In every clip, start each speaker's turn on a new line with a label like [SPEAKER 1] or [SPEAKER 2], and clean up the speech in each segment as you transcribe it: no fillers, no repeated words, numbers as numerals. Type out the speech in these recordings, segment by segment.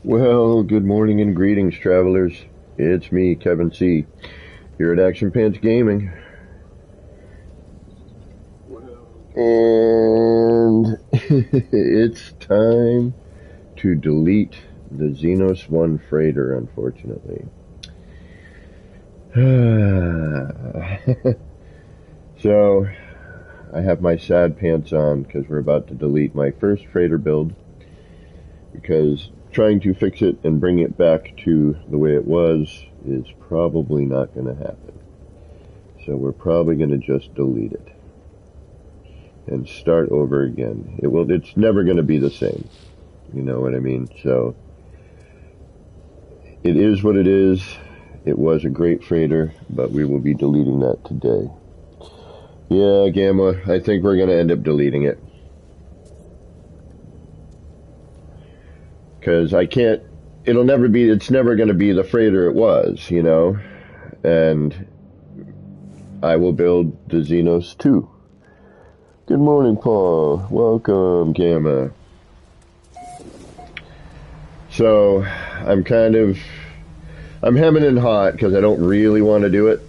[SPEAKER 1] Well, good morning and greetings, travelers. It's me, Kevin C., here at Action Pants Gaming. And it's time to delete the Xenos 1 freighter, unfortunately. So, I have my sad pants on because we're about to delete my first freighter build, because trying to fix it and bring it back to the way it was is probably not going to happen. So we're probably going to just delete it and start over again. It's never going to be the same. You know what I mean? So it is what it is. It was a great freighter, but we will be deleting that today. Yeah, Gamma, I think we're going to end up deleting it. Because it's never going to be the freighter it was, you know? And I will build the Xenos 2. Good morning, Paul. Welcome, Gamma. So, I'm hemming and hot because I don't really want to do it.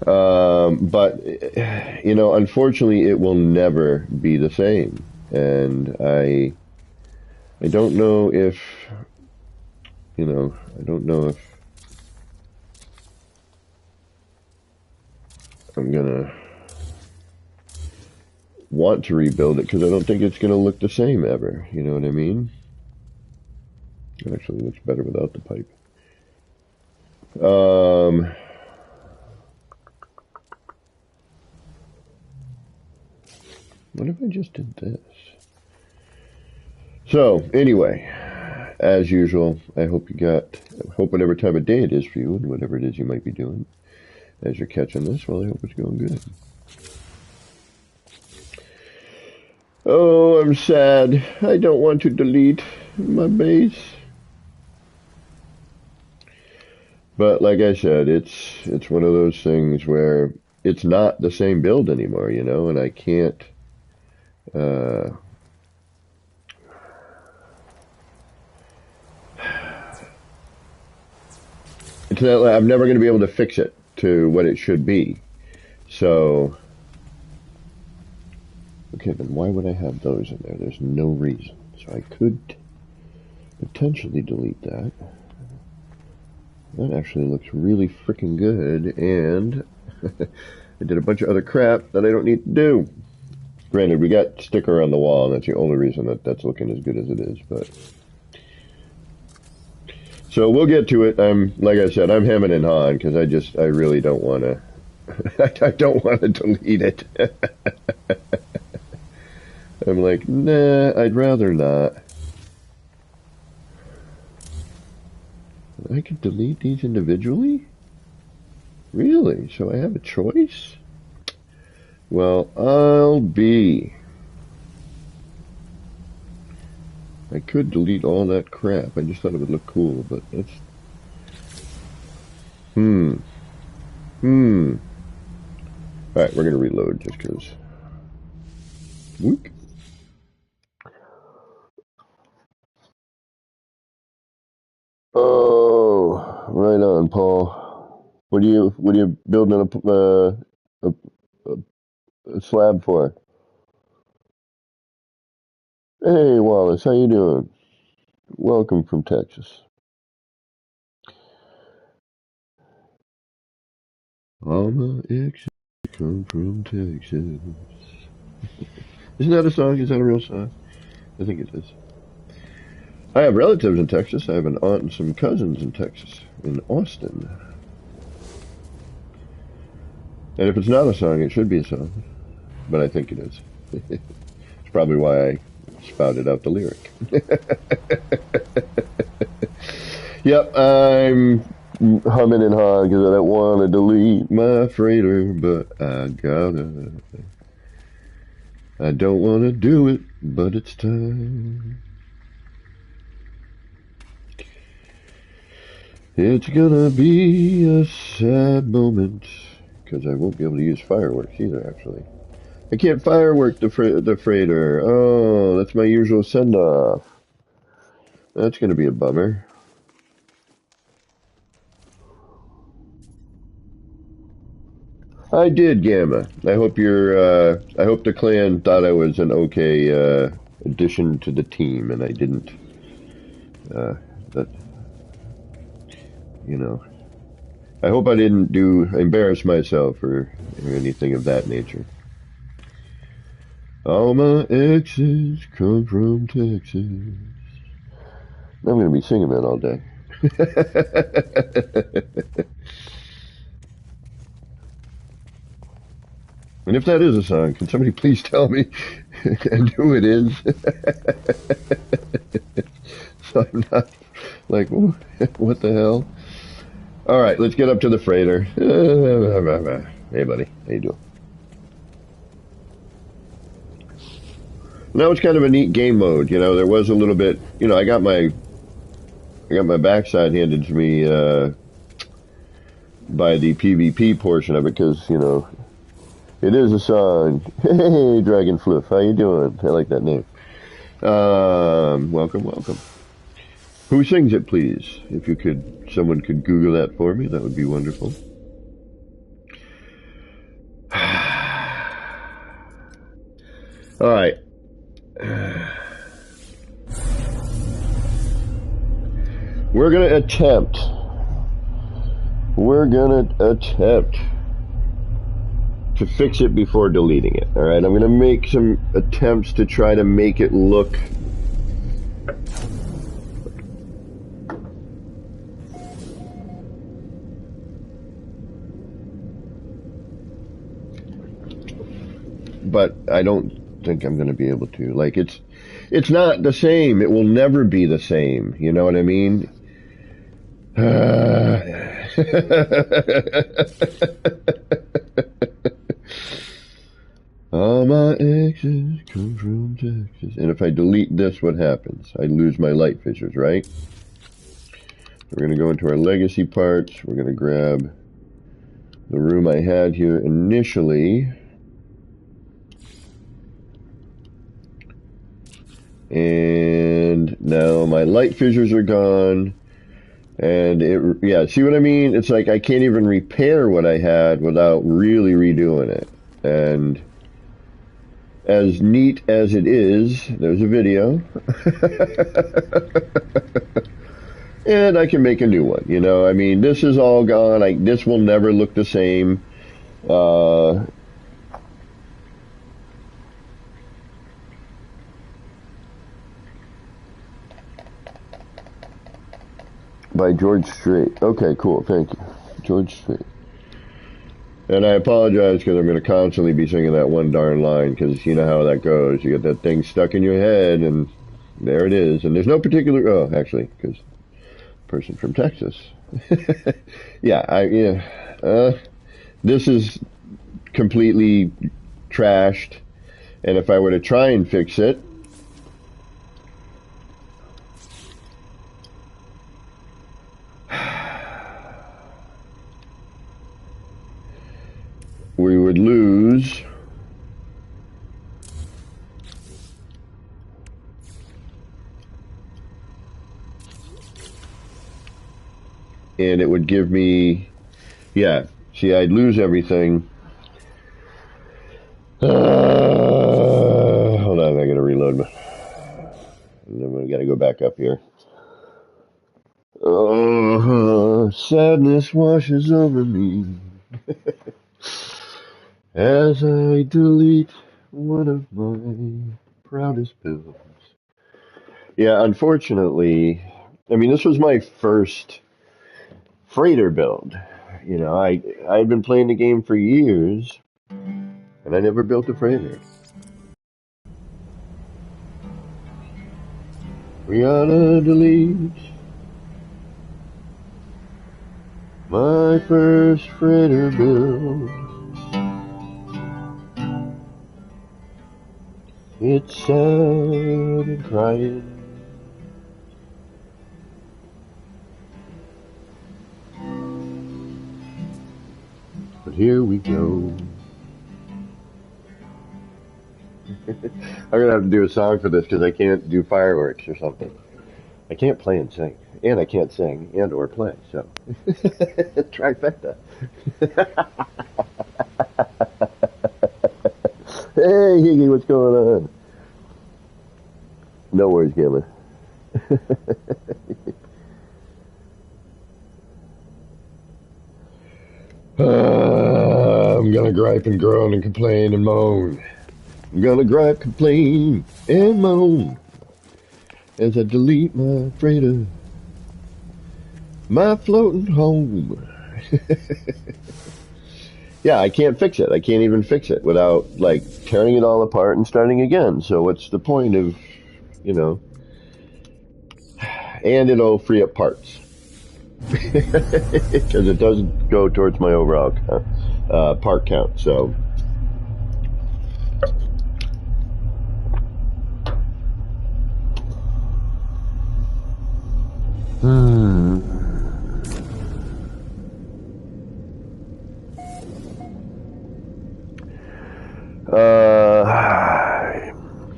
[SPEAKER 1] But, you know, unfortunately, it will never be the same. And I don't know if, I'm gonna want to rebuild it, because I don't think it's gonna look the same ever. You know what I mean? It actually looks better without the pipe. What if I just did this? So, anyway, as usual, I hope whatever time of day it is for you, and whatever it is you might be doing as you're catching this, well, I hope it's going good. Oh, I'm sad. I don't want to delete my base. But like I said, it's one of those things where it's not the same build anymore, you know, and I can't I'm never going to be able to fix it to what it should be. So, okay, then why would I have those in there? There's no reason. So I could potentially delete that. That actually looks really freaking good, and I did a bunch of other crap that I don't need to do. Granted, we got sticker on the wall, and that's the only reason that's looking as good as it is, but... So we'll get to it. Like I said, I'm hemming and hawing, because I really don't want to... I don't want to delete it. I'm like, nah, I'd rather not. I can delete these individually? Really? So I have a choice? Well, I'll be. I could delete all that crap. I just thought it would look cool, but that's... Alright, we're gonna reload just because. Whoop. Oh, right on, Paul. What are you building a slab for? Hey, Wallace, how you doing? Welcome from Texas. All my exes come from Texas. Isn't that a song? Is that a real song? I think it is. I have relatives in Texas. I have an aunt and some cousins in Texas, in Austin. And if it's not a song, it should be a song. But I think it is. It's probably why I spouted out the lyric. Yep, I'm humming and hawing because I don't want to delete my freighter, but I gotta. I don't want to do it, but it's time. It's gonna be a sad moment, because I won't be able to use fireworks either, actually. I can't firework the freighter. Oh, that's my usual send-off. That's going to be a bummer. I did, Gamma. I hope I hope the clan thought I was an okay addition to the team, and I didn't. That, you know, I hope I didn't embarrass myself or anything of that nature. All my exes come from Texas. I'm going to be singing that all day. And if that is a song, can somebody please tell me and who it is? So I'm not like, what the hell? All right, let's get up to the freighter. Hey, buddy, how you doing? Now it's kind of a neat game mode. You know, there was a little bit. You know, I got my backside handed to me by the PvP portion of it because it is a song. Hey, Dragon Fluff, how you doing? I like that name. Welcome, welcome. Who sings it, please? If someone could Google that for me, that would be wonderful. All right. We're gonna attempt to fix it before deleting it. All right, I'm gonna make some attempts to try to make it look but I don't think I'm going to be able to. Like, it's not the same. It will never be the same. You know what I mean? All my exes come from Texas. And if I delete this, what happens? I lose my light fissures, right? We're going to go into our legacy parts. We're going to grab the room I had here initially. And now my light fissures are gone. And see what I mean? It's like I can't even repair what I had without really redoing it. And as neat as it is, there's a video. And I can make a new one, you know? I mean, this is all gone. This will never look the same. By George Strait. Okay, cool. Thank you. George Strait. And I apologize because I'm going to constantly be singing that one darn line because you know how that goes. You get that thing stuck in your head and there it is. And there's no particular... Oh, actually, because person from Texas. This is completely trashed. And if I were to try and fix it, we would lose and it would give me see, I'd lose everything. Hold on, I gotta reload and then I gotta go back up here. Sadness washes over me as I delete one of my proudest builds. Yeah, unfortunately, I mean, this was my first freighter build. You know, I'd been playing the game for years, and I never built a freighter. We gotta delete my first freighter build. It's sad and crying. But here we go. I'm gonna have to do a song for this because I can't do fireworks or something. I can't play and sing, and I can't sing and or play, so trifecta. Hey, Higgy, what's going on? No worries, Gamma. I'm gonna gripe and groan and complain and moan. I'm gonna gripe, complain, and moan as I delete my freighter, my floating home. Yeah, I can't fix it. I can't even fix it without, like, tearing it all apart and starting again. So what's the point of, you know? And it'll free up parts. Because it doesn't go towards my overall part count, so...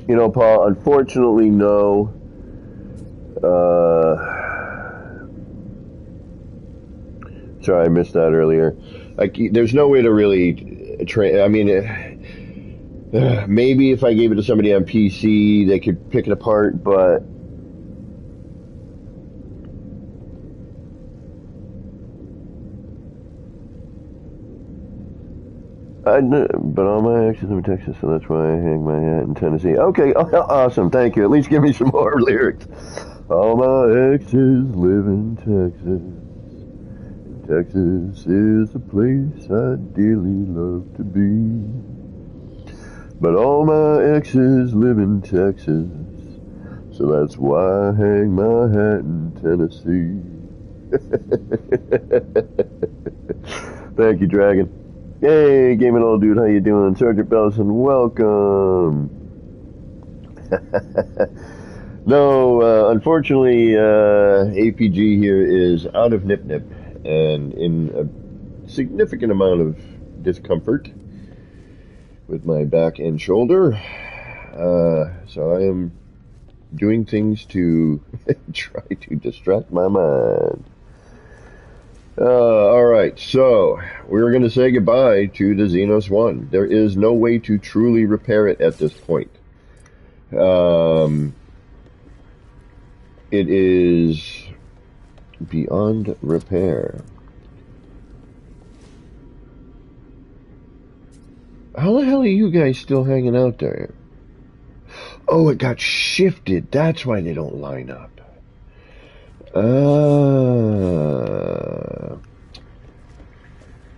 [SPEAKER 1] You know, Paul, unfortunately, no. Sorry, I missed that earlier. Like, there's no way to really train. I mean, maybe if I gave it to somebody on PC, they could pick it apart, but but all my exes are in Texas, so that's why I hang my hat in Tennessee. Okay, awesome, thank you. At least give me some more lyrics. All my exes live in Texas. Texas is a place I dearly love to be. But all my exes live in Texas, so that's why I hang my hat in Tennessee. Thank you, Dragon. Hey, Gaming Old Dude, how you doing? Sergeant Bellison, welcome. No, unfortunately, APG here is out of nip-nip and in a significant amount of discomfort with my back and shoulder. So I am doing things to try to distract my mind. Alright, so we're going to say goodbye to the Xenos 1. There is no way to truly repair it at this point. It is beyond repair. How the hell are you guys still hanging out there? Oh, it got shifted. That's why they don't line up.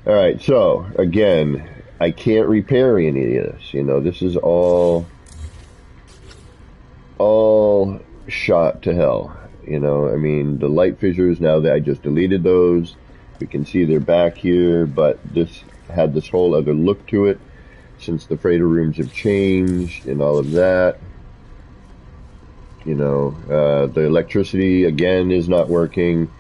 [SPEAKER 1] Alright, so, again, I can't repair any of this. You know, this is all shot to hell. You know, I mean, the light fissures, now that I just deleted those, we can see they're back here, but this had this whole other look to it since the freighter rooms have changed and all of that. You know, the electricity, again, is not working.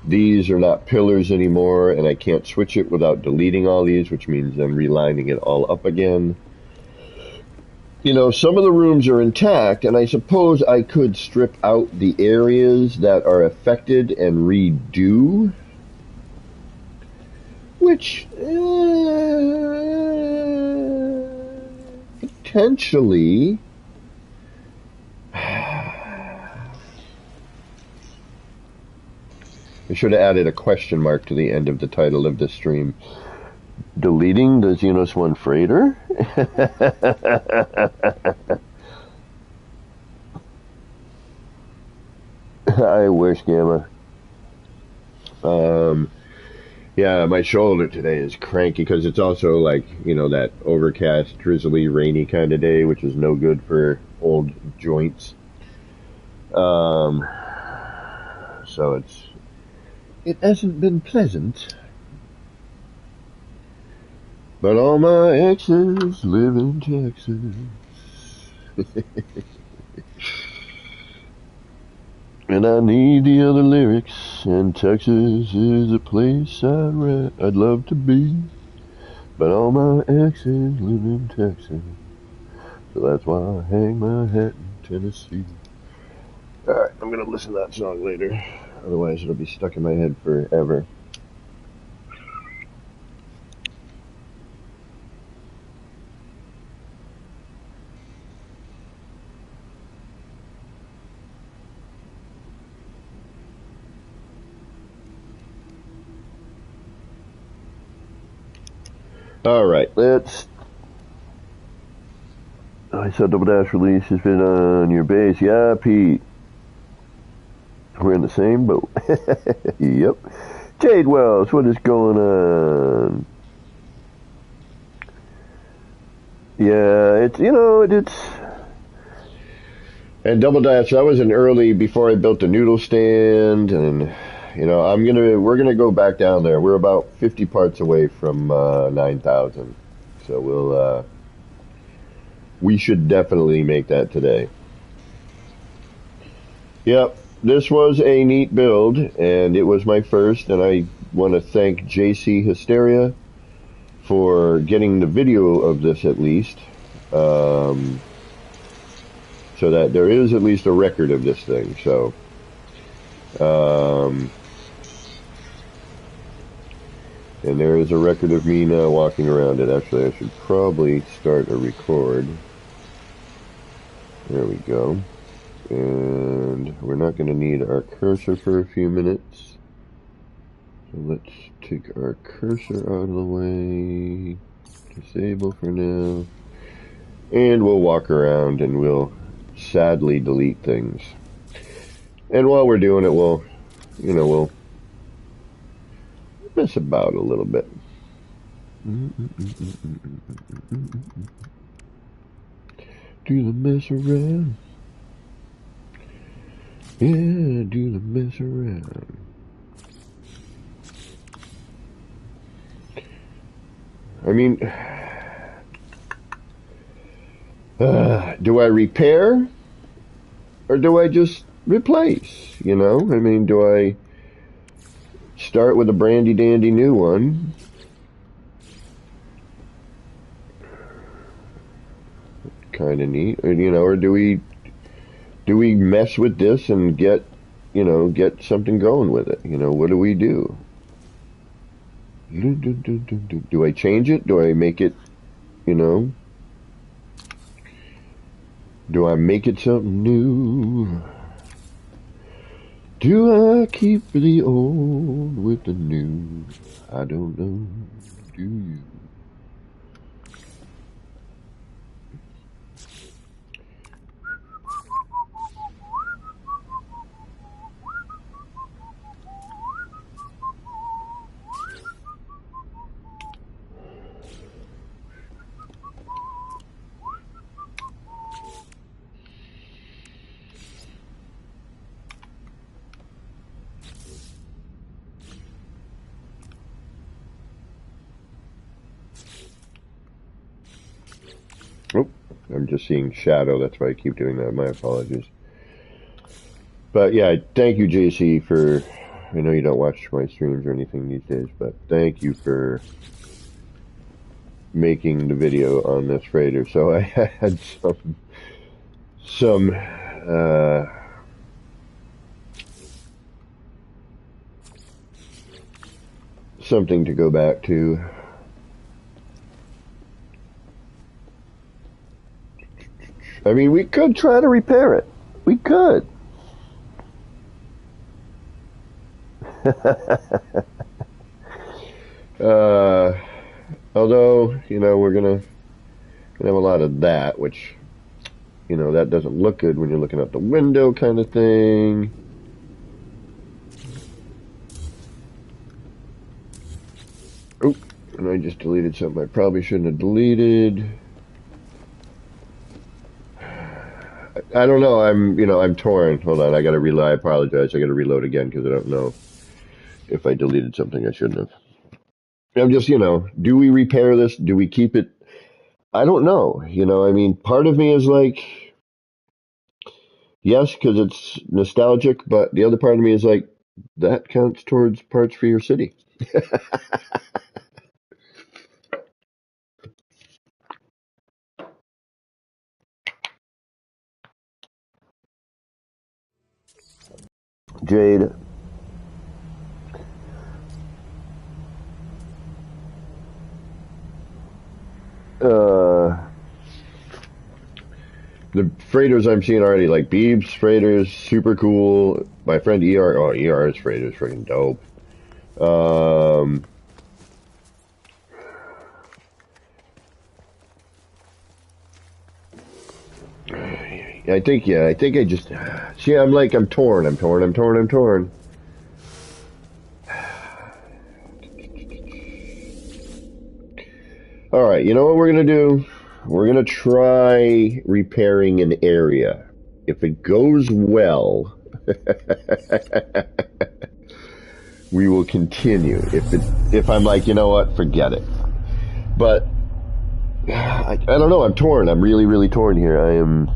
[SPEAKER 1] These are not pillars anymore, and I can't switch it without deleting all these, which means I'm relining it all up again. You know, some of the rooms are intact, and I suppose I could strip out the areas that are affected and redo, which potentially... I should have added a question mark to the end of the title of this stream. Deleting the Xenos 1 freighter? I wish, Gamma. Yeah, my shoulder today is cranky because it's also like, you know, that overcast, drizzly, rainy kind of day, which is no good for old joints. So it hasn't been pleasant. But all my exes live in Texas. And I need the other lyrics, and Texas is a place I'd love to be. But all my exes live in Texas, so that's why I hang my hat in Tennessee. Alright, I'm gonna listen to that song later. Otherwise, it'll be stuck in my head forever. Alright, let's... I saw Double Dash release has been on your base. Yeah, Pete. We're in the same boat. Yep. Jade Wells, what is going on? Yeah, it's... And Double Dash, that was an early, before I built the noodle stand, and, we're gonna go back down there. We're about 50 parts away from, 9,000. So we should definitely make that today. Yep, this was a neat build, and it was my first, and I want to thank JC Hysteria for getting the video of this at least, so that there is at least a record of this thing. So, and there is a record of me now walking around it. Actually, I should probably start a record. There we go. And we're not going to need our cursor for a few minutes. So let's take our cursor out of the way. Disable for now. And we'll walk around and we'll sadly delete things. And while we're doing it, we'll mess about a little bit. Do the mess around. Yeah, do the mess around. I mean, do I repair or do I just replace? I mean, do I start with a brandy dandy new one? Kind of neat, or do we mess with this and get something going with it? What do we do? Do I change it? Do I make it, do I make it something new? Do I keep the old with the new? I don't know. Do you? Oh, I'm just seeing shadow. That's why I keep doing that. My apologies. But yeah, thank you, JC, for... I know you don't watch my streams or anything these days, but thank you for making the video on this freighter. So I had some something to go back to. I mean, we could try to repair it. We could. Although, we're gonna have a lot of that, which, that doesn't look good when you're looking out the window kind of thing. Oh, and I just deleted something I probably shouldn't have deleted. I don't know. I'm torn. Hold on. I gotta reload. I apologize. I gotta reload again because I don't know if I deleted something I shouldn't have. I'm just, do we repair this? Do we keep it? I don't know. I mean, part of me is like, yes, because it's nostalgic, but the other part of me is like, that counts towards parts for your city. Jade. The freighters I'm seeing already, like Beebs freighters, super cool. My friend ER, oh, ER's freighter is freaking dope. I think I just, see, I'm torn. Alright, you know what we're gonna do? We're gonna try repairing an area. If it goes well, we will continue. If I'm like, you know what, forget it. But I don't know, I'm torn. I'm really, really torn here. I am.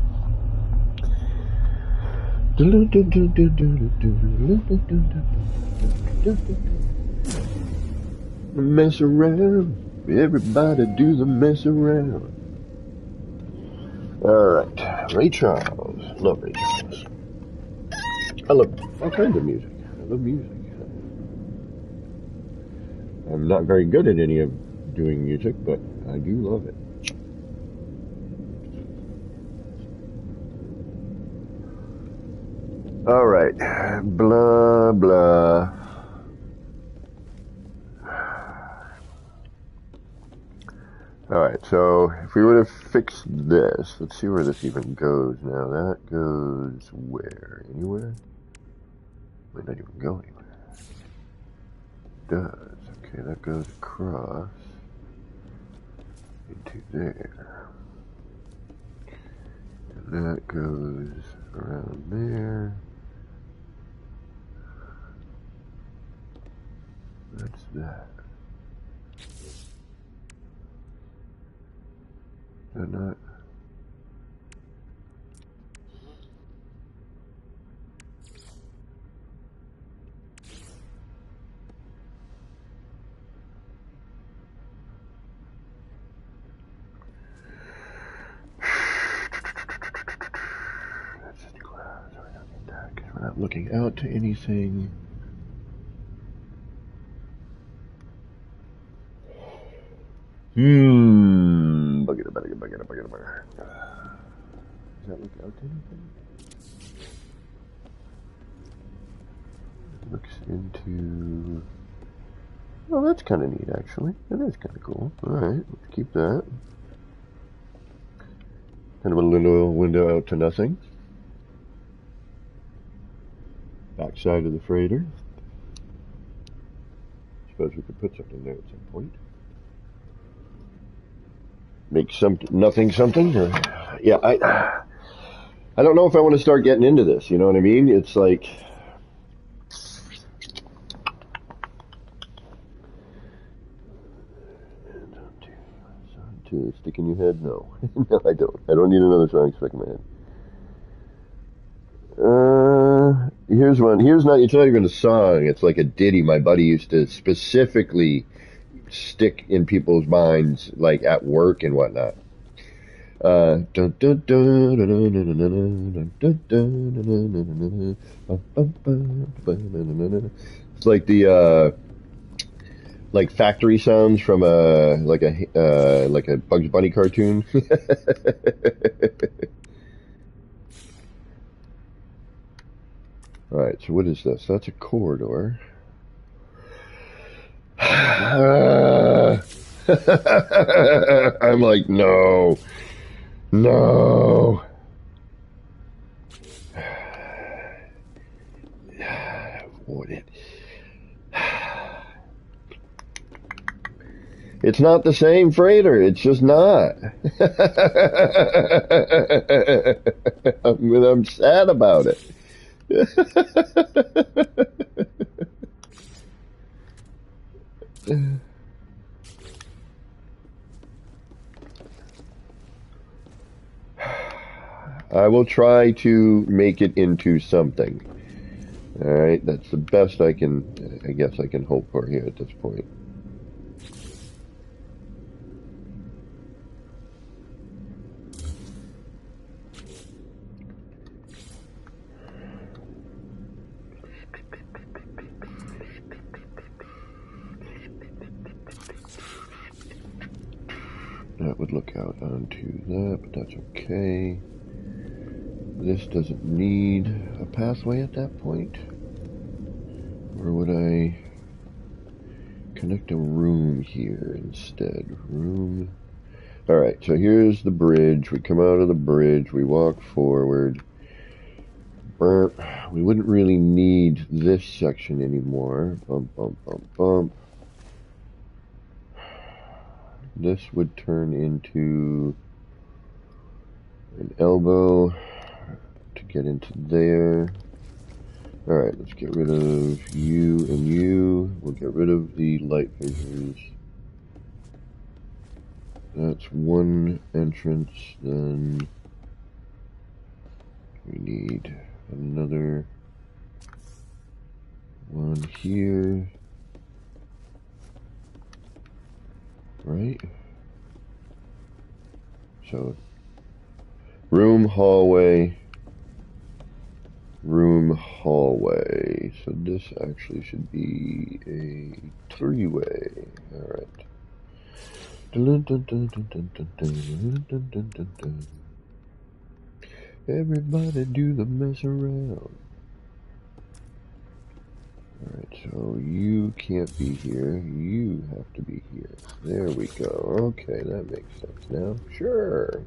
[SPEAKER 1] Mess around. Everybody do the mess around. Alright. Ray Charles. Love Ray Charles. I love all kinds of music. I love music. I'm not very good at any of doing music, but I do love it. Alright. Blah, blah. Alright, so if we would have fixed this, let's see where this even goes now. That goes where? Anywhere? Might not even go anywhere. It does. Okay, that goes across into there. And that goes around there. That's that. Is that not? That's just clouds. We're not getting that because we're not looking out to anything. Bugger. Does that look out to anything? It looks into... Oh, that's kind of neat, actually. That is kind of cool. Alright, let's keep that. Kind of a little window out to nothing. Backside of the freighter. Suppose we could put something there at some point. Make nothing something? Or, yeah, I don't know if I want to start getting into this, you know what I mean? It's like... To stick in your head? No. No, I don't. I don't need another song stuck in my head. Here's one. It's not even a song. It's like a ditty my buddy used to specifically stick in people's minds, like at work and whatnot. It's like the like factory sounds from like a Bugs Bunny cartoon. All right, so what is this? That's a corridor. I'm like, no. Avoid it. It's not the same freighter. It's just not. I'm sad about it. I will try to make it into something. Alright, that's the best I guess I can hope for here at this point. that would look out onto that, but that's okay. This doesn't need a pathway at that point. Or would I connect a room here instead? Room. Alright, so here's the bridge. We come out of the bridge, we walk forward. We wouldn't really need this section anymore. Bump, bump, bump, bump. This would turn into an elbow to get into there. Alright, let's get rid of you and you. We'll get rid of the light fissures. That's one entrance, then we need another one here. Right? So, room, hallway, room, hallway. So this actually should be a three-way. Alright. Everybody do the mess around. Alright, so you can't be here. You have to be here. There we go. Okay, that makes sense now. Sure.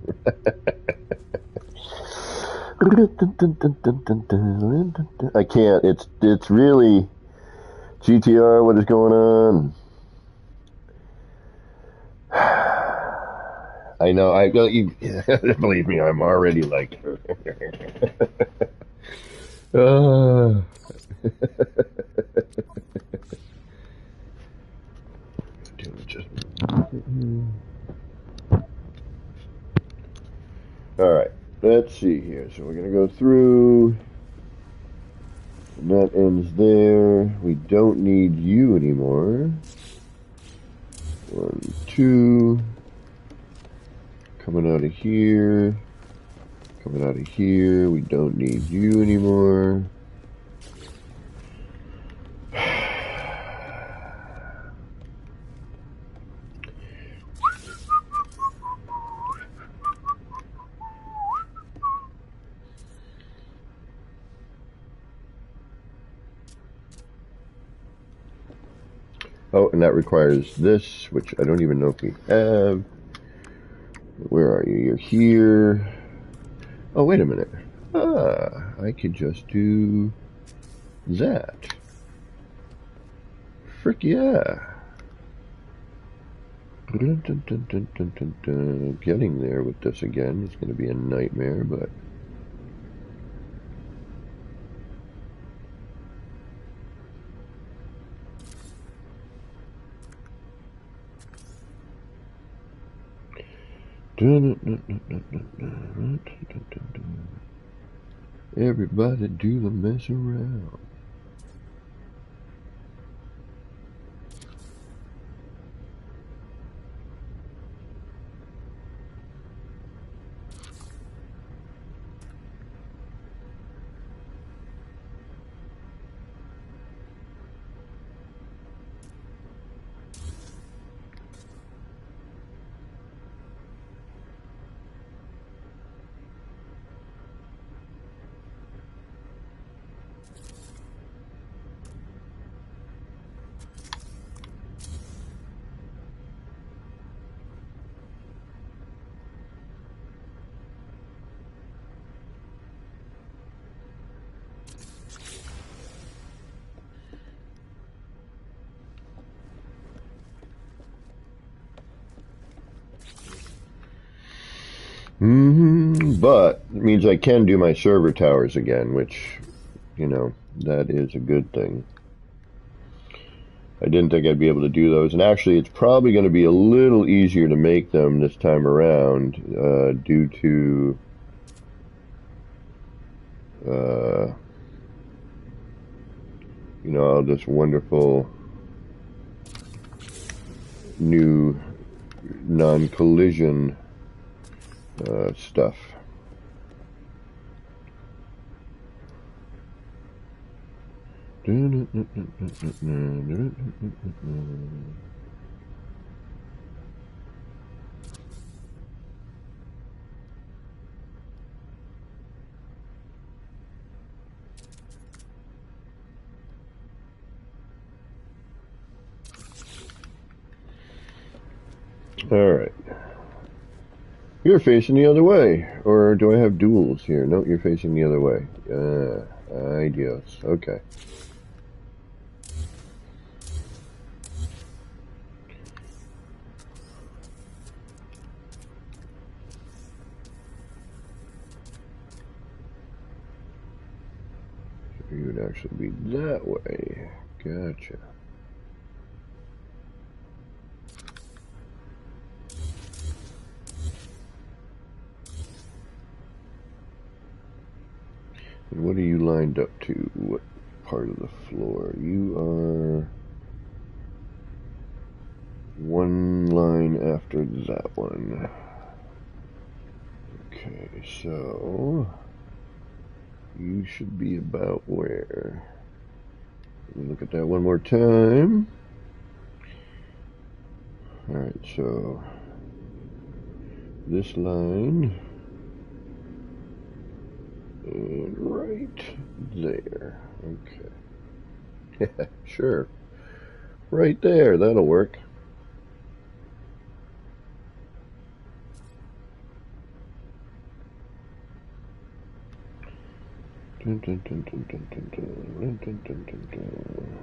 [SPEAKER 1] I can't. It's really GTR. What is going on? I know. You believe me. I'm already like. Alright, let's see here. So we're going to go through. And that ends there. We don't need you anymore. 1, 2. Coming out of here. Coming out of here. We don't need you anymore. Oh, and that requires this, which I don't even know if we have. Where are you? You're here. Oh, wait a minute. I could just do that. Frick yeah. Getting there with this again is going to be a nightmare, but... Everybody do the mess around. But it means I can do my server towers again, which, you know, that is a good thing. I didn't think I'd be able to do those, and actually it's probably going to be a little easier to make them this time around, due to you know, all this wonderful new non-collision stuff. Alright. You're facing the other way. Or do I have duels here? No, you're facing the other way. Ideas. Okay. So you would actually be that way. Gotcha. And what are you lined up to? What part of the floor? You are one line after that one. Okay, so you should be about where? Let me look at that one more time. Alright, so this line and right there. Okay. Sure. Right there, that'll work. Dun, dun, dun, dun, dun, dun, dun, dun, dun, dun, dun.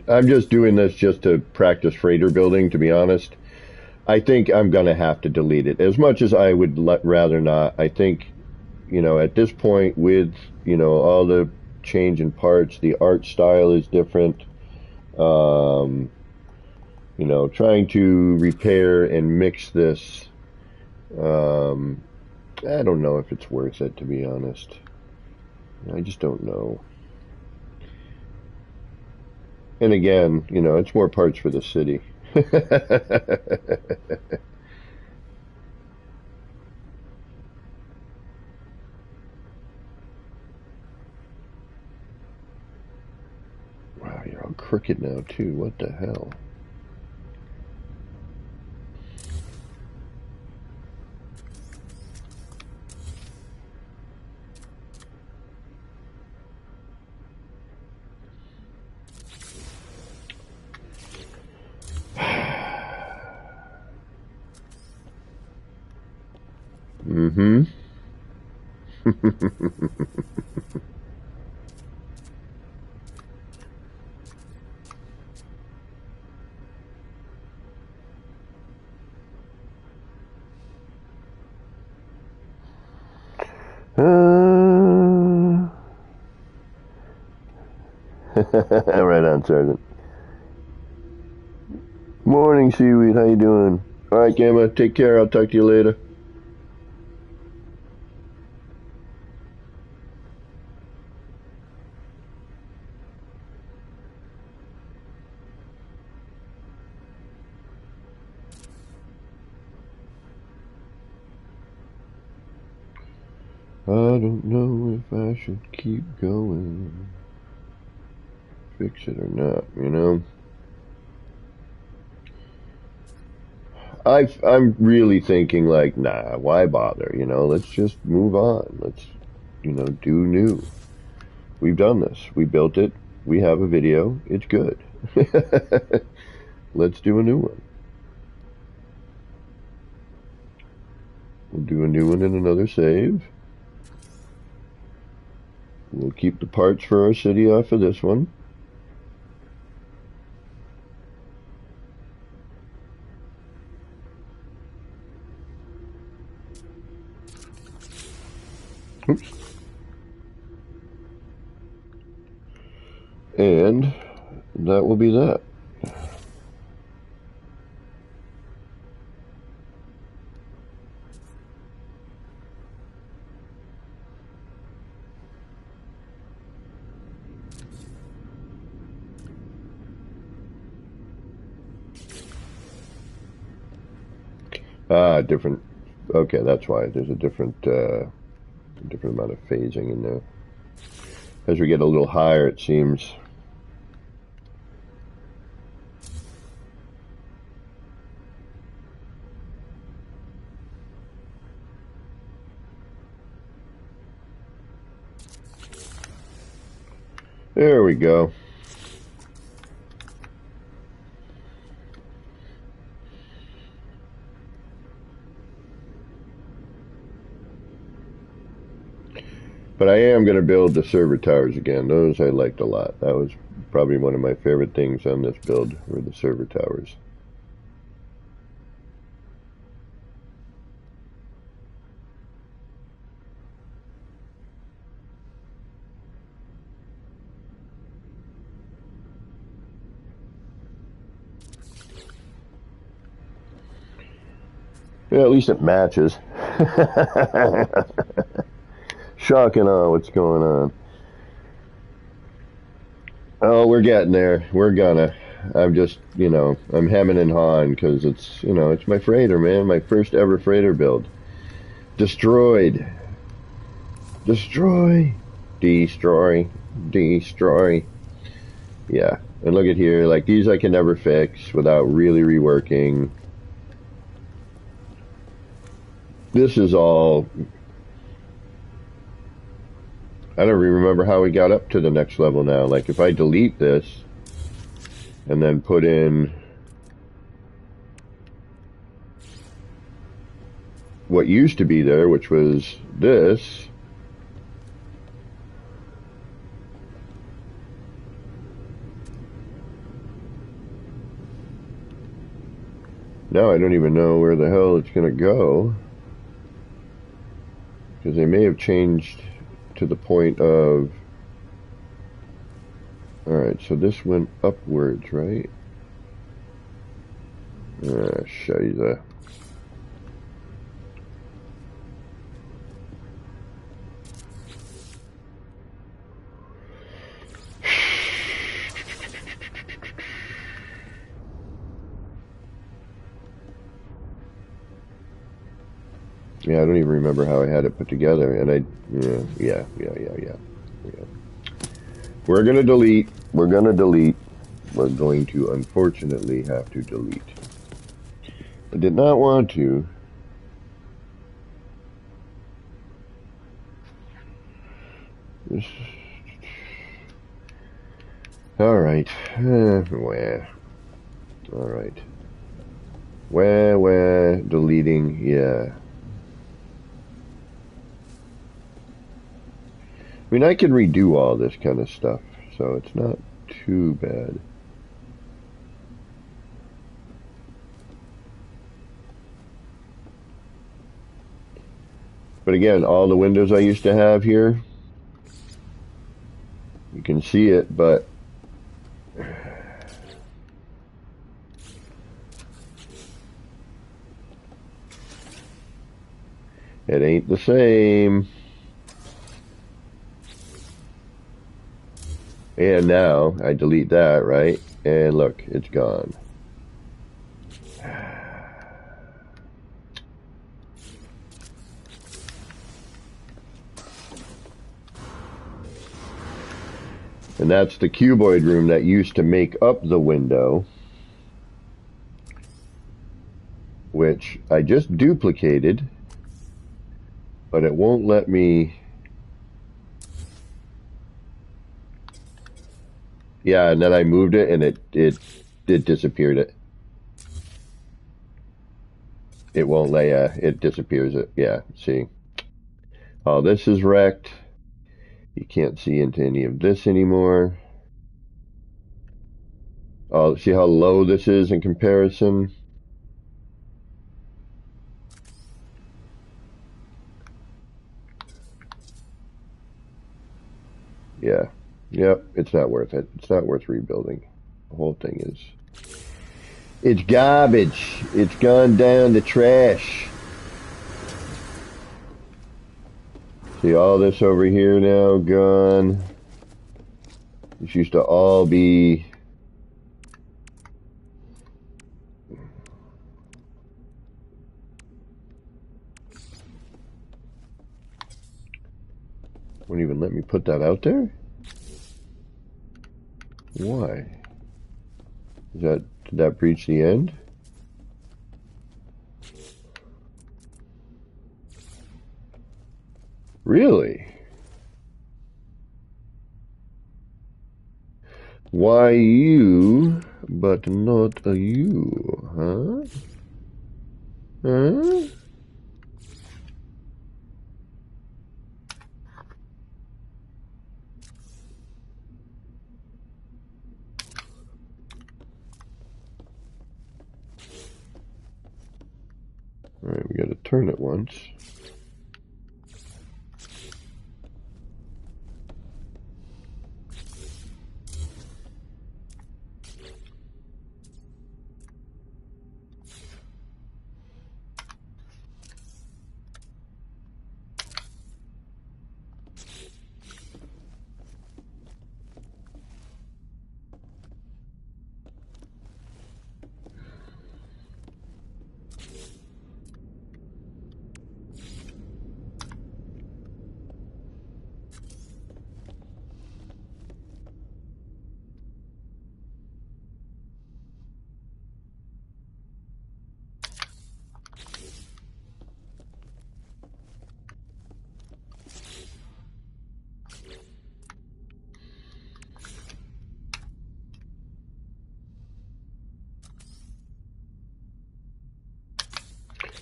[SPEAKER 1] I'm just doing this just to practice freighter building, to be honest. I think I'm going to have to delete it. As much as I would rather not, I think, at this point with, all the change in parts, the art style is different. Trying to repair and mix this, I don't know if it's worth it, to be honest. I just don't know. And again, it's more parts for the city. Wow, you're all crooked now, too. What the hell? Mm-hmm. Right on, Sergeant. Morning, Seaweed. How you doing? All right, Gamma. Take care. I'll talk to you later. I don't know if I should keep going, fix it or not, I'm really thinking like, nah, why bother, let's just move on. Let's, do new. We've done this. We built it. We have a video. It's good. Let's do a new one. We'll do a new one in another save. We'll keep the parts for our city off of this one. Oops. And that will be that. Different. Okay, that's why there's a different amount of phasing in there. As we get a little higher, it seems. There we go. But I am going to build the server towers again. Those I liked a lot. That was probably one of my favorite things on this build, were the server towers. Yeah, at least it matches. Shocking on what's going on. Oh, we're getting there. We're gonna. I'm just, I'm hemming and hawing because it's, it's my freighter, man. My first ever freighter build. Destroyed. Destroy. Destroy. Destroy. Yeah. And look at here. Like, these I can never fix without really reworking. This is all... I don't even remember how we got up to the next level now. Like, if I delete this and then put in what used to be there, which was this. Now I don't even know where the hell it's going to go. Because they may have changed to the point of... Alright, so this went upwards, right? Scheiße. Yeah, I don't even remember how I had it put together, and yeah. We're gonna delete. We're gonna delete. We're going to unfortunately have to delete. I did not want to. All right. Where? All right. Where? Deleting. Yeah. I mean, I can redo all this kind of stuff, so it's not too bad. But again, all the windows I used to have here, you can see it, but it ain't the same. And now I delete that, right? And look, it's gone. And that's the cuboid room that used to make up the window, which I just duplicated, but it won't let me. Yeah, and then I moved it, and it disappeared. It won't let you. It disappears. It. Yeah. See. Oh, this is wrecked. You can't see into any of this anymore. Oh, see how low this is in comparison? Yeah. Yep. It's not worth it. It's not worth rebuilding. The whole thing is. It's garbage. It's gone down the trash. See all this over here now gone. This used to all be. Won't even let me put that out there? Why? Did that breach the end? Really? Why you, but not a you, huh? Huh? Alright, we gotta turn it once.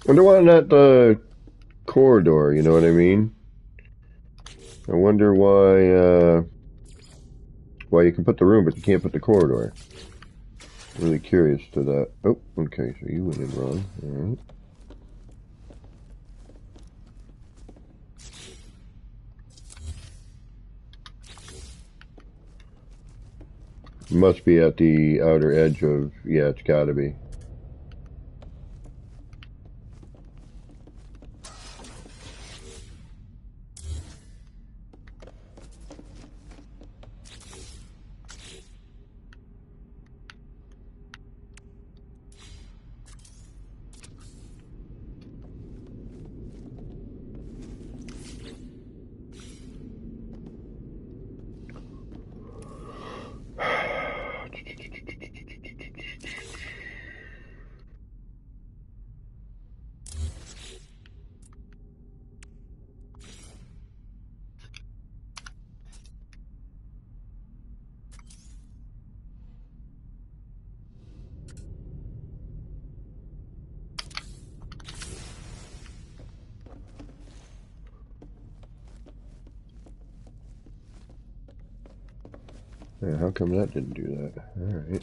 [SPEAKER 1] Wonder why not the corridor, you know what I mean? I wonder why you can put the room, but you can't put the corridor. I'm really curious to that. Oh, okay, so you went in wrong. Alright. Must be at the outer edge of, yeah, it's gotta be. Yeah, how come that didn't do that? Alright.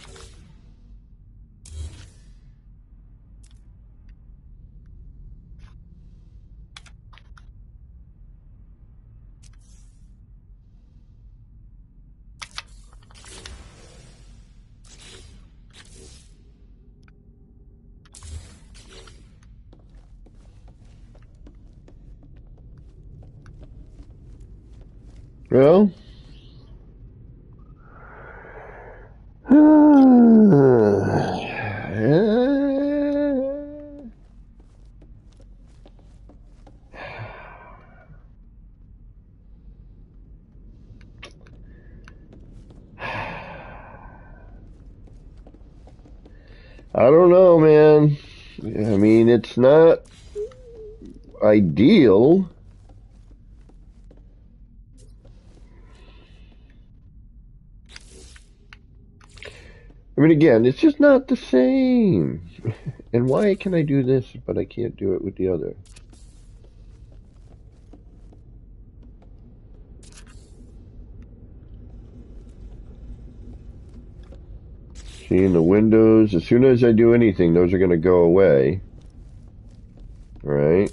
[SPEAKER 1] Well, I don't know, man. I mean, it's not ideal. I mean, again, it's just not the same. And why can I do this, but I can't do it with the other? Seeing the windows, as soon as I do anything, those are going to go away. Right?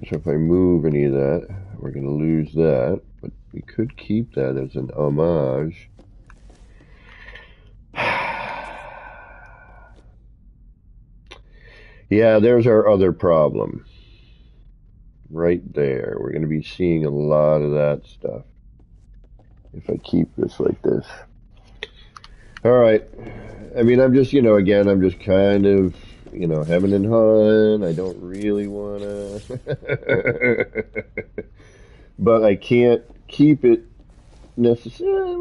[SPEAKER 1] So if I move any of that, we're going to lose that. But we could keep that as an homage. Yeah, there's our other problem. Right there. We're going to be seeing a lot of that stuff if I keep this like this. Alright. I mean, I'm just, again, I'm just kind of, hemming and hawing. I don't really want to. But I can't keep it necessarily.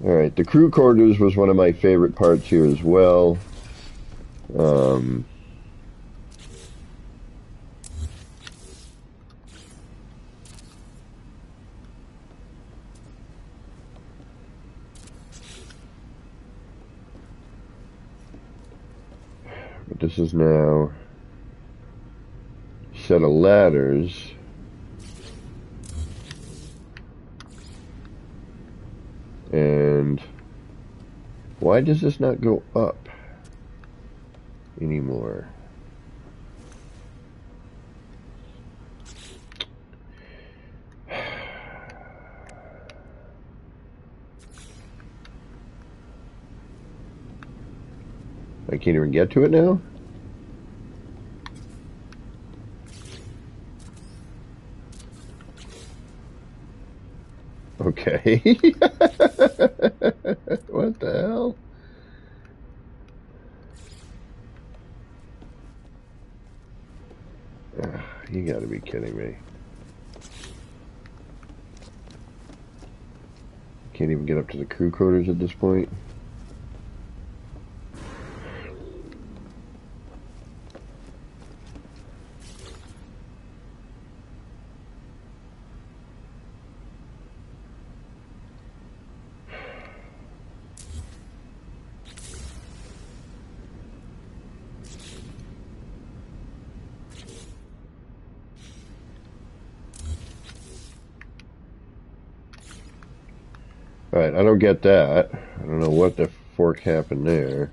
[SPEAKER 1] Alright, the crew quarters was one of my favorite parts here as well. this is now a set of ladders. And why does this not go up anymore? I can't even get to it now? Okay. What the hell? You gotta be kidding me. Can't even get up to the crew quarters at this point. Alright, I don't get that. I don't know what the fork happened there.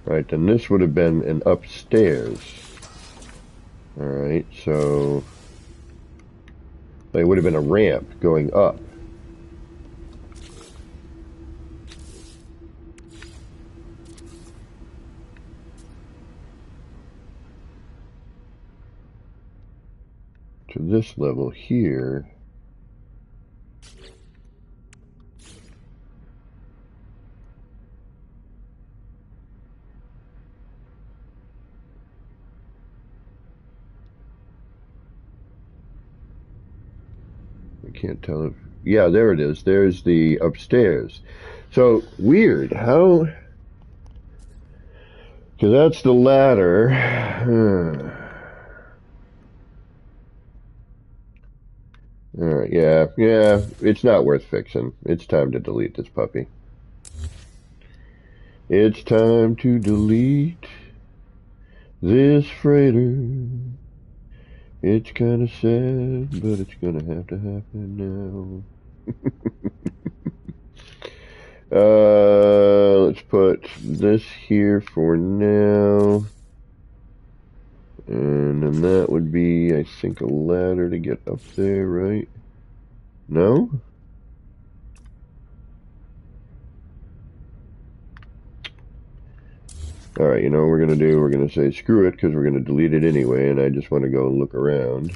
[SPEAKER 1] Alright, then this would have been an upstairs. Alright, so it would have been a ramp going up. To this level here. I can't tell if... Yeah, there it is. There's the upstairs. So, weird. How... Because that's the ladder. Alright, yeah, it's not worth fixing. It's time to delete this puppy. It's time to delete this freighter. It's kind of sad, but it's gonna have to happen now. Let's put this here for now. And then that would be, I think, a ladder to get up there, right? No? Alright, you know what we're going to do? We're going to say screw it, because we're going to delete it anyway, and I just want to go look around.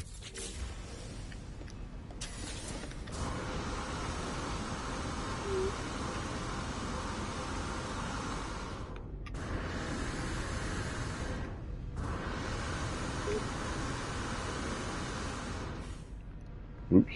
[SPEAKER 1] Oops.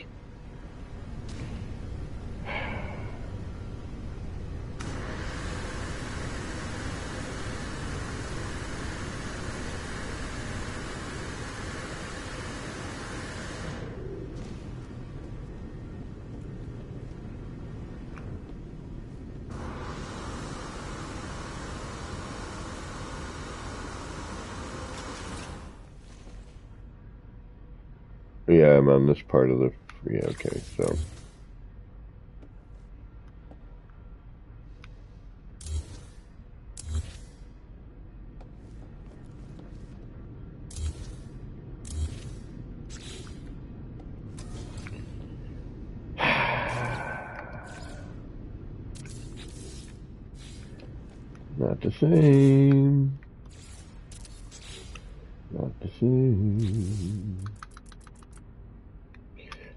[SPEAKER 1] Yeah, I'm on this part of the... Yeah, okay, so... Not the same. Not the same.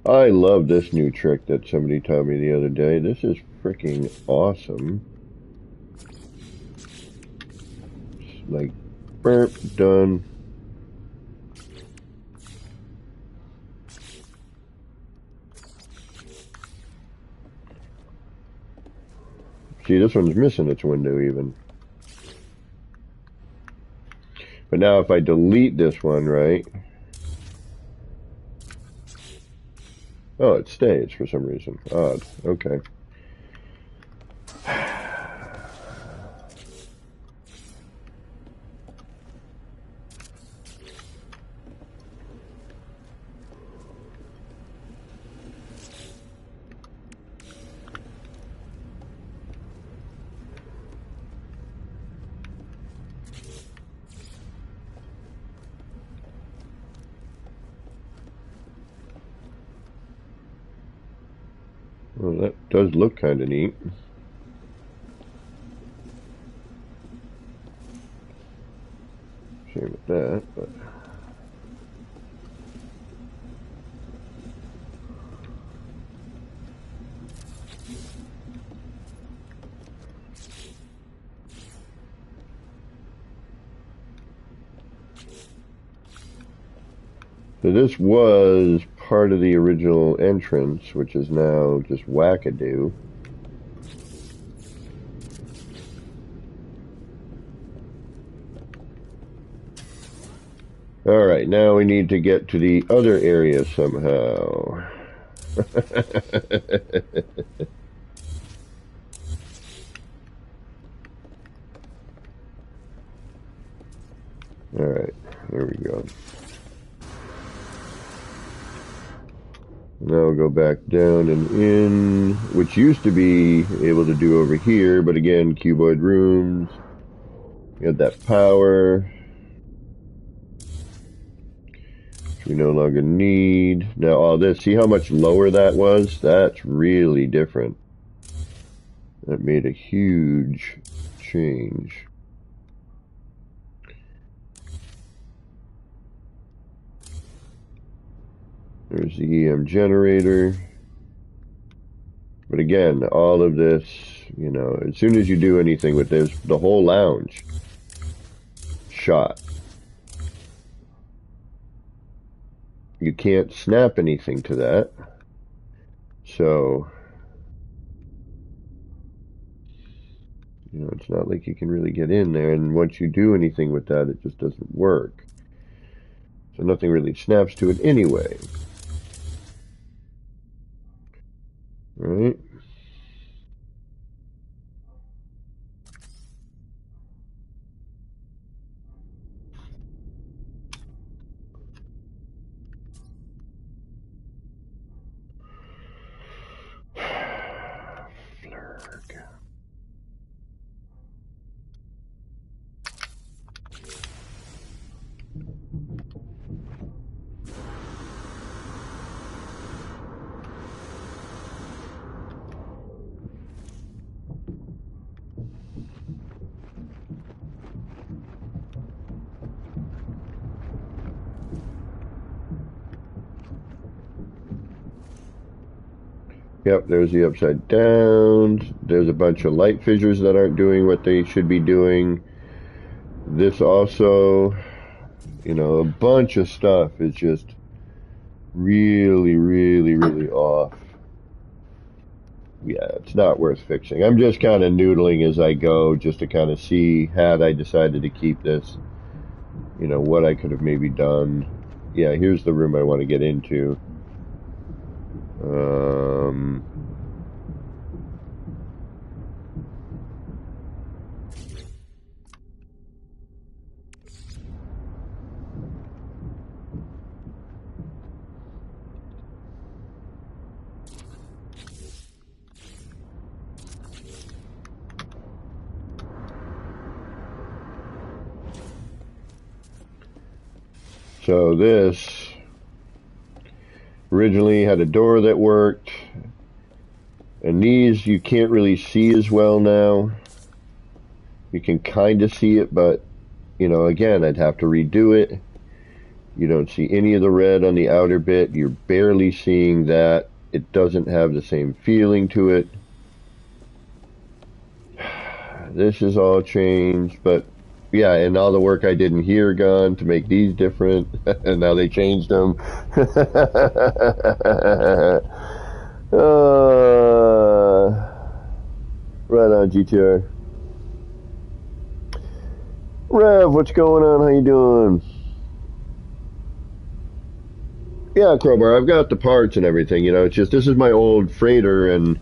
[SPEAKER 1] I love this new trick that somebody taught me the other day. This is freaking awesome. It's like, burp, done. See, this one's missing its window even. But now if I delete this one, right? Oh, it stays for some reason. Odd. Okay. Well, that does look kind of neat. Shame with that, but... So this was part of the original entrance, which is now just wackadoo. Alright, now we need to get to the other area somehow. Alright, here we go. Now we'll go back down and in, which used to be able to do over here, but again, cuboid rooms. You got that power, which we no longer need. Now all this, see how much lower that was? That's really different. That made a huge change. There's the EM generator. But again, all of this, you know, as soon as you do anything with this, the whole lounge shot. You can't snap anything to that. So, you know, it's not like you can really get in there. And once you do anything with that, it just doesn't work. So nothing really snaps to it anyway. Right? Yep, there's the upside down. There's a bunch of light fissures that aren't doing what they should be doing. This also, you know, a bunch of stuff is just really, really, really off. Yeah, it's not worth fixing. I'm just kind of noodling as I go just to kind of see, had I decided to keep this, you know, what I could have maybe done. Yeah, here's the room I want to get into. So this originally had a door that worked, and these you can't really see as well now. You can kind of see it, but, you know, again, I'd have to redo it. You don't see any of the red on the outer bit. You're barely seeing that. It doesn't have the same feeling to it. This is all changed, but yeah, and all the work I did in here gone to make these different, and now they changed them. Right on, GTR. Rev, what's going on? How you doing? Yeah, Crowbar, I've got the parts and everything, you know, it's just, this is my old freighter, and,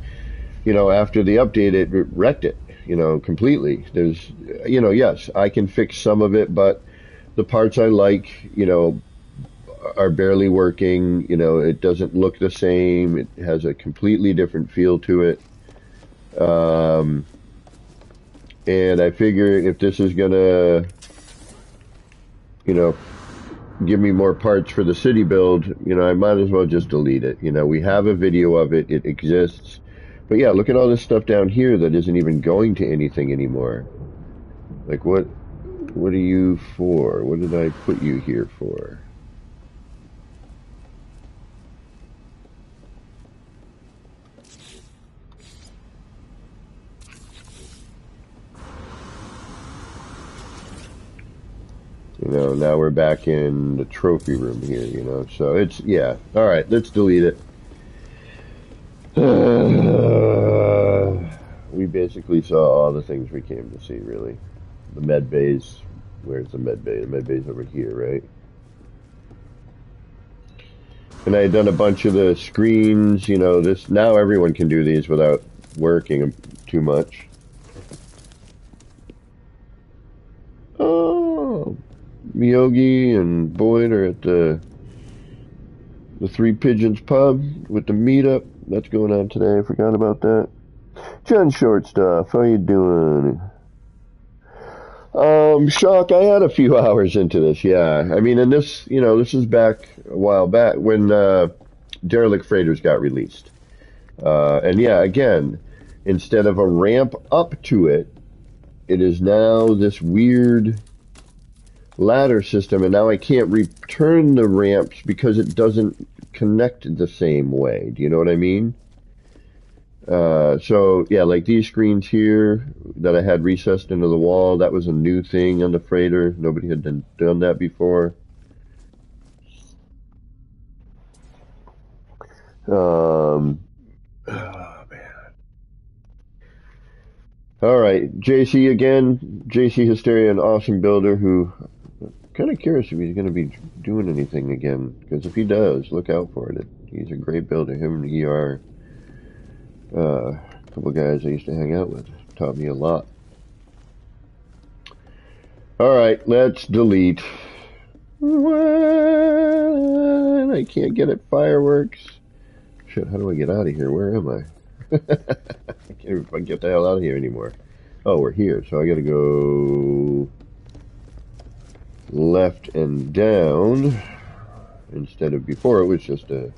[SPEAKER 1] you know, after the update, it wrecked it, you know, completely. There's, you know, yes, I can fix some of it, but the parts I like, you know, are barely working, you know, it doesn't look the same, it has a completely different feel to it. And I figure if this is gonna, you know, give me more parts for the city build, you know, I might as well just delete it. You know, we have a video of it, it exists. But yeah, look at all this stuff down here that isn't even going to anything anymore. Like what are you for? What did I put you here for? You know, now we're back in the trophy room here, you know. So it's, yeah. All right, let's delete it. We basically saw all the things we came to see, really. The med bays. Where's the med bay? The med bay's over here, right? And I had done a bunch of the screens, you know, this, now everyone can do these without working too much. Oh, Miyogi and Boyd are at the Three Pigeons pub with the meetup. That's going on today. I forgot about that. John Shortstuff, how you doing? Shock, I had a few hours into this, yeah. I mean, and this, you know, this is back a while back when Derelict Freighters got released. And yeah, again, instead of a ramp up to it, it is now this weird ladder system, and now I can't return the ramps because it doesn't connect the same way. Do you know what I mean? So yeah, like these screens here that I had recessed into the wall, that was a new thing on the freighter. Nobody had done that before. Oh man. All right, JC again. JC Hysteria, an awesome builder who, kind of curious if he's going to be doing anything again, because if he does, look out for it. He's a great builder. Him and ER, a couple guys I used to hang out with, taught me a lot. All right, let's delete. What? I can't get it. Fireworks. Shit, how do I get out of here? Where am I? I can't even get the hell out of here anymore. Oh, we're here, so I gotta go left and down instead of before it was just a,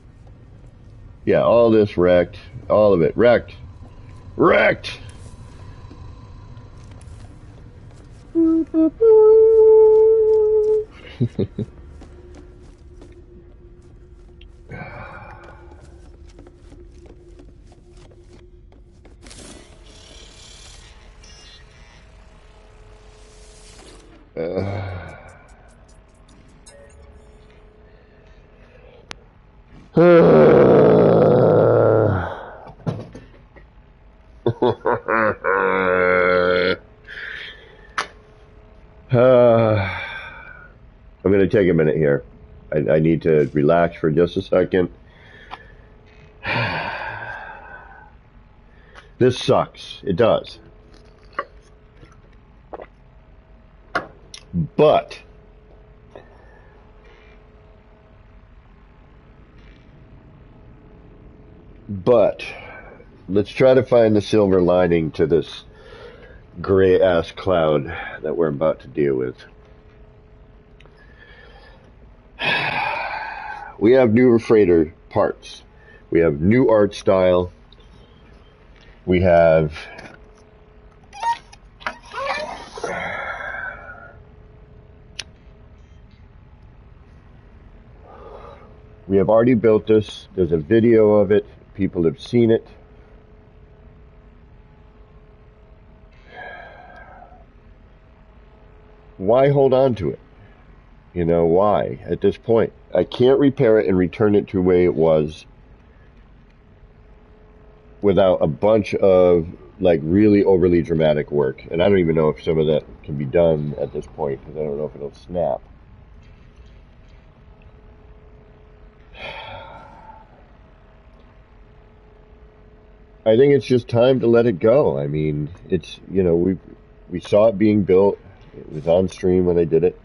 [SPEAKER 1] yeah, all this wrecked, all of it wrecked. I'm going to take a minute here. I need to relax for just a second. This sucks. It does. But let's try to find the silver lining to this gray ass cloud that we're about to deal with. We have new freighter parts. We have new art style. We have already built this. There's a video of it. People have seen it. Why hold on to it? You know, why at this point? I can't repair it and return it to the way it was without a bunch of like really overly dramatic work. And I don't even know if some of that can be done at this point because I don't know if it'll snap. I think it's just time to let it go. I mean, it's, you know, we saw it being built. It was on stream when I did it.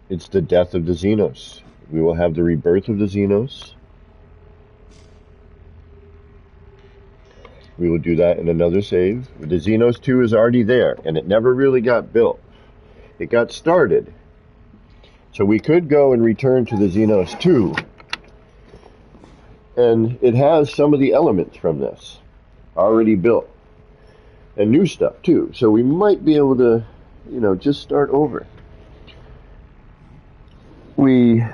[SPEAKER 1] It's the death of the Xenos. We will have the rebirth of the Xenos. We will do that in another save. The Xenos 2 is already there, and it never really got built. It got started. So we could go and return to the Xenos 2 And it has some of the elements from this already built. And new stuff, too. So we might be able to, just start over. We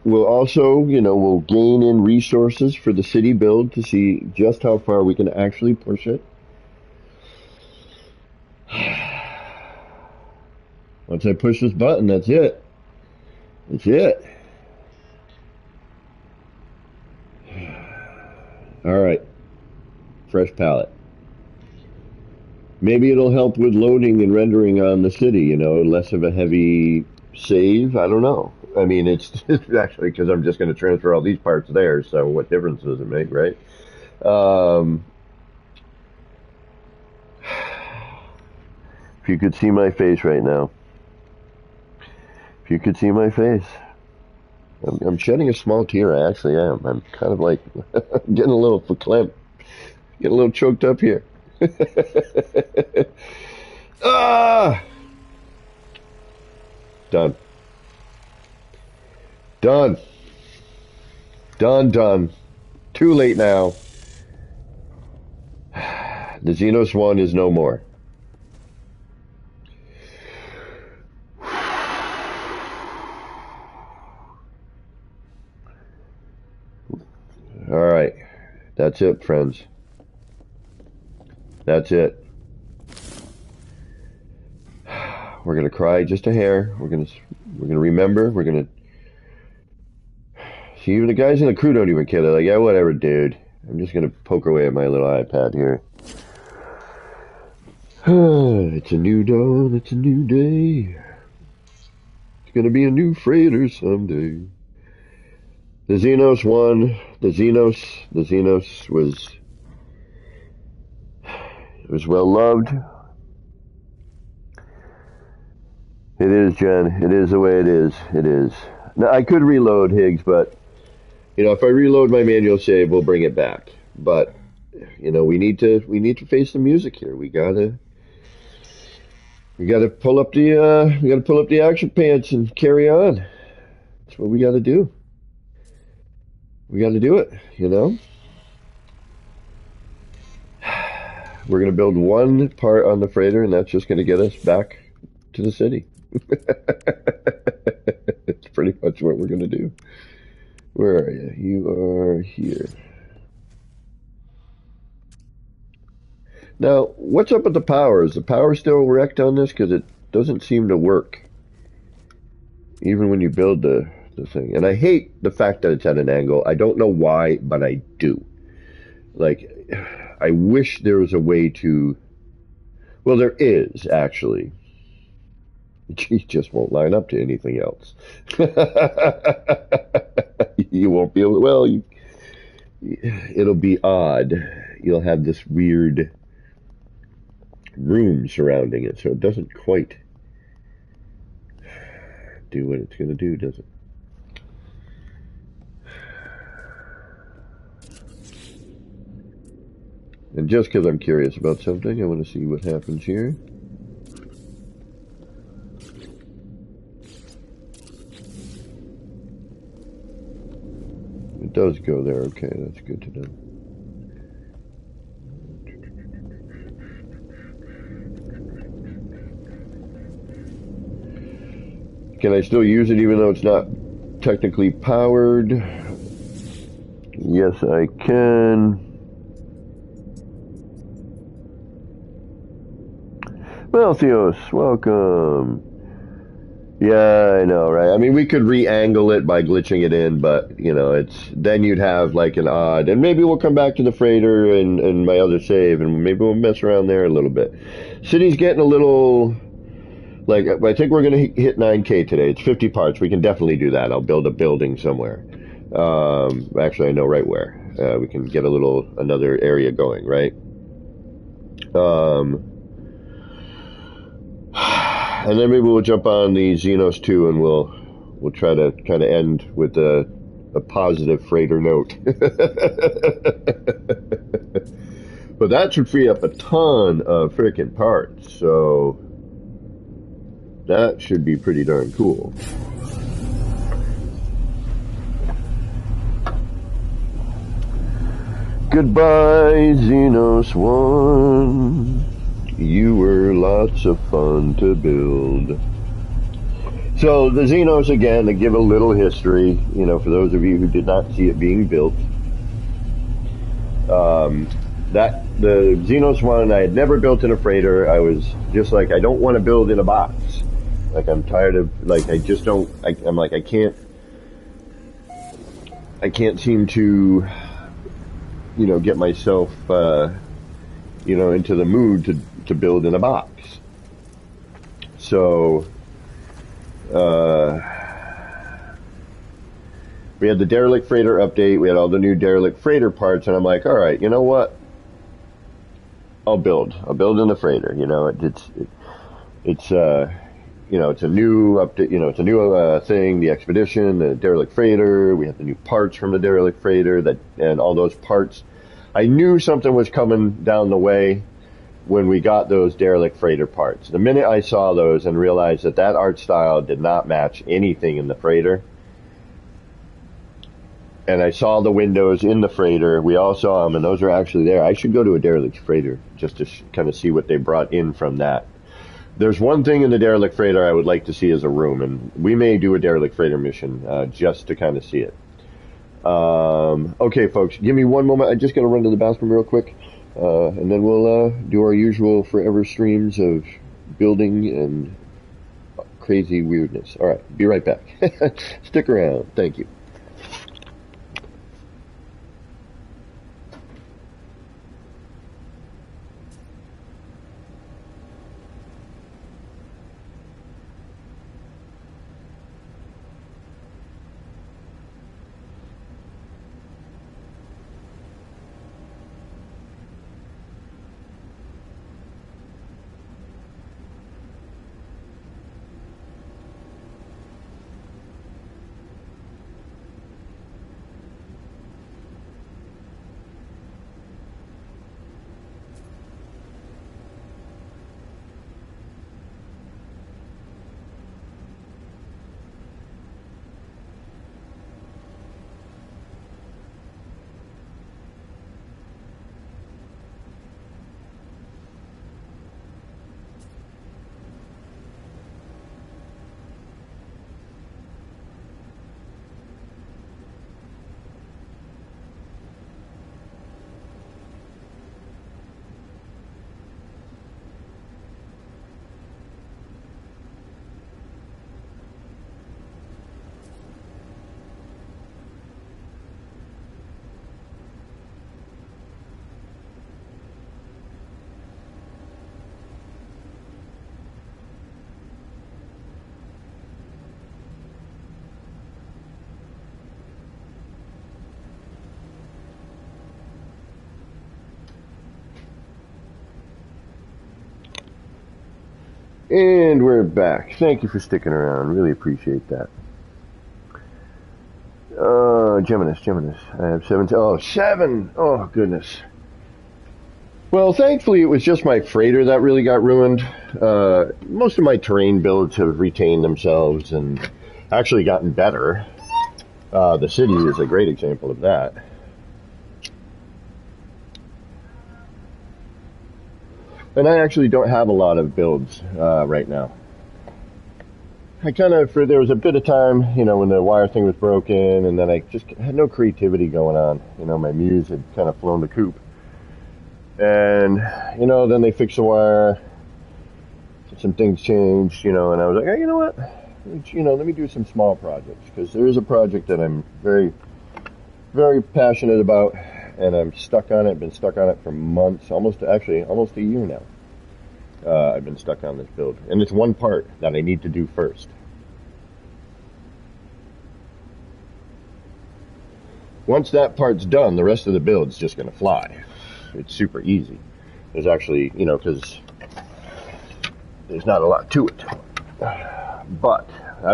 [SPEAKER 1] will also, we'll gain in resources for the city build to see just how far we can actually push it. Once I push this button, that's it. That's it. All right. Fresh palette. Maybe it'll help with loading and rendering on the city, less of a heavy save. I don't know. I mean, it's actually because I'm just going to transfer all these parts there, so what difference does it make, right? If you could see my face right now. If you could see my face. I'm shedding a small tear, I actually am. I'm kind of like getting a little verklempt. Getting a little choked up here. Ah! Done. Done. Done. Too late now. The Xenos 1 is no more. Alright. That's it, friends. That's it. We're gonna cry just a hair. We're gonna remember. We're gonna see. Even the guys in the crew don't even care. They're like, yeah, whatever, dude. I'm just gonna poke away at my little iPad here. It's a new dawn. It's a new day. It's gonna be a new freighter someday. The Xenos 1. The Xenos was well loved. It is, Jen. It is the way it is. It is. Now, I could reload, Higgs, but, if I reload my manual save, we'll bring it back. But, we need to face the music here. We gotta pull up the action pants and carry on. That's what we gotta do. We gotta do it, We're going to build one part on the freighter, and that's just going to get us back to the city. It's pretty much what we're going to do. Where are you? You are here. Now, what's up with the power? Is the power still wrecked on this? Because it doesn't seem to work. Even when you build the thing. And I hate the fact that it's at an angle. I don't know why, but I do. Like, I wish there was a way to... Well, there is, actually. It just won't line up to anything else. You won't be able to... Well, it'll be odd. You'll have this weird room surrounding it, so it doesn't quite do what it's going to do, does it? And just because I'm curious about something, I want to see what happens here. It does go there. Okay, that's good to know. Can I still use it even though it's not technically powered? Yes, I can. Well, Theos, welcome. Yeah, I know, right? I mean, we could re-angle it by glitching it in, but, then you'd have, like, an odd... And maybe we'll come back to the freighter and my other save, and maybe we'll mess around there a little bit. City's getting a little... Like, I think we're going to hit 9K today. It's 50 parts. We can definitely do that. I'll build a building somewhere. Actually, I know right where. We can get another area going, right? And then maybe we'll jump on the Xenos 2 and we'll try to kind of end with a positive freighter note. But that should free up a ton of freaking parts, so that should be pretty darn cool. Goodbye, Xenos 1. You were lots of fun to build. So the Xenos, again, to give a little history, you know, for those of you who did not see it being built, that the Xenos 1, I had never built in a freighter. I was just like, I don't want to build in a box. Like, I'm tired of, like, I just don't, I'm like, I can't seem to, you know, get myself, you know, into the mood to build in a box. So, we had the derelict freighter update. We had all the new derelict freighter parts, and I'm like, all right, you know what? I'll build in the freighter. You know, it's you know, it's a new update. You know, it's a new thing. The expedition, the derelict freighter. We have the new parts from the derelict freighter. And all those parts. I knew something was coming down the way when we got those derelict freighter parts. The minute I saw those and realized that art style did not match anything in the freighter, and I saw the windows in the freighter, we all saw them, and those are actually there. I should go to a derelict freighter just to kind of see what they brought in from that. There's one thing in the derelict freighter I would like to see as a room, and we may do a derelict freighter mission just to kind of see it. Okay, folks, give me one moment. I just got to run to the bathroom real quick, and then we'll do our usual forever streams of building and crazy weirdness. All right, be right back. Stick around. Thank you. And we're back. Thank you for sticking around. Really appreciate that. Geminis. I have 7. Oh, 7! Oh, goodness. Well, thankfully, it was just my freighter that really got ruined. Most of my terrain builds have retained themselves and actually gotten better. The city is a great example of that. And I actually don't have a lot of builds right now. I kind of, there was a bit of time, you know, when the wire thing was broken, and then I just had no creativity going on. You know, my muse had kind of flown the coop. And, you know, then they fixed the wire, some things changed, you know, and I was like, hey, you know what? You know, let me do some small projects, because there is a project that I'm very, very passionate about, and I'm stuck on it. I've been stuck on it for months, almost a year now. I've been stuck on this build, and it's one part that I need to do first. Once that part's done, the rest of the build's just going to fly. It's super easy. There's actually, you know, because there's not a lot to it. But,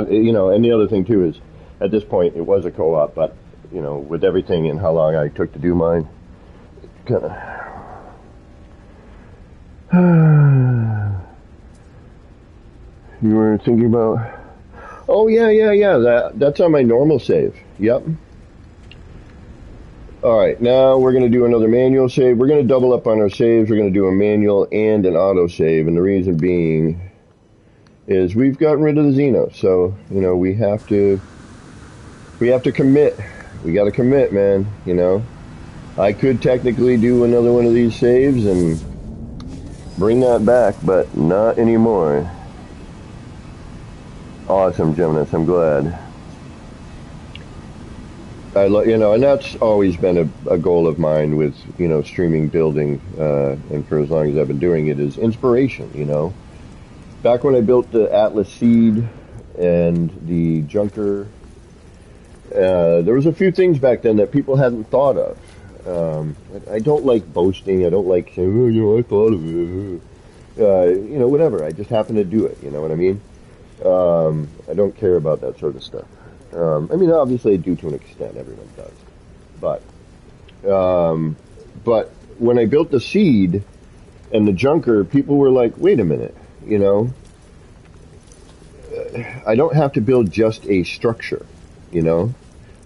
[SPEAKER 1] you know, and the other thing too is, at this point, it was a co-op, but, you know, with everything and how long I took to do mine, kind of... You were thinking about... Oh, yeah. That's on my normal save. Yep. Alright, now we're going to do another manual save. We're going to double up on our saves. We're going to do a manual and an auto save. And the reason being is we've gotten rid of the Xenos. So, you know, we have to commit. We got to commit, man, you know. I could technically do another one of these saves and bring that back, but not anymore. Awesome, Gymnast. I'm glad. You know, and that's always been a goal of mine with, you know, streaming building, and for as long as I've been doing it, is inspiration, you know. Back when I built the Atlas Seed and the Junker, there was a few things back then that people hadn't thought of. I don't like boasting. I don't like saying, oh, you know, I thought of it. You know, whatever. I just happen to do it. You know what I mean? I don't care about that sort of stuff. I mean, obviously I do to an extent. Everyone does. But when I built the Seed and the Junker, people were like, wait a minute, you know, I don't have to build just a structure, you know.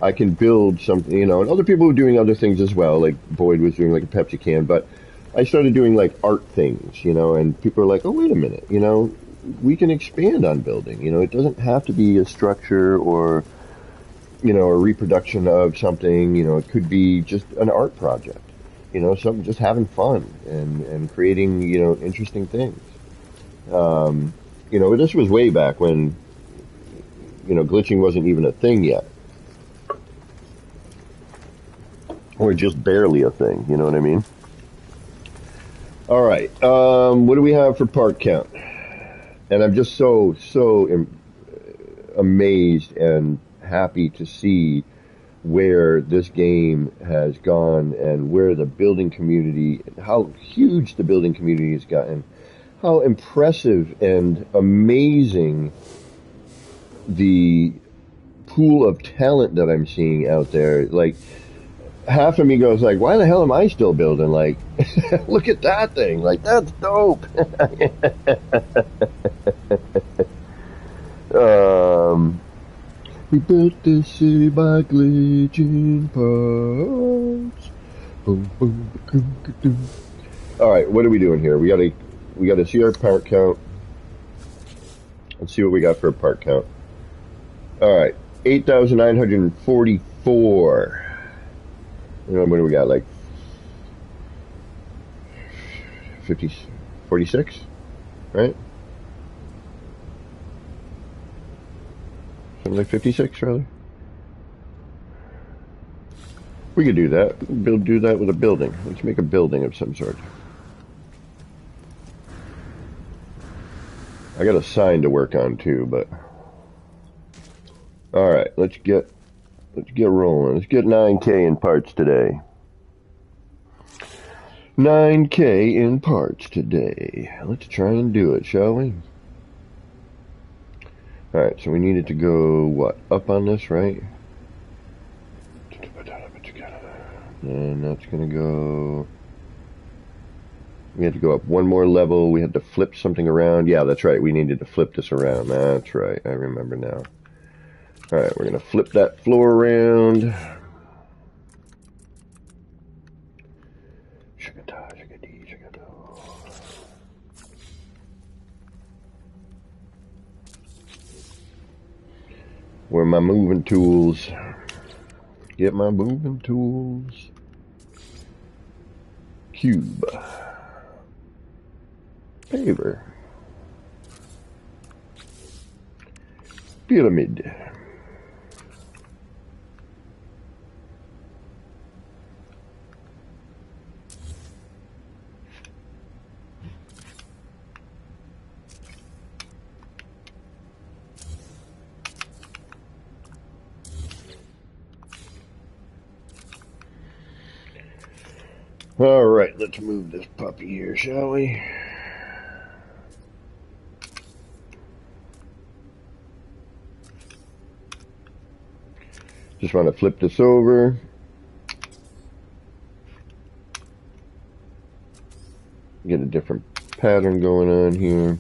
[SPEAKER 1] I can build something, you know, and other people were doing other things as well, like Boyd was doing like a Pepsi can, but I started doing like art things, you know, and people are like, oh, wait a minute, you know, we can expand on building, you know, it doesn't have to be a structure or, you know, a reproduction of something, you know, it could be just an art project, you know, something just having fun and creating, you know, interesting things. You know, this was way back when, you know, glitching wasn't even a thing yet. Or just barely a thing, you know what I mean? All right, what do we have for part count? And I'm just so amazed and happy to see where this game has gone and where the building community, how huge the building community has gotten, how impressive and amazing the pool of talent that I'm seeing out there. Like, half of me goes like, why the hell am I still building? Like, look at that thing. Like, that's dope. We built this city by glitching parts. Boom, boom, boom, boom. All right, what are we doing here? We gotta see our part count. Let's see what we got for a part count. All right, 8,944. What do we got? Like 50, 46, right? Something like 56, rather. We could do that. Do that with a building. Let's make a building of some sort. I got a sign to work on too, but all right. Let's get rolling. Let's get 9K in parts today. 9K in parts today. Let's try and do it, shall we? Alright, so we needed to go, what, up on this, right? And that's going to go... We had to go up one more level. We had to flip something around. Yeah, that's right. We needed to flip this around. That's right. I remember now. Alright, we're going to flip that floor around. Where are my moving tools? Get my moving tools. Cube. Paver. Pyramid. All right, let's move this puppy here, shall we? Just want to flip this over. Get a different pattern going on here.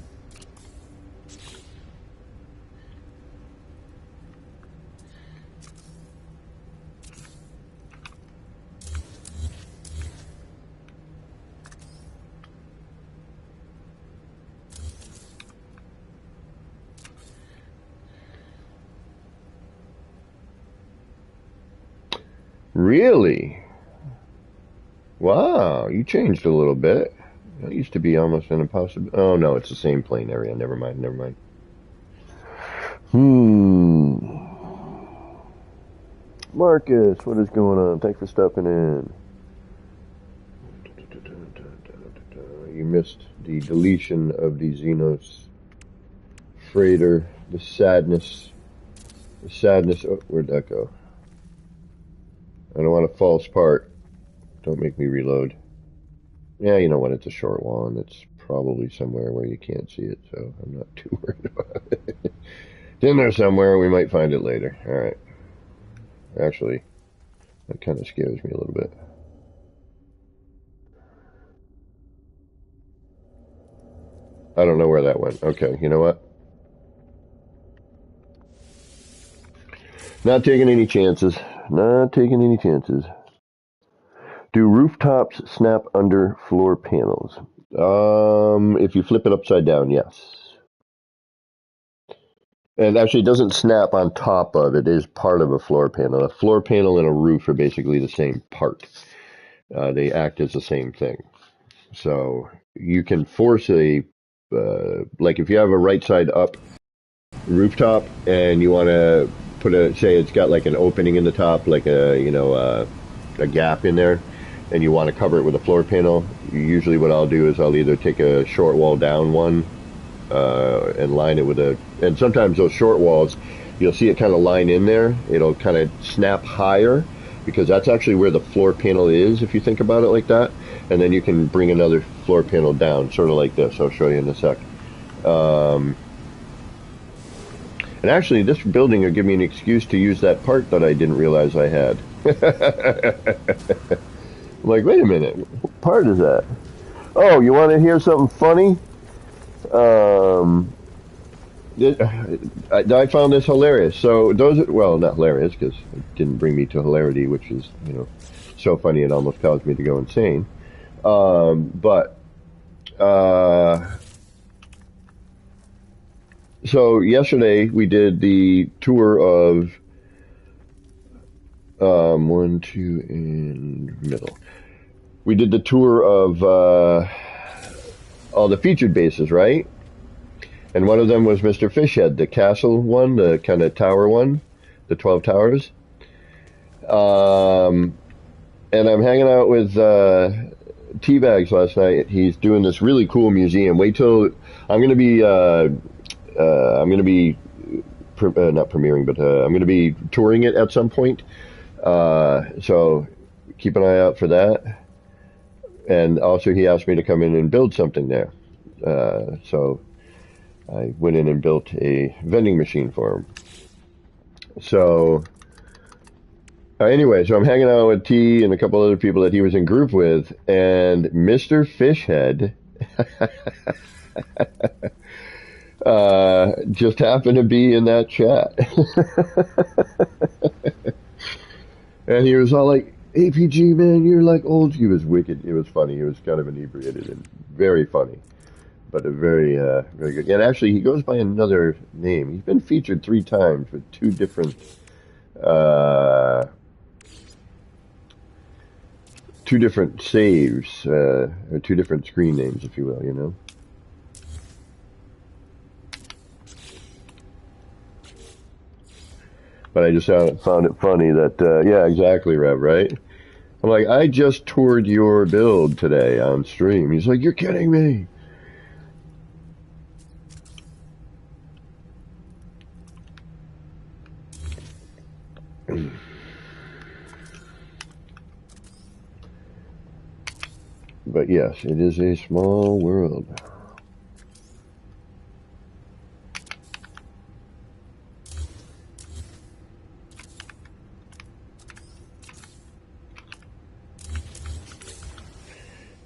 [SPEAKER 1] Really? Wow, you changed a little bit. That used to be almost an impossible. Oh no, it's the same plane area. Never mind, never mind. Marcus, what is going on? Thanks for stopping in. You missed the deletion of the Xenos freighter. The sadness. The sadness. Oh, where'd that go? I don't want a false part. Don't make me reload. Yeah, you know what? It's a short wall, and it's probably somewhere where you can't see it, so I'm not too worried about it. It's in there somewhere. We might find it later. All right. Actually, that kind of scares me a little bit. I don't know where that went. Okay, you know what? Not taking any chances. Not taking any chances. Do rooftops snap under floor panels? If you flip it upside down, yes. And actually, it doesn't snap on top of it. It is part of a floor panel. A floor panel and a roof are basically the same part. They act as the same thing. So you can force like if you have a right side up rooftop and you want to put say it's got like an opening in the top, like a gap in there, and you want to cover it with a floor panel. Usually what I'll do is I'll either take a short wall down one and line it with and sometimes those short walls, you'll see it kind of line in there. It'll kind of snap higher because that's actually where the floor panel is, if you think about it like that. And then you can bring another floor panel down, sort of like this. I'll show you in a sec. And actually, this building will give me an excuse to use that part that I didn't realize I had. I'm like, wait a minute, what part is that? Oh, you want to hear something funny? I found this hilarious. So well, not hilarious because it didn't bring me to hilarity, which is, so funny it almost caused me to go insane. So yesterday we did the tour of one, two, and middle. We did the tour of all the featured bases, right? And one of them was Mr. Fishhead, the castle one, the kind of tower one, the 12 towers. And I'm hanging out with Teabags last night. He's doing this really cool museum. Wait till I'm going to be not premiering, but I'm going to be touring it at some point. So keep an eye out for that. And also he asked me to come in and build something there. So I went in and built a vending machine for him. So anyway, so I'm hanging out with T and a couple other people that he was in group with, and Mr. Fishhead just happened to be in that chat. And he was all like, APG, man, you're like old. He was wicked. It was funny. He was kind of inebriated and very funny. But a very, very good. And actually, he goes by another name. He's been featured 3 times with 2 different, 2 different saves, or 2 different screen names, if you will, But I just found it funny that, yeah, exactly, Rev, right? I'm like, I just toured your build today on stream. He's like, you're kidding me. But yes, it is a small world.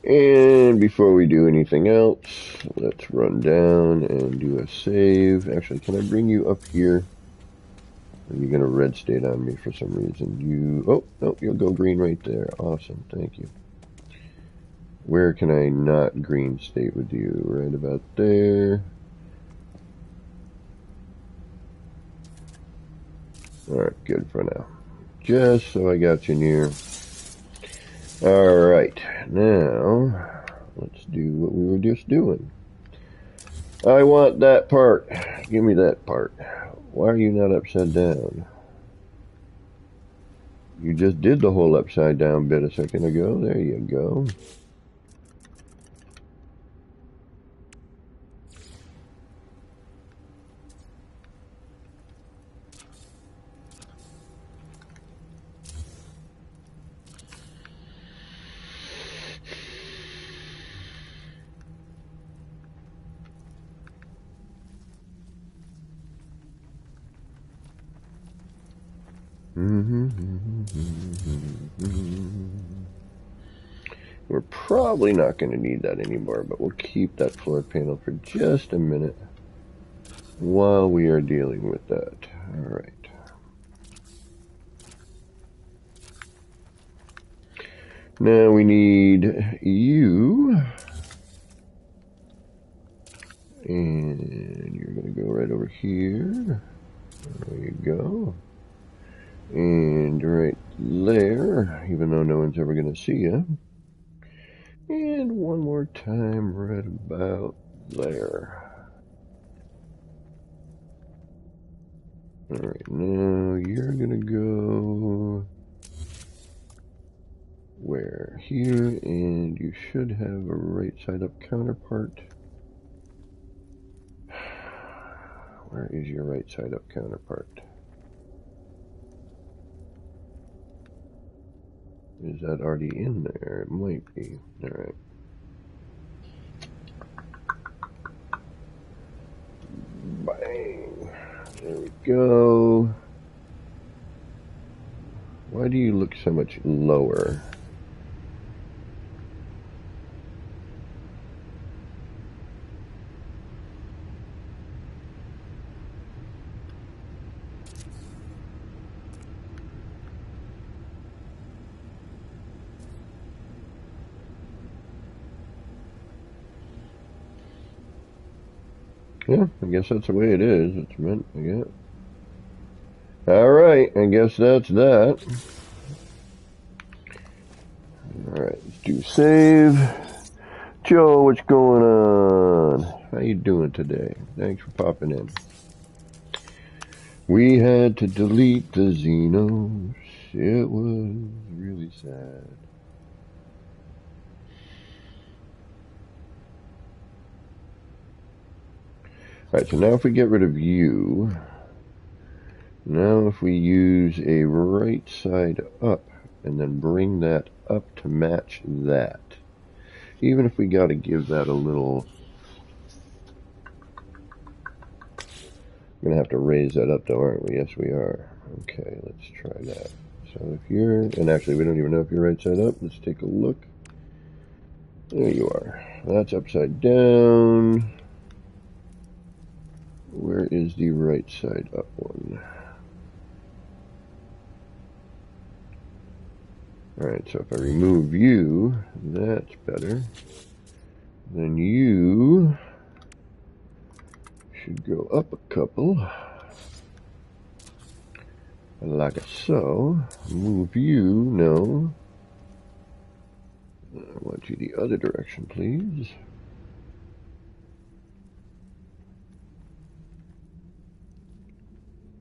[SPEAKER 1] And before we do anything else, let's run down and do a save. Actually, can I bring you up here? You're going to red state on me for some reason. Oh, no, you'll go green right there. Awesome, thank you. Where can I not green state with you? Right about there. Alright, good for now. just so I got you near. Alright, now let's do what we were just doing. I want that part. Give me that part. Why are you not upside down? You just did the whole upside down bit a second ago. There you go. We're probably not going to need that anymore, but we'll keep that floor panel for just a minute while we are dealing with that. All right. Now we need you, and you're going to go right over here. There you go. And right there, even though no one's ever going to see you. And one more time right about there. Alright, now you're going to go where? Here, and you should have a right side up counterpart. Where is your right side up counterpart? Is that already in there? It might be. Alright. Bang. There we go. Why do you look so much lower? Yeah, I guess that's the way it is. It's meant, I guess. Alright, I guess that's that. Alright, let's do save. Joe, what's going on? How you doing today? Thanks for popping in. We had to delete the Xenos. It was really sad. Alright, so now if we get rid of you, now if we use a right side up and then bring that up to match that, even if we got to give that a little, we're going to have to raise that up though, aren't we? Yes, we are. Okay, let's try that. So if you're, and actually we don't even know if you're right side up. Let's take a look. There you are. That's upside down. Where is the right side up one? Alright, so if I remove you, that's better. Then you should go up a couple. Like so. Move you, no. I want you the other direction, please.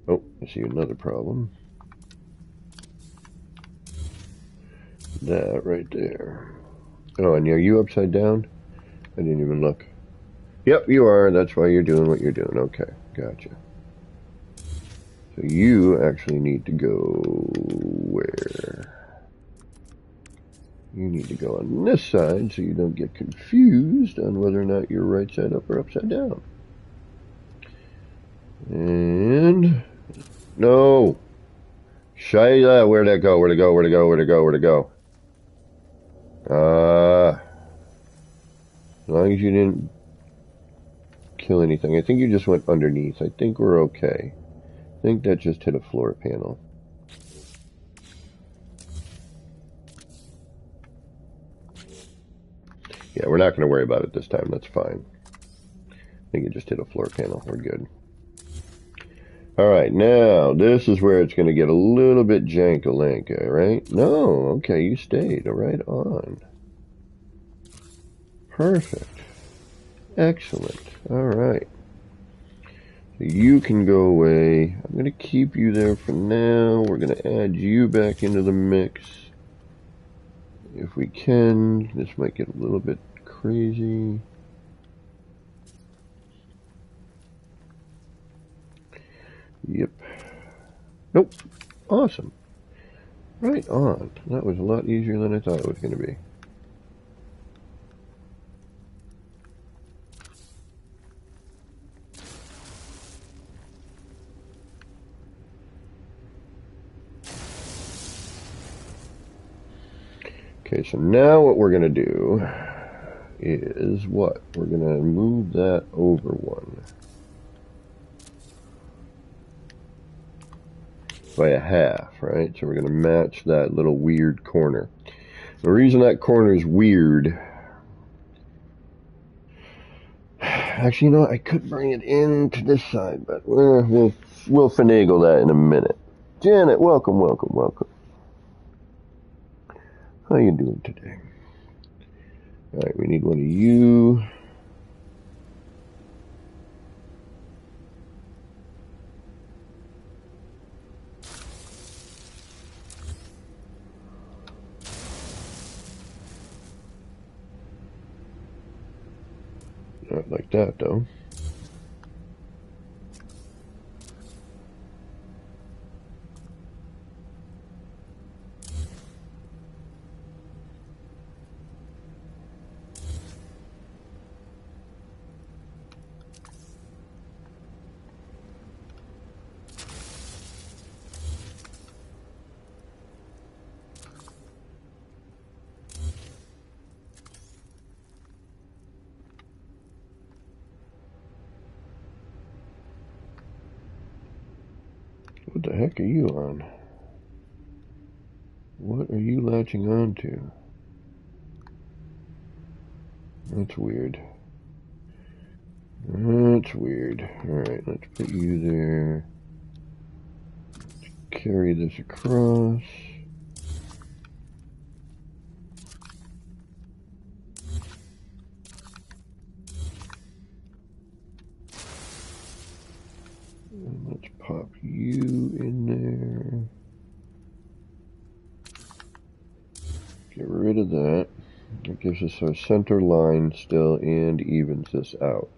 [SPEAKER 1] Oh, I see another problem. That right there. Oh, and are you upside down? I didn't even look. Yep, you are. That's why you're doing what you're doing. Okay, gotcha. So you actually need to go where? You need to go on this side so you don't get confused on whether or not you're right side up or upside down. And no. Shayla, where'd that go? Where'd it go? Where'd it go? Where'd it go? Where'd it go? As long as you didn't kill anything. I think you just went underneath. I think we're okay. I think that just hit a floor panel. Yeah, we're not going to worry about it this time. That's fine. I think it just hit a floor panel. We're good. Alright, now this is where it's going to get a little bit jank-a-lanka, right? No, okay, you stayed right on. Perfect. Excellent. Alright. So you can go away. I'm going to keep you there for now. We're going to add you back into the mix. If we can. This might get a little bit crazy. Yep. Nope. Awesome. Right on. That was a lot easier than I thought it was going to be. Okay, so now what we're going to do is what? We're going to move that over one. By a half, right? So we're going to match that little weird corner. The reason that corner is weird... Actually, you know, I could bring it into this side, but we'll finagle that in a minute. Janet, welcome, welcome, welcome. How you doing today? Alright, we need one of you. Not like that, though. What the heck are you on? What are you latching on to? That's weird. That's weird. Alright, let's put you there. Let's carry this across. And let's pop you in there. Get rid of that. It gives us our center line still and evens this out.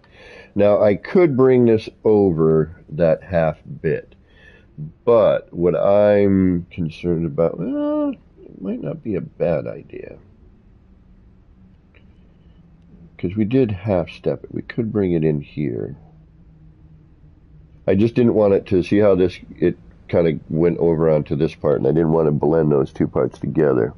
[SPEAKER 1] Now I could bring this over that half bit, but what I'm concerned about, well, it might not be a bad idea. Because we did half step it. We could bring it in here. I just didn't want it to see how it kind of went over onto this part, and I didn't want to blend those two parts together.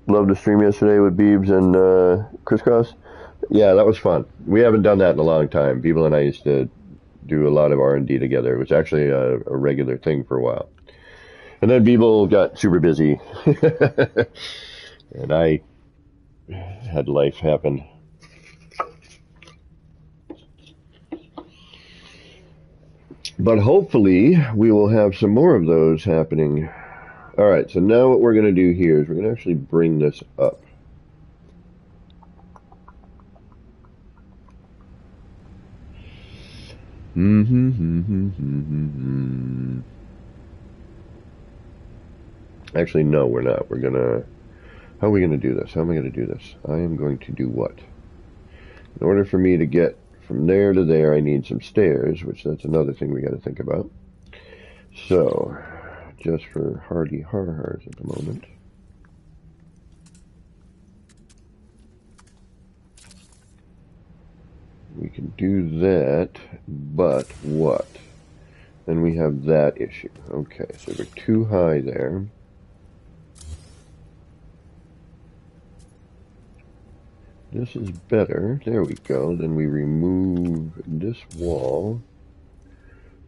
[SPEAKER 1] Loved the stream yesterday with Beebs and Crisscross. Yeah, that was fun. We haven't done that in a long time. People and I used to do a lot of R&D together. It was actually a regular thing for a while. And then Beeble got super busy. And I had life happen. But hopefully we will have some more of those happening. Alright, so now what we're going to do here is we're going to actually bring this up. Actually, no, we're not. We're going to... How are we going to do this? How am I going to do this? I am going to do what? In order for me to get from there to there, I need some stairs, which that's another thing we got to think about. So, just for hardy har-hars at the moment. We can do that, but what? Then we have that issue. Okay, so we're too high there. This is better. There we go. Then we remove this wall.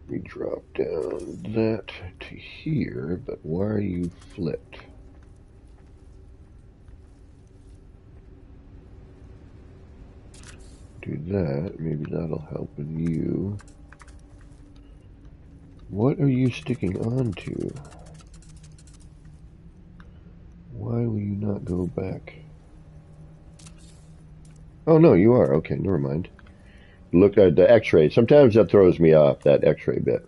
[SPEAKER 1] We drop down that to here, but why are you flipped? do that. Maybe that'll help with you. What are you sticking on to? Why will you not go back? Oh, no, you are. Okay, never mind. Look at the x-ray. Sometimes that throws me off, that x-ray bit.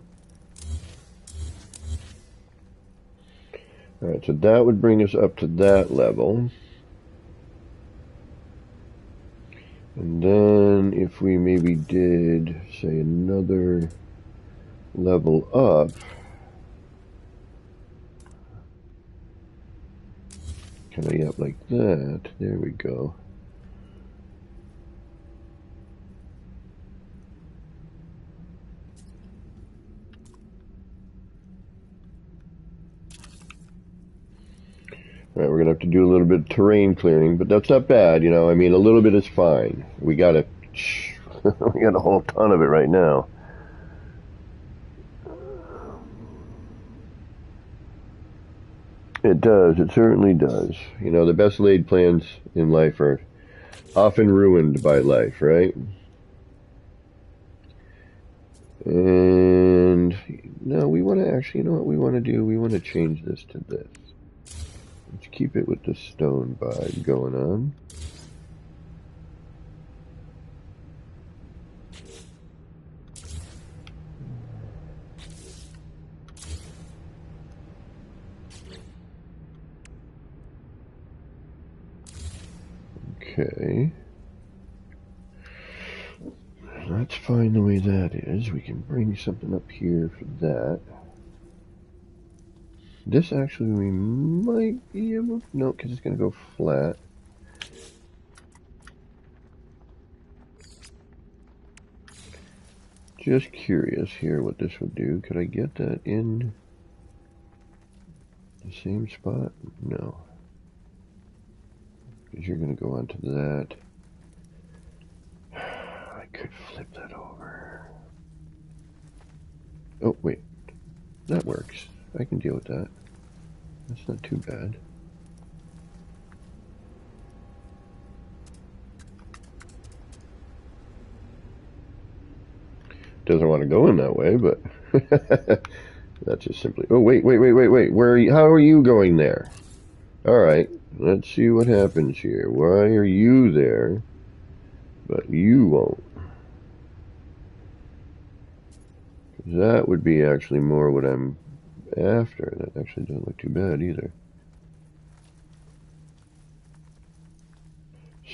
[SPEAKER 1] Alright, so that would bring us up to that level. And then if we maybe did, say, another level up, kind of up like that. There we go. All right, we're gonna have to do a little bit of terrain clearing, but that's not bad, you know. I mean, a little bit is fine. We got a we got a whole ton of it right now. It does. It certainly does. You know, the best laid plans in life are often ruined by life, right? And no, we want to actually, you know what we want to do? We want to change this to this. Let's keep it with the stone vibe going on. Okay. That's fine the way that is. We can bring something up here for that. This actually we might be able... No, because it's going to go flat. Just curious here what this would do. Could I get that in the same spot? No. Because you're going to go onto that. I could flip that over. Oh, wait. That works. I can deal with that. That's not too bad. Doesn't want to go in that way, but that's just simply... Oh, wait. Where are you? How are you going there? All right. Let's see what happens here. Why are you there, but you won't? That would be actually more what I'm after. That actually doesn't look too bad either.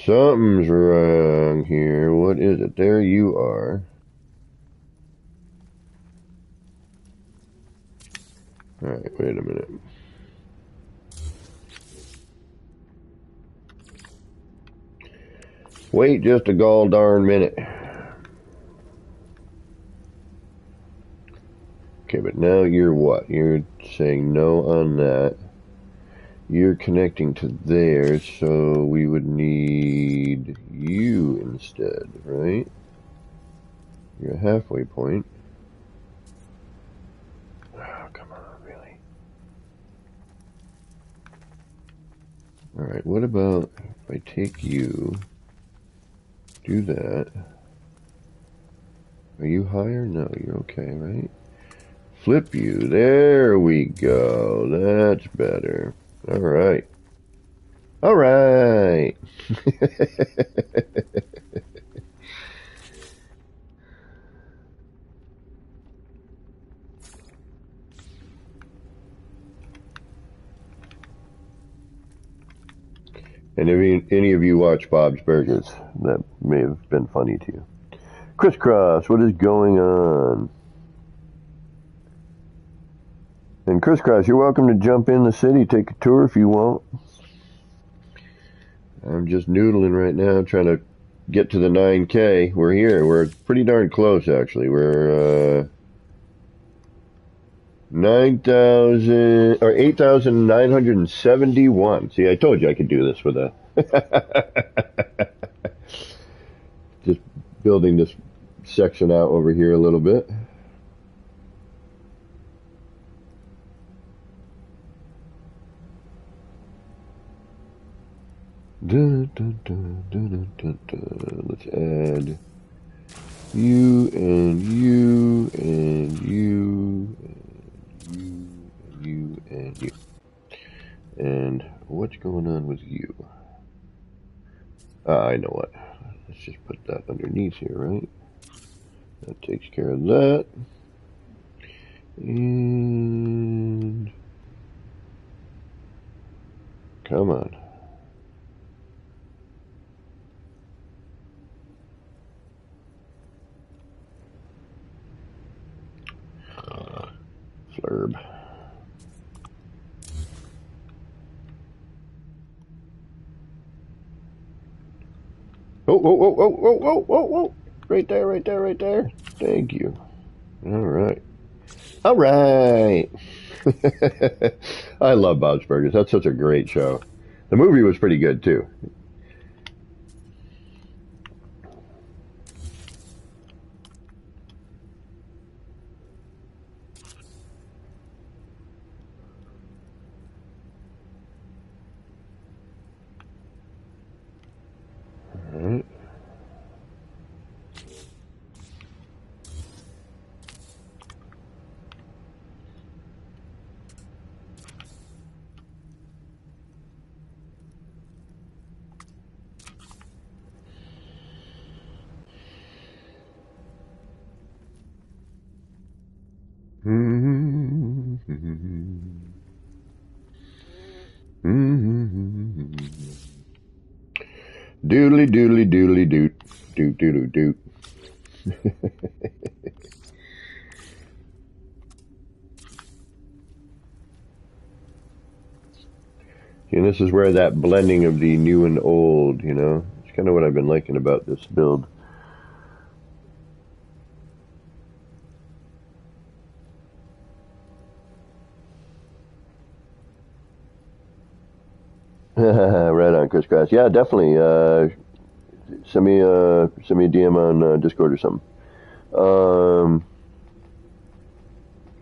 [SPEAKER 1] Something's wrong here. What is it? There you are. Alright, wait a minute. Wait just a gall darn minute. Okay, but now you're what? You're saying no on that. You're connecting to there, so we would need you instead, right? You're a halfway point. Oh, come on, really? Alright, what about if I take you, do that. Are you higher? No, you're okay, right? Flip you. There we go. That's better. All right. All right. And if any of you watch Bob's Burgers, that may have been funny to you. Crisscross, what is going on? And Crisscross, you're welcome to jump in the city, take a tour if you want. I'm just noodling right now, trying to get to the 9K. We're here. We're pretty darn close, actually. We're 9,000 or 8,971. See, I told you I could do this with a just building this section out over here a little bit. Let's let's add you and you and you and you and you and you. And what's going on with you? I know what. Let's just put that underneath here, right? That takes care of that. And come on. Flurb. Oh, whoa, whoa, whoa, whoa, whoa, whoa, whoa. Right there, right there, right there. Thank you. All right. All right. I love Bob's Burgers. That's such a great show. The movie was pretty good, too. All right. Doodly doodly doodly doot. Doot doot doot. And this is where that blending of the new and old, you know, it's kind of what I've been liking about this build. Right on, Chris Grass. Yeah, definitely. Send me a DM on Discord or something.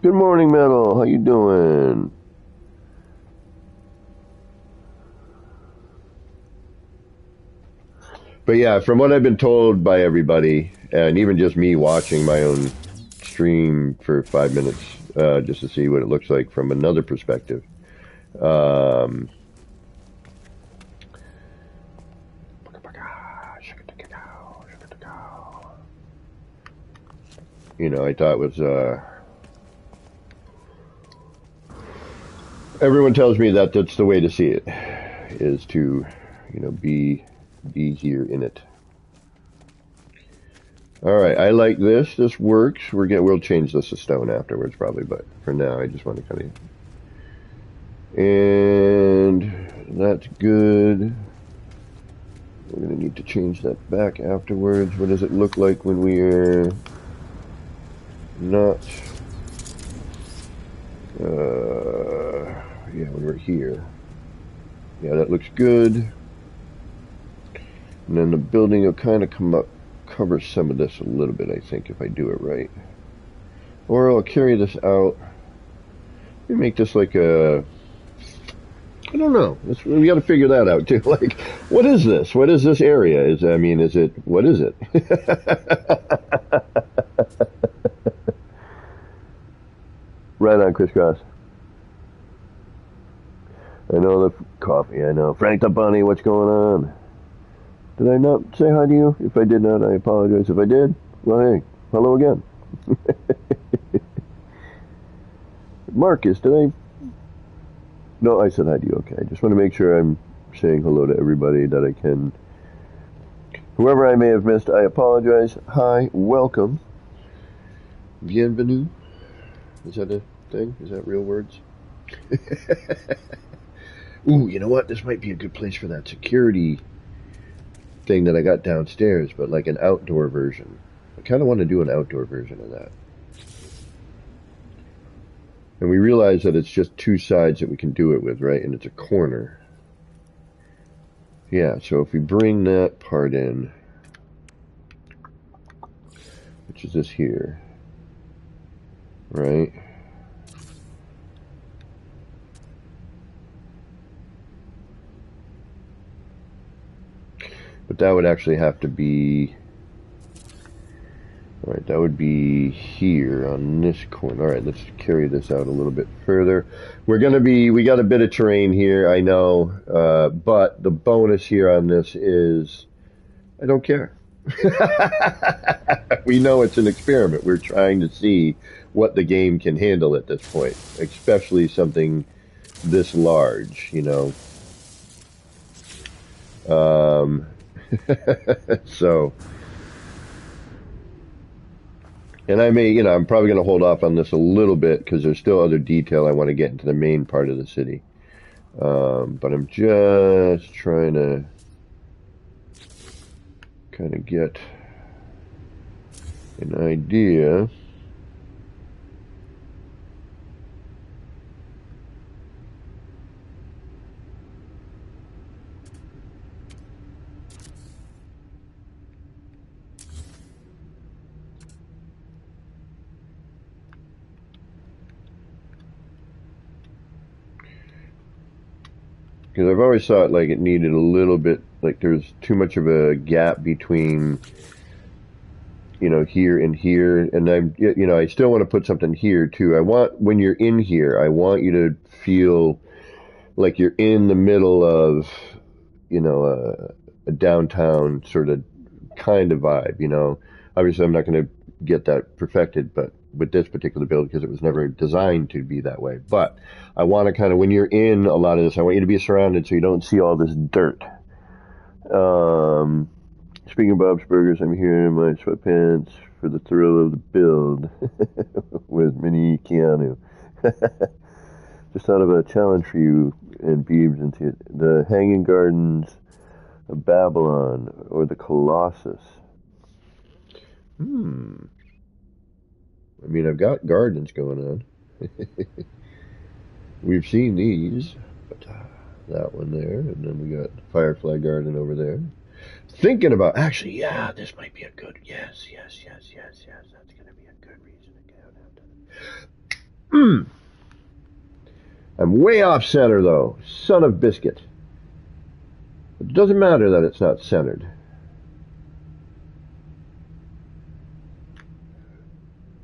[SPEAKER 1] Good morning, Metal. How you doing? But yeah, from what I've been told by everybody, and even just me watching my own stream for 5 minutes, just to see what it looks like from another perspective. You know, I thought it was, everyone tells me that that's the way to see it, is to, you know, be here in it. All right, I like this. This works. We'll change this to stone afterwards, probably, but for now, I just want to kind of. And that's good. We're gonna need to change that back afterwards. What does it look like when we are not? Yeah, when we're here. Yeah, that looks good. And then the building will kind of come up, cover some of this a little bit, I think, if I do it right. Or I'll carry this out. Maybe make this like a... I don't know. We got to figure that out, too. Like, what is this? What is this area? Is it... What is it? Right on, Chris Cross. I know the coffee, I know. Frank the Bunny, what's going on? Did I not say hi to you? If I did not, I apologize. If I did, well, hey, hello again. Marcus, did I? No, I said hi to you. Okay, I just want to make sure I'm saying hello to everybody that I can. Whoever I may have missed, I apologize. Hi, welcome. Bienvenue. Is that a thing? Is that real words? Ooh, you know what? This might be a good place for that security thing that I got downstairs, but like an outdoor version. I kind of want to do an outdoor version of that. And we realize that it's just two sides that we can do it with, right? And it's a corner. Yeah, so if we bring that part in, which is this here, right? But that would actually have to be... Alright, that would be here on this corner. Alright, let's carry this out a little bit further. We got a bit of terrain here, I know, but the bonus here on this is, I don't care. We know it's an experiment. We're trying to see what the game can handle at this point, especially something this large, you know. So, and I may, I'm probably going to hold off on this a little bit because there's still other detail I want to get into the main part of the city. But I'm just trying to kind of get an idea. Because I've always thought like it needed a little bit, like there's too much of a gap between, here and here. And I still want to put something here too. When you're in here, I want you to feel like you're in the middle of, a downtown sort of kind of vibe, Obviously I'm not going to get that perfected, but with this particular build, because it was never designed to be that way. But I want to kind of, when you're in a lot of this, I want you to be surrounded so you don't see all this dirt. Speaking of Bob's Burgers, I'm here in my sweatpants for the thrill of the build with mini Keanu. Just thought of a challenge for you and Beebs into it. The Hanging Gardens of Babylon or the Colossus. I mean, I've got gardens going on. We've seen these, but that one there, and then we got Firefly Garden over there. Thinking about, actually, yeah, this might be a good, yes, that's going to be a good reason to get out. I'm way off center, though. Son of biscuit. It doesn't matter that it's not centered.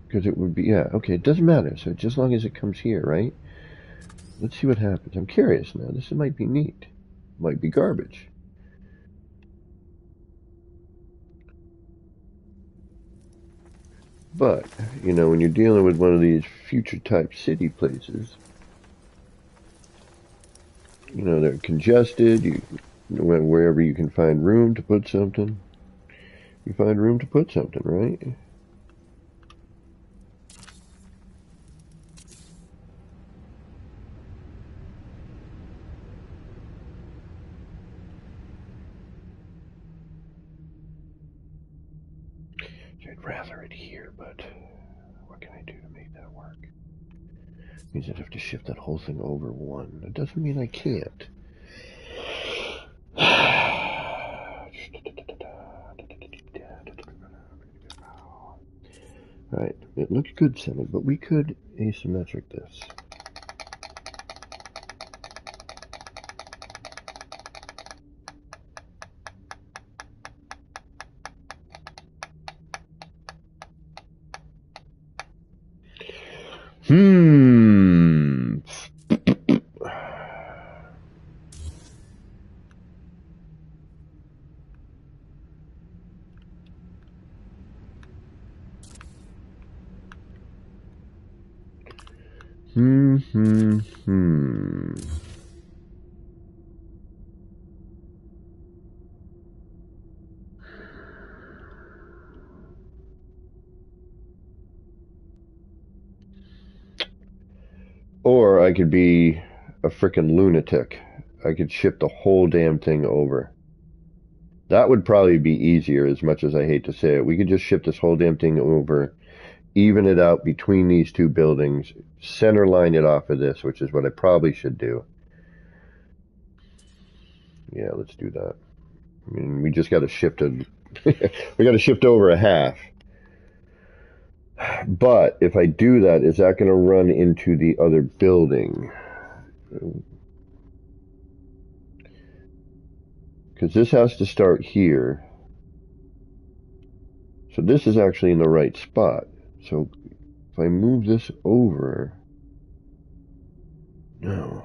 [SPEAKER 1] Because it would be, yeah, okay, it doesn't matter. So just as long as it comes here, right? Let's see what happens. I'm curious now. This might be neat. Might be garbage. But, when you're dealing with one of these future type city places, they're congested. Wherever you can find room to put something, you find room to put something, right? I'd rather it here, but what can I do to make that work? Means I'd have to shift that whole thing over one. It doesn't mean I can't. Alright, it looks good centered, but we could asymmetric this. Or I could be a frickin' lunatic. I could shift the whole damn thing over. That would probably be easier, as much as I hate to say it. We could just shift this whole damn thing over, even it out between these two buildings, center line it off of this, which is what I probably should do. Yeah, let's do that. I mean, we just got to shift we got to shift over a half. But if I do that, is that going to run into the other building? because this has to start here. So this is actually in the right spot. So if I move this over, no,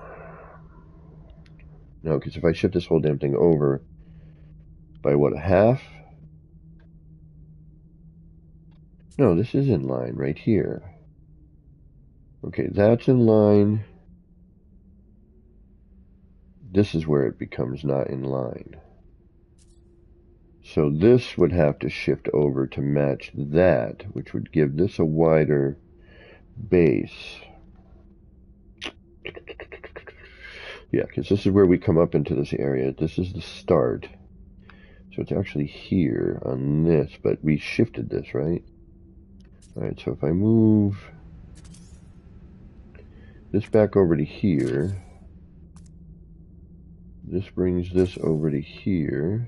[SPEAKER 1] because if I shift this whole damn thing over by what, a half? No, this is in line right here. Okay, that's in line. This is where it becomes not in line. So this would have to shift over to match that, which would give this a wider base. Yeah, because this is where we come up into this area. This is the start. So it's actually here on this, but we shifted this, right? Alright, so if I move this back over to here, this brings this over to here.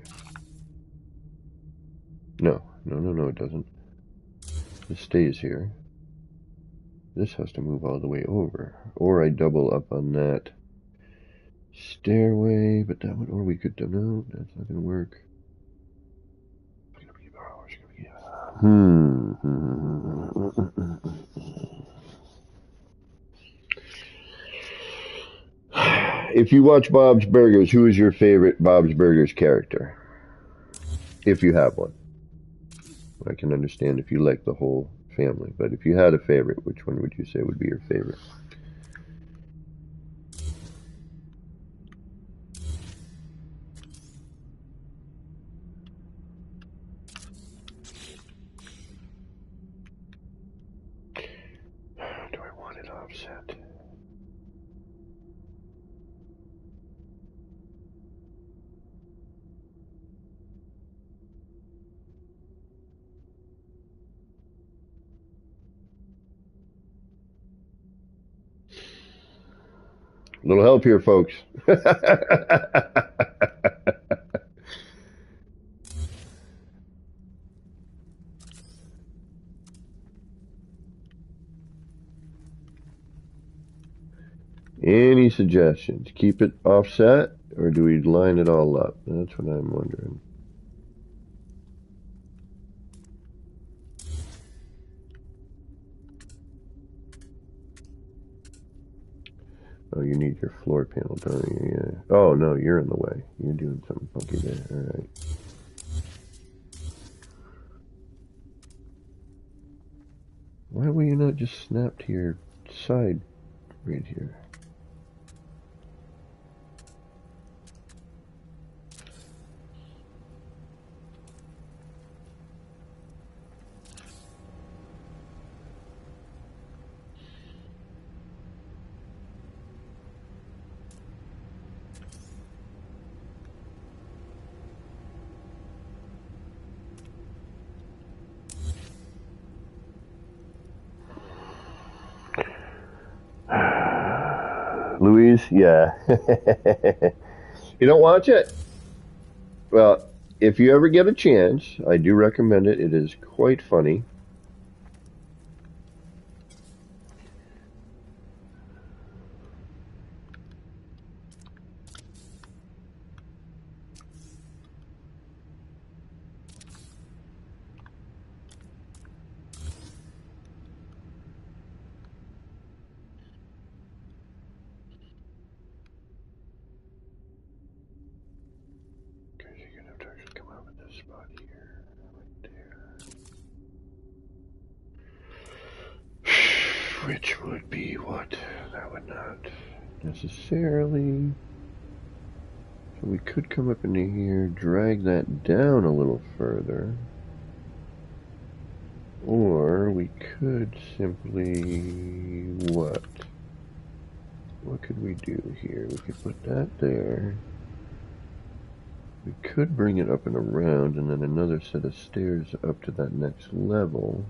[SPEAKER 1] No, it doesn't. This stays here. This has to move all the way over. Or I double up on that stairway, but that would, or we could, no, that's not going to work. If you watch Bob's Burgers, who is your favorite Bob's Burgers character? If you have one. I can understand if you like the whole family, but if you had a favorite, which one would you say would be your favorite? Do I want it offset? A little help here, folks. Any suggestions? Keep it offset, or do we line it all up? That's what I'm wondering. Oh, you need your floor panel, don't you? Yeah. Oh, no, you're in the way. You're doing something funky there. All right. Why will you not just snap to your side right here? Louise, yeah. You don't watch it? Well, if you ever get a chance, I do recommend it. It is quite funny. Okay, you're gonna have to actually come out with this spot here, right there. Which would be what? That would not necessarily. So we could come up into here, drag that down a little further. Or we could simply, what? What could we do here? We could put that there. We could bring it up and around, and then another set of stairs up to that next level.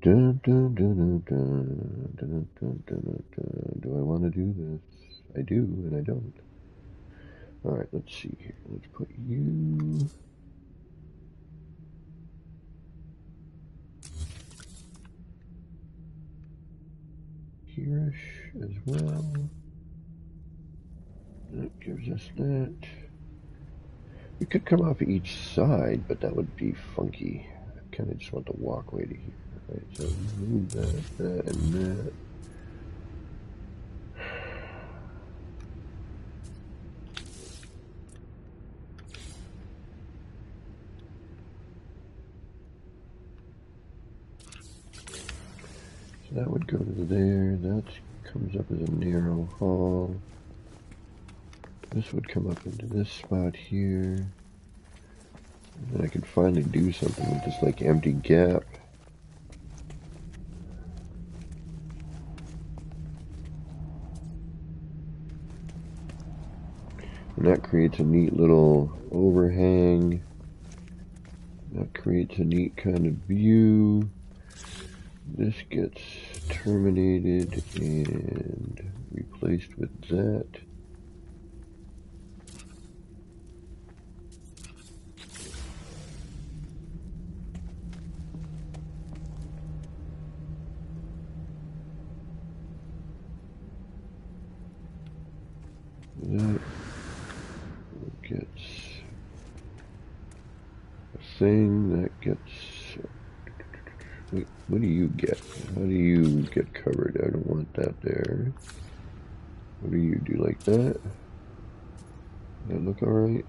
[SPEAKER 1] Dun, dun, dun, dun, dun, dun, dun, dun, dun. Do I want to do this? I do, and I don't. Alright, let's see here. Let's put you... here-ish as well. That gives us that. We could come off each side, but that would be funky. I kind of just want the walkway to here. Right, so move that, that, and that. So that would go to there. That comes up as a narrow hall. This would come up into this spot here. And then I could finally do something with this like empty gap. And that creates a neat little overhang. That creates a neat kind of view. This gets terminated and replaced with that. That gets a thing, that gets... Wait, what do you get? How do you get covered? I don't want that there. What do you do, like that? Does that look alright?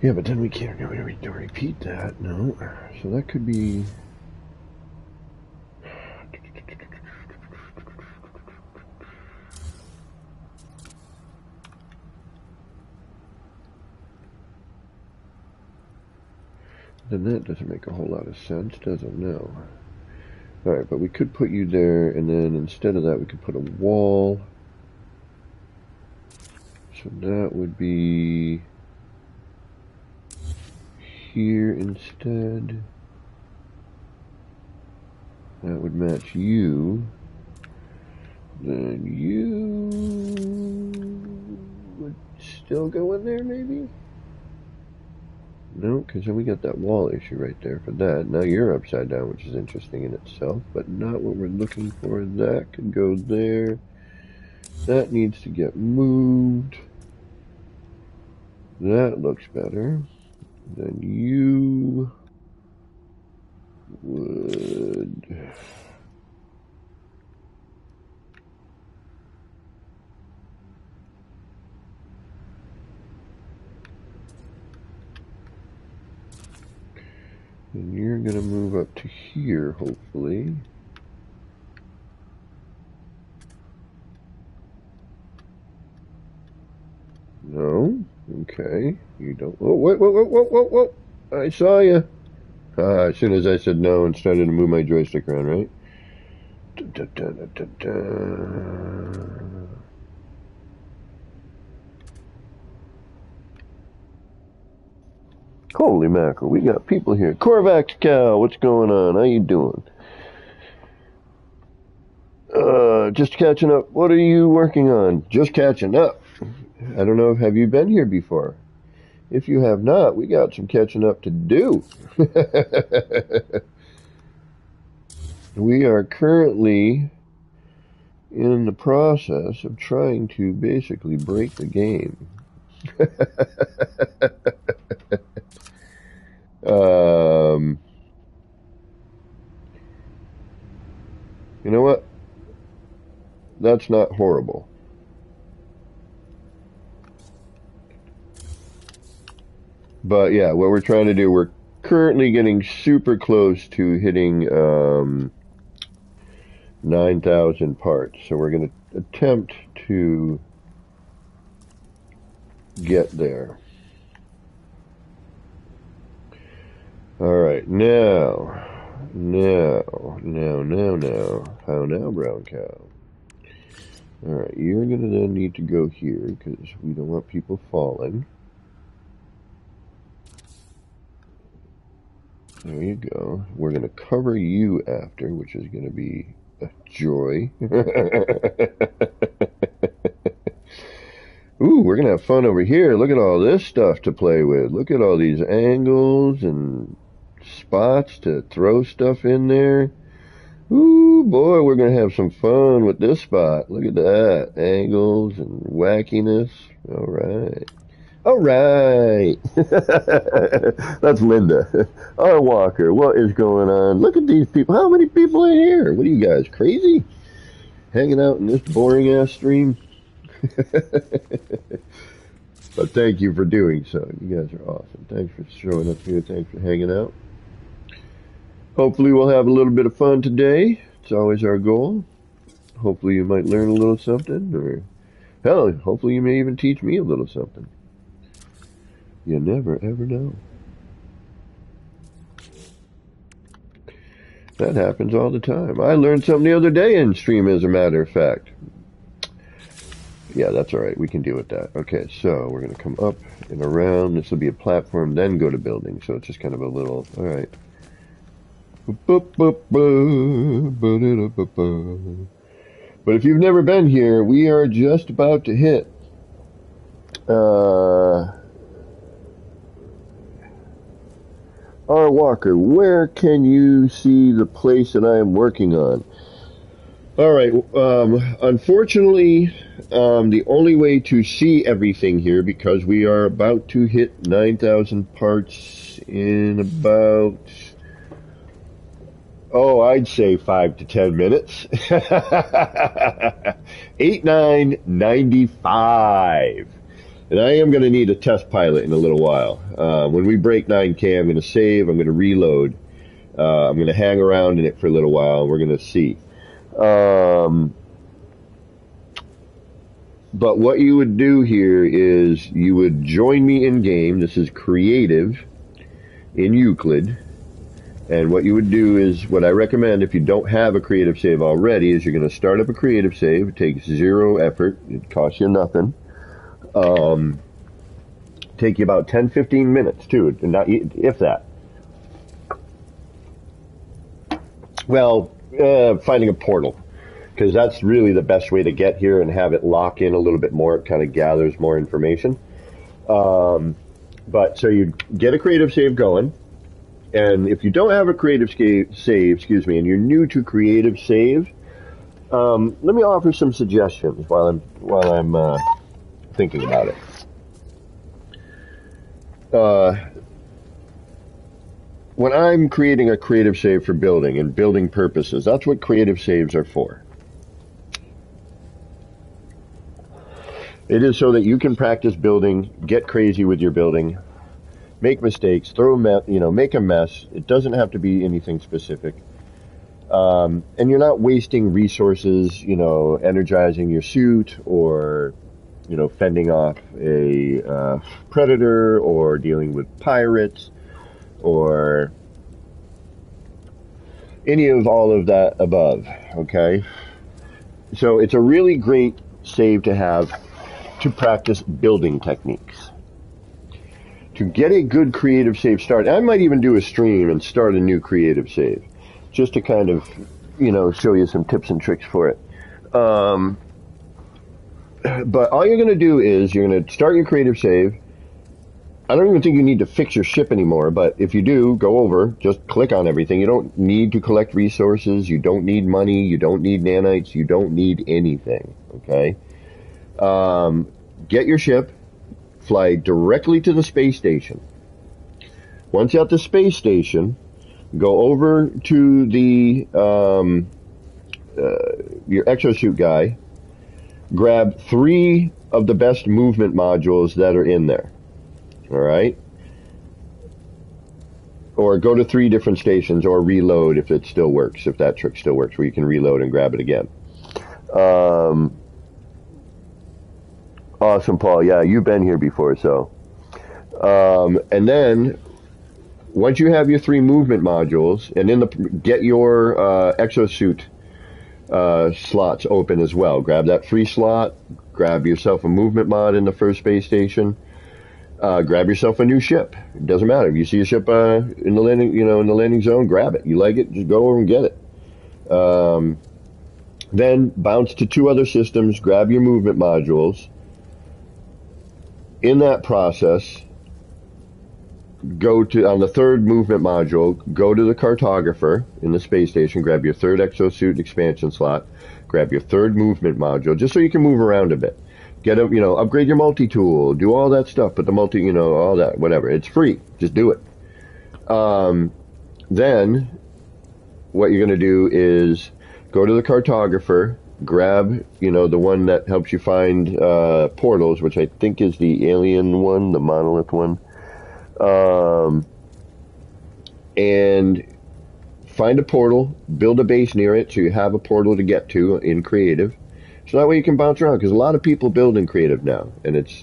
[SPEAKER 1] Yeah, but then we can't repeat that, no. So that could be... Then that doesn't make a whole lot of sense, does it? No. Alright, but we could put you there, and then instead of that we could put a wall. So that would be... here instead. That would match you. Then you would still go in there, maybe? No, because then we got that wall issue right there for that. Now you're upside down, which is interesting in itself, but not what we're looking for. That could go there. That needs to get moved. That looks better. Then you would... And you're going to move up to here, hopefully. No? Okay. You don't... Oh, wait, whoa, whoa, whoa, whoa, whoa! I saw you! As soon as I said no and started to move my joystick around, right? Da, da, da, da, da. Holy mackerel, we got people here. Korvax Cow, what's going on? How you doing? Just catching up. What are you working on? Just catching up. I don't know, have you been here before? If you have not, we got some catching up to do. We are currently in the process of trying to basically break the game. You know what? That's not horrible. But yeah, what we're trying to do, we're currently getting super close to hitting 9,000 parts. So we're going to attempt to get there. Alright, now, Now. How now, brown cow? Alright, you're going to then need to go here because we don't want people falling. There you go. We're going to cover you after, which is going to be a joy. Ooh, we're going to have fun over here. Look at all this stuff to play with. Look at all these angles and spots to throw stuff in there. Ooh, boy, we're going to have some fun with this spot. Look at that. Angles and wackiness. All right. All right. That's Linda. Our Walker, what is going on? Look at these people. How many people are here? What are you guys, crazy? Hanging out in this boring-ass stream? But thank you for doing so. You guys are awesome. Thanks for showing up here. Thanks for hanging out. Hopefully we'll have a little bit of fun today. It's always our goal. Hopefully you might learn a little something, or hell, hopefully you may even teach me a little something. You never ever know. That happens all the time. I learned something the other day in stream, as a matter of fact. Yeah, that's all right. We can deal with that. Okay, so we're going to come up and around. This will be a platform, then go to building. So it's just kind of a little, all right. But if you've never been here, we are just about to hit our Walker. Where can you see the place that I am working on? All right. Unfortunately, the only way to see everything here, because we are about to hit 9,000 parts in about, I'd say 5 to 10 minutes. 8,995. And I am going to need a test pilot in a little while. When we break 9K, I'm going to save, I'm going to reload. I'm going to hang around in it for a little while, and we're going to see. But what you would do here is you would join me in game. This is creative in Euclid. And what you would do is, what I recommend if you don't have a creative save already, is you're going to start up a creative save. It takes 0 effort. It costs you nothing. Take you about 10-15 minutes too, and not if that. Well, finding a portal, because that's really the best way to get here and have it lock in a little bit more. It kind of gathers more information. But so you get a creative save going. And if you don't have a creative save, and you're new to creative save, let me offer some suggestions while I'm thinking about it. When I'm creating a creative save for building and building purposes, that's what creative saves are for. It is so that you can practice building, get crazy with your building, make mistakes, make a mess. It doesn't have to be anything specific. And you're not wasting resources, energizing your suit, or, fending off a predator, or dealing with pirates, or any of all of that above, okay? So it's a really great save to have to practice building techniques. To get a good creative save started, I might even do a stream and start a new creative save, just to kind of, show you some tips and tricks for it. But all you're going to do is you're going to start your creative save. I don't even think you need to fix your ship anymore, but if you do, go over, just click on everything. You don't need to collect resources. You don't need money. You don't need nanites. You don't need anything, okay? Get your ship. Fly directly to the space station. Once you're at the space station, go over to the your exosuit guy, grab 3 of the best movement modules that are in there. All right? Or go to 3 different stations, or reload if it still works, if that trick still works, where you can reload and grab it again. Awesome, Paul. Yeah, you've been here before, so. And then, once you have your 3 movement modules, and in the get your exosuit slots open as well. Grab that free slot. Grab yourself a movement mod in the first space station. Grab yourself a new ship. It doesn't matter if you see a ship in the landing, in the landing zone. Grab it. You like it, just go over and get it. Then bounce to 2 other systems. Grab your movement modules. In that process, go to, on the 3rd movement module, go to the cartographer in the space station, grab your 3rd exosuit expansion slot, grab your 3rd movement module, just so you can move around a bit. Get a, upgrade your multi-tool, do all that stuff, put the all that, whatever. It's free. Just do it. Then, what you're going to do is go to the cartographer, grab, the one that helps you find portals, which I think is the alien one, the monolith one. And find a portal, build a base near it so you have a portal to get to in creative. So that way you can bounce around, because a lot of people build in creative now. And it's,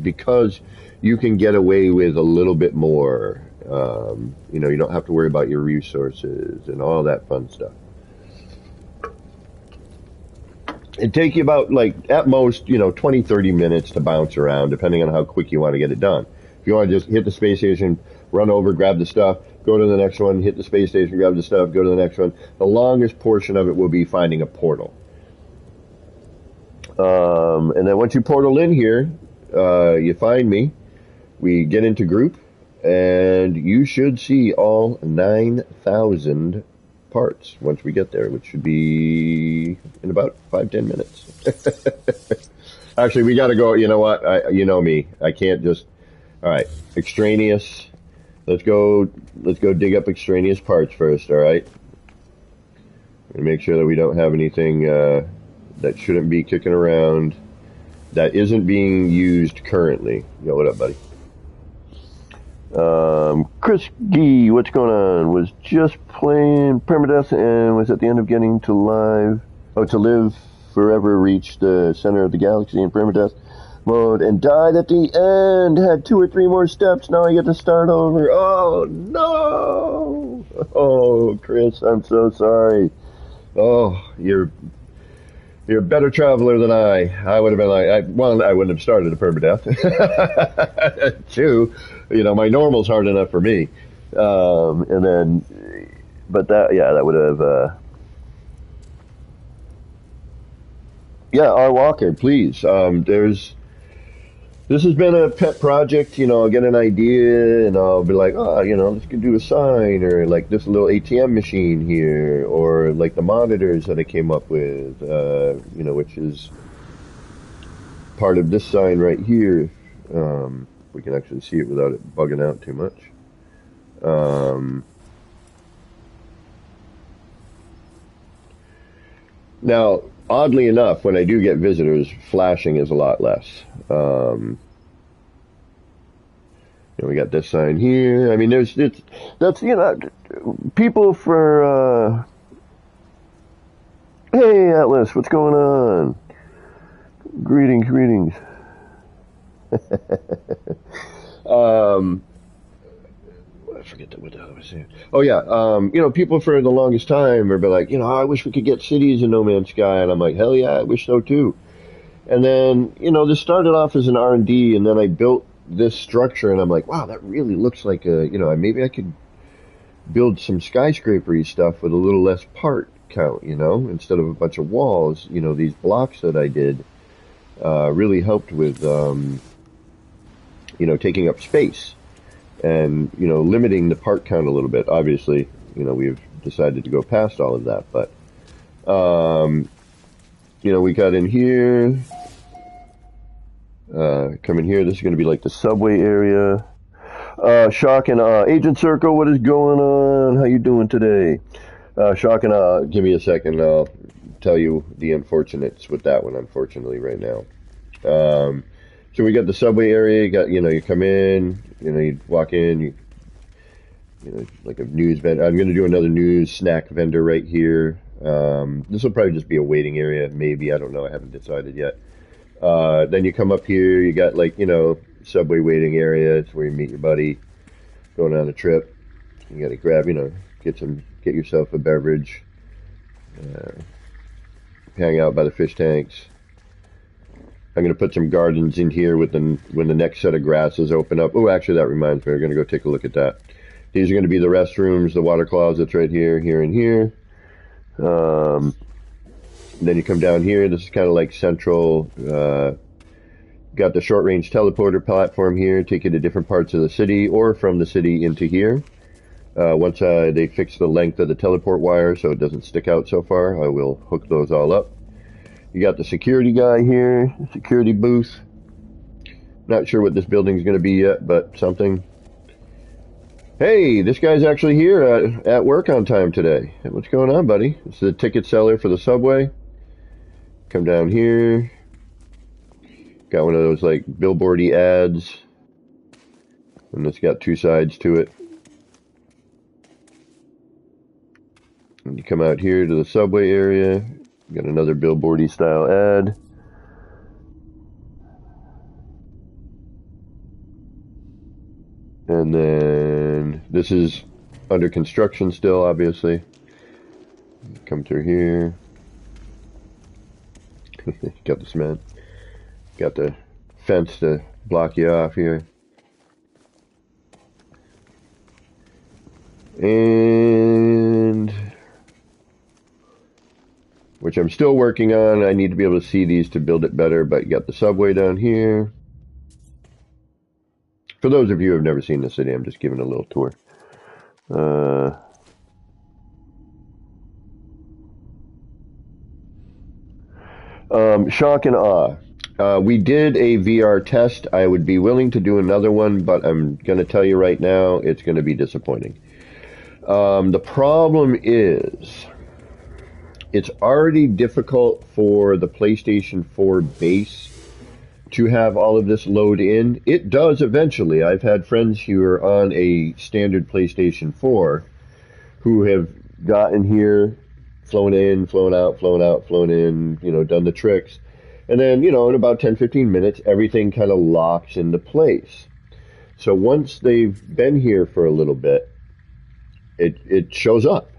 [SPEAKER 1] because you can get away with a little bit more. You don't have to worry about your resources and all that fun stuff. It'd take you about, at most, 20, 30 minutes to bounce around, depending on how quick you want to get it done. If you want to just hit the space station, run over, grab the stuff, go to the next one, hit the space station, grab the stuff, go to the next one. The longest portion of it will be finding a portal. And then once you portal in here, you find me, we get into group, and you should see all 9,000 parts once we get there, which should be in about 5-10 minutes. Actually, we got to go. You know what? You know me. I can't just. All right, extraneous. Let's go dig up extraneous parts first. All right. And make sure that we don't have anything that shouldn't be kicking around, that isn't being used currently. Yo, what up, buddy? Chris Gee, what's going on? Was just playing permadeath and was at the end of getting to live forever, reach the center of the galaxy in permadeath mode and died at the end. Had 2 or 3 more steps. Now I get to start over. Oh no! Oh, Chris, I'm so sorry. Oh, you're a better traveler than I. I would have been like, I wouldn't have started a permadeath. 2, my normal's hard enough for me. And then, but that would have, R. Walker, please. This has been a pet project. I'll get an idea and I'll be like, let's go do a sign, or like this little ATM machine here, or like the monitors that I came up with, which is part of this sign right here. We can actually see it without it bugging out too much. Now, oddly enough, when I do get visitors, flashing is a lot less. We got this sign here. I mean, that's people for, hey, Atlas, what's going on? Greetings. I forget what the hell I was saying. Oh yeah, people for the longest time are like, I wish we could get cities in No Man's Sky, and I'm like, hell yeah, I wish so too. And then, this started off as an R&D, and then I built this structure, and I'm like, wow, that really looks like maybe I could build some skyscraper-y stuff with a little less part count, instead of a bunch of walls. These blocks that I did really helped with, taking up space and, limiting the part count a little bit. Obviously, we've decided to go past all of that, but, we got in here, come in here. This is going to be like the subway area. Shock and Agent Circle, what is going on? How you doing today? Shock and give me a second. I'll tell you the unfortunates with that one, unfortunately, right now. So we got the subway area. You got, you come in, you walk in, like a news vendor. I'm going to do another news snack vendor right here. This will probably just be a waiting area, maybe. I don't know. I haven't decided yet. Then you come up here. You got subway waiting area. It's where you meet your buddy, going on a trip. You got to grab, get yourself a beverage, hang out by the fish tanks. I'm going to put some gardens in here when the next set of grasses open up. Oh, actually, that reminds me. We're going to go take a look at that. These are going to be the restrooms, the water closets right here, here, and here. Then you come down here. This is kind of like central. Got the short-range teleporter platform here. Take you to different parts of the city or from the city into here. Once they fix the length of the teleport wire so it doesn't stick out so far, I will hook those all up. You got the security guy here, security booth. Not sure what this building is going to be yet, but something. Hey, this guy's actually here at work on time today. What's going on, buddy? This is the ticket seller for the subway. Come down here. Got one of those like billboardy ads. And it's got two sides to it. And you come out here to the subway area. Got another billboardy style ad. And then this is under construction still, obviously. Come through here. Got the cement. Got the fence to block you off here. And which I'm still working on. I need to be able to see these to build it better, but you got the subway down here. For those of you who have never seen the city, I'm just giving a little tour. Shock and awe. We did a VR test. I would be willing to do another one, but I'm going to tell you right now, it's going to be disappointing. The problem is, it's already difficult for the PlayStation 4 base to have all of this load in. It does eventually. I've had friends who are on a standard PlayStation 4 who have gotten here, flown in, flown out, flown out, flown in, done the tricks. And then, in about 10-15 minutes, everything kind of locks into place. So once they've been here for a little bit, it shows up.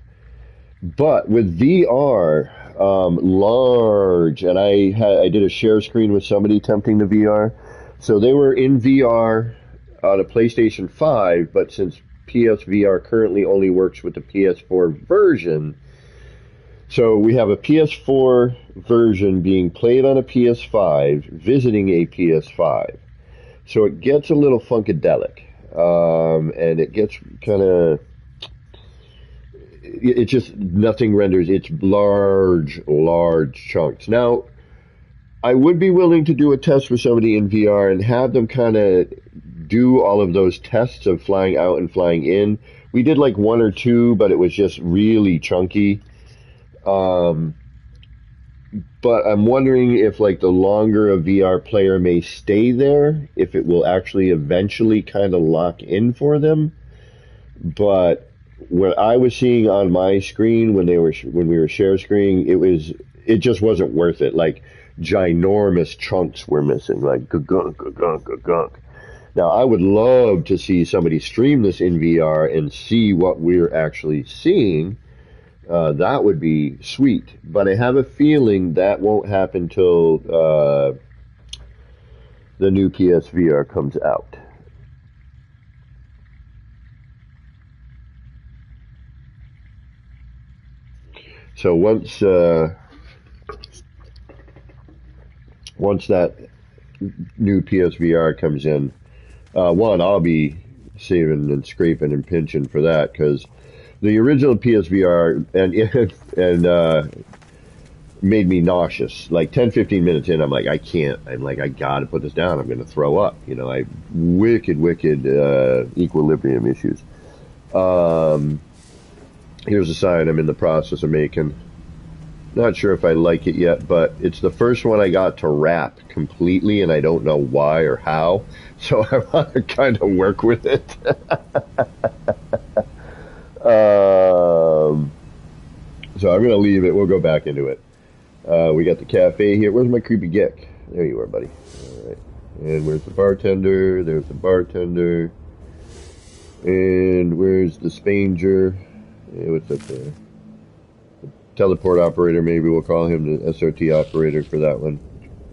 [SPEAKER 1] But with VR, large, and I did a share screen with somebody attempting the VR. So they were in VR on a PlayStation 5, but since PSVR currently only works with the PS4 version, so we have a PS4 version being played on a PS5, visiting a PS5. So it gets a little funkadelic, and it gets kind of, it's just nothing renders. It's large chunks. Now, I would be willing to do a test with somebody in VR and have them kind of do all of those tests of flying out and flying in. We did like one or two, but it was just really chunky. But I'm wondering if like the longer a VR player may stay there, if it will actually eventually kind of lock in for them. But what I was seeing on my screen when we were share screening, it just wasn't worth it. Like ginormous chunks were missing, like gunk. Now I would love to see somebody stream this in VR and see what we're actually seeing. That would be sweet, but I have a feeling that won't happen till the new PSVR comes out. So once that new PSVR comes in, I'll be saving and scraping and pinching for that, because the original PSVR and made me nauseous. Like 10-15 minutes in, I'm like, I can't. I'm like, I gotta put this down. I'm gonna throw up. I wicked equilibrium issues. Here's a sign I'm in the process of making. Not sure if I like it yet, but it's the first one I got to wrap completely, and I don't know why or how. So I want to kind of work with it. So I'm going to leave it. We'll go back into it. We got the cafe here. Where's my creepy geck? There you are, buddy. All right. And where's the bartender? There's the bartender. And where's the Spanger? What's up there? Teleport operator, maybe we'll call him the SOT operator for that one.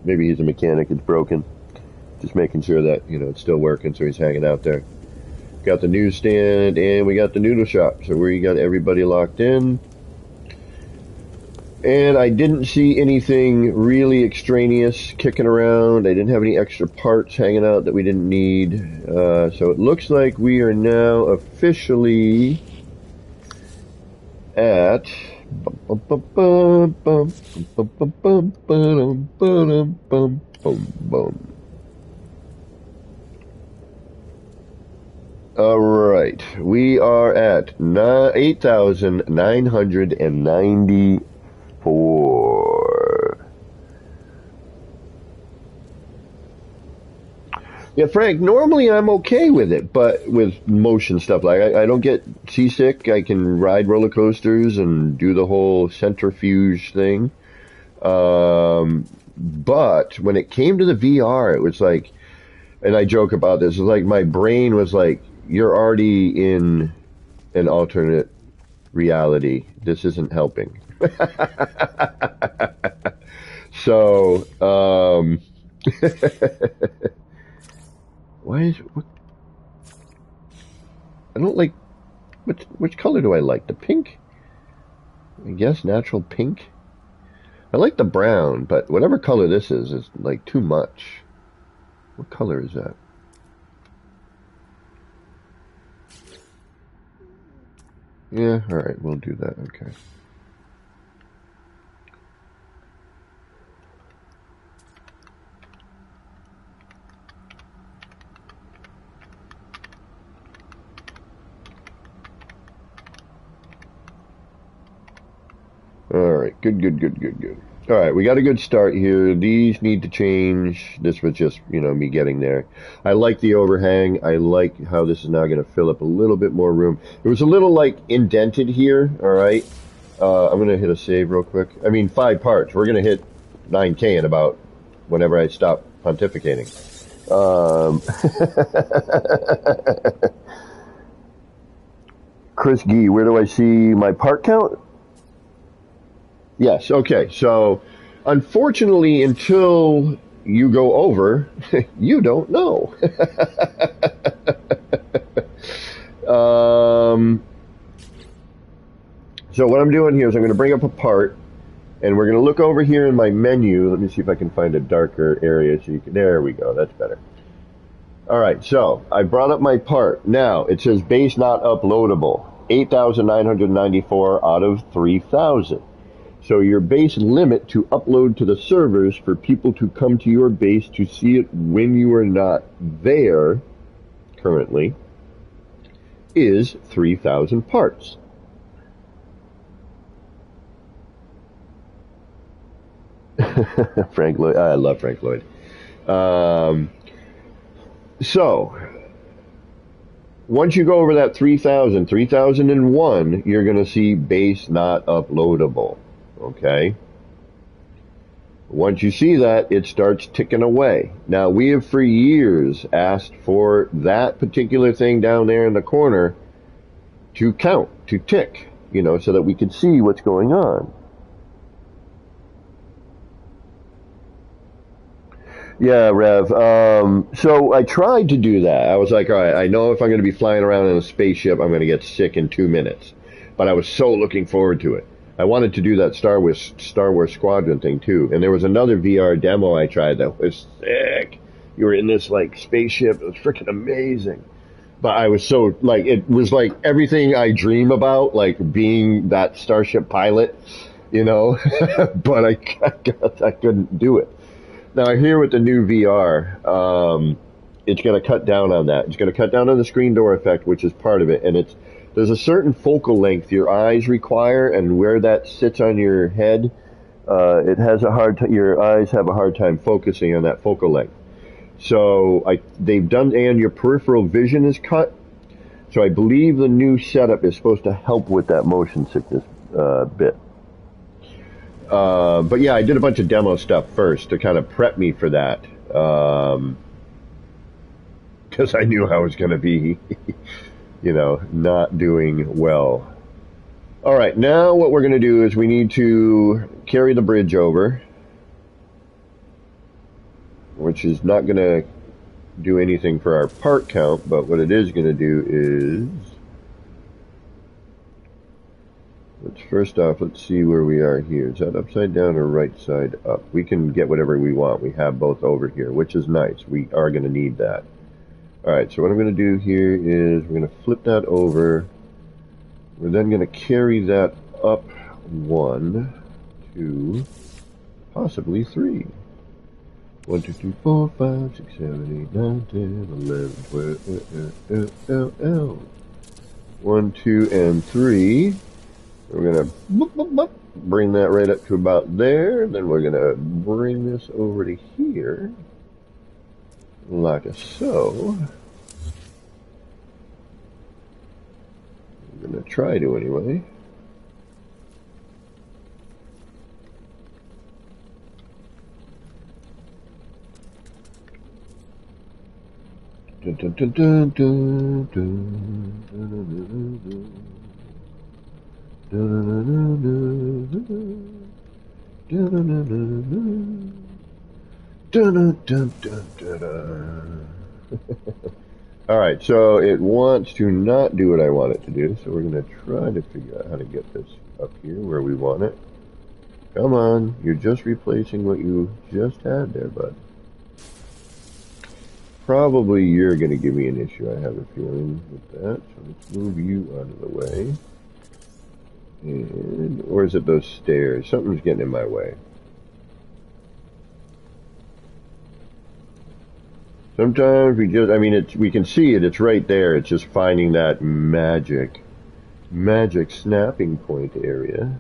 [SPEAKER 1] Maybe he's a mechanic, it's broken. Just making sure that, you know, it's still working, so he's hanging out there. Got the newsstand, and we got the noodle shop. So we got everybody locked in. And I didn't see anything really extraneous kicking around. I didn't have any extra parts hanging out that we didn't need. So it looks like we are now officially at... Alright, we are at 8,994. Yeah, Frank, normally I'm okay with it, but with motion stuff, like I don't get seasick. I can ride roller coasters and do the whole centrifuge thing. But when it came to the VR, it was like, and I joke about this, it's like my brain was like, you're already in an alternate reality. This isn't helping. So, why is what? I don't like. Which color do I like? The pink? I guess natural pink. I like the brown, but whatever color this is like too much. What color is that? Yeah, alright, we'll do that, okay. Alright, good. Alright, we got a good start here. These need to change. This was just, you know, me getting there. I like the overhang. I like how this is now going to fill up a little bit more room. It was a little, like, indented here, alright? I'm going to hit a save real quick. I mean, 5 parts. We're going to hit 9K in about whenever I stop pontificating. Chris Gee, where do I see my part count? Yes, okay, so unfortunately until you go over, you don't know. So what I'm doing here is I'm going to bring up a part, and we're going to look over here in my menu. Let me see if I can find a darker area so you can, there we go, that's better. Alright, so I brought up my part. Now, it says base not uploadable, 8,994 out of 3,000. So your base limit to upload to the servers for people to come to your base to see it when you are not there currently is 3,000 parts. Frank Lloyd, I love Frank Lloyd. So once you go over that 3,000, 3001, you're going to see base not uploadable. Okay. Once you see that, it starts ticking away. Now, we have for years asked for that particular thing down there in the corner to count, to tick, you know, so that we can see what's going on. Yeah, Rev. So I tried to do that. I was like, all right, I know if I'm going to be flying around in a spaceship, I'm going to get sick in 2 minutes. But I was so looking forward to it. I wanted to do that Star Wars Squadron thing too, and there was another VR demo I tried that was sick. You were in this like spaceship; it was freaking amazing. But I was so like, it was like everything I dream about, like being that starship pilot, you know. But I couldn't do it. Now I hear with the new VR, it's going to cut down on that. It's going to cut down on the screen door effect, which is part of it, and there's a certain focal length your eyes require, and where that sits on your head, it has your eyes have a hard time focusing on that focal length. So they've done, and your peripheral vision is cut. So I believe the new setup is supposed to help with that motion sickness bit. But yeah, I did a bunch of demo stuff first to kind of prep me for that, because I knew how it was going to be. you know, not doing well. All right, now what we're going to do is we need to carry the bridge over, which is not going to do anything for our part count, but what it is going to do is, first off, let's see where we are here. Is that upside down or right side up? We can get whatever we want. We have both over here, which is nice. We are going to need that. All right, so what I'm going to do here is we're going to flip that over. We're then going to carry that up 1, 2, possibly 3. 1, 2, 3, 4, 5, 6, 7, 8, 9, 10, 11, 12, 1, 2, and 3. We're going to bring that right up to about there. Then we're going to bring this over to here, like so. I'm going to try to anyway. Dun, dun, dun, dun, dun, dun, dun, dun, dun, dun. All right, so it wants to not do what I want it to do, so we're going to try to figure out how to get this up here where we want it. Come on, you're just replacing what you just had there, bud. Probably you're going to give me an issue, I have a feeling, with that. So let's move you out of the way. And, or is it those stairs? Something's getting in my way. Sometimes we just, I mean, we can see it, it's right there. It's just finding that magic snapping point area.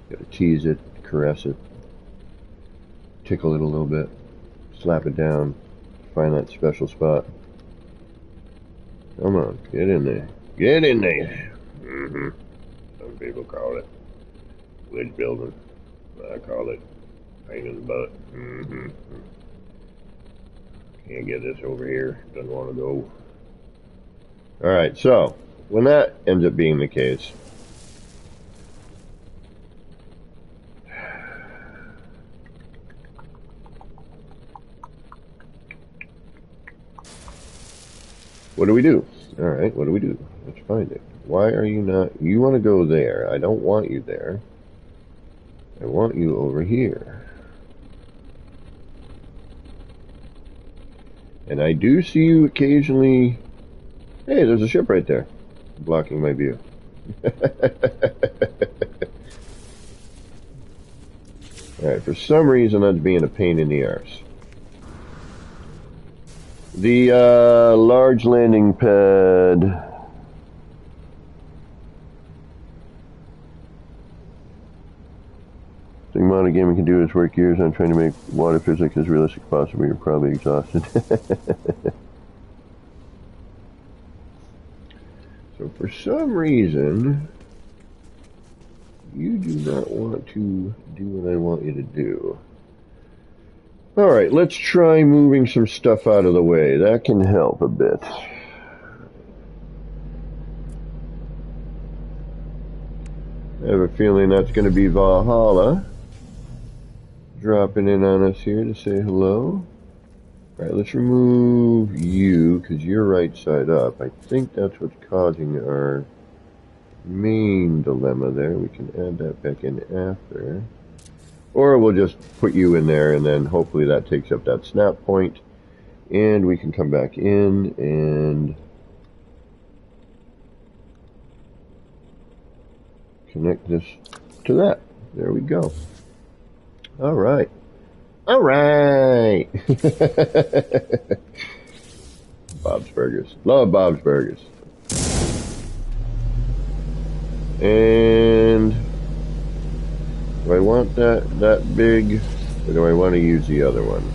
[SPEAKER 1] Gotta tease it, caress it, tickle it a little bit, slap it down, find that special spot. Come on, get in there. Get in there. Some people call it wedge building. I call it pain in the butt. Can't get this over here. Doesn't want to go. Alright, so when that ends up being the case, what do we do? Alright, what do we do? Let's find it. Why are you not... You want to go there. I don't want you there. I want you over here. And I do see you occasionally... Hey, there's a ship right there. Blocking my view. Alright, for some reason that's being a pain in the arse. The large landing pad... The amount of gaming can do is work years on trying to make water physics as realistic as possible. You're probably exhausted. So for some reason, you do not want to do what I want you to do. Alright, let's try moving some stuff out of the way. That can help a bit. I have a feeling that's going to be Valhalla dropping in on us here to say hello. Alright, let's remove you, because you're right side up. I think that's what's causing our main dilemma there. We can add that back in after. Or we'll just put you in there, and then hopefully that takes up that snap point. And we can come back in and connect this to that. There we go. Alright. Alright! Bob's Burgers. Love Bob's Burgers. And do I want that big, or do I want to use the other one?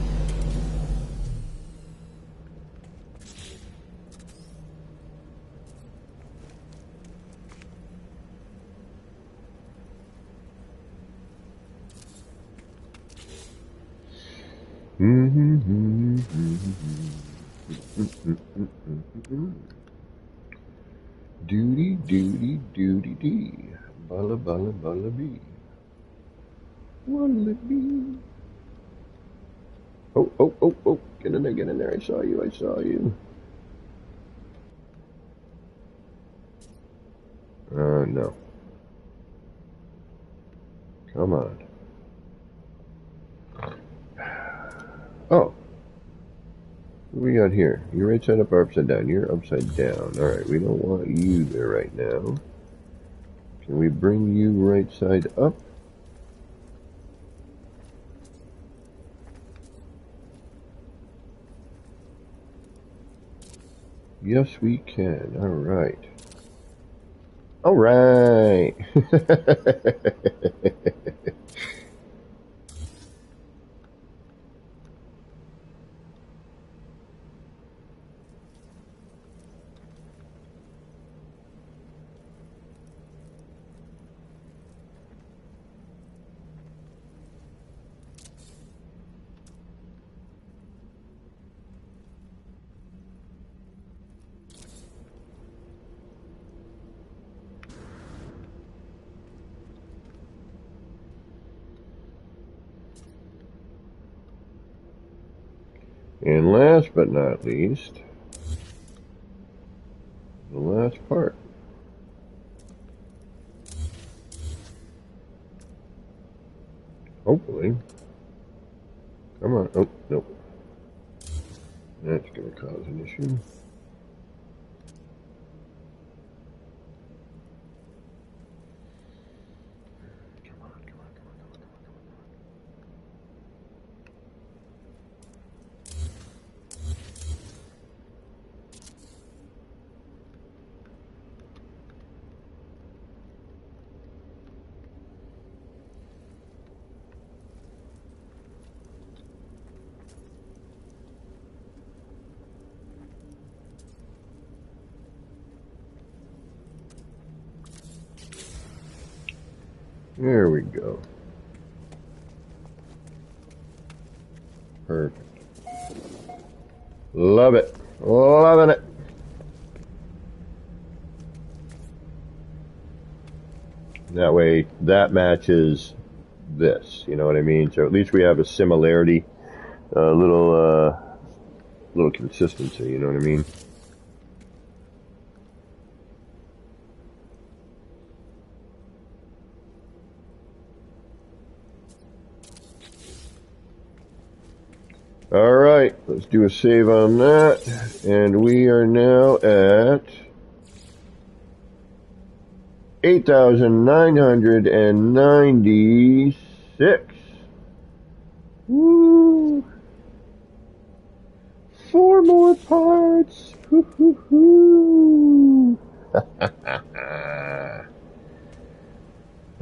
[SPEAKER 1] Doody, doody, doody, dee. Balla, balla, balla, bee. Wallaby. Oh, oh, oh, oh. Get in there, get in there. I saw you, I saw you. No. Come on. Oh. What we got here? You're right side up or upside down? You're upside down. Alright, we don't want you there right now. Can we bring you right side up? Yes, we can. Alright. Alright! And last but not least, the last part. Hopefully. Come on. Oh, nope. That's going to cause an issue. There we go. Perfect. Love it. Loving it. That way, that matches this. You know what I mean? So at least we have a similarity, a little consistency. You know what I mean? All right, let's do a save on that, and we are now at 8,996. Woo! 4 more parts. Hoo hoo hoo.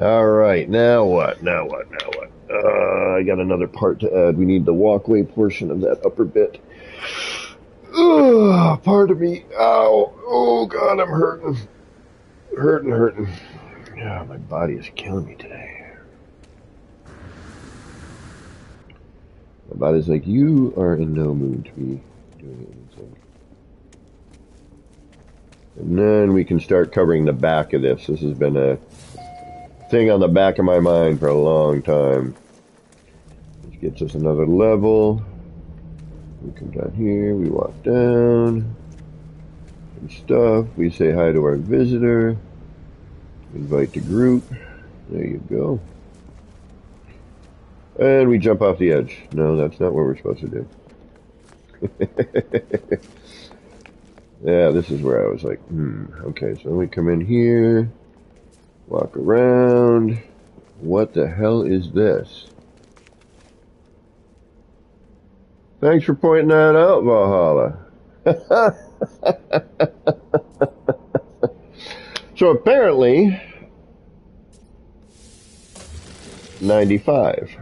[SPEAKER 1] All right, now what? Now what? Now what? I got another part to add. We need the walkway portion of that upper bit. Ugh, pardon me. Ow. Oh, God, I'm hurting. Hurting. Yeah, my body is killing me today. My body's like, you are in no mood to be doing anything. And then we can start covering the back of this. This has been a thing on the back of my mind for a long time. This gets us another level. We come down here, we walk down, some stuff, we say hi to our visitor, invite the group, there you go. And we jump off the edge. No, that's not what we're supposed to do. Yeah, this is where I was like, okay, so we come in here, walk around. What the hell is this? Thanks for pointing that out, Valhalla. So apparently, 95.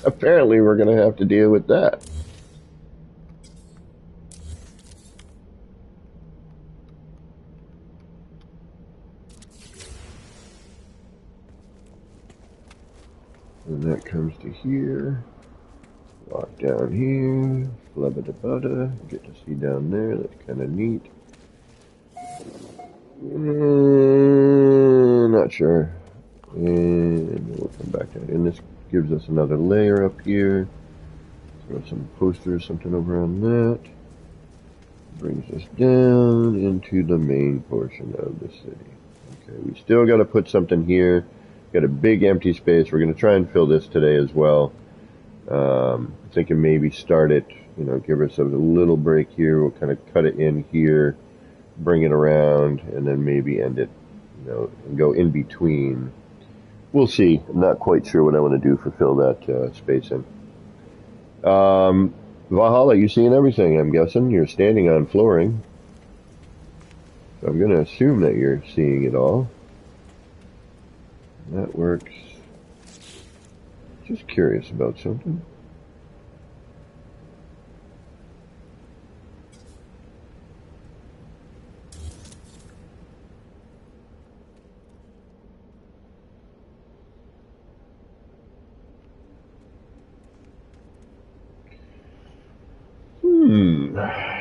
[SPEAKER 1] Apparently we're going to have to deal with that. And that comes to here. Walk down here. Flubba-da-butta. Get to see down there. That's kind of neat. Not sure. And we'll come back to it. And this gives us another layer up here. Throw some posters, something over on that. Brings us down into the main portion of the city. Okay, we still got to put something here. Got a big empty space. We're going to try and fill this today as well. Thinking maybe start it, give ourselves a little break here. We'll kind of cut it in here, bring it around, and then maybe end it, and go in between. We'll see. I'm not quite sure what I want to do for fill that space in. Valhalla, you seeing everything, I'm guessing. You're standing on flooring. So I'm going to assume that you're seeing it all. That works. Just curious about something.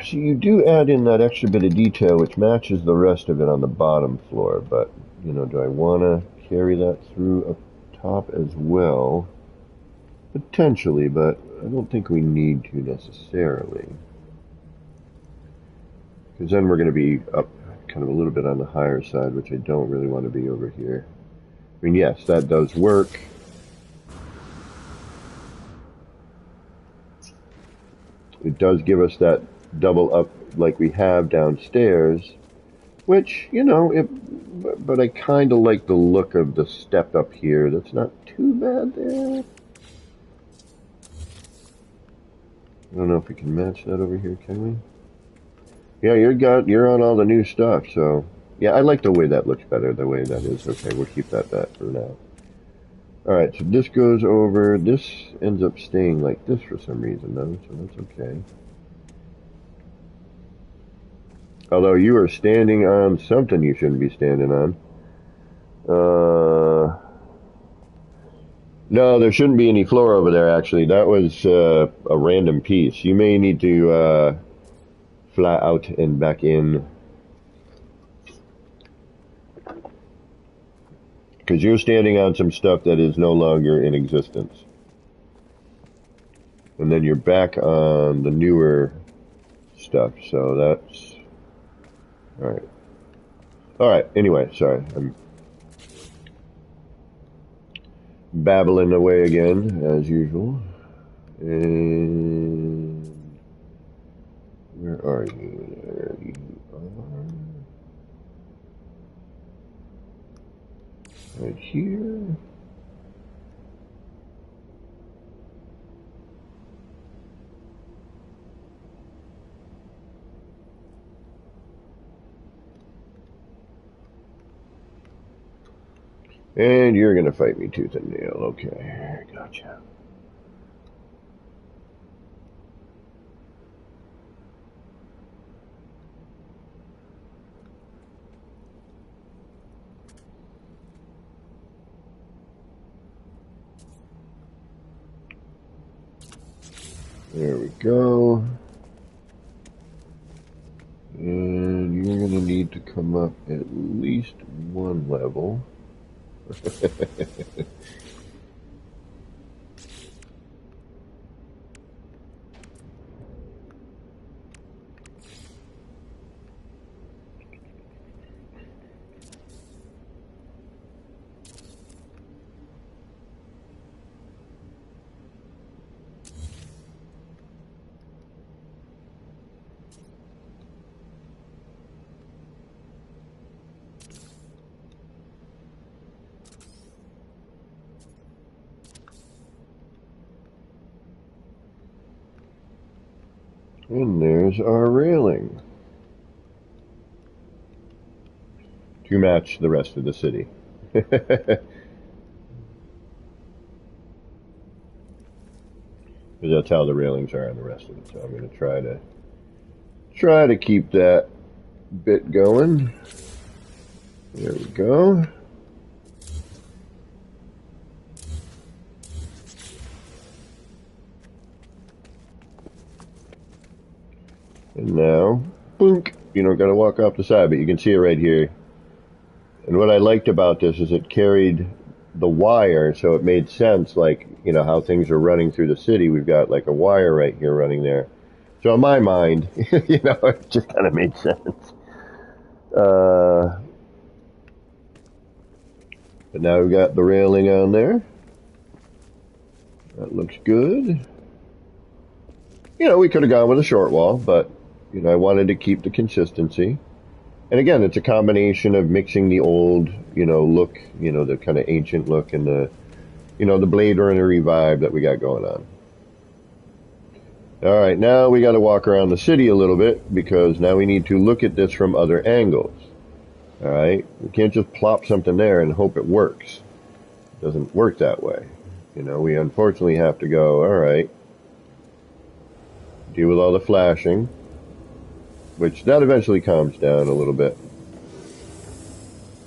[SPEAKER 1] So you do add in that extra bit of detail which matches the rest of it on the bottom floor, but, do I want to carry that through up top as well? Potentially, but I don't think we need to necessarily. Because then we're going to be up kind of a little bit on the higher side, which I don't really want to be over here. I mean, yes, that does work. It does give us that double up like we have downstairs, which, but I kind of like the look of the step up here. That's not too bad there. I don't know if we can match that over here, can we? Yeah, you're on all the new stuff, so yeah, I like the way that looks better, the way that is. Okay, we'll keep that for now. Alright, so this goes over, this ends up staying like this for some reason though, so that's okay. Although you are standing on something you shouldn't be standing on. No, there shouldn't be any floor over there actually. That was a random piece. You may need to fly out and back in. Because you're standing on some stuff that is no longer in existence. And then you're back on the newer stuff, so that's... Alright. Alright, anyway, sorry. I'm babbling away again, as usual. And... where are you? There you are. Right here. And you're going to fight me tooth and nail. Okay, gotcha. There we go. And you're going to need to come up at least one level. And there's our railing to match the rest of the city. Because that's how the railings are on the rest of it. So I'm going to try to keep that bit going. There we go. And now, boink, you don't got to walk off the side, but you can see it right here. And what I liked about this is it carried the wire, so it made sense, like, you know, how things are running through the city. We've got like a wire right here running there. So in my mind, you know, it just kind of made sense. But now we've got the railing on there. That looks good. You know, we could have gone with a short wall, but, you know, I wanted to keep the consistency. And again, it's a combination of mixing the old, you know, look, you know, the kind of ancient look and the, you know, the Blade Runner vibe that we got going on. All right, now we got to walk around the city a little bit because now we need to look at this from other angles. All right, we can't just plop something there and hope it works. It doesn't work that way. You know, we unfortunately have to go, all right, deal with all the flashing, which that eventually calms down a little bit.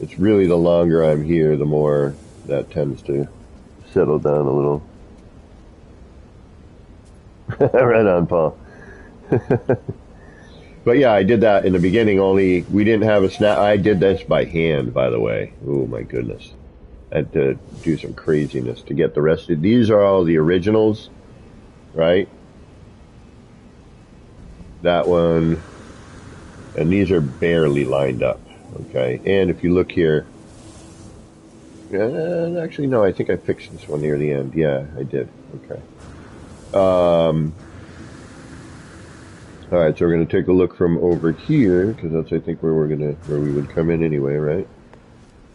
[SPEAKER 1] It's really the longer I'm here, the more that tends to settle down a little. Right on, Paul. But yeah, I did that in the beginning, only we didn't have a snap. I did this by hand, by the way. Oh my goodness. I had to do some craziness to get the rest of these. Are all the originals, right? That one, and these are barely lined up, okay? And if you look here, actually no, I think I fixed this one near the end. Yeah, I did. Okay. All right, so we're going to take a look from over here because that's, I think, where we would come in anyway, right?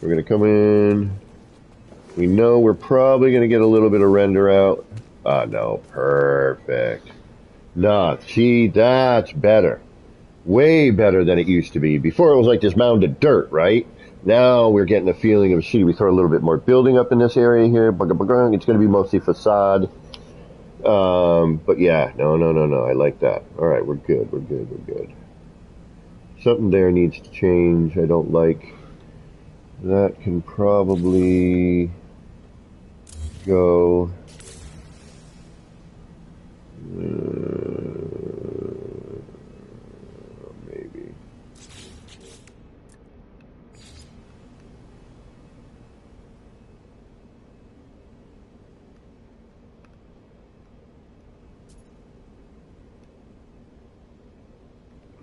[SPEAKER 1] We're going to come in. We know we're probably going to get a little bit of render out. Ah, no, perfect. No, see, that's better. Way better than it used to be. Before it was like this mound of dirt, right? Now we're getting a feeling of a city. We throw a little bit more building up in this area here. It's going to be mostly facade. But yeah, no. I like that. All right, we're good. Something there needs to change. I don't like. That can probably go. Maybe.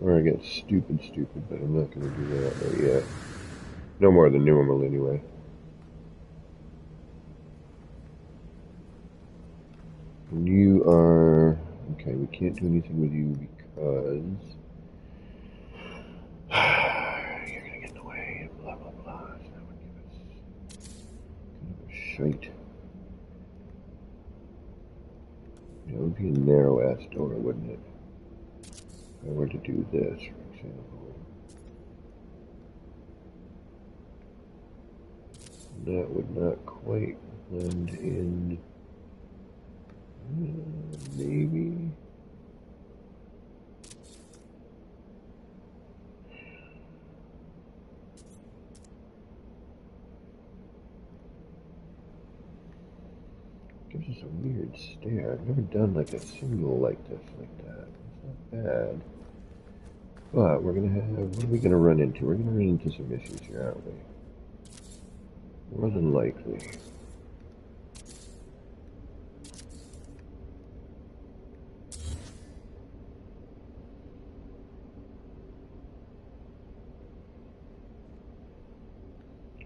[SPEAKER 1] Or I get stupid, but I'm not going to do that right yet. No more than normal anyway. And you are... Okay, we can't do anything with you because... you're going to get in the way and blah, blah, blah. So that would give us kind of a shite. That would be a narrow-ass door, wouldn't it? If I were to do this, for example. That would not quite blend in. Maybe. Gives us a weird stare. I've never done like a single like this, like that. It's not bad. But we're gonna have, what are we gonna run into? We're gonna run into some issues here, aren't we? More than likely.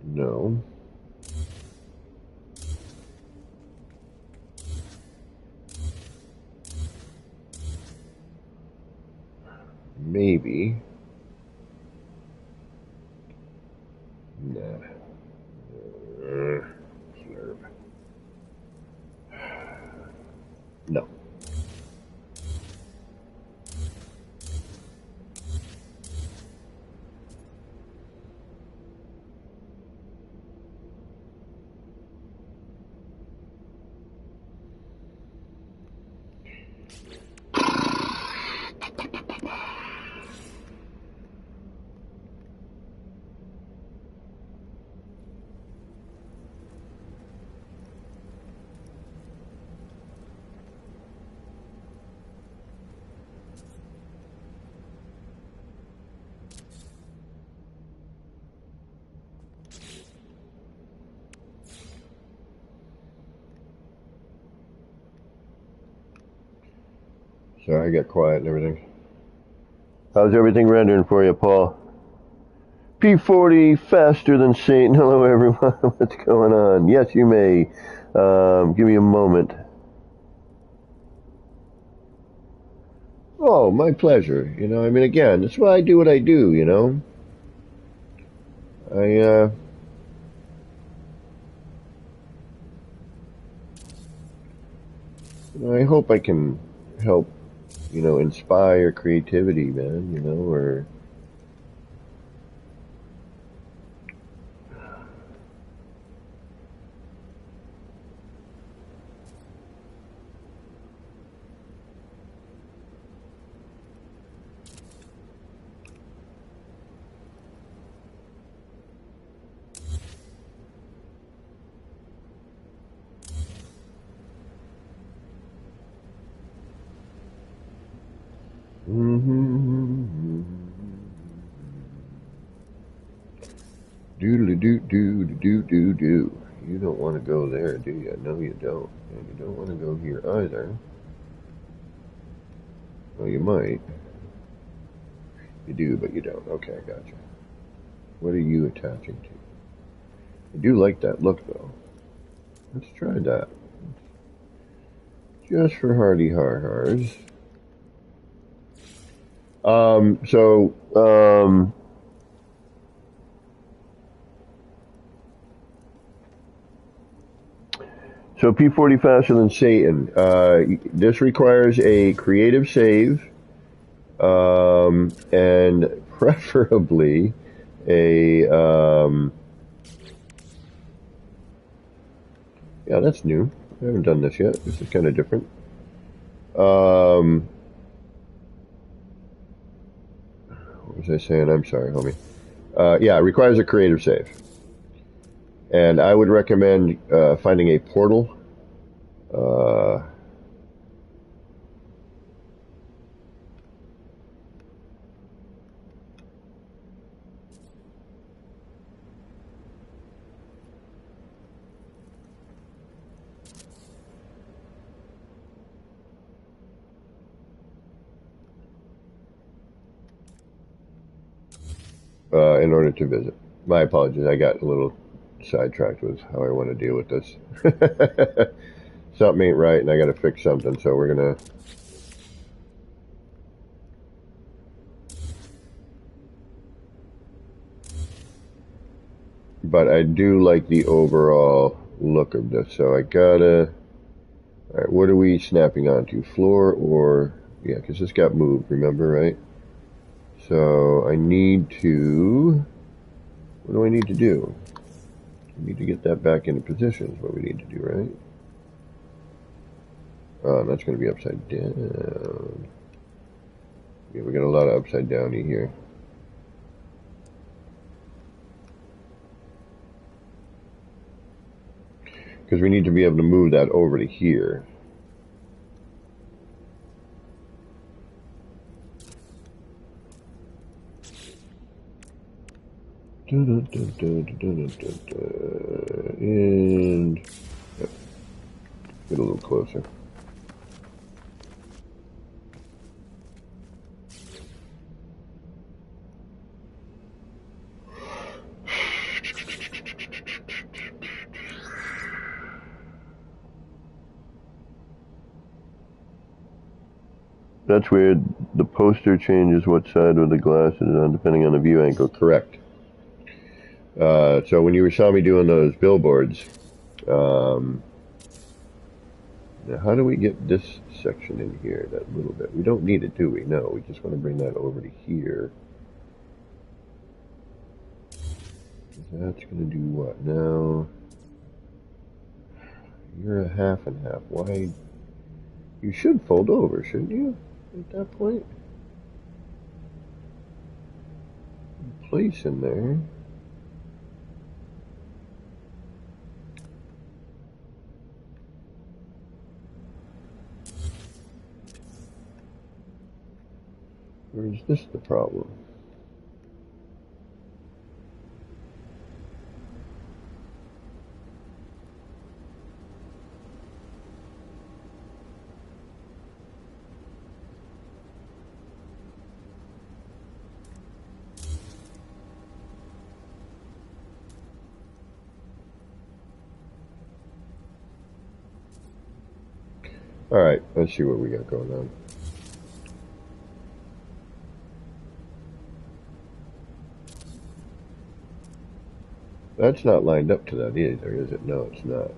[SPEAKER 1] No. Maybe. Nah. Slurp. No. Sorry, I got quiet and everything. How's everything rendering for you, Paul? P40 faster than Satan. Hello, everyone. What's going on? Yes, you may. Give me a moment. Oh, my pleasure. You know, I mean, again, that's why I do what I do, you know? I hope I can help, you know, inspire creativity, man, you know, or... Do. You don't want to go there, do you? No, you don't. And you don't want to go here either. Well, you might. You do, but you don't. Okay, I gotcha. What are you attaching to? I do like that look, though. Let's try that. Just for hardy har-hars. So P40 faster than Satan. This requires a creative save, and preferably a, yeah, that's new. I haven't done this yet. This is kind of different. What was I saying? I'm sorry, homie. Yeah, it requires a creative save. And I would recommend finding a portal. In order to visit. My apologies, I got a little sidetracked with how I want to deal with this. Something ain't right, and I got to fix something, so we're going to... But I do like the overall look of this, so I gotta... Alright, what are we snapping onto? Floor or... Yeah, because this got moved, remember, right? So I need to... What do I need to do? I need to get that back into position is what we need to do, right? Oh, that's going to be upside down. Yeah, we got a lot of upside downy here. Because we need to be able to move that over to here. And yep, get a little closer. That's weird. The poster changes what side of the glass it is on depending on the view angle. Correct. So when you saw me doing those billboards, now how do we get this section in here, that little bit? We don't need it, do we? No, we just want to bring that over to here. That's going to do what now? You're a half and half. Why? You should fold over, shouldn't you? At that point? Place in there. Or is this the problem? Alright, let's see what we got going on. That's not lined up to that either, is it? No, it's not.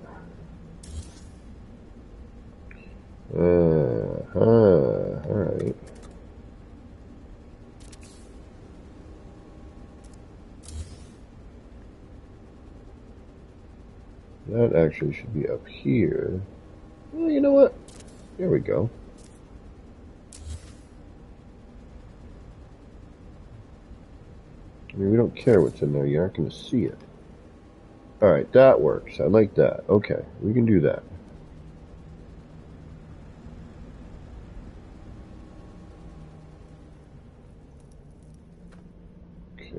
[SPEAKER 1] Alright. That actually should be up here. Well, you know what? There we go. I mean, we don't care what's in there. You aren't going to see it. Alright, that works. I like that. Okay, we can do that. Okay.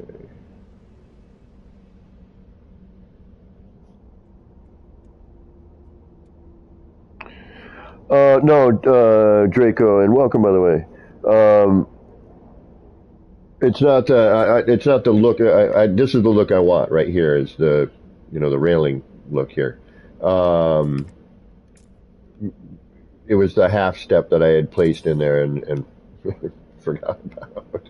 [SPEAKER 1] No, Draco, and welcome, by the way. It's not. It's not the look. This is the look I want right here. Is the, the railing look here. Um, it was the half step that I had placed in there and forgot about.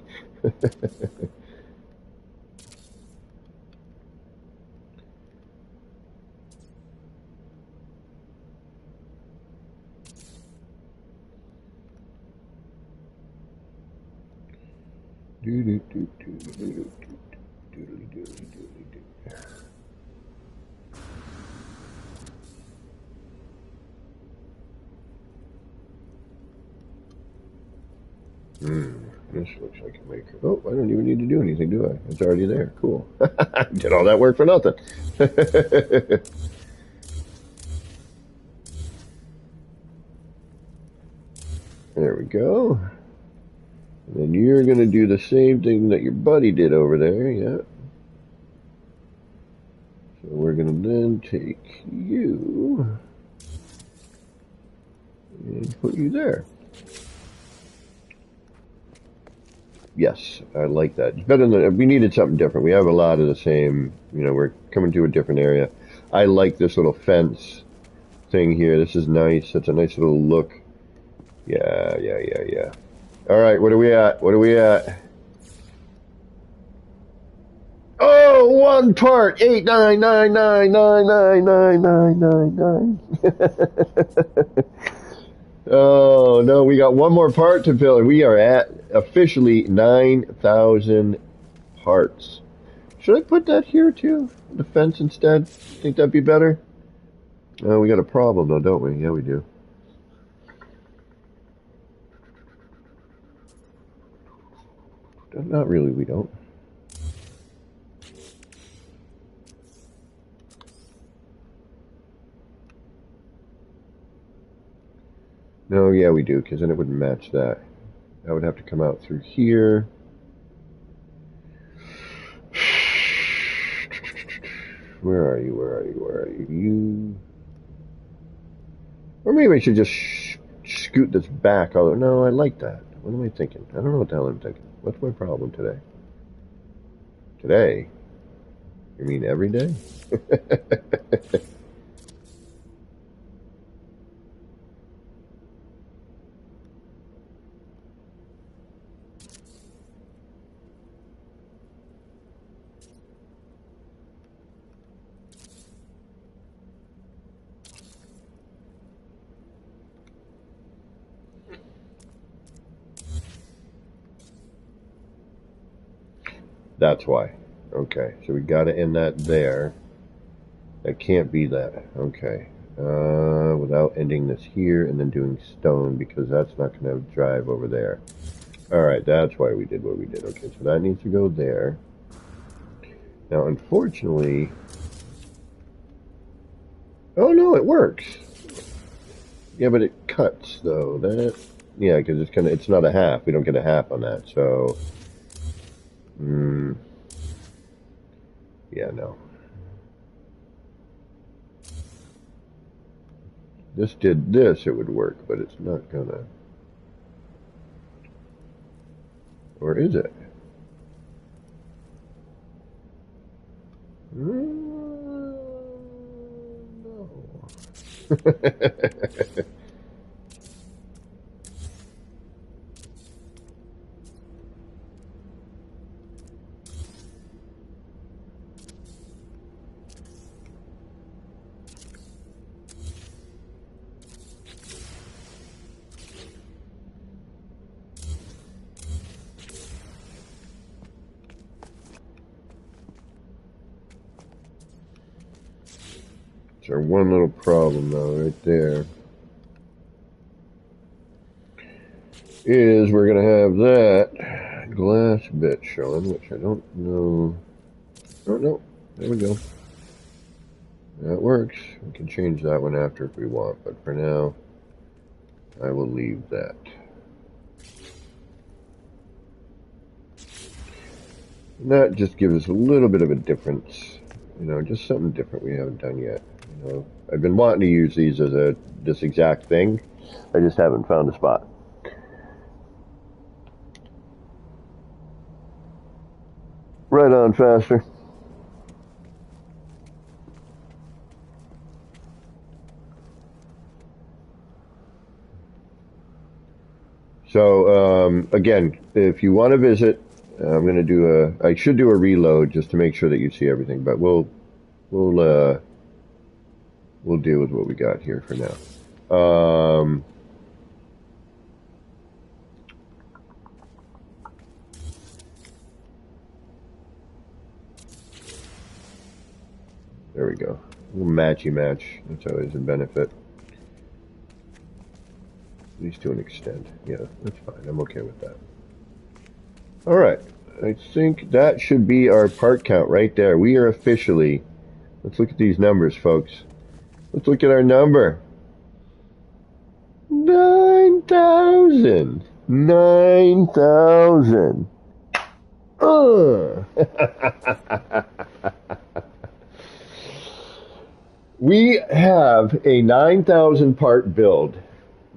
[SPEAKER 1] This looks like a maker. Oh, I don't even need to do anything, do I? It's already there. Cool. Did all that work for nothing. There we go. And then you're going to do the same thing that your buddy did over there, yeah. So we're going to then take you and put you there. Yes, I like that. It's better than, we needed something different. We have a lot of the same, we're coming to a different area. I like this little fence thing here. This is nice. That's a nice little look. Yeah. All right, what are we at? Oh, one part. 89999999999. Oh, no, we got one more part to fill, and we are at officially 9,000 parts. Should I put that here, too? The fence instead? Think that'd be better? Oh, we got a problem, though, don't we? Yeah, we do. Not really, we don't. No, yeah, we do, because then it wouldn't match that. That would have to come out through here. Where are you? You... Or maybe I should just scoot this back. Although, no, I like that. What am I thinking? I don't know what the hell I'm thinking. What's my problem today? Today? You mean every day? That's why. Okay, so we got to end that there. That can't be that. Okay. Without ending this here and then doing stone, because that's not going to drive over there. Alright, that's why we did what we did. Okay, so that needs to go there. Now, unfortunately... Oh, no, it works. Yeah, but it cuts, though. That... Yeah, because it's not a half. We don't get a half on that, so... Yeah, no. This did this, it would work, but it's not gonna. Or is it? No. It's our one little problem, though, right there. Is we're going to have that glass bit showing, which I don't know. Oh, no. There we go. That works. We can change that one after if we want, but for now, I will leave that. And that just gives us a little bit of a difference. You know, just something different we haven't done yet. You know, I've been wanting to use these as this exact thing. I just haven't found a spot. Right on, faster. So, again, if you want to visit, I'm going to do I should do a reload just to make sure that you see everything, but we'll deal with what we got here for now. There we go. A little matchy match. That's always a benefit. At least to an extent. Yeah, that's fine. I'm okay with that. Alright. I think that should be our part count right there. We are officially... Let's look at these numbers, folks. Let's look at our number. 9,000. 9,000. We have a 9,000 part build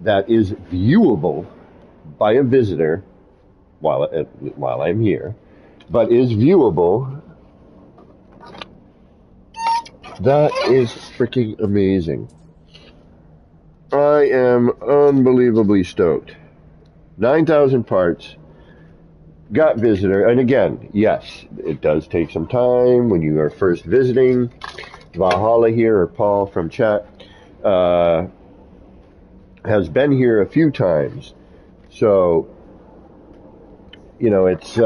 [SPEAKER 1] that is viewable by a visitor while I'm here, but is viewable. That is freaking amazing. I am unbelievably stoked. 9,000 parts. Got visitor, and again, yes, it does take some time when you are first visiting. Valhalla here, or Paul from chat, has been here a few times, so you know it's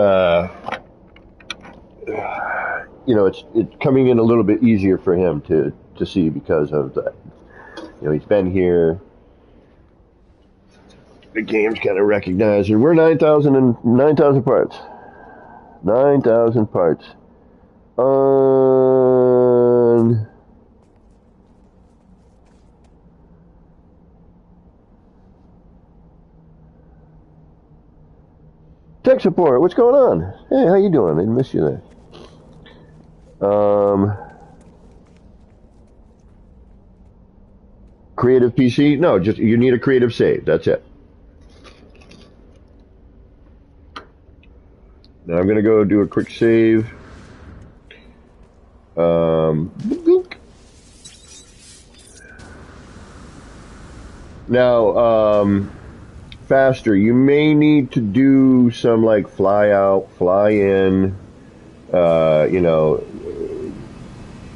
[SPEAKER 1] it's coming in a little bit easier for him to see because of that. You know, he's been here. The game's kind of recognized, and we're 9,000 parts. 9,000 parts. Tech support, what's going on? Hey, how you doing? I missed you there. Creative PC? No, just you need a creative save. That's it. Now I'm going to go do a quick save. Now, faster, you may need to do some like fly out, fly in, you know,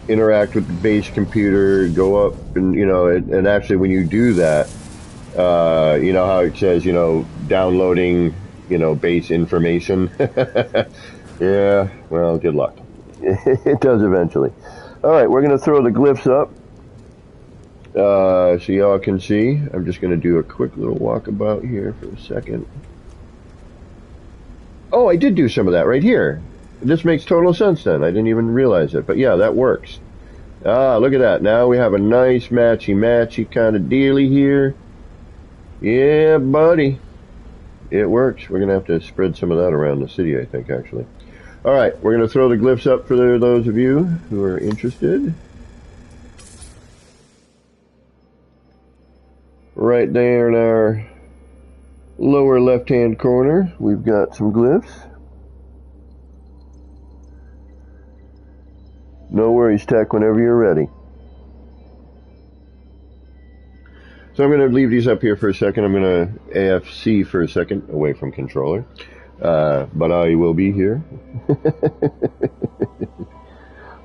[SPEAKER 1] interact with the base computer, go up and, you know, and actually when you do that, you know how it says, you know, downloading, you know, base information. Yeah, well, good luck. It does eventually. All right, we're going to throw the glyphs up so y'all can see. I'm just going to do a quick little walkabout here for a second. Oh, I did do some of that right here. This makes total sense then. I didn't even realize it. But yeah, that works. Ah, look at that. Now we have a nice matchy-matchy kind of dealy here. Yeah, buddy. It works. We're going to have to spread some of that around the city, I think, actually. All right, we're going to throw the glyphs up for those of you who are interested. Right there in our lower left-hand corner, we've got some glyphs. No worries, Tech, whenever you're ready. So I'm going to leave these up here for a second. I'm going to AFC for a second away from controller. But I will be here.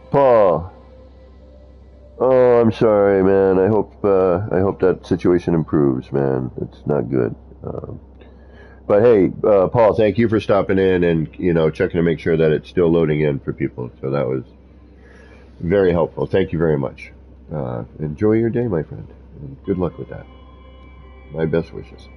[SPEAKER 1] Paul. Oh, I'm sorry, man. I hope that situation improves, man. It's not good. But hey, Paul, thank you for stopping in and, you know, checking to make sure that it's still loading in for people. So that was very helpful. Thank you very much. Enjoy your day, my friend, and good luck with that. My best wishes.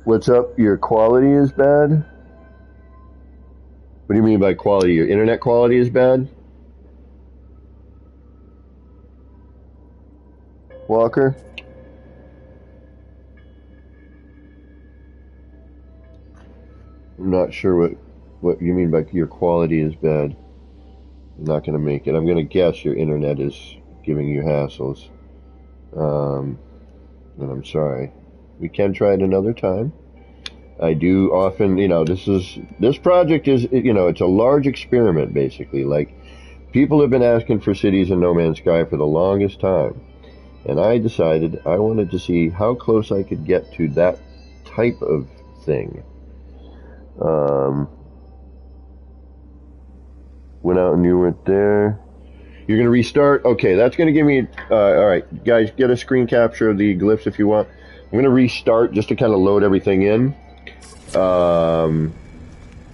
[SPEAKER 1] What's up? Your quality is bad? What do you mean by quality? Your internet quality is bad? Walker? I'm not sure what you mean by your quality is bad. I'm not going to make it. I'm going to guess your internet is giving you hassles. And I'm sorry. We can try it another time. I do often, this project is, it's a large experiment basically. Like, people have been asking for cities in No Man's Sky for the longest time. And I decided I wanted to see how close I could get to that type of thing. Went out and you weren't there. You're going to restart? Okay, that's going to give me... Alright, guys, get a screen capture of the glyphs if you want. I'm going to restart just to kind of load everything in. I'm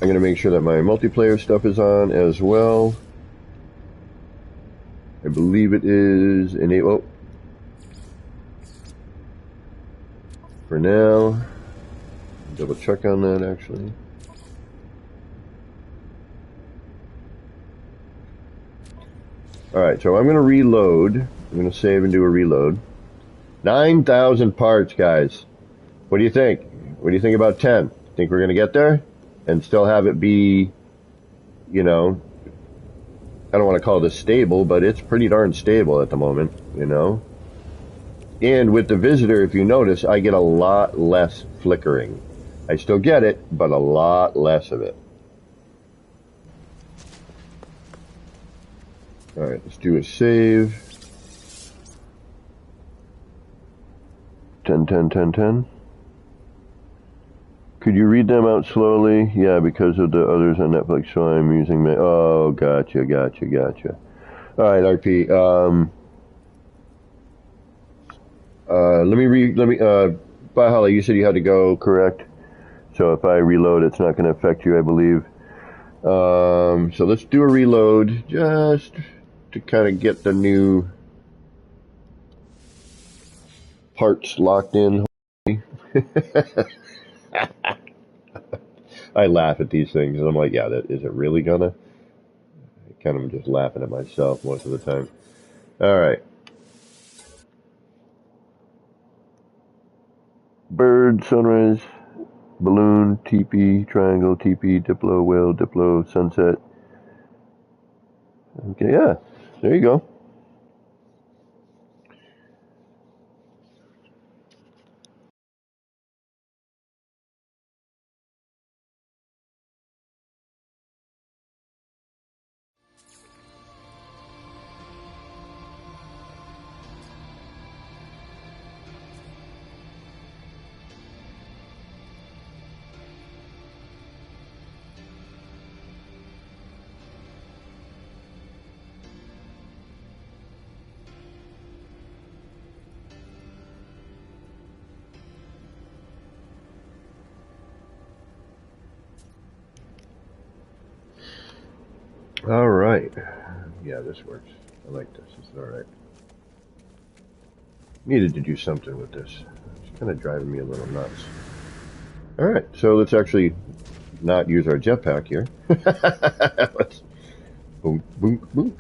[SPEAKER 1] going to make sure that my multiplayer stuff is on as well. I believe it is enabled. For now. Double check on that actually. Alright, so I'm going to reload. I'm going to save and do a reload. 9,000 parts, guys. What do you think? What do you think about 10? Think we're going to get there? And still have it be, I don't want to call this stable, but it's pretty darn stable at the moment, And with the visitor, if you notice, I get a lot less flickering. I still get it, but a lot less of it. Alright, let's do a save. 10, 10, 10, 10. Could you read them out slowly? Yeah, because of the others on Netflix, so I'm using my... Oh, gotcha. Alright, RP. Bahala, you said you had to go, correct? So if I reload, it's not going to affect you, I believe. So let's do a reload, just to kind of get the new parts locked in. I laugh at these things, and I'm like, yeah, is it really gonna? I kind of just laughing at myself most of the time. Alright. Bird, sunrise, balloon, teepee, triangle, teepee, diplo, whale, diplo, sunset. Okay, yeah, there you go. Alright. Yeah, this works. I like this. It's alright. Needed to do something with this. It's kind of driving me a little nuts. Alright, so let's actually not use our jetpack here. Let's boom, boom, boom.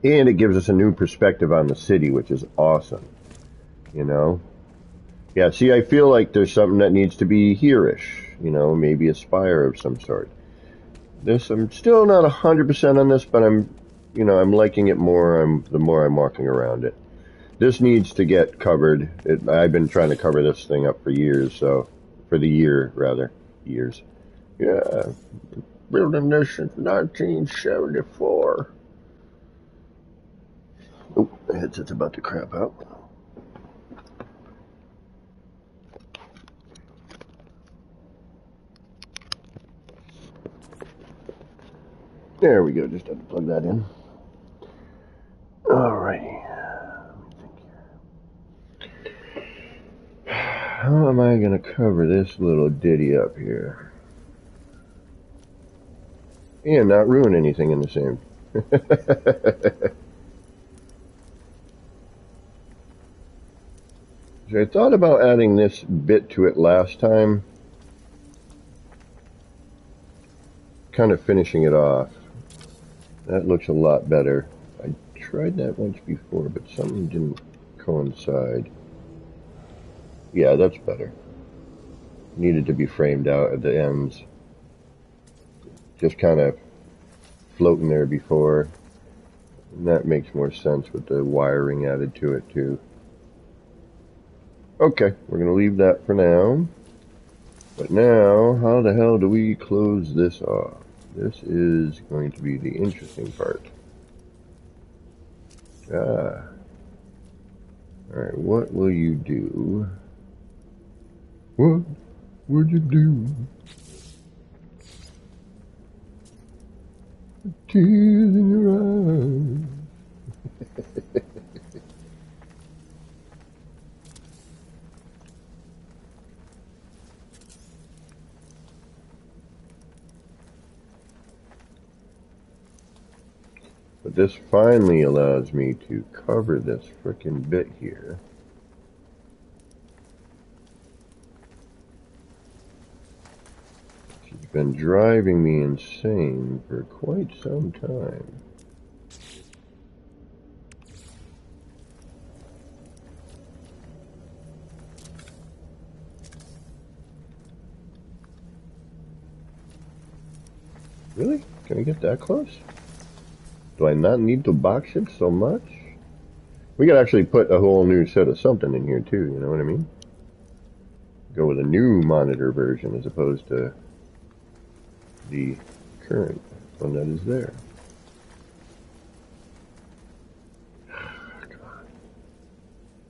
[SPEAKER 1] And it gives us a new perspective on the city, which is awesome. Yeah, see, I feel like there's something that needs to be here-ish. Maybe a spire of some sort. I'm still not 100% on this, but I'm liking it more. The more I'm walking around it. This needs to get covered. I've been trying to cover this thing up for years, for the year, rather. Years. Yeah. Building this since 1974. Oh, the headset's about to crap out. There we go, just had to plug that in. Alrighty. Let me think here. How am I going to cover this little ditty up here? And not ruin anything in the same. So I thought about adding this bit to it last time. Kind of finishing it off. That looks a lot better. I tried that once before, but something didn't coincide. Yeah, that's better. Needed to be framed out at the ends. Just kind of floating there before. And that makes more sense with the wiring added to it too. Okay, we're going to leave that for now. But now, how the hell do we close this off? This is going to be the interesting part. Alright, what will you do? What would you do? Tears in your eyes. But this finally allows me to cover this frickin' bit here. It's been driving me insane for quite some time. Really? Can I get that close? Do I not need to box it so much? We could actually put a whole new set of something in here too, you know what I mean? Go with a new monitor version as opposed to the current one that is there.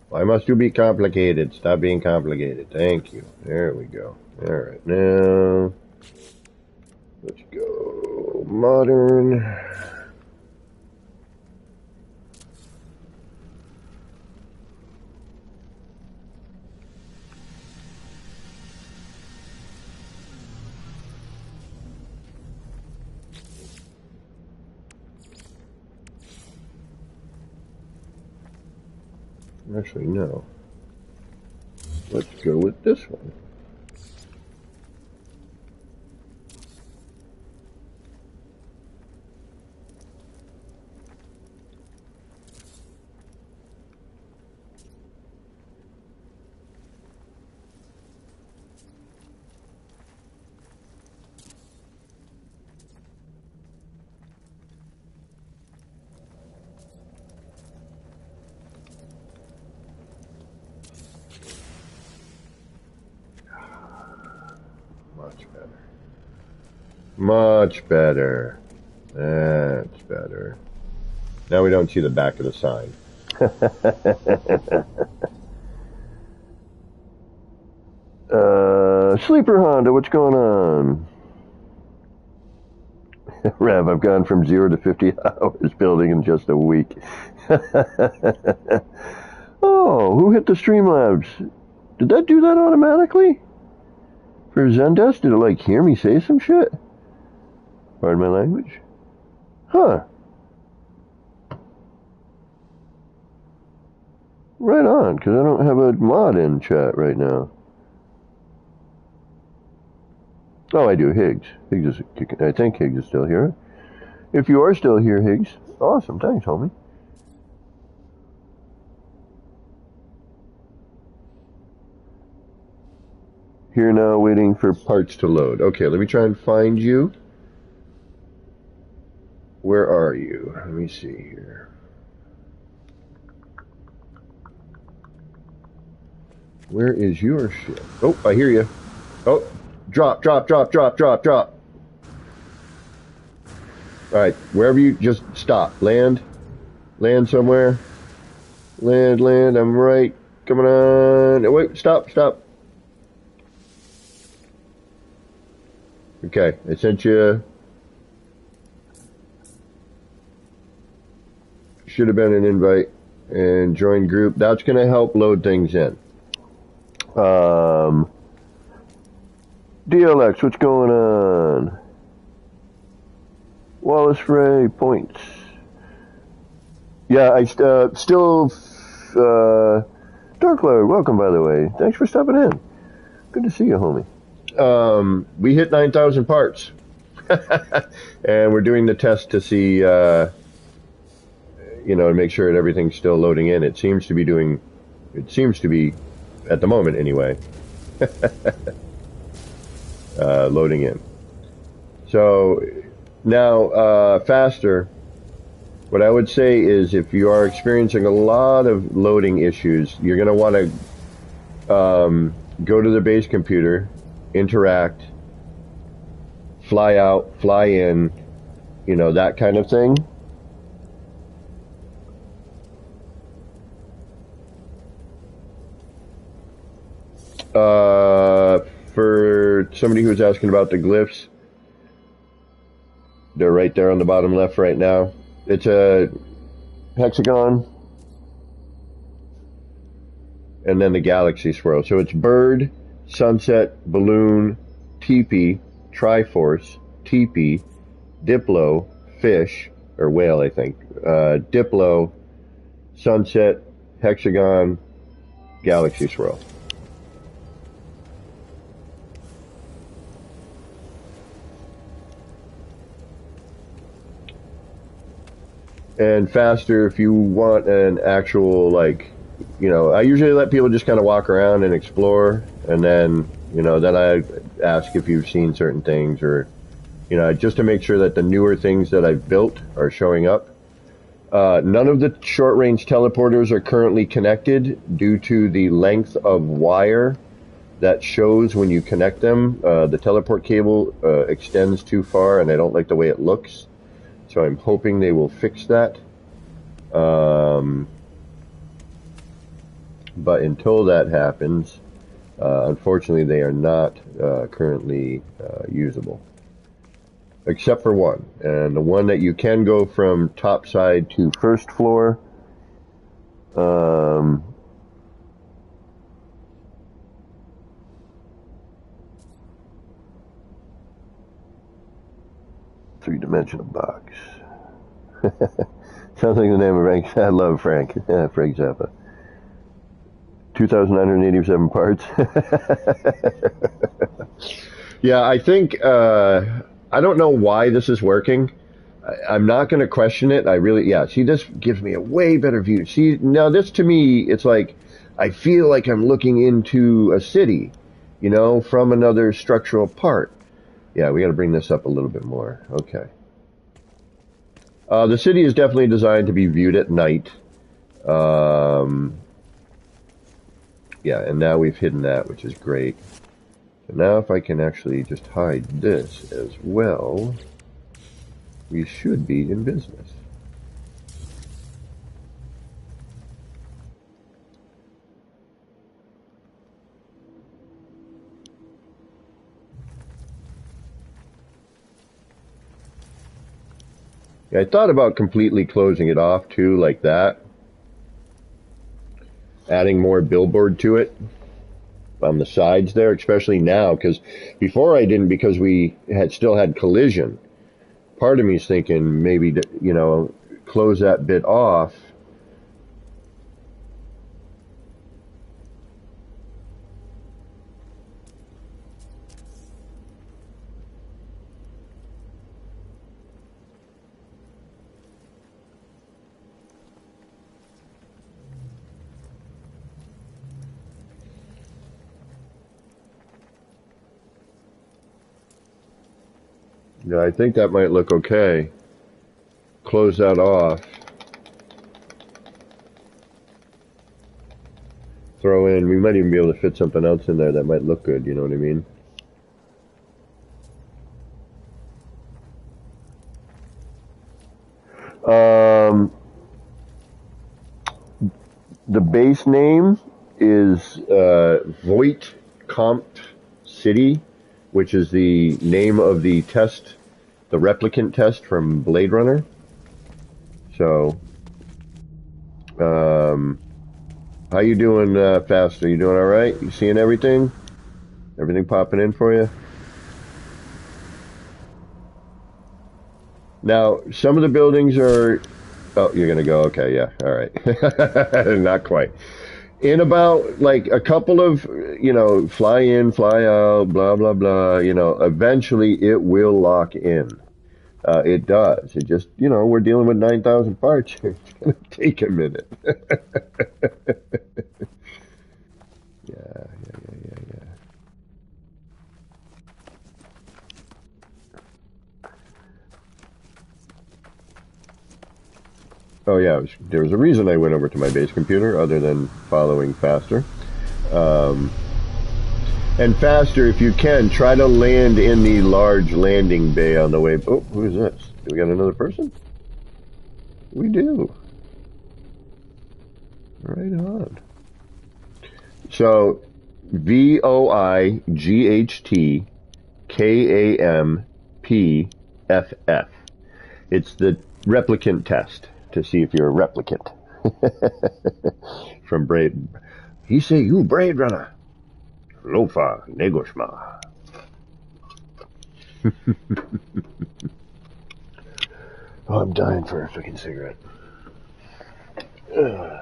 [SPEAKER 1] Why must you be complicated? Stop being complicated. Thank you. There we go. Alright, now let's go modern. Actually, no. Let's go with this one. Much better. Much better. That's better. Now we don't see the back of the sign. Sleeper Honda, what's going on? Rev, I've gone from 0 to 50 hours building in just a week. Oh, who hit the Streamlabs? Did that do that automatically? For Zendesk, did it like hear me say some shit? Pardon my language? Huh. Right on, because I don't have a mod in chat right now. Oh, I do. Higgs. Higgs is, I think Higgs is still here. If you are still here, Higgs, awesome. Thanks, homie. Here now, waiting for parts to load. Okay, let me try and find you. Where are you? Let me see here. Where is your ship? Oh, I hear you. Oh, drop, drop, drop, drop, drop, drop. Alright, wherever you, just stop. Land. Land somewhere. Land, land, I'm right. Coming on. Oh, wait, stop, stop. Okay, I sent you should have been an invite. And join group. That's going to help load things in. DLX, what's going on? Wallace Ray, points. Yeah, I still... Dark Lord, welcome, by the way. Thanks for stopping in. Good to see you, homie. We hit 9,000 parts. And we're doing the test to see, to make sure that everything's still loading in. It seems to be, at the moment anyway, loading in. So, now, faster. What I would say is if you are experiencing a lot of loading issues, you're going to want to go to the base computer, interact, fly out, fly in, that kind of thing. For somebody who's asking about the glyphs, they're right there on the bottom left right now. It's a hexagon and then the galaxy swirl. So it's bird, sunset, balloon, teepee, triforce, teepee, diplo, fish, or whale, I think. Diplo, sunset, hexagon, galaxy swirl. And faster if you want an actual, I usually let people just kind of walk around and explore, and then, then I ask if you've seen certain things, or, just to make sure that the newer things that I've built are showing up. None of the short-range teleporters are currently connected due to the length of wire that shows when you connect them. The teleport cable extends too far, and I don't like the way it looks. So I'm hoping they will fix that. But until that happens, unfortunately they are not currently usable. Except for one. And the one that you can go from top side to first floor. 3-dimensional box. Sounds like the name of Frank. I love Frank. Yeah, Frank Zappa. 2,987 parts. Yeah, I think, I don't know why this is working. I'm not going to question it. See, this gives me a way better view. See, now this to me, it's like, I feel like I'm looking into a city, from another structural part. Yeah, we got to bring this up a little bit more. Okay. The city is definitely designed to be viewed at night. Yeah, and now we've hidden that, which is great. So now if I can actually just hide this as well, we should be in business. I thought about completely closing it off too, like that. Adding more billboard to it on the sides there, especially now, because before I didn't, because we still had collision. Part of me is thinking maybe, close that bit off. Yeah, I think that might look okay. Close that off. Throw in, we might even be able to fit something else in there that might look good, you know what I mean? The base name is Voight Comp City, which is the name of the test, the replicant test from Blade Runner. So, How you doing, Faster? You doing all right? You seeing everything? Everything popping in for you? Now, some of the buildings are... Oh, you're going to go? Okay, yeah, all right. Not quite. In about, like, a couple of, fly in, fly out, blah, blah, blah, eventually it will lock in. It does. It just, we're dealing with 9,000 parts. It's going to take a minute. Yeah. Oh, yeah, there was a reason I went over to my base computer other than following Faster. Um, and Faster, if you can, try to land in the large landing bay on the way. Oh, who is this? Do we got another person? We do. Right on. So, VOIGHTKAMPFF. It's the replicant test to see if you're a replicant. From Braid. He say you Braid Runner. Lofa Negoshma. Oh, I'm dying for a freaking cigarette. I'm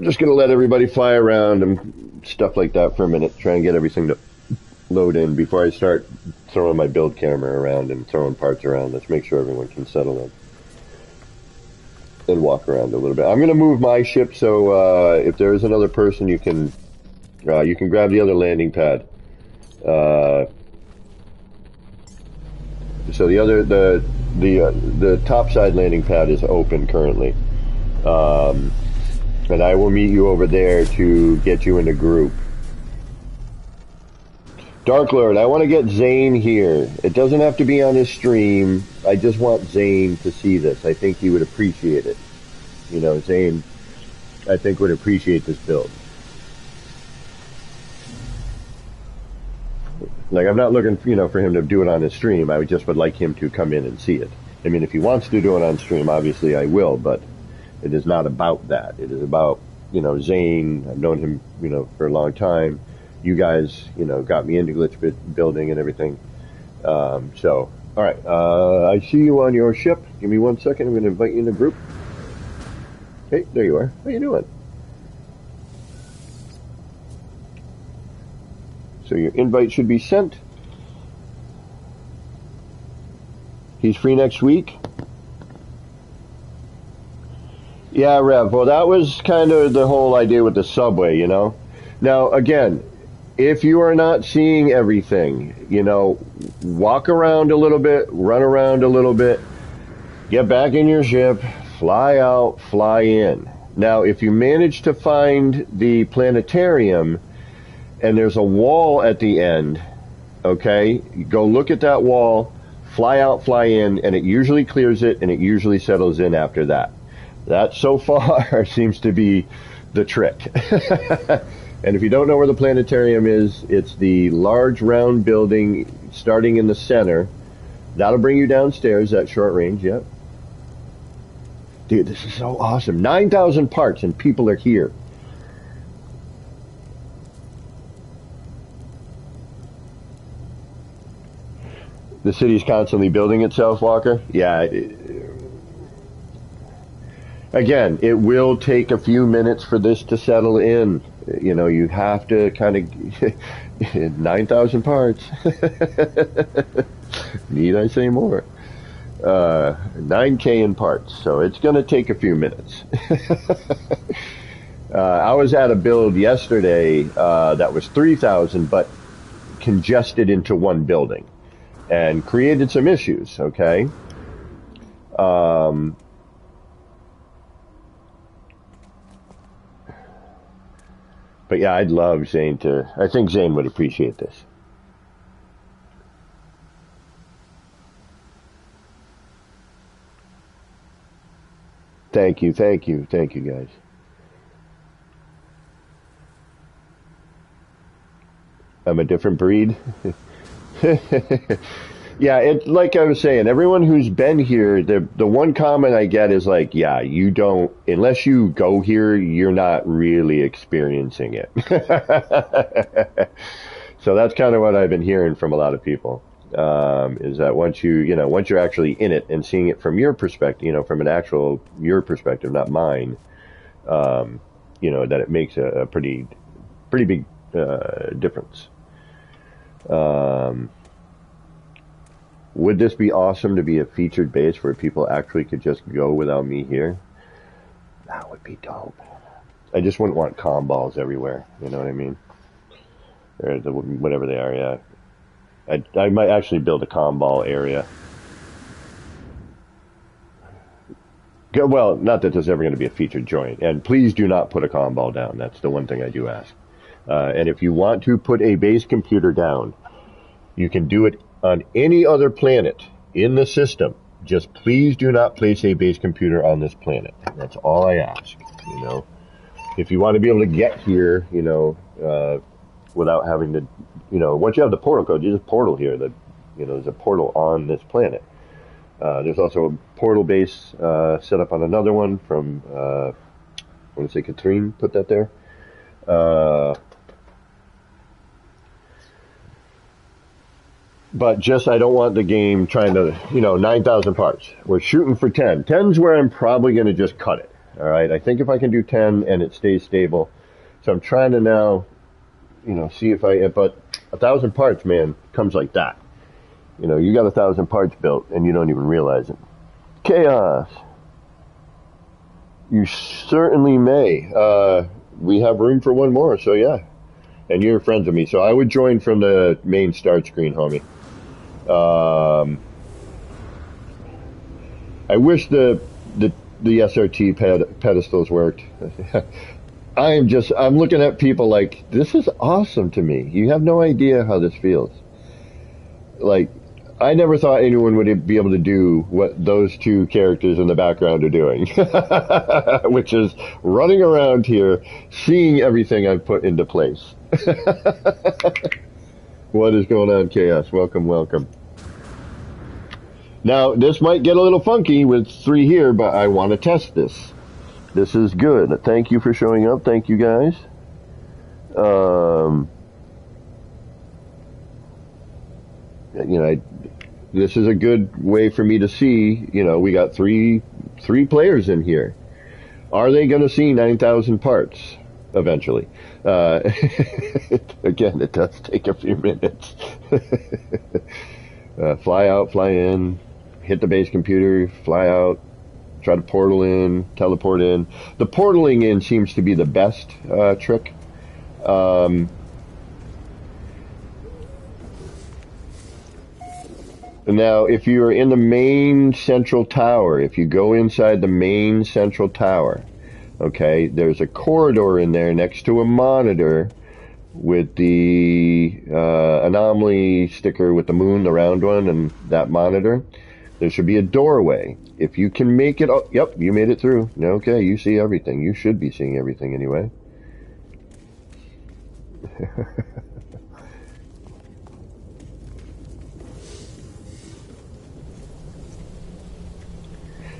[SPEAKER 1] just going to let everybody fly around and stuff like that for a minute. Try and get everything to load in before I start throwing my build camera around and throwing parts around. Let's make sure everyone can settle in and walk around a little bit. I'm going to move my ship, so if there is another person, you can grab the other landing pad. So the top side landing pad is open currently, and I will meet you over there to get you in a group. Dark Lord, I want to get Zane here. It doesn't have to be on his stream. I just want Zane to see this. I think he would appreciate it. Zane, I think, would appreciate this build. Like, I'm not looking, for him to do it on his stream. I would like him to come in and see it. I mean, if he wants to do it on stream, obviously I will, but it is not about that. It is about, Zane. I've known him, for a long time. You guys, got me into glitch building and everything. So, all right. I see you on your ship. Give me 1 second. I'm going to invite you in the group. Hey, there you are. How you doing? So your invite should be sent. He's free next week. Yeah, Rev. Well, that was kind of the whole idea with the subway, Now, again, if you are not seeing everything, walk around a little bit, run around a little bit, get back in your ship, fly out, fly in. Now, if you manage to find the planetarium and there's a wall at the end, okay, go look at that wall, fly out, fly in, and it usually clears it and it usually settles in after that. That so far seems to be the trick. And if you don't know where the planetarium is, it's the large round building starting in the center. That'll bring you downstairs at short range, yep. Dude, this is so awesome. 9,000 parts and people are here. The city's constantly building itself, Walker. Yeah. Again, it will take a few minutes for this to settle in. You have to kind of 9,000 parts. Need I say more? 9K in parts, so it's going to take a few minutes. I was at a build yesterday that was 3,000, but congested into one building and created some issues, okay? But yeah, I'd love Zane to... I think Zane would appreciate this. Thank you, guys. I'm a different breed. Yeah, it's like I was saying, everyone who's been here, the one comment I get is like, yeah, you don't, unless you go here, you're not really experiencing it. So that's kind of what I've been hearing from a lot of people, is that once you're actually in it and seeing it from your perspective, from an actual, your perspective, not mine, um, that it makes a pretty big, difference. Um, Would this be awesome to be a featured base where people actually could just go without me here? That would be dope. I just wouldn't want comm balls everywhere. You know what I mean? Or whatever they are. Yeah. I might actually build a comm ball area. Well, not that there's ever going to be a featured joint. And please do not put a comm ball down. That's the one thing I do ask. And if you want to put a base computer down, you can do it on any other planet in the system. Just please do not place a base computer on this planet. That's all I ask. If you want to be able to get here, without having to, once you have the portal code, you just portal here. There's a portal on this planet. There's also a portal base set up on another one from, I want to say Katrine put that there. But just, I don't want the game trying to, 9,000 parts. We're shooting for 10. 10's where I'm probably going to just cut it. All right. I think if I can do 10 and it stays stable. So I'm trying to now, see but 1,000 parts, man, comes like that. You got 1,000 parts built and you don't even realize it. Chaos. You certainly may. We have room for one more. So yeah. And you're friends with me. So I would join from the main start screen, homie. I wish the SRT pedestals worked. I'm looking at people like, this is awesome to me. You have no idea how this feels. Like, I never thought anyone would be able to do what those two characters in the background are doing, which is running around here, seeing everything I've put into place. What is going on, Chaos? Welcome, welcome. Now, this might get a little funky with 3 here, but I want to test this. This is good. Thank you for showing up. Thank you, guys. This is a good way for me to see, we got three players in here. Are they going to see 9,000 parts eventually? Again, it does take a few minutes. Fly out, fly in, hit the base computer, fly out, try to portal in, teleport in. The portaling in seems to be the best trick. Now, if you're in the main central tower, if you go inside the main central tower, okay, there's a corridor in there next to a monitor with the anomaly sticker with the moon, the round one, and that monitor. There should be a doorway. If you can make it, yep, you made it through. Okay, you see everything. You should be seeing everything anyway.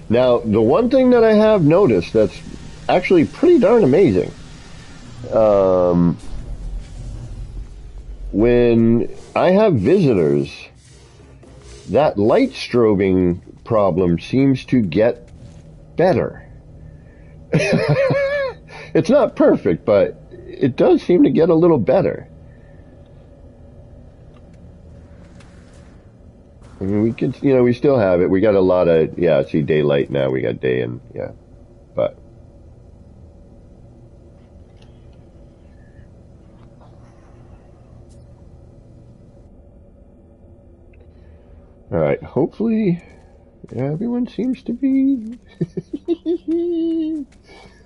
[SPEAKER 1] Now, the one thing that I have noticed that's actually pretty darn amazing, when I have visitors, that light strobing problem seems to get better. It's not perfect, but it does seem to get a little better. I mean, we could, we still have it. We got a lot of, see daylight now. We got day and, but. All right, hopefully everyone seems to be.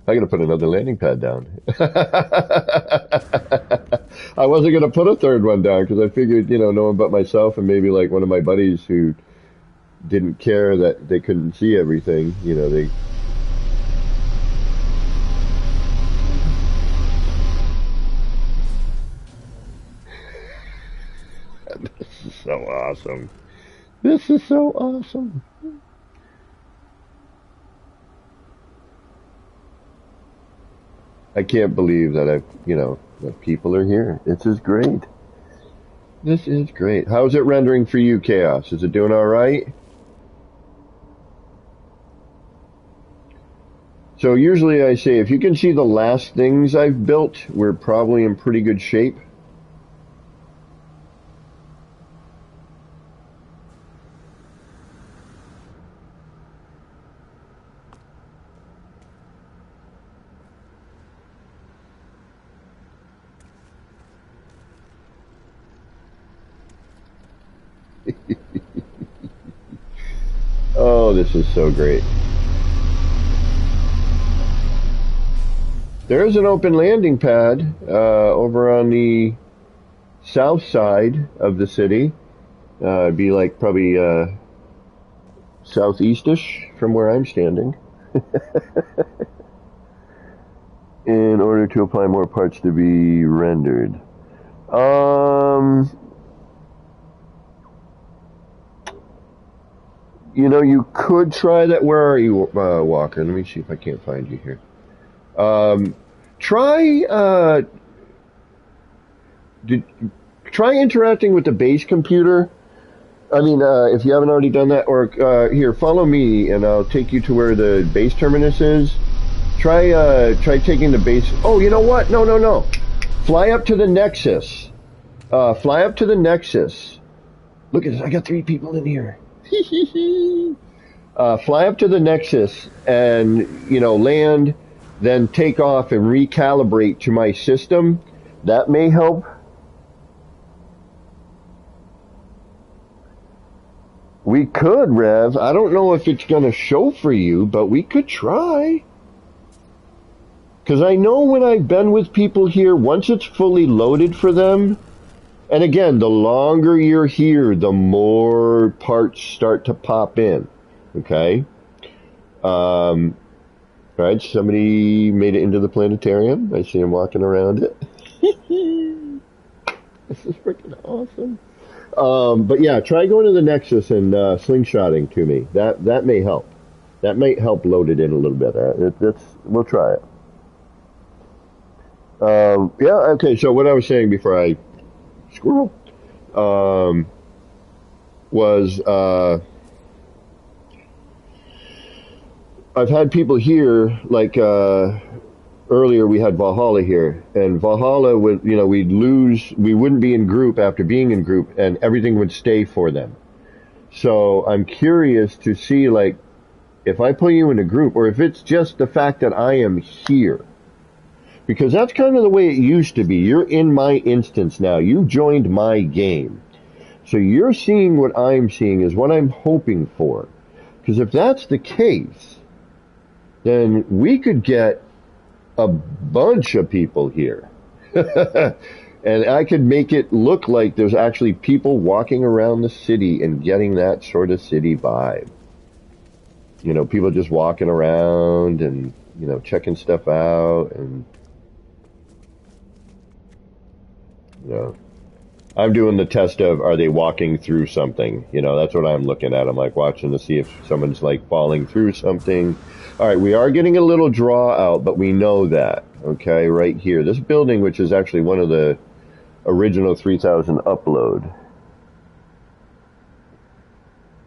[SPEAKER 1] I gotta put another landing pad down. I wasn't gonna put a third one down because I figured, no one but myself and maybe like one of my buddies who didn't care that they couldn't see everything, they. This is so awesome. This is so awesome. I can't believe that that people are here. This is great. This is great. How's it rendering for you, Chaos? Is it doing all right? So usually I say, if you can see the last things I've built, we're probably in pretty good shape. Oh, this is so great. There's an open landing pad over on the south side of the city. It'd be like probably southeastish from where I'm standing. In order to apply more parts to be rendered. You could try that. Where are you, Walker? Let me see if I can't find you here. Try try interacting with the base computer. I mean, if you haven't already done that, or here, follow me, and I'll take you to where the base terminus is. Try taking the base. Oh, you know what? No. Fly up to the Nexus. Fly up to the Nexus. Look at this. I got 3 people in here. Fly up to the Nexus and, land, then take off and recalibrate to my system. That may help. We could, Rev. I don't know if it's going to show for you, but we could try. Because I know when I've been with people here, once it's fully loaded for them, and again, the longer you're here, the more parts start to pop in. Okay? Right, somebody made it into the planetarium. I see him walking around it. This is freaking awesome. But yeah, try going to the Nexus and slingshotting to me. That may help. That might help load it in a little bit. We'll try it. Yeah, okay, so what I was saying before I squirrel was I've had people here, like earlier we had Valhalla here, and Valhalla would, we wouldn't be in group after being in group, and everything would stay for them. So I'm curious to see, like, if I put you in a group, or if it's just the fact that I am here. Because that's kind of the way it used to be. You're in my instance now. You've joined my game. So you're seeing what I'm seeing is what I'm hoping for. Because if that's the case, then we could get a bunch of people here. And I could make it look like there's actually people walking around the city and getting that sort of city vibe. People just walking around and, checking stuff out and... I'm doing the test of, are they walking through something? That's what I'm looking at. I'm like watching to see if someone's like falling through something. All right, we are getting a little draw out, but we know that. Okay, right here. This building, which is actually one of the original 3000 upload.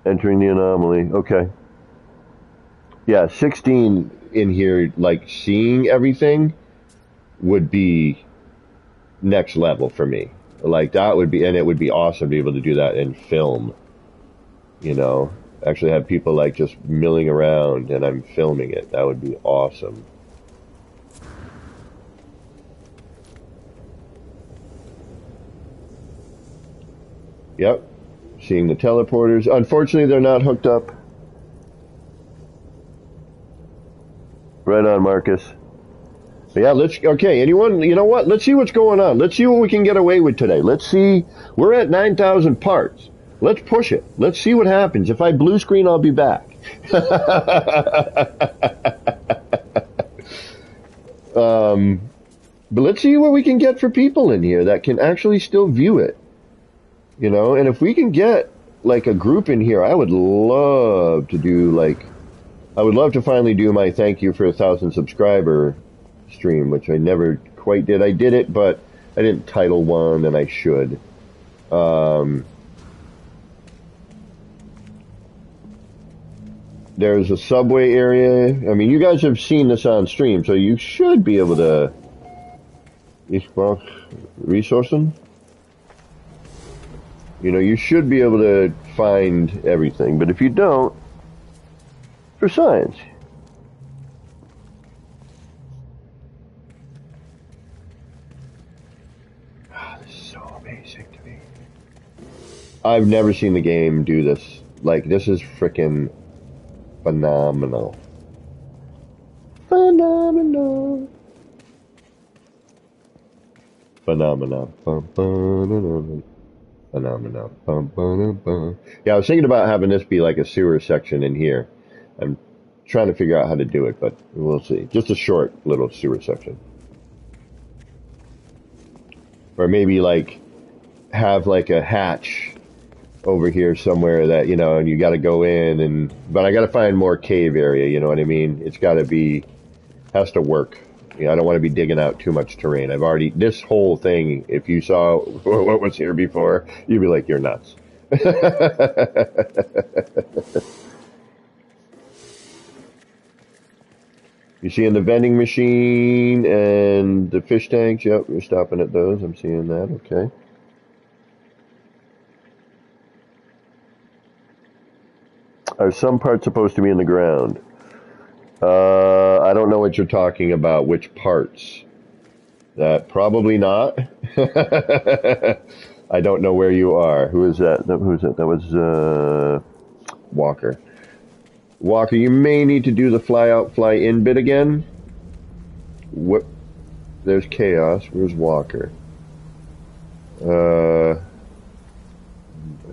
[SPEAKER 1] Entering the anomaly. Okay. Yeah, 16 in here, like seeing everything would be next level for me. Like that would be, and it would be awesome to be able to do that in film. Actually have people like just milling around and I'm filming it. That would be awesome. Yep. Seeing the teleporters. Unfortunately, they're not hooked up. Right on, Marcus. Yeah, okay, anyone, you know what? Let's see what's going on. Let's see what we can get away with today. Let's see, we're at 9,000 parts. Let's push it. Let's see what happens. If I blue screen, I'll be back. But let's see what we can get for people in here that can actually still view it. And if we can get like a group in here, I would love to do like, I would love to finally do my thank you for 1,000 subscriber stream, which I never quite did. I did it, but I didn't title one, and I should. There's a subway area. I mean, you guys have seen this on stream, so you should be able to, well, resourcing. You know, you should be able to find everything, but if you don't, for science. Oh, this is so basic to me. I've never seen the game do this. Like, this is frickin' phenomenal. Phenomenal. Phenomenal. Phenomenal. Yeah, I was thinking about having this be like a sewer section in here. I'm trying to figure out how to do it, but we'll see. Just a short little sewer section. Or maybe like have like a hatch over here somewhere that, you know, and you got to go in, but I got to find more cave area, you know what I mean? It's got to be, has to work. You know, I don't want to be digging out too much terrain. I've already, this whole thing, if you saw what was here before, you'd be like, you're nuts. You seeing the vending machine and the fish tanks? Yep, you're stopping at those. I'm seeing that. Okay. Are some parts supposed to be in the ground? I don't know what you're talking about. Which parts? Probably not. I don't know where you are. Who is that? Who is that? That was Walker. Walker, you may need to do the fly out, fly in bit again. What? There's Chaos. Where's Walker? I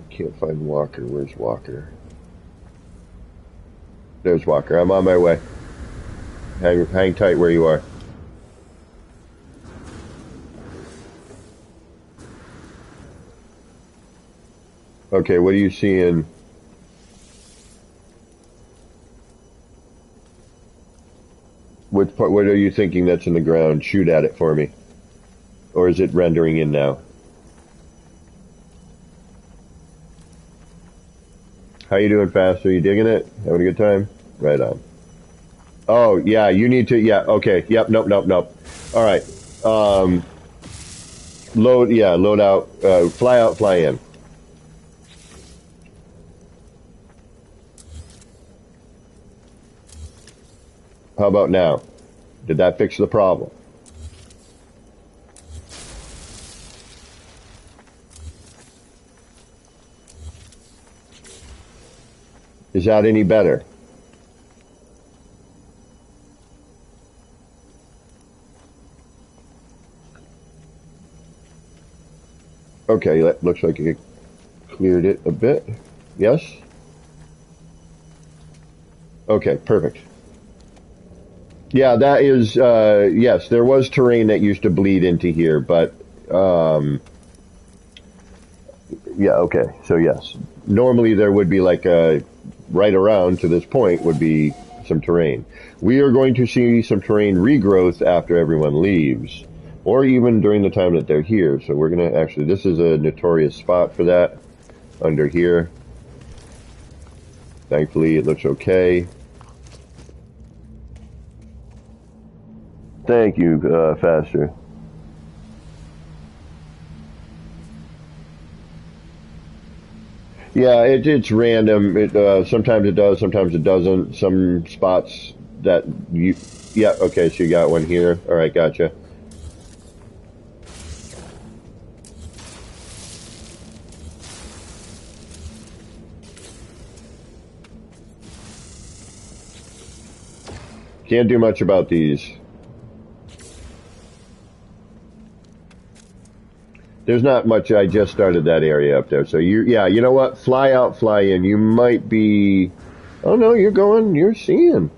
[SPEAKER 1] can't find Walker. Where's Walker? There's Walker. I'm on my way. Hang tight where you are. Okay, what are you seeing? What are you thinking that's in the ground? Shoot at it for me. Or is it rendering in now? How you doing, Faster? You digging it? Having a good time? Right on. Oh, yeah, you need to, yeah, okay. Yep, nope. All right. Load out, fly out, fly in. How about now? Did that fix the problem? Is that any better? Okay, that looks like it cleared it a bit. Yes? Okay, perfect. Yeah, that is, yes, there was terrain that used to bleed into here, but, yeah, okay, so yes. Normally there would be like right around to this point would be some terrain. We are going to see some terrain regrowth after everyone leaves, or even during the time that they're here. So we're going to actually, this is a notorious spot for that, under here. Thankfully it looks okay. Thank you, Faster. Yeah, it's random. Sometimes it does, sometimes it doesn't. Some spots that you... Yeah, okay, so you got one here. All right, gotcha. Can't do much about these. There's not much. I just started that area up there. So yeah, you know what? Fly out, fly in. You might be, oh no, you're seeing.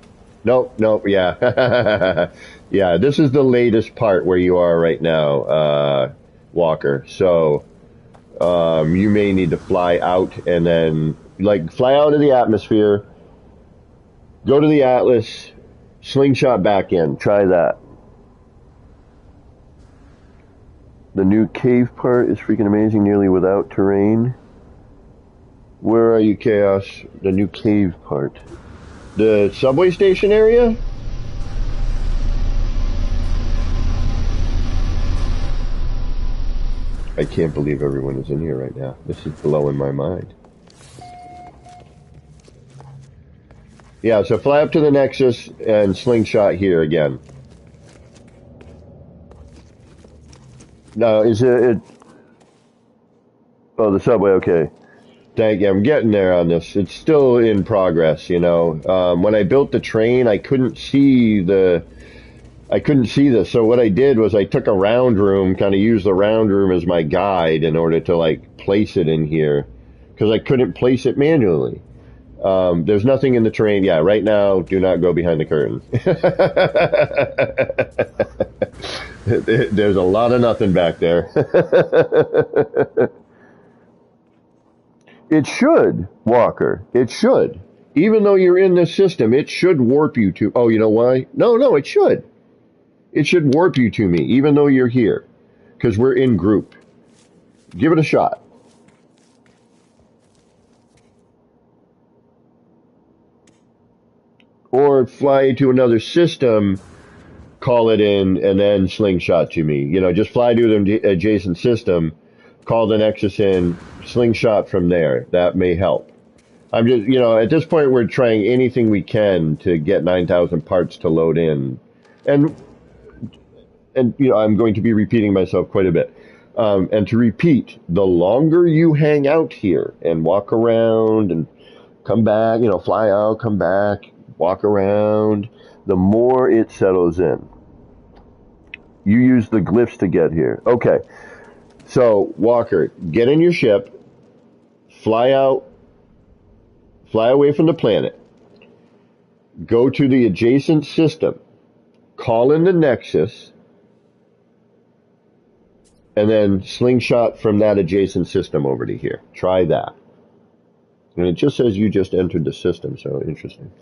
[SPEAKER 1] Nope, yeah. Yeah, this is the latest part where you are right now, Walker. So, you may need to fly out and then, like, fly out of the atmosphere, go to the Atlas, slingshot back in. Try that. The new cave part is freaking amazing, nearly without terrain. Where are you, Chaos? The new cave part. The subway station area? I can't believe everyone is in here right now. This is blowing my mind. Yeah, so fly up to the Nexus and slingshot here again. No, is it oh, the subway, okay. Thank you. I'm getting there on this. It's still in progress, you know. When I built the train, I couldn't see this. So what I did was I took a round room, kind of used the round room as my guide in order to, like, place it in here, because I couldn't place it manually. There's nothing in the terrain. Yeah, right now, do not go behind the curtain. There's a lot of nothing back there. It should, Walker. It should. Even though you're in this system, it should warp you to... Oh, you know why? No, it should. It should warp you to me, even though you're here. Because we're in group. Give it a shot. Or fly to another system, call it in, and then slingshot to me. You know, just fly to the adjacent system, call the Nexus in, slingshot from there. That may help. I'm just, you know, at this point we're trying anything we can to get 9,000 parts to load in. And you know, I'm going to be repeating myself quite a bit. And to repeat, the longer you hang out here and walk around and come back, you know, fly out, come back, walk around, the more it settles in. You use the glyphs to get here. Okay. So, Walker, get in your ship, fly out, fly away from the planet, go to the adjacent system, call in the Nexus, and then slingshot from that adjacent system over to here. Try that. And it just says you just entered the system, so interesting.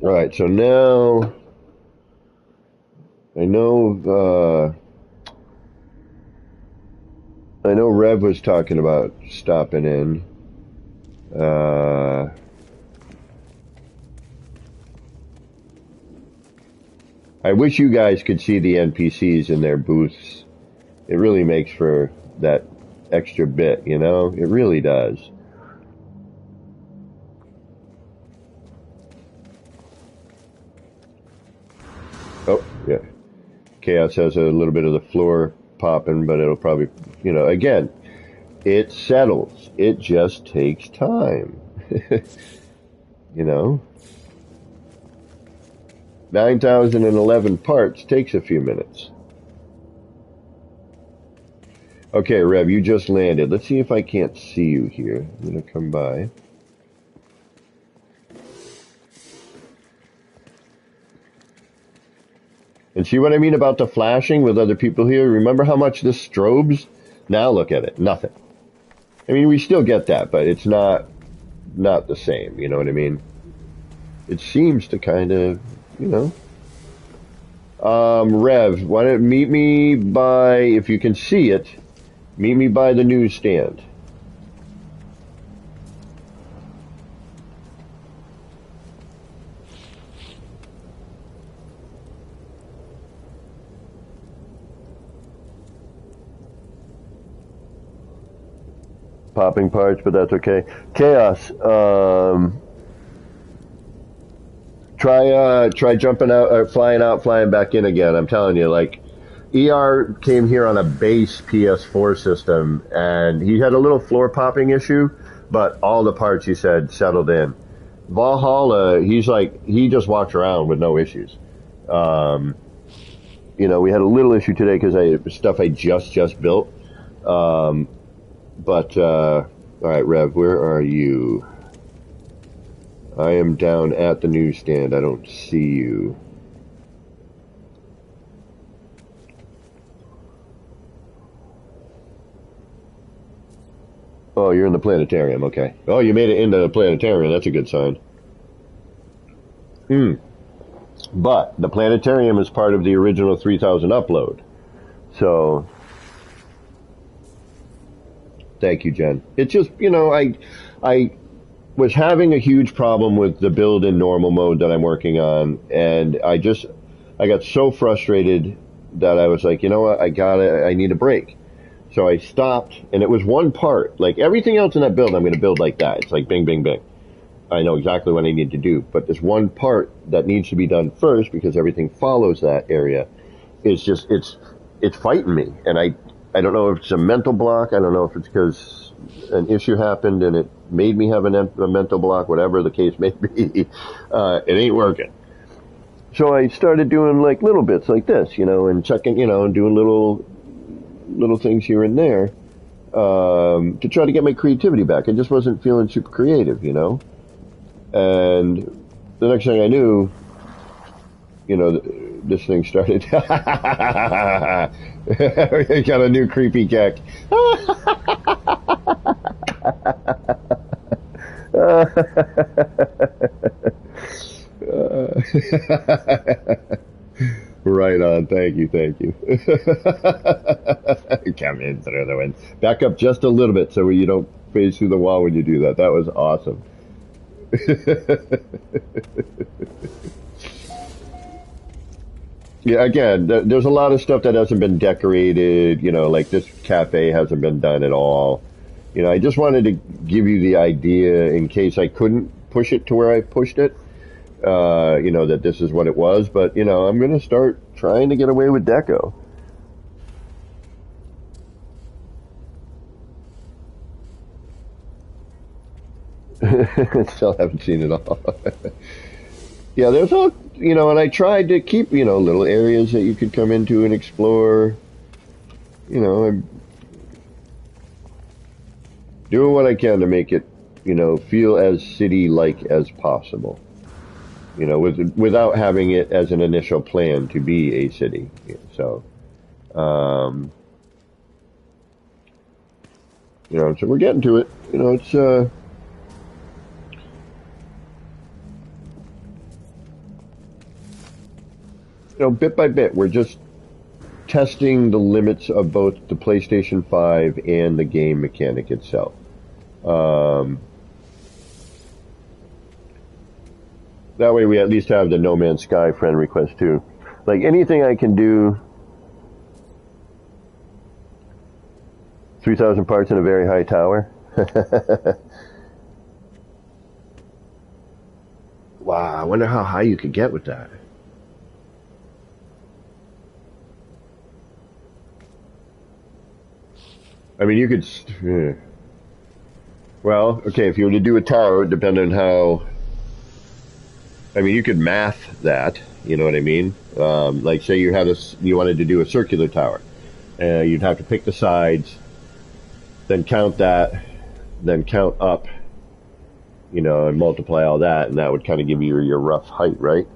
[SPEAKER 1] All right, so now I know Rev was talking about stopping in. I wish you guys could see the NPCs in their booths. It really makes for that extra bit, you know? It really does. Oh, yeah. Chaos has a little bit of the floor popping, but it'll probably, you know, again, it settles. It just takes time. You know? 9,011 parts takes a few minutes. Okay, Rev, you just landed. Let's see if I can't see you here. I'm going to come by. And see what I mean about the flashing with other people here? Remember how much this strobes? Now look at it. Nothing. I mean, we still get that, but it's not the same. You know what I mean? It seems to kind of, you know. Rev, why don't meet me by, if you can see it, meet me by the newsstand. Popping parts, but that's okay. Chaos, try jumping out, or flying back in again. I'm telling you, like, ER came here on a base PS4 system, and he had a little floor popping issue, but all the parts, he said, settled in. Valhalla, he just walks around with no issues. You know, we had a little issue today because stuff I just built. But, alright, Rev, where are you? I am down at the newsstand. I don't see you. Oh, you're in the planetarium, okay. Oh, you made it into the planetarium, that's a good sign. Hmm. But the planetarium is part of the original 3000 upload. So, thank you, Jen. It's just, I was having a huge problem with the build in normal mode that I'm working on, and I got so frustrated that I was like, you know what, I need a break. So I stopped, and it was one part. Like everything else in that build, I'm going to build like that. It's like bing, bing, bing. I know exactly what I need to do, but this one part that needs to be done first because everything follows that area is just, it's fighting me. And I don't know if it's a mental block. I don't know if it's because an issue happened and it made me have a mental block, whatever the case may be. It ain't working. So I started doing like little bits like this, and checking, and doing little things here and there, to try to get my creativity back. I just wasn't feeling super creative, And the next thing I knew, this thing started. I got a new creepy gek. Right on. Thank you. Come in through the wind. Back up just a little bit so you don't phase through the wall when you do that. That was awesome. Yeah, again, there's a lot of stuff that hasn't been decorated, like this cafe hasn't been done at all. I just wanted to give you the idea in case I couldn't push it to where I pushed it, that this is what it was. But, I'm going to start trying to get away with deco. Still haven't seen it all. Yeah, there's all, and I tried to keep, little areas that you could come into and explore. I'm doing what I can to make it, feel as city-like as possible. Without having it as an initial plan to be a city. So, so we're getting to it. It's, bit by bit, we're just testing the limits of both the PlayStation 5 and the game mechanic itself. That way we at least have the No Man's Sky friend request too. Like anything I can do, 3,000 parts in a very high tower. Wow, I wonder how high you could get with that. I mean, you could. Well, okay, if you were to do a tower, depending on how. I mean, you could math that. You know what I mean? Like, say you wanted to do a circular tower, you'd have to pick the sides, then count that, then count up, and multiply all that, and that would kind of give you your rough height, right?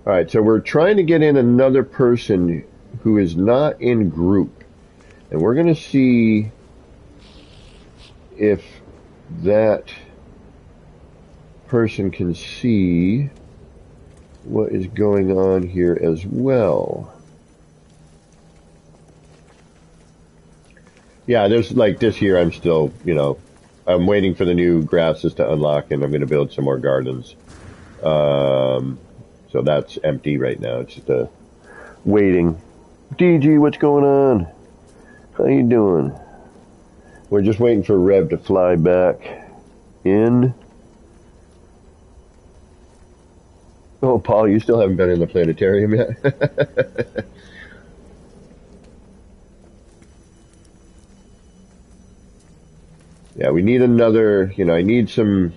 [SPEAKER 1] All right, so we're trying to get in another person who is not in group, and we're going to see if that person can see what is going on here as well. Yeah, there's like this year I'm still, I'm waiting for the new grasses to unlock, and I'm going to build some more gardens. So that's empty right now. It's just waiting. DG, what's going on? How you doing? We're just waiting for Rev to fly back in. Oh, Paul, you still haven't been in the planetarium yet? Yeah, we need another, I need some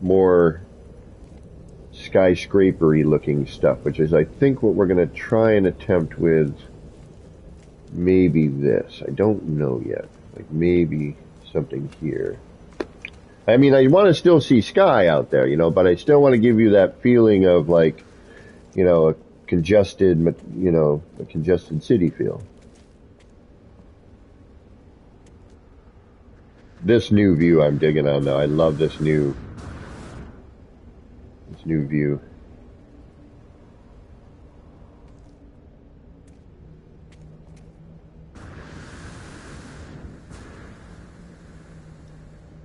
[SPEAKER 1] more skyscraper-y looking stuff, which is, I think, what we're going to try and attempt with maybe this. I don't know yet. Like, maybe something here. I mean, I want to still see sky out there, but I still want to give you that feeling of, like, a congested, a congested city feel. This new view I'm digging on though. I love this new view.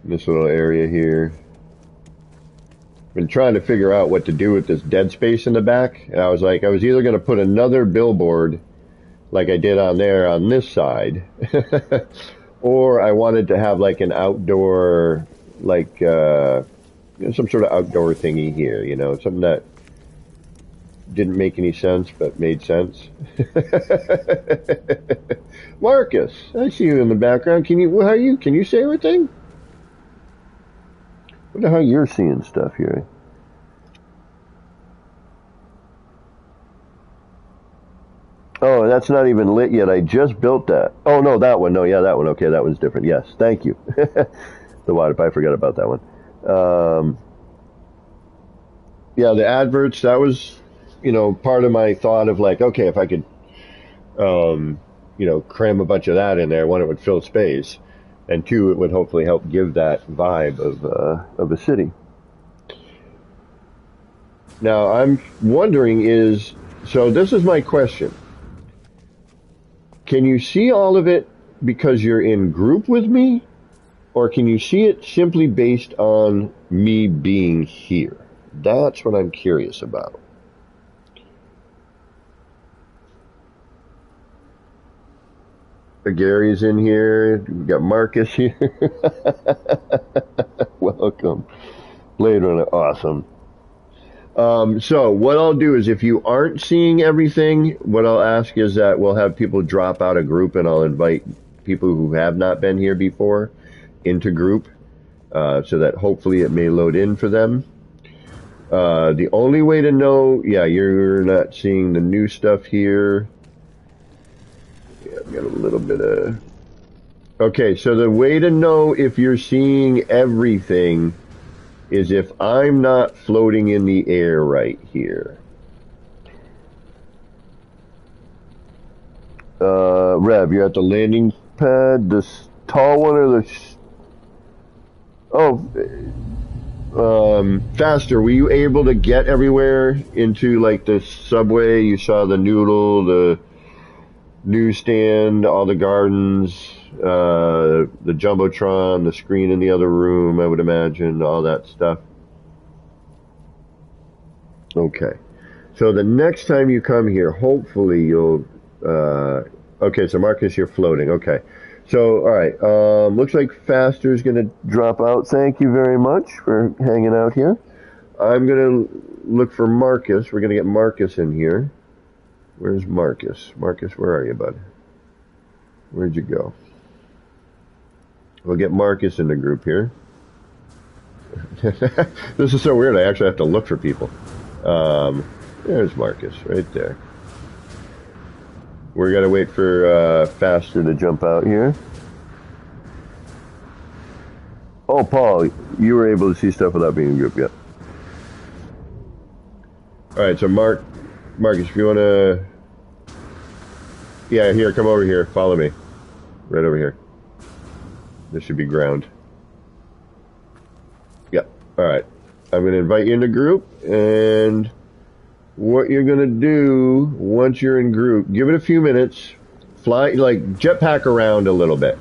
[SPEAKER 1] This little area here. Been trying to figure out what to do with this dead space in the back. And I was like, I was either going to put another billboard like I did on there on this side, or I wanted to have like an outdoor, like some sort of outdoor thingy here, something that didn't make any sense but made sense. Marcus, I see you in the background. Can you say anything? What the hell you're seeing stuff here? Oh, that's not even lit yet. I just built that. Oh, no, that one. No, yeah, that one. Okay, that one's different. Yes, thank you. The water, I forgot about that one. Yeah, the adverts, that was, part of my thought of like, okay, if I could, cram a bunch of that in there, one, it would fill space, and two, it would hopefully help give that vibe of a city. Now, I'm wondering so this is my question. Can you see all of it because you're in group with me? Or can you see it simply based on me being here? That's what I'm curious about. Gary's in here. We got Marcus here. Welcome. Blade Runner, awesome. So what I'll do is if you aren't seeing everything, what I'll ask is that we'll have people drop out of group and I'll invite people who have not been here before into group so that hopefully it may load in for them. The only way to know, yeah, you're not seeing the new stuff here. Yeah, I've got a little bit of... Okay, so the way to know if you're seeing everything is if I'm not floating in the air right here. Rev, you're at the landing pad, this tall one or the... Faster, were you able to get everywhere into like the subway? You saw the noodle, the newsstand, all the gardens, the Jumbotron, the screen in the other room, I would imagine, all that stuff. Okay. So the next time you come here, hopefully you'll... okay, so Marcus, you're floating. Okay. So, all right. Looks like Faster is going to drop out. Thank you very much for hanging out here. I'm going to look for Marcus. We're going to get Marcus in here. Where's Marcus? Marcus, where are you, bud? Where'd you go? We'll get Marcus in the group here. This is so weird. I actually have to look for people. There's Marcus right there. We're going to wait for Faster to jump out here. Oh, Paul, you were able to see stuff without being in group yet. All right, so Marcus, if you want to... Yeah, here, come over here. Follow me. Right over here. This should be ground. Yep. All right. I'm going to invite you into group, and what you're going to do once you're in group, give it a few minutes, fly, like jetpack around a little bit.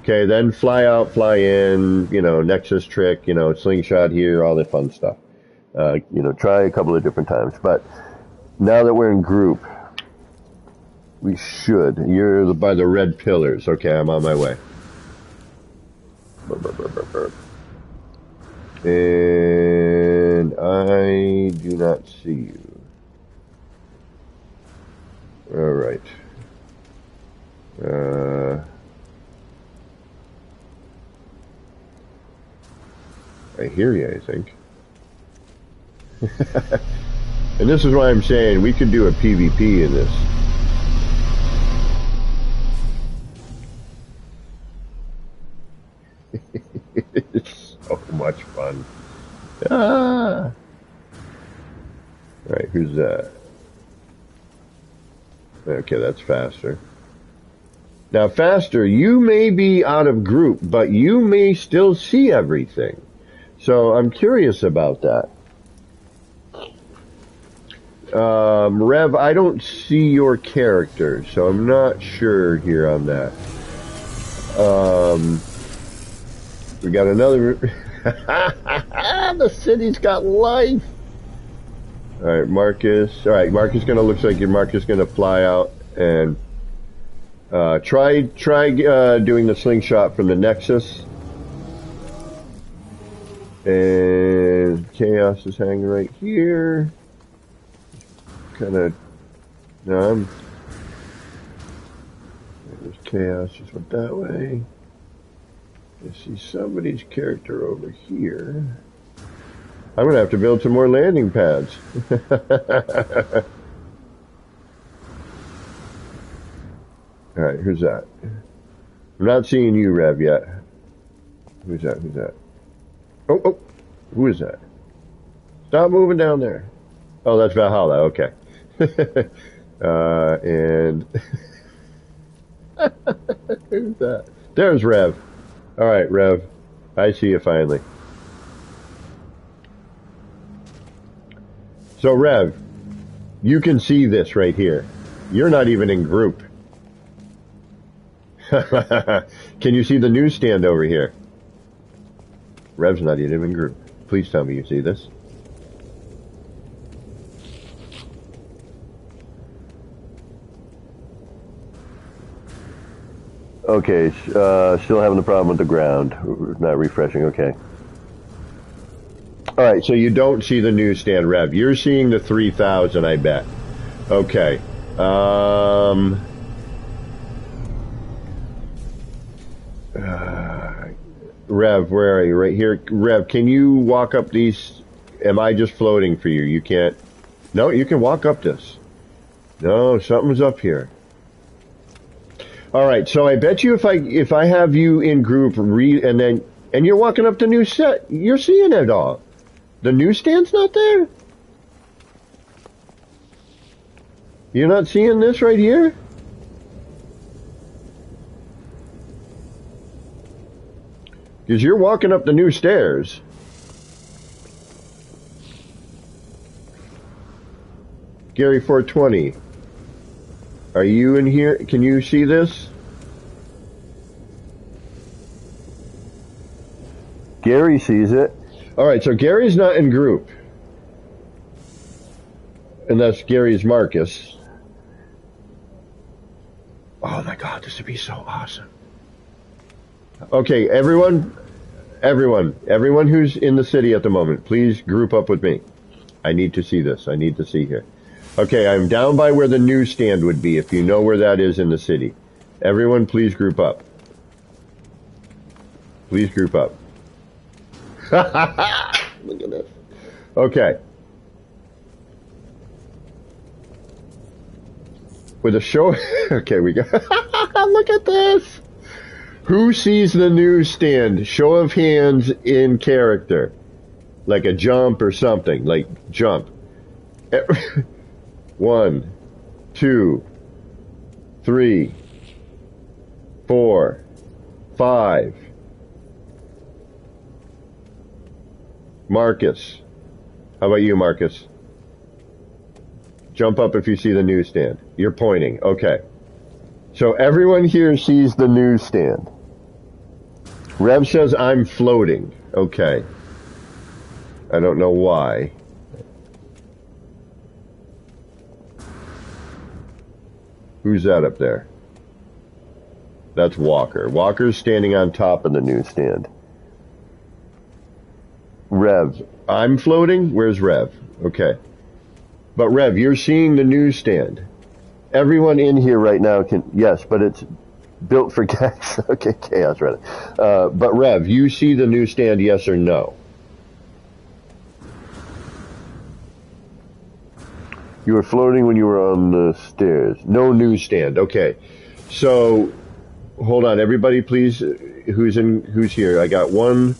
[SPEAKER 1] Okay, then fly out, fly in, Nexus trick, slingshot here, all that fun stuff. Try a couple of different times. But now that we're in group, we should. You're by the red pillars. Okay, I'm on my way. And I do not see you. All right. I hear you, I think. And this is why I'm saying we could do a PvP in this. It's so much fun. Ah! Alright, who's that? Okay, that's Faster. Now, Faster, you may be out of group, but you may still see everything. So I'm curious about that. Rev, I don't see your character, so I'm not sure here on that. We got another... The city's got life! Alright, Marcus. Alright, Marcus looks like Marcus gonna fly out and try doing the slingshot from the Nexus. And Chaos is hanging right here. Kinda no, there's Chaos just went that way. I see somebody's character over here. I'm gonna have to build some more landing pads. Alright, who's that? I'm not seeing you, Rev, yet. Who's that? Who's that? Oh, who is that? Stop moving down there. Oh, that's Valhalla, okay. And... who's that? There's Rev. Alright, Rev. I see you finally. So, Rev, you can see this right here. You're not even in group. Can you see the newsstand over here? Rev's not even in group. Please tell me you see this. Okay, still having the problem with the ground. Not refreshing, okay. Alright, so you don't see the newsstand, Rev. You're seeing the 3,000, I bet. Okay. Rev, where are you? Right here. Rev, can you walk up these? Am I just floating for you? You can't? No, you can walk up this. No, something's up here. Alright, so I bet you if I have you in group, and you're walking up the new set, you're seeing it all. The newsstand's not there? You're not seeing this right here? Because you're walking up the new stairs. Gary 420. Are you in here? Can you see this? Gary sees it. Alright, so Gary's not in group. Unless Gary's Marcus. Oh my god, this would be so awesome. Okay, everyone who's in the city at the moment, please group up with me. I need to see this. I need to see here. Okay, I'm down by where the newsstand would be, if you know where that is in the city. Everyone, please group up. Please group up. Look at this. Okay. With a show... Okay, we go... Look at this! Who sees the newsstand? Show of hands in character. Like a jump or something. Like, jump. 1, 2, 3, 4, 5. Marcus. How about you, Marcus? Jump up if you see the newsstand. You're pointing. Okay. So everyone here sees the newsstand. Rev says I'm floating. Okay. I don't know why. Who's that up there? That's Walker. Walker's standing on top of the newsstand. Rev, I'm floating? Where's Rev? Okay. But Rev, you're seeing the newsstand. Everyone in here right now can... Yes, but it's built for Gex. Okay, Chaos, rather. But Rev, you see the newsstand, yes or no? You were floating when you were on the stairs. No newsstand. Okay. So, hold on, everybody, please. Who's here? I got one.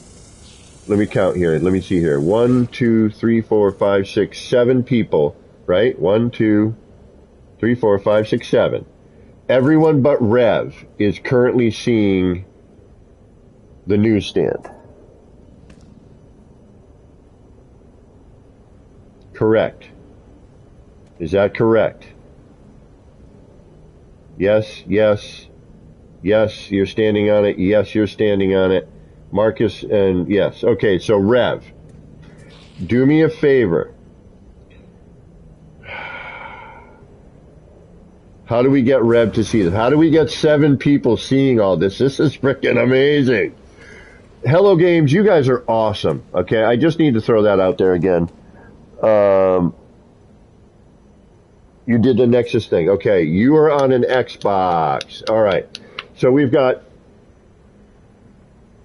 [SPEAKER 1] Let me count here. Let me see here. 1, 2, 3, 4, 5, 6, 7 people. Right? 1, 2, 3, 4, 5, 6, 7. Everyone but Rev is currently seeing the newsstand. Correct. Is that correct? Yes, yes, yes, you're standing on it. Yes, you're standing on it. Marcus, and yes. Okay, so Rev, do me a favor. How do we get Rev to see this? How do we get 7 people seeing all this? This is freaking amazing. Hello Games, you guys are awesome. Okay, I just need to throw that out there again. You did the Nexus thing. Okay, you are on an Xbox. All right. So we've got...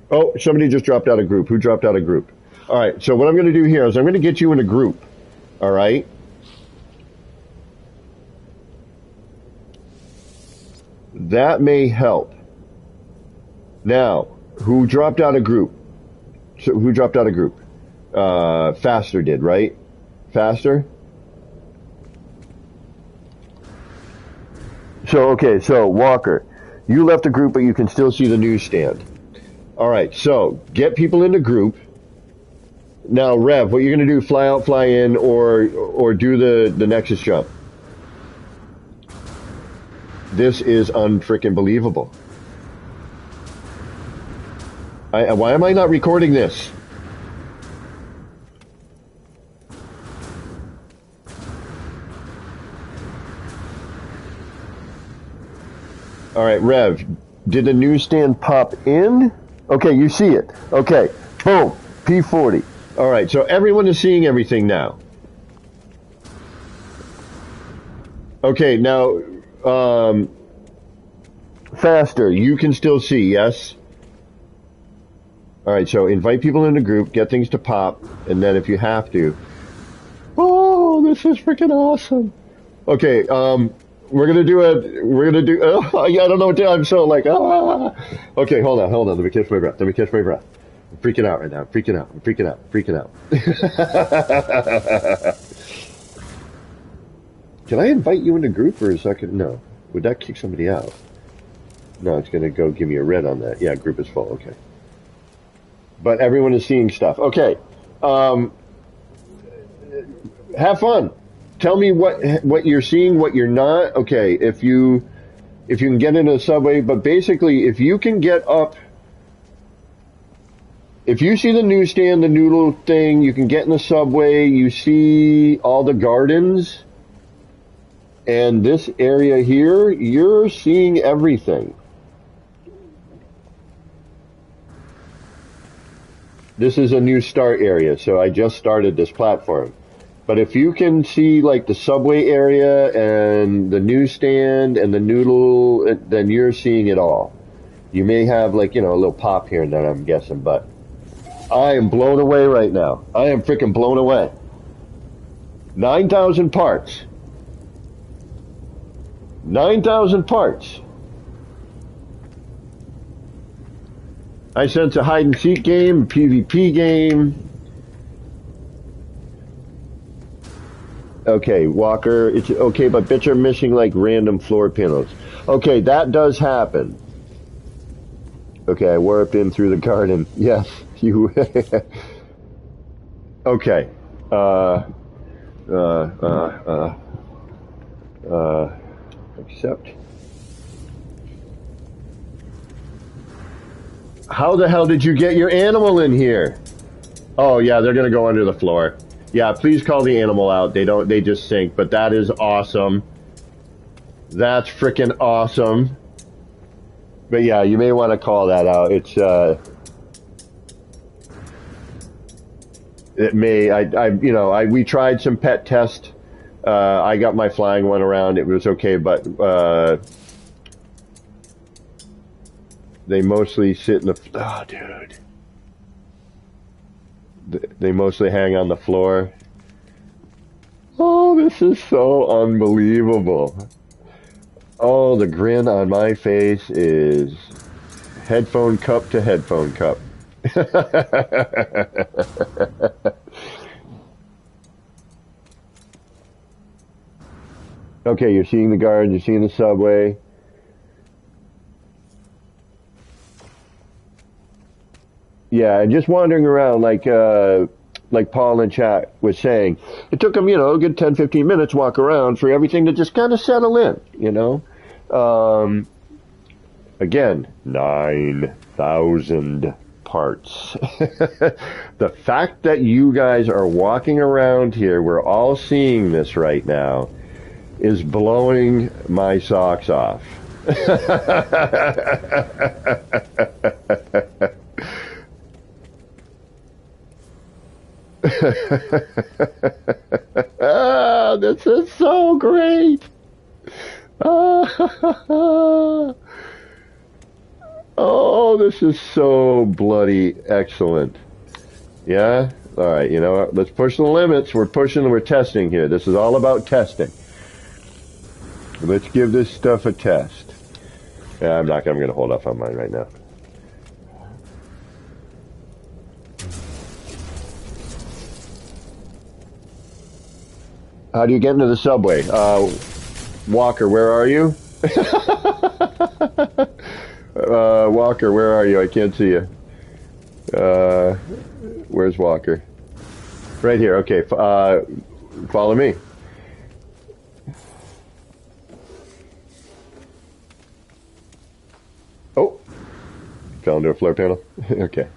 [SPEAKER 1] Oh, somebody just dropped out of group. Who dropped out of group? All right, so what I'm going to do here is I'm going to get you in a group. All right? That may help. Now, who dropped out of group? So who dropped out of group? Faster did, right? Faster? So, okay, so Walker, you left the group, but you can still see the newsstand. All right, so get people in the group. Now, Rev, what you're going to do, fly out, fly in, or do the Nexus jump. This is unfreaking believable. Why am I not recording this? All right, Rev, did the newsstand pop in? Okay, you see it. Okay, boom, P40. All right, so everyone is seeing everything now. Okay, now, Faster, you can still see, yes? All right, so invite people in the group, get things to pop, and then if you have to... Oh, this is freaking awesome. Okay, we're gonna do, I don't know what to do, I'm so like, ah. Okay, hold on, let me catch my breath, I'm freaking out right now, I'm freaking out. Can I invite you in a group, or is that gonna, no, would that kick somebody out? No, it's gonna go give me a red on that. Yeah, group is full, okay. But everyone is seeing stuff. Okay, have fun. Tell me what you're seeing, what you're not. Okay, if you can get into the subway, but basically, if you can get up, if you see the newsstand, the noodle thing, you can get in the subway, you see all the gardens, and this area here, you're seeing everything. This is a new start area, so I just started this platform. But if you can see like the subway area and the newsstand and the noodle, then you're seeing it all. You may have like, you know, a little pop here and there, I'm guessing, but I am blown away right now. I am freaking blown away. 9,000 parts. 9,000 parts. I sense a hide and seek game, a PvP game. Okay, Walker, it's okay, but bits are missing like random floor panels. Okay, that does happen. Okay, I warped in through the garden. Yes, you. Okay. Accept. How the hell did you get your animal in here? Oh yeah, they're gonna go under the floor. Yeah, please call the animal out. They just sink, but that is awesome. That's freaking awesome. But yeah, you may want to call that out. It's, it may, we tried some pet test. I got my flying one around. It was okay, but, they mostly sit in the, oh dude. They mostly hang on the floor. Oh, this is so unbelievable. Oh, the grin on my face is headphone cup to headphone cup. Okay, you're seeing the guard, you're seeing the subway. Yeah, and just wandering around like Paul in chat was saying, it took them, a good 10, 15 minutes walk around for everything to just kind of settle in. Again, 9,000 parts. The fact that you guys are walking around here, we're all seeing this right now, is blowing my socks off. This is so great. Oh, this is so bloody excellent. Yeah? All right, you know what? Let's push the limits. We're testing here. This is all about testing. Let's give this stuff a test. Yeah, I'm going to hold off on mine right now. How do you get into the subway? Walker, where are you? Walker, where are you? I can't see you. Where's Walker? Right here. Okay. Follow me. Oh. Fell into a floor panel. Okay.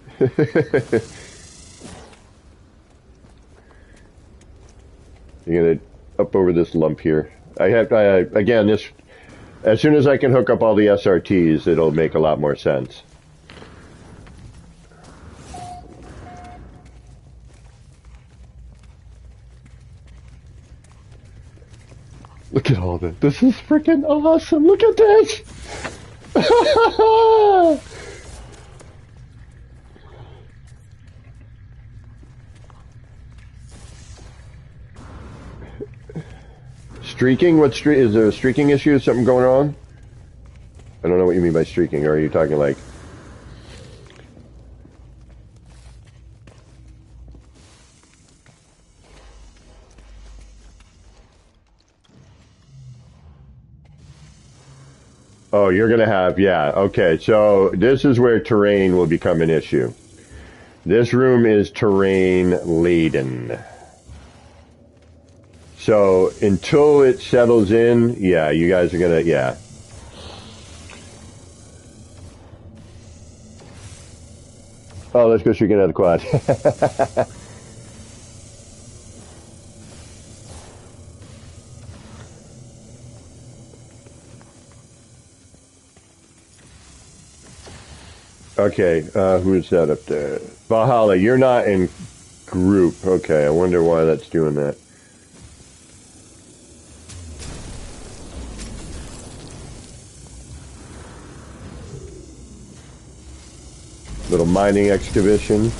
[SPEAKER 1] You're gonna up over this lump here. Again, this, as soon as I can hook up all the SRTs, it'll make a lot more sense. Look at all this. This is freaking awesome. Look at this. Streaking? Is there a streaking issue? Is something going on? I don't know what you mean by streaking. Or are you talking like... Oh, you're going to have... Yeah, okay. So this is where terrain will become an issue. This room is terrain laden. So until it settles in, yeah, you guys are gonna, yeah. Oh, let's go streaking out the quad. Okay, who's that up there? Valhalla, you're not in group. Okay, I wonder why that's doing that. Little mining excavation.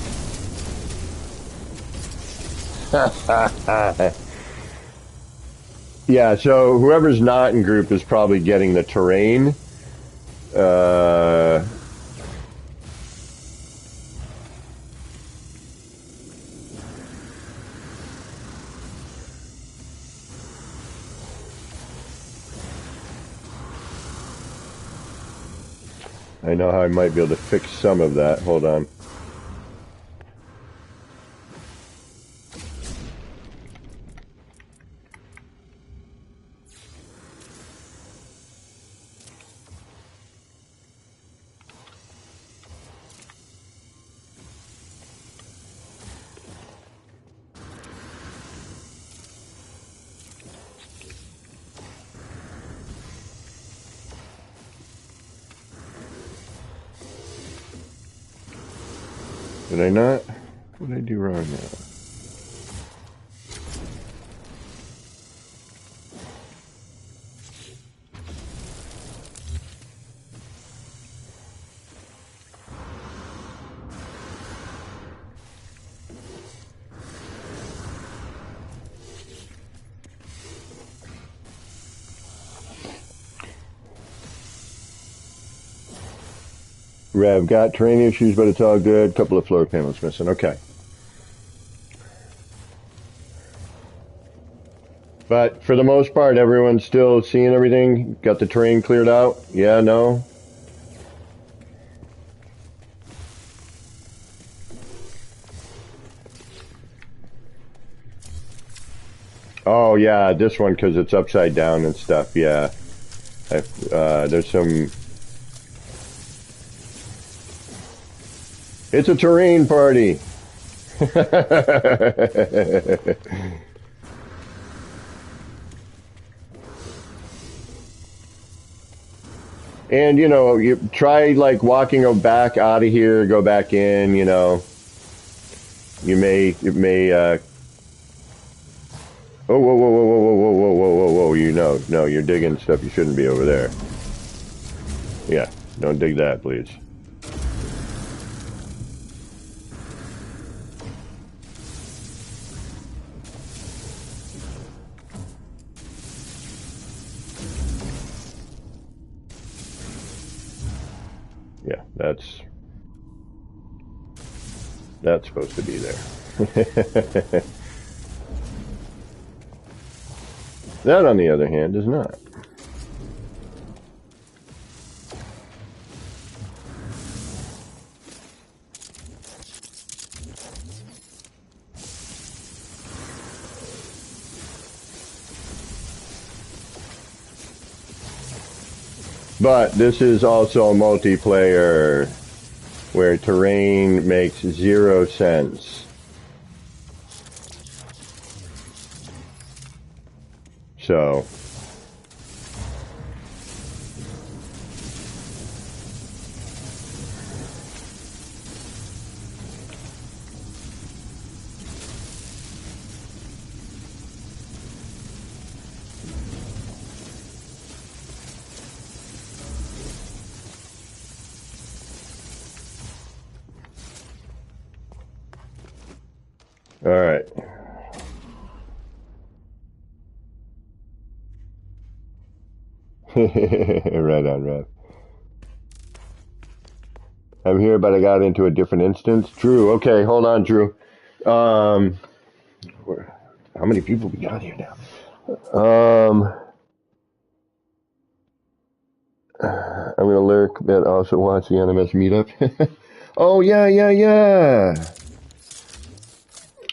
[SPEAKER 1] Yeah, so whoever's not in group is probably getting the terrain. I know how I might be able to fix some of that. Hold on. Did I not? What did I do wrong now? Rev, got terrain issues, but it's all good. Couple of floor panels missing. Okay. But for the most part, everyone's still seeing everything? Got the terrain cleared out? Yeah, no? Oh yeah, this one because it's upside down and stuff. Yeah, there's some. It's a terrain party. And you know, you try like walking back out of here, go back in. You know, it may. Oh, whoa, whoa, whoa, whoa, whoa, whoa, whoa, whoa, whoa, whoa! You know, no, you're digging stuff you shouldn't be over there. Yeah, don't dig that, please. Yeah, that's supposed to be there. That, on the other hand, is not. But this is also multiplayer, where terrain makes 0 sense. So, all right. Right on, Rev. I'm here, but I got into a different instance. Drew, okay, hold on, Drew. Um, how many people we got here now? I'm gonna lurk, but also watch the NMS meetup. Oh yeah.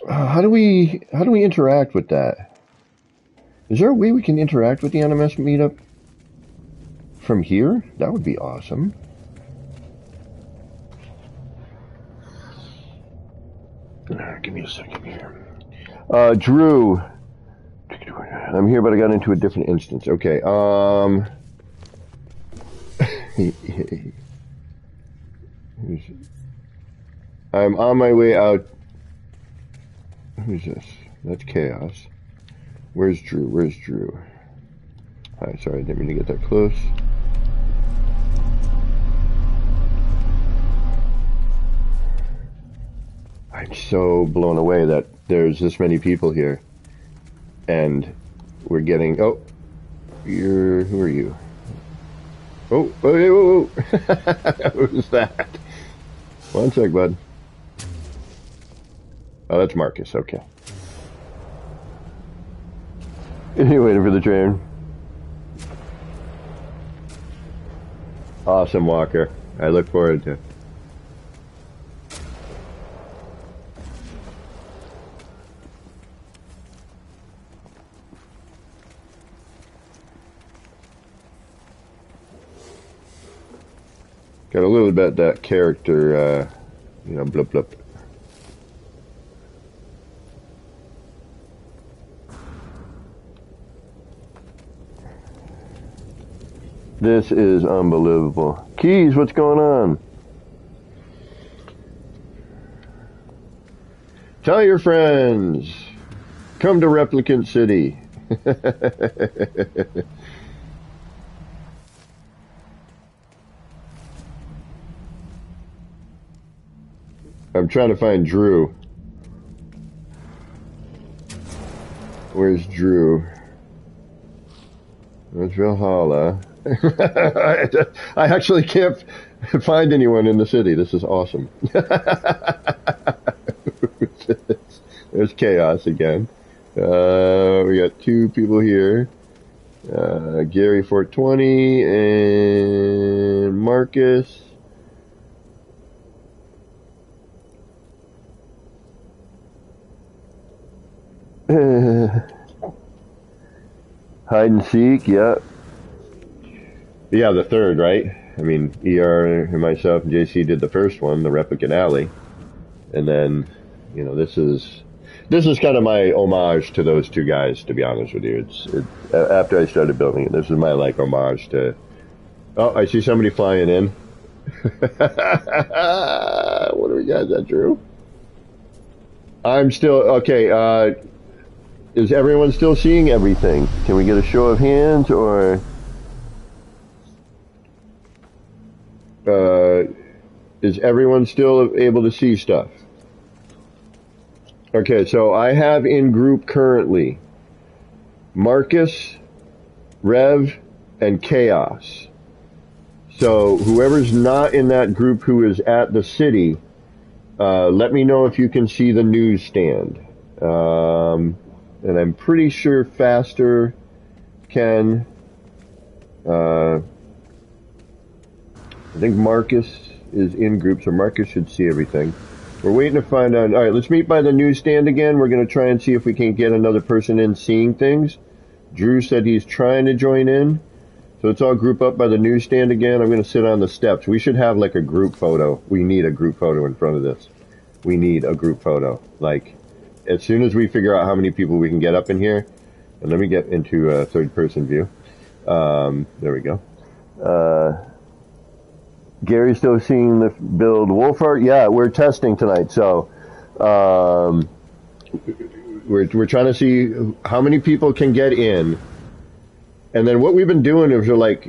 [SPEAKER 1] How do we interact with that? Is there a way we can interact with the NMS meetup from here? That would be awesome. Give me a second here. Drew, I'm here, but I got into a different instance. Okay. I'm on my way out. Who's this? That's Chaos. Where's Drew? Hi, sorry, I didn't mean to get that close. I'm so blown away that there's this many people here. And we're getting... Oh, who are you? Oh, whoa. Who's that? One sec, bud. Oh, that's Marcus, okay. You waiting for the train? Awesome, Walker. I look forward to it. Got a little bit of that character, blip blip. This is unbelievable. Keys, what's going on? Tell your friends. Come to Replicant City. I'm trying to find Drew. Where's Drew? There's Valhalla. I actually can't find anyone in the city. This is awesome. There's Chaos again. We got 2 people here. Gary 420 and Marcus. Hide and seek, yeah. Yeah, the third, right? I mean, ER and myself and JC did the first one, the Replicant Alley. And then, you know, this is kind of my homage to those two guys, to be honest with you. It's after I started building it, this is my, like, homage to... Oh, I see somebody flying in. What do we got? Is that Drew? I'm still... Okay, is everyone still seeing everything? Can we get a show of hands, or... is everyone still able to see stuff? Okay, so I have in group currently Marcus, Rev, and Chaos. So whoever's not in that group who is at the city, let me know if you can see the newsstand. And I'm pretty sure Faster can. I think Marcus is in group, so Marcus should see everything. We're waiting to find out. All right, let's meet by the newsstand again. We're going to try and see if we can get another person in seeing things. Drew said he's trying to join in. So let's all group up by the newsstand again. I'm going to sit on the steps. We should have like a group photo. We need a group photo in front of this. We need a group photo. Like, as soon as we figure out how many people we can get up in here. And let me get into a third-person view. There we go. Gary's still seeing the build Wolfheart. Yeah, we're testing tonight, so we're trying to see how many people can get in. And then what we've been doing is we're like,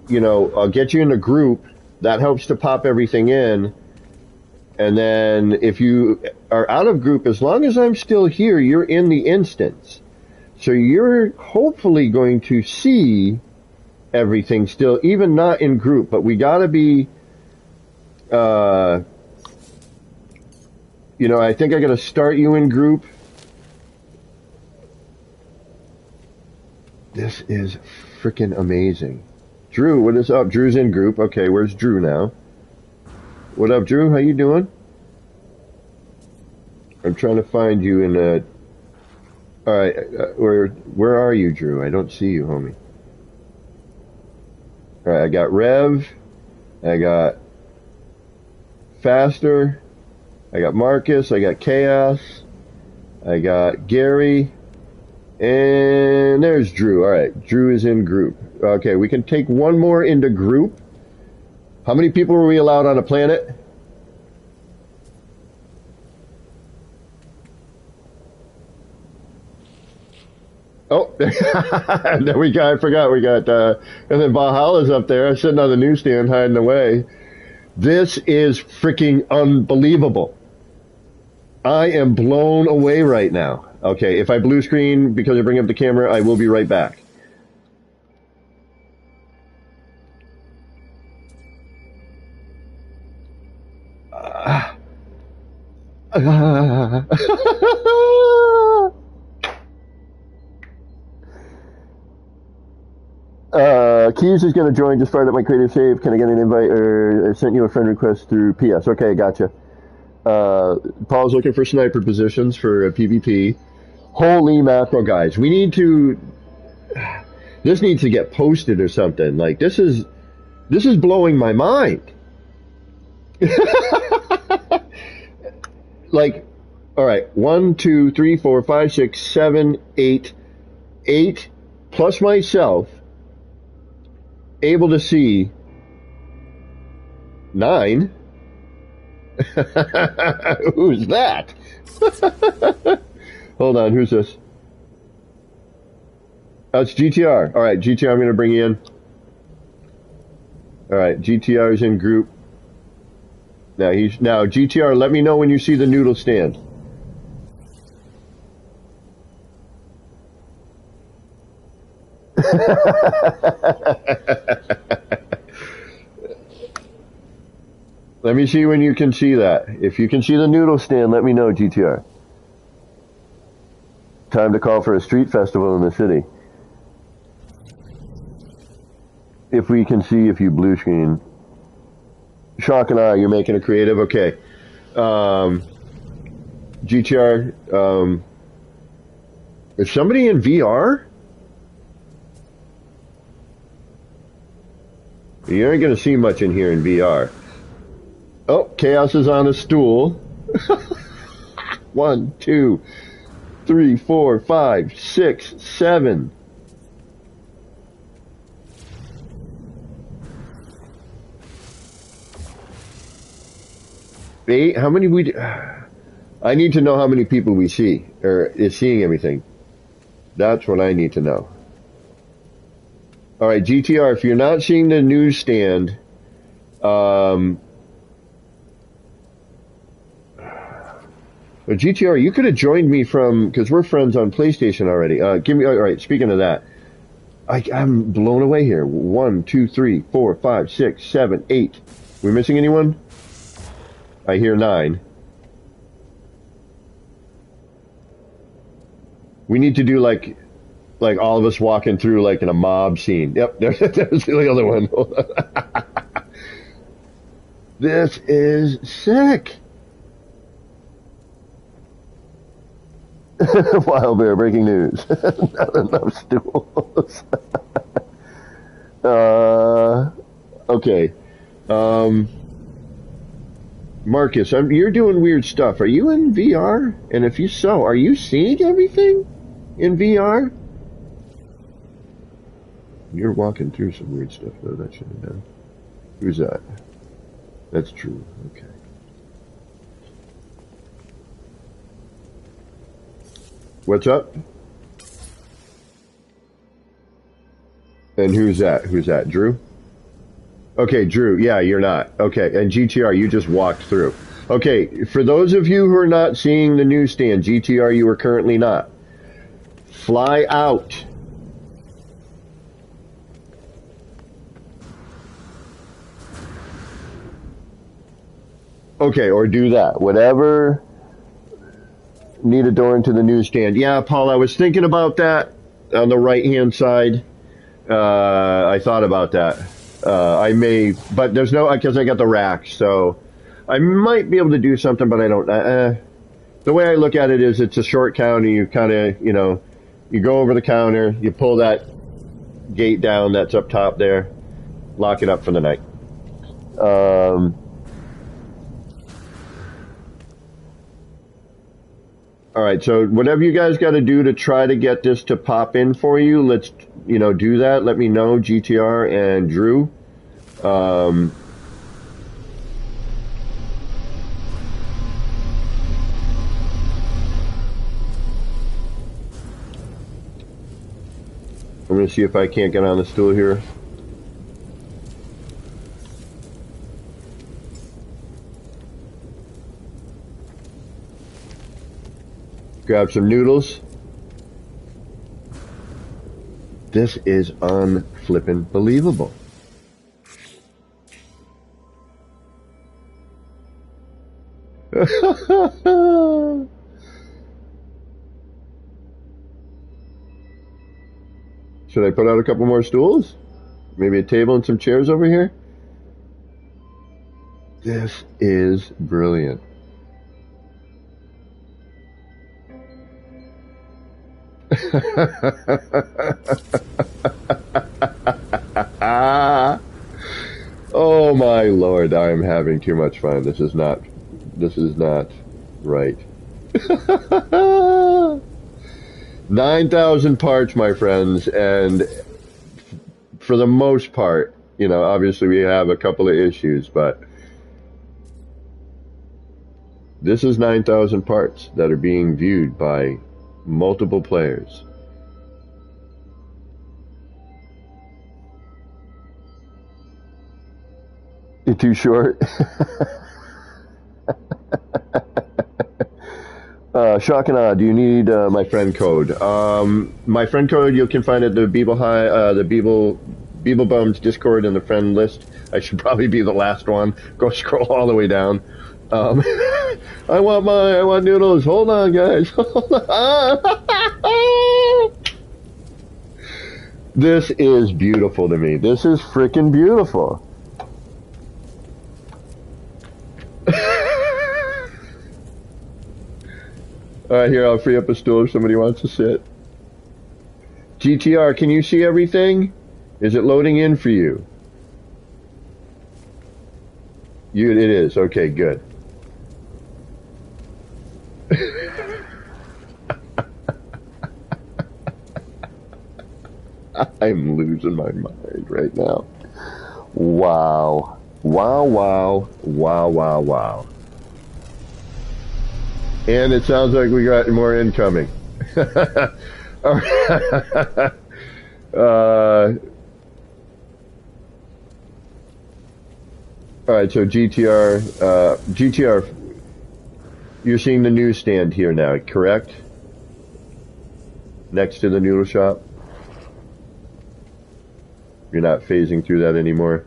[SPEAKER 1] you know, I'll get you in a group. That helps to pop everything in. And then if you are out of group, as long as I'm still here, you're in the instance. So you're hopefully going to see everything still, even not in group, but we gotta be, you know, I think I gotta start you in group. This is freaking amazing. Drew, what is up? Drew's in group. Okay, where's Drew now? What up, Drew? How you doing? I'm trying to find you in a... Alright, where are you, Drew? I don't see you, homie. Alright, I got Rev, I got Faster, I got Marcus, I got Chaos, I got Gary, and there's Drew. Alright, Drew is in group. Okay, we can take one more into group. How many people were we allowed on a planet? Oh, there we go. I forgot. We got, and then Valhalla's up there sitting on the newsstand hiding away. This is freaking unbelievable. I am blown away right now. Okay, if I blue screen because I bring up the camera, I will be right back. Keys is going to join. Just fired up my creative save. Can I get an invite? Or I sent you a friend request through PS. Okay, gotcha. Paul's looking for sniper positions for a PvP. Holy mackerel, guys. We need to... This needs to get posted or something. Like, this is blowing my mind. Like, alright. 1, 2, 3, 4, 5, 6, 7, 8. 8 plus myself able to see 9. Who's that? Hold on, who's this? Oh, it's GTR. Alright, GTR, I'm going to bring you in. Alright, GTR is in group. Now, GTR, let me know when you see the noodle stand. Let me see when you can see that. If you can see the noodle stand, let me know, GTR. Time to call for a street festival in the city. If we can see if you blue screen. Shock and I, you're making a creative? Okay. GTR, is somebody in VR? You ain't gonna see much in here in VR. Oh, Chaos is on a stool. 1, 2, 3, 4, 5, 6, 7. 8. How many we? I need to know how many people we see or is seeing everything. That's what I need to know. All right, GTR. If you're not seeing the newsstand, but GTR, you could have joined me from, because we're friends on PlayStation already. Give me, all right, speaking of that, I'm blown away here. 1, 2, 3, 4, 5, 6, 7, 8. We missing anyone? I hear 9. We need to do like all of us walking through like in a mob scene. Yep, there's the other one. This is sick. Wild Bear, breaking news. Not enough stools. Okay. Marcus, you're doing weird stuff. Are you in VR? And if you so, are you seeing everything in VR? You're walking through some weird stuff, though. That should have done. Who's that? That's true. Okay. What's up? And who's that? Who's that? Drew? Okay, Drew. Yeah, you're not. Okay, and GTR, you just walked through. Okay, for those of you who are not seeing the newsstand, GTR, you are currently not. Fly out. Okay, or do that. Whatever. Need a door into the newsstand. Yeah, Paul, I was thinking about that on the right-hand side. I thought about that. I may, but there's no, because I got the rack, so I might be able to do something, but I don't. The way I look at it is it's a short counter. You kind of, you go over the counter, you pull that gate down that's up top there, lock it up for the night. All right, so whatever you guys got to do to try to get this to pop in for you, let's, do that. Let me know, GTR and Drew. I'm going to see if I can't get on the stool here. Grab some noodles. This is unflippin' believable. Should I put out a couple more stools? Maybe a table and some chairs over here? This is brilliant. Oh my lord, I am having too much fun. This is not right. 9,000 parts, my friends, and for the most part, obviously we have a couple of issues, but this is 9,000 parts that are being viewed by multiple players. You're too short. Shock and awe, do you need my friend code? My friend code you can find at the Beeble Bums Discord in the friend list. I should probably be the last one. Go scroll all the way down. I want noodles. Hold on, guys. Hold on. This is beautiful to me. This is freaking beautiful. Alright, here, I'll free up a stool if somebody wants to sit. GTR, can you see everything? Is it loading in for you? It is. Okay, good. I'm losing my mind right now. Wow. Wow, wow, wow, wow, wow. And it sounds like we got more incoming. All right. All right, so GTR, you're seeing the newsstand here now, correct? Next to the noodle shop? You're not phasing through that anymore?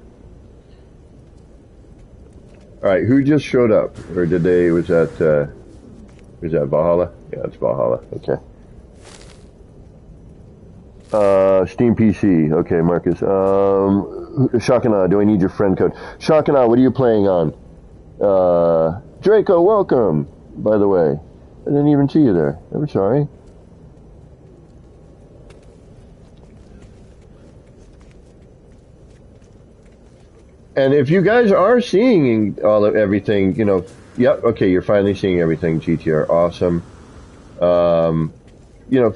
[SPEAKER 1] All right, who just showed up? Or was that Valhalla? Yeah, it's Valhalla. Okay. Steam PC. Okay, Marcus. Shakana, do I need your friend code? Shakana, what are you playing on? Draco, welcome, by the way. I didn't even see you there. I'm sorry. And if you guys are seeing everything, yep, okay, you're finally seeing everything, GTR, awesome.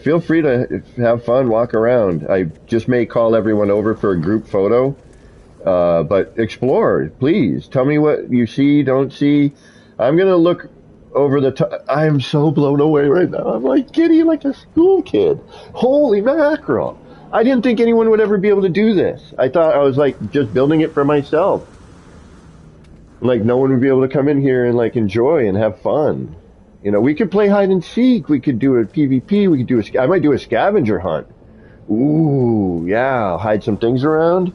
[SPEAKER 1] Feel free to have fun, walk around. I just may call everyone over for a group photo, but explore, please. Tell me what you see, don't see. I'm gonna look over the top. I am so blown away right now. I'm like giddy like a school kid. Holy mackerel. I didn't think anyone would ever be able to do this. I thought I was like just building it for myself. Like no one would be able to come in here and like enjoy and have fun. We could play hide and seek. We could do a PvP. We could I might do a scavenger hunt. Ooh, yeah. Hide some things around.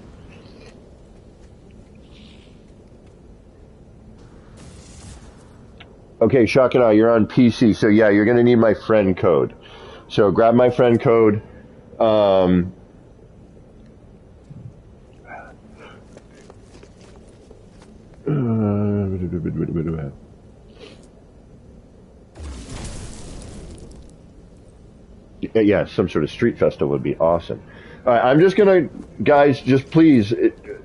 [SPEAKER 1] Okay, Shock and I, you're on PC. So yeah, you're going to need my friend code. So grab my friend code. Yeah, some sort of street festival would be awesome. All right, I'm just gonna, guys, just please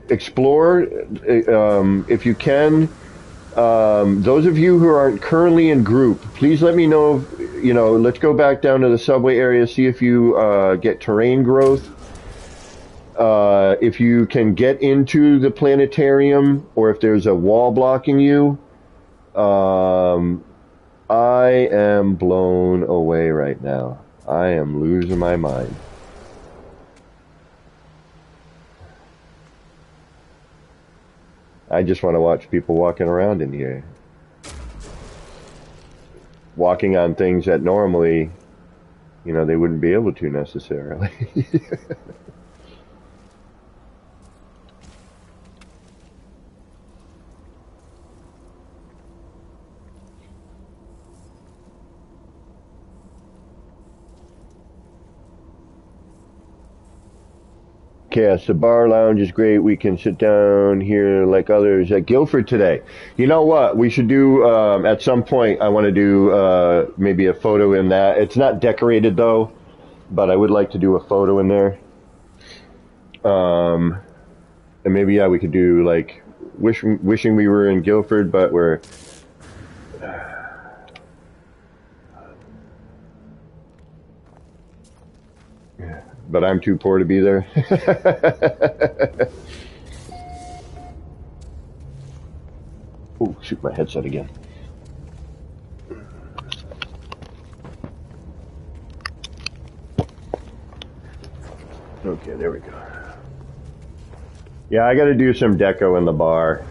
[SPEAKER 1] explore if you can. Those of you who aren't currently in group, please let me know. Let's go back down to the subway area, see if you get terrain growth. If you can get into the planetarium, or if there's a wall blocking you. I am blown away right now. I am losing my mind. I just want to watch people walking around in here. Walking on things that normally, they wouldn't be able to necessarily. Yes, the bar lounge is great. We can sit down here like others at Guilford today. You know what? We should do, at some point, I want to do maybe a photo in that. It's not decorated though, but I would like to do a photo in there. And maybe, yeah, we could do like wishing we were in Guilford, but we're... But I'm too poor to be there. Oh, shoot, my headset again. Okay, there we go. Yeah, I got to do some deco in the bar.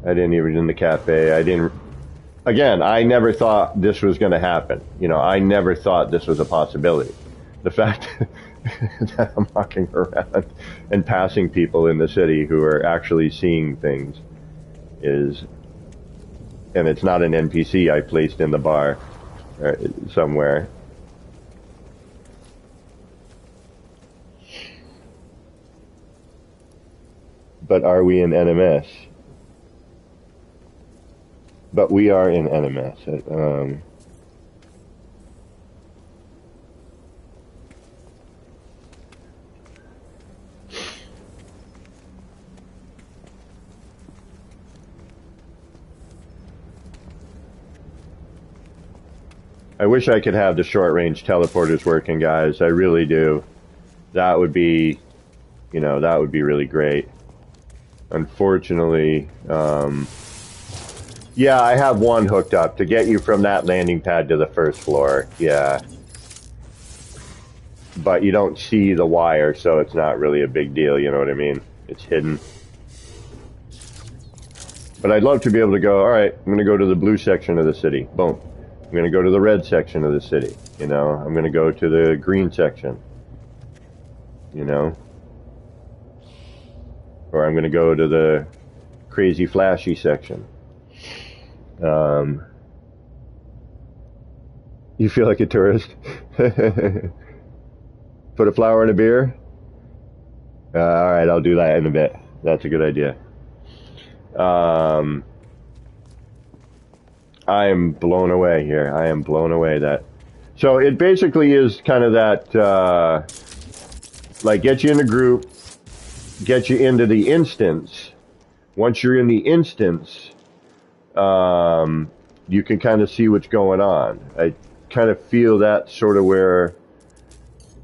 [SPEAKER 1] I didn't even in the cafe. Again, I never thought this was going to happen. I never thought this was a possibility. The fact that I'm walking around and passing people in the city who are actually seeing things and it's not an NPC I placed in the bar somewhere. But are we in NMS? But we are in NMS. I wish I could have the short-range teleporters working, guys. I really do. That would be, that would be really great. Unfortunately, yeah, I have one hooked up to get you from that landing pad to the first floor. Yeah. But you don't see the wire, so it's not really a big deal, you know what I mean? It's hidden. But I'd love to be able to go, all right, I'm going to go to the blue section of the city. Boom. I'm going to go to the red section of the city. I'm going to go to the green section. Or I'm going to go to the crazy flashy section. You feel like a tourist? Put a flower in a beer? All right, I'll do that in a bit. That's a good idea. I am blown away here. I am blown away that. So it basically is kind of that, like, get you in a group, get you into the instance. Once you're in the instance, you can kind of see what's going on. I kind of feel that's sort of where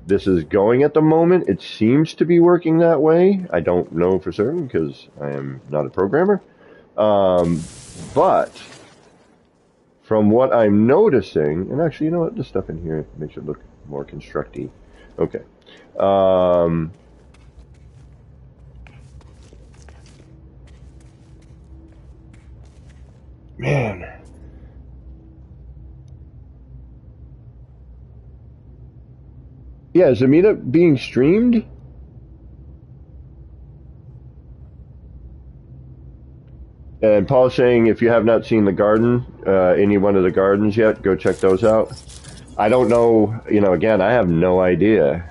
[SPEAKER 1] this is going at the moment. It seems to be working that way. I don't know for certain because I am not a programmer. But from what I'm noticing, and actually, you know what? This stuff in here makes it look more constructy. Okay. Man. Yeah, is the meetup being streamed? And Paul's saying if you have not seen the garden, any one of the gardens yet, go check those out. I don't know, again, I have no idea.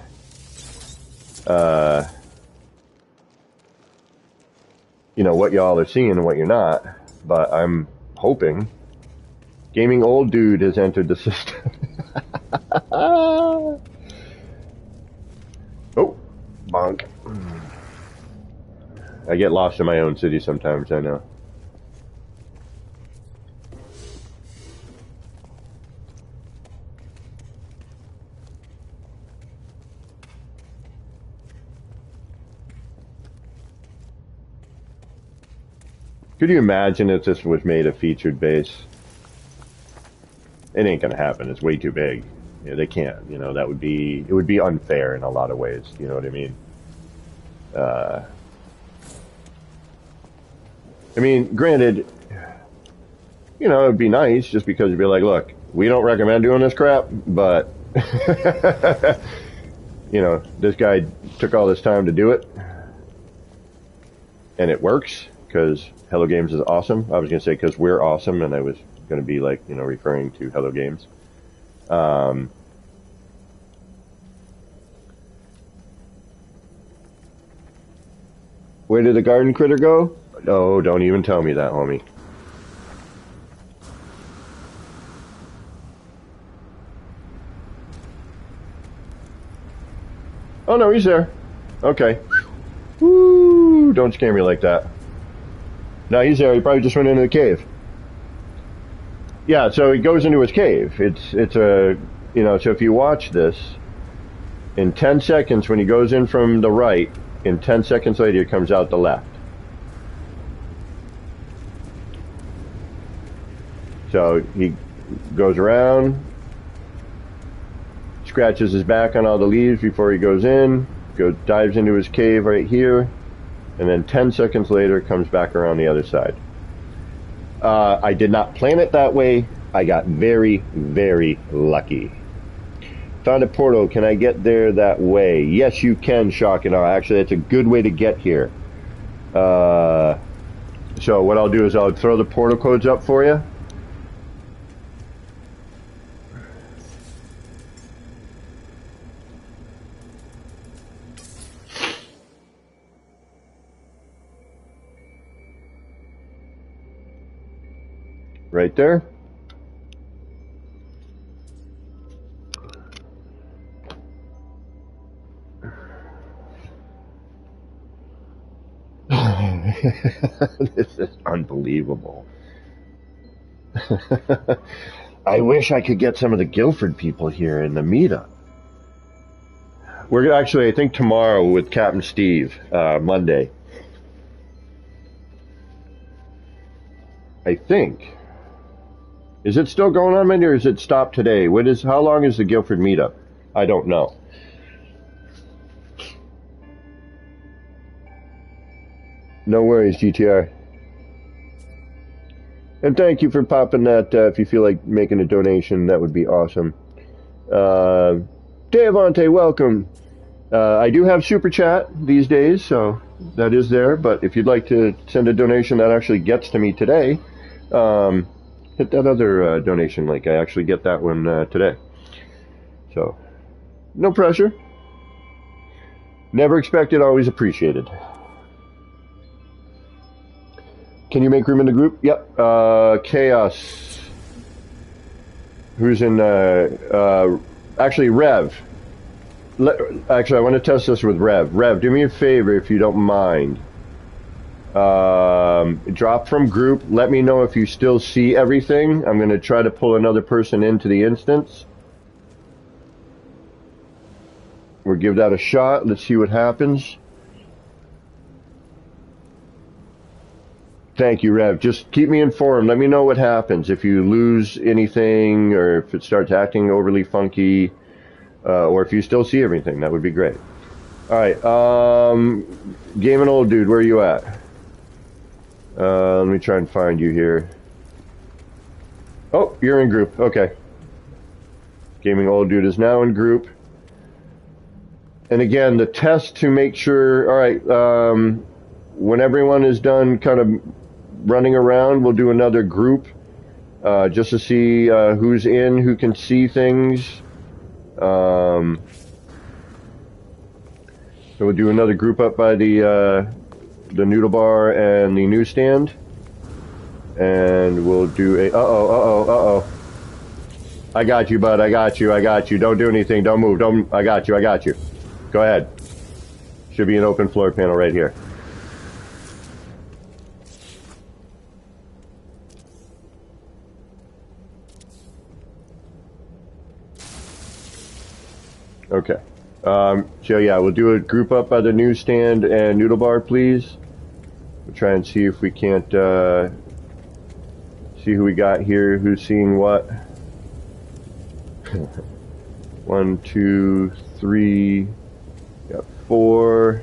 [SPEAKER 1] What y'all are seeing and what you're not, but I'm hoping. Gaming old dude has entered the system. Oh, bonk. I get lost in my own city sometimes, I know. Could you imagine if this was made a featured base? It ain't gonna happen. It's way too big. They can't. It would be unfair in a lot of ways. You know what I mean? Granted, it would be nice just because it'd be like, look, we don't recommend doing this crap, but this guy took all this time to do it, and it works because Hello Games is awesome. I was going to say because we're awesome, and I was going to be like, referring to Hello Games. Where did the garden critter go? Oh, don't even tell me that, homie. Oh, no, he's there. Okay. Woo! Don't scare me like that. No, he's there. He probably just went into the cave. Yeah, so he goes into his cave. It's a, so if you watch this, in 10 seconds when he goes in from the right, in 10 seconds later he comes out the left. So he goes around, scratches his back on all the leaves before he goes in, dives into his cave right here, and then 10 seconds later comes back around the other side. I did not plan it that way. I got very, very lucky. Found a portal. Can I get there that way? Yes, you can, Shock and Awe. Actually, that's a good way to get here. So what I'll do is I'll throw the portal codes up for you. Right there. This is unbelievable. I wish I could get some of the Guilford people here in the meetup. We're actually, I think, tomorrow with Captain Steve, Monday. I think. Is it still going on Monday, or is it stopped today? How long is the Guilford meetup? I don't know. No worries, GTR. And thank you for popping that. If you feel like making a donation, that would be awesome. Devante, welcome. I do have Super Chat these days, so that is there. But if you'd like to send a donation that actually gets to me today, hit that other donation link. I actually get that one today. So, no pressure. Never expected, always appreciated. Can you make room in the group? Yep. Chaos. Who's in... actually, Rev. Actually, I want to test this with Rev. Rev, do me a favor if you don't mind. Drop from group. Let me know if you still see everything. I'm going to try to pull another person into the instance. We'll give that a shot. Let's see what happens. Thank you, Rev. Just keep me informed. Let me know what happens. If you lose anything, or if it starts acting overly funky, or if you still see everything, that would be great. All right. Gaming Old Dude, where are you at? Let me try and find you here. Oh, you're in group. Okay. Gaming Old Dude is now in group. And again, the test to make sure... All right. When everyone is done kind of running around, we'll do another group just to see who's in, who can see things. So we'll do another group up by the noodle bar and the newsstand. And we'll do a... Uh-oh. I got you, bud. I got you. Don't do anything. Don't move. I got you. Go ahead. Should be an open floor panel right here. Okay. So yeah, we'll do a group up by the newsstand and noodle bar, please. We'll try and see if we can't see who we got here, who's seeing what. 1, 2, 3, got 4.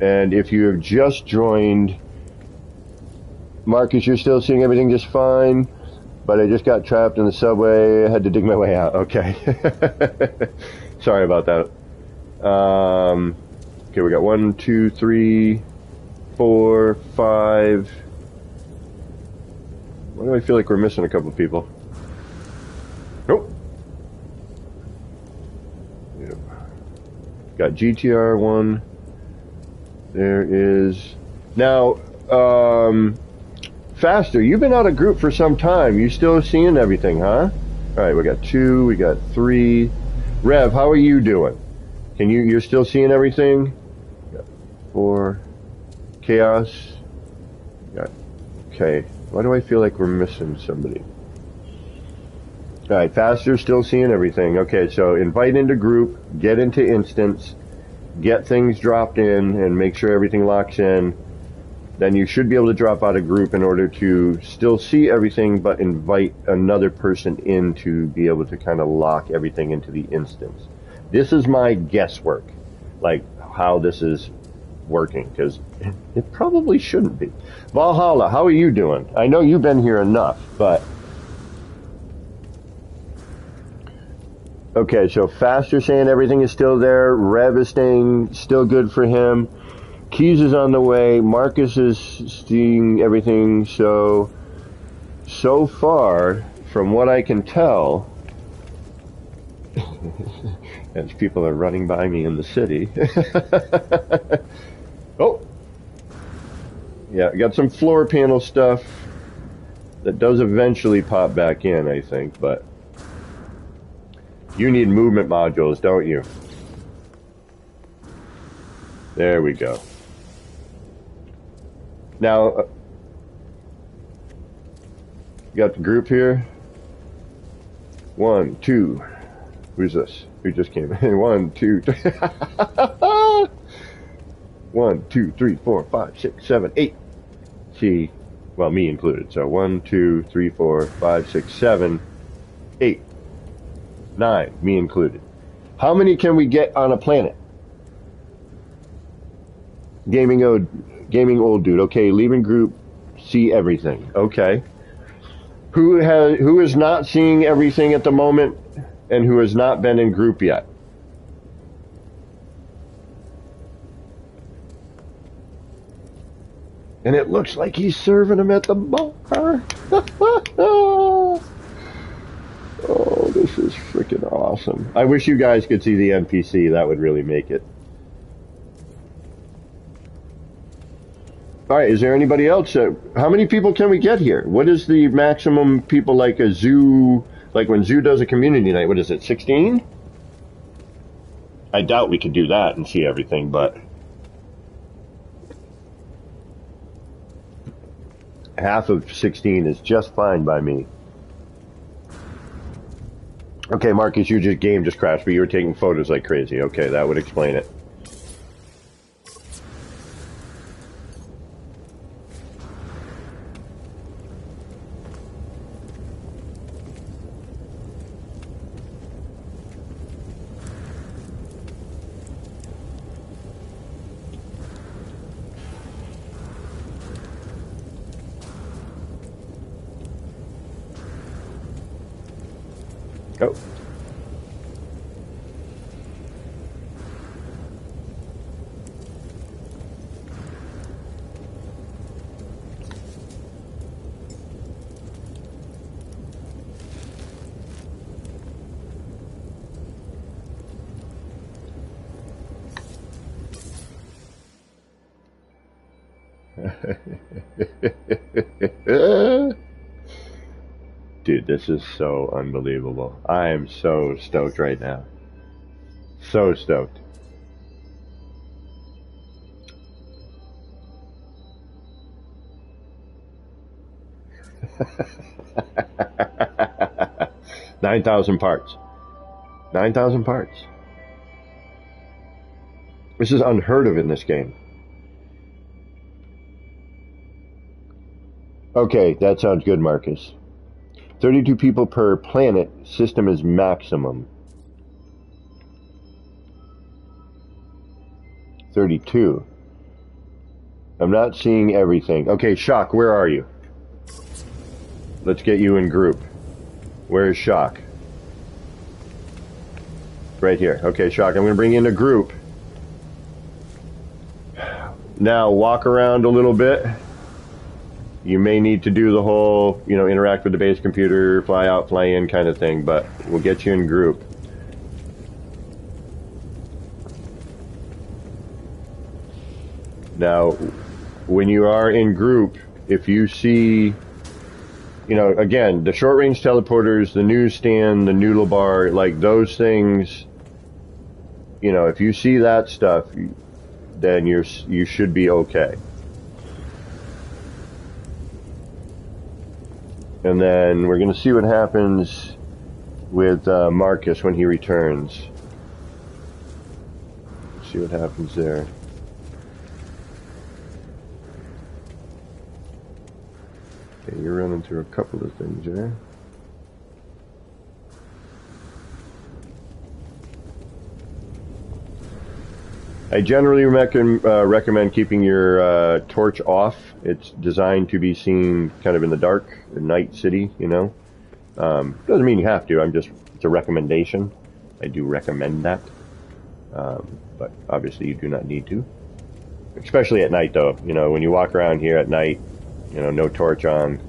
[SPEAKER 1] And if you have just joined, Marcus, you're still seeing everything just fine. But I just got trapped in the subway. I had to dig my way out. Okay. Sorry about that. Okay, we got 1, 2, 3, 4, 5. Why do I feel like we're missing a couple of people? Nope. Yep. Got GTR 1. There is... Now, Faster, you've been out of group for some time. You still seeing everything, huh? Alright, we got 2, we got 3. Rev, how are you doing? You're still seeing everything? Got 4. Chaos. Got... Okay. Why do I feel like we're missing somebody? Alright, Faster, still seeing everything. Okay, so invite into group, get into instance, get things dropped in, and make sure everything locks in. Then you should be able to drop out of group in order to still see everything, but invite another person in to be able to kind of lock everything into the instance. This is my guesswork, like how this is working, because it probably shouldn't be. Valhalla, how are you doing? I know you've been here enough, but... Okay, so Faster saying everything is still there. Rev is staying still good for him. Keys is on the way. Marcus is seeing everything. So far, from what I can tell, as people are running by me in the city. Oh, yeah, got some floor panel stuff that does eventually pop back in, I think, but you need movement modules, don't you? There we go. Now, You got the group here. 1, 2. Who's this? Who just came in? 1, 2, 3. 1, 2, 3, 4, 5, 6, 7, 8. See, well, me included. So 1, 2, 3, 4, 5, 6, 7, 8, 9. Me included. How many can we get on a planet? Gaming old dude. Okay, leaving group. See everything. Okay. Who is not seeing everything at the moment, and who has not been in group yet? And it looks like he's serving them at the bar. Oh, this is freaking awesome. I wish you guys could see the NPC. That would really make it. All right, is there anybody else? How many people can we get here? What is the maximum people, like a zoo, like when Zoo does a community night, what is it, 16? I doubt we could do that and see everything, but half of 16 is just fine by me. Okay, Marcus, your game just crashed, but you were taking photos like crazy. Okay, that would explain it. Go. Dude, this is so unbelievable. I am so stoked right now. So stoked. $9,000 parts. 9,000 parts. This is unheard of in this game. Okay, that sounds good, Marcus. 32 people per planet. System is maximum. 32. I'm not seeing everything. Okay, Shock, where are you? Let's get you in group. Where is Shock? Right here. Okay, Shock, I'm going to bring you in a group. Now, walk around a little bit. You may need to do the whole, interact with the base computer, fly out, fly in kind of thing, but we'll get you in group. Now, when you are in group, if you see, again, the short-range teleporters, the newsstand, the noodle bar, like those things, if you see that stuff, then you should be okay. And then we're going to see what happens with Marcus when he returns. See what happens there. Okay, you're running through a couple of things there. I generally recommend keeping your torch off. It's designed to be seen kind of in the dark, night city, Doesn't mean you have to. It's a recommendation. I do recommend that. But obviously you do not need to. Especially at night, though. When you walk around here at night, no torch on.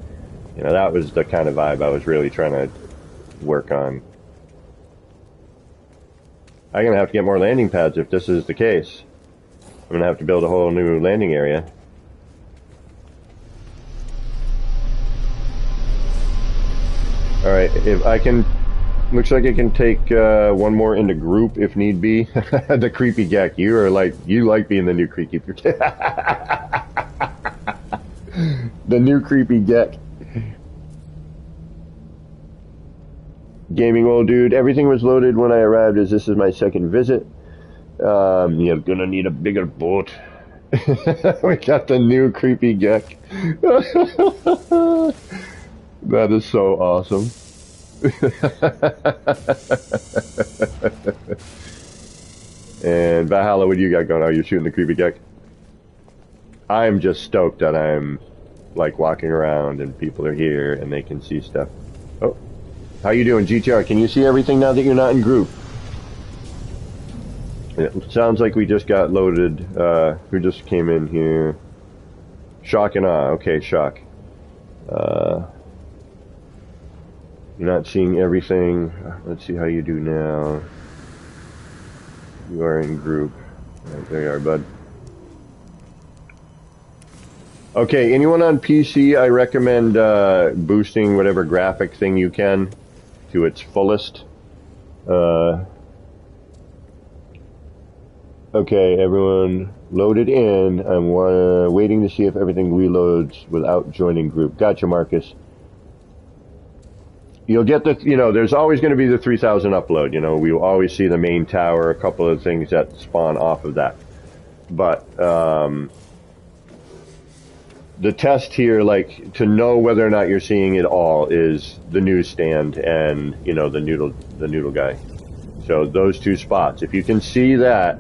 [SPEAKER 1] That was the kind of vibe I was really trying to work on. I'm going to have to get more landing pads if this is the case. I'm going to have to build a whole new landing area. Alright, if I can... Looks like I can take one more into group if need be. The creepy Gek. You like being the new creepy... The new creepy Gek. Gaming old dude. Everything was loaded when I arrived, as this is my second visit. You're gonna need a bigger boat. We got the new creepy geck. That is so awesome. And Valhalla, what do you got going on? You're shooting the creepy geck? I'm just stoked that I'm like walking around and people are here and they can see stuff. Oh, how you doing, GTR? Can you see everything now that you're not in group? It sounds like we just got loaded. Who just came in here? Shock and Awe. Okay, Shock. You're not seeing everything. Let's see how you do now. You are in group. Right, there you are, bud. Okay, anyone on PC, I recommend boosting whatever graphic thing you can to its fullest. Okay, everyone loaded in. I'm waiting to see if everything reloads without joining group. Gotcha, Marcus. You'll get the, there's always going to be the 3000 upload. We will always see the main tower, a couple of things that spawn off of that. But the test here, like, to know whether or not you're seeing it all, is the newsstand and, the noodle guy. So those two spots. If you can see that,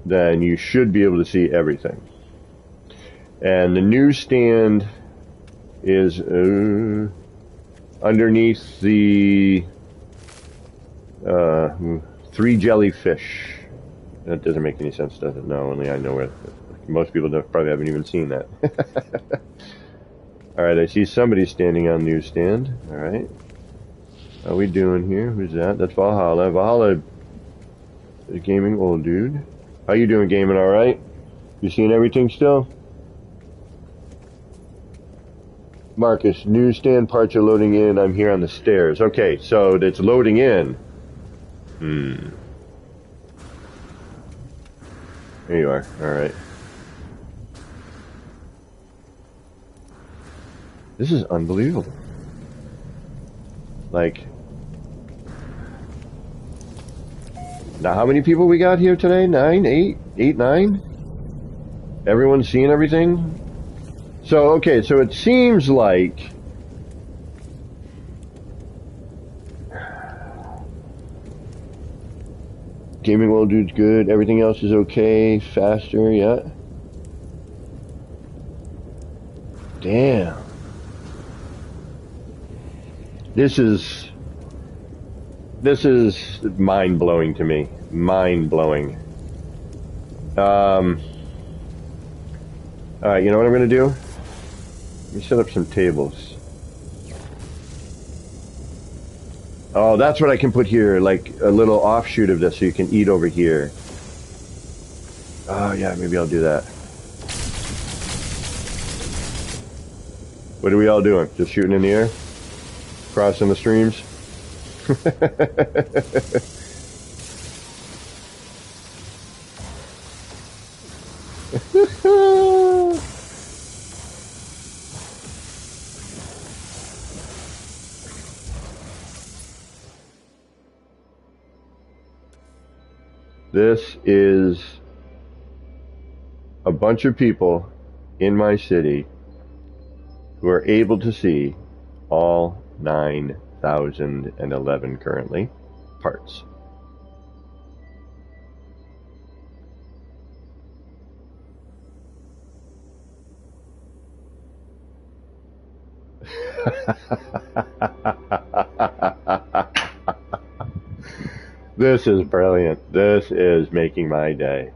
[SPEAKER 1] then you should be able to see everything. And the newsstand is underneath the 3 jellyfish. That doesn't make any sense, does it? No, only I know where. Most people probably haven't even seen that. Alright, I see somebody standing on the newsstand. Alright. How we doing here? Who's that? That's Valhalla. Valhalla is gaming old dude. How you doing, gaming? Alright? You seeing everything still? Marcus, newsstand parts are loading in. I'm here on the stairs. Okay, so it's loading in. There you are. Alright. This is unbelievable. Like, now how many people we got here today? 9? 8? 9? Everyone's seeing everything? So, okay, so it seems like gaming world dude's good, everything else is okay, faster, yeah. Damn. This is mind-blowing to me. Mind-blowing. Alright, you know what I'm gonna do? Let me set up some tables. Oh, that's what I can put here, like a little offshoot of this so you can eat over here. Oh yeah, maybe I'll do that. What are we all doing? Just shooting in the air? Crossing the streams? This is a bunch of people in my city who are able to see all 9,011 currently parts. This is brilliant. This is making my day.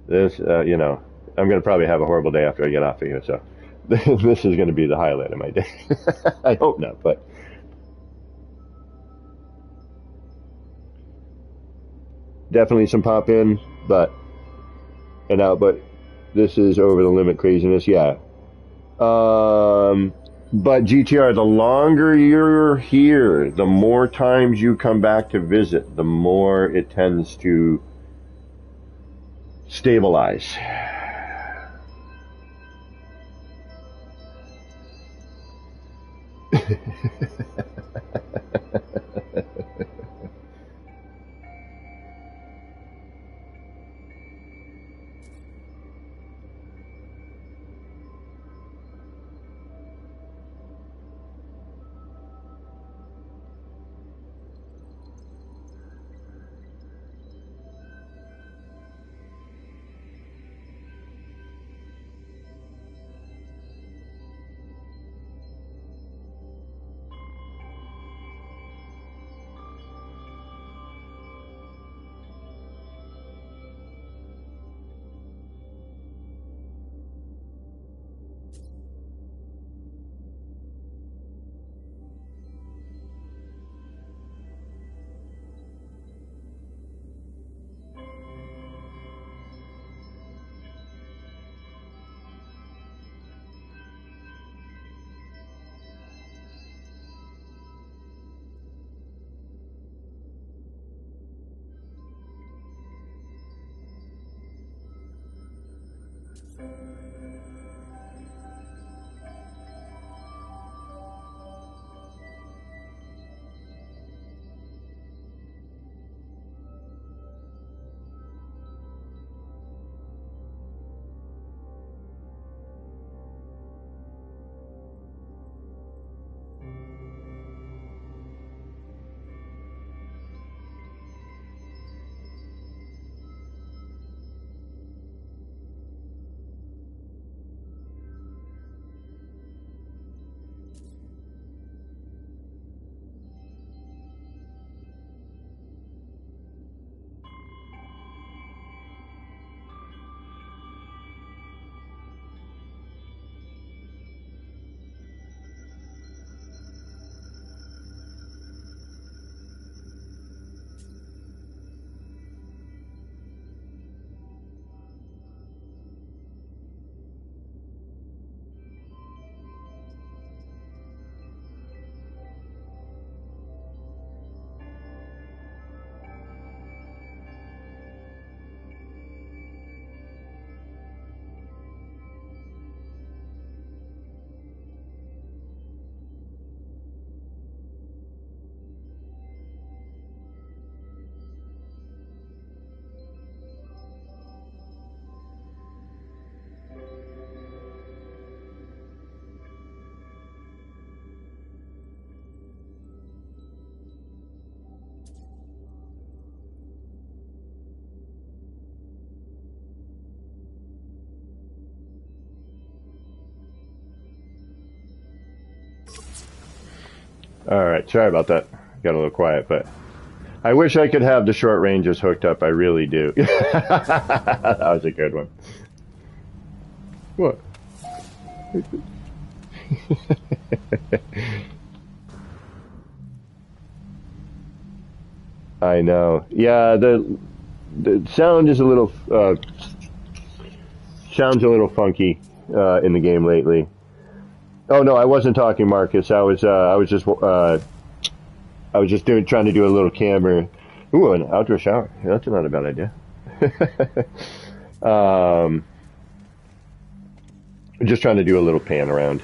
[SPEAKER 1] This, I'm going to probably have a horrible day after I get off of here, so this is going to be the highlight of my day. I hope not, but definitely some pop in, but this is over the limit craziness, yeah. But GTR, the longer you're here, the more times you come back to visit, the more it tends to stabilize. All right, sorry about that. Got a little quiet, but I wish I could have the short ranges hooked up. I really do. That was a good one. What? I know. Yeah, the sound is a little sounds a little funky in the game lately. Oh no, I wasn't talking, Marcus. I was just trying to do a little camera. Ooh, an outdoor shower. That's not a bad idea. um, just trying to do a little pan around.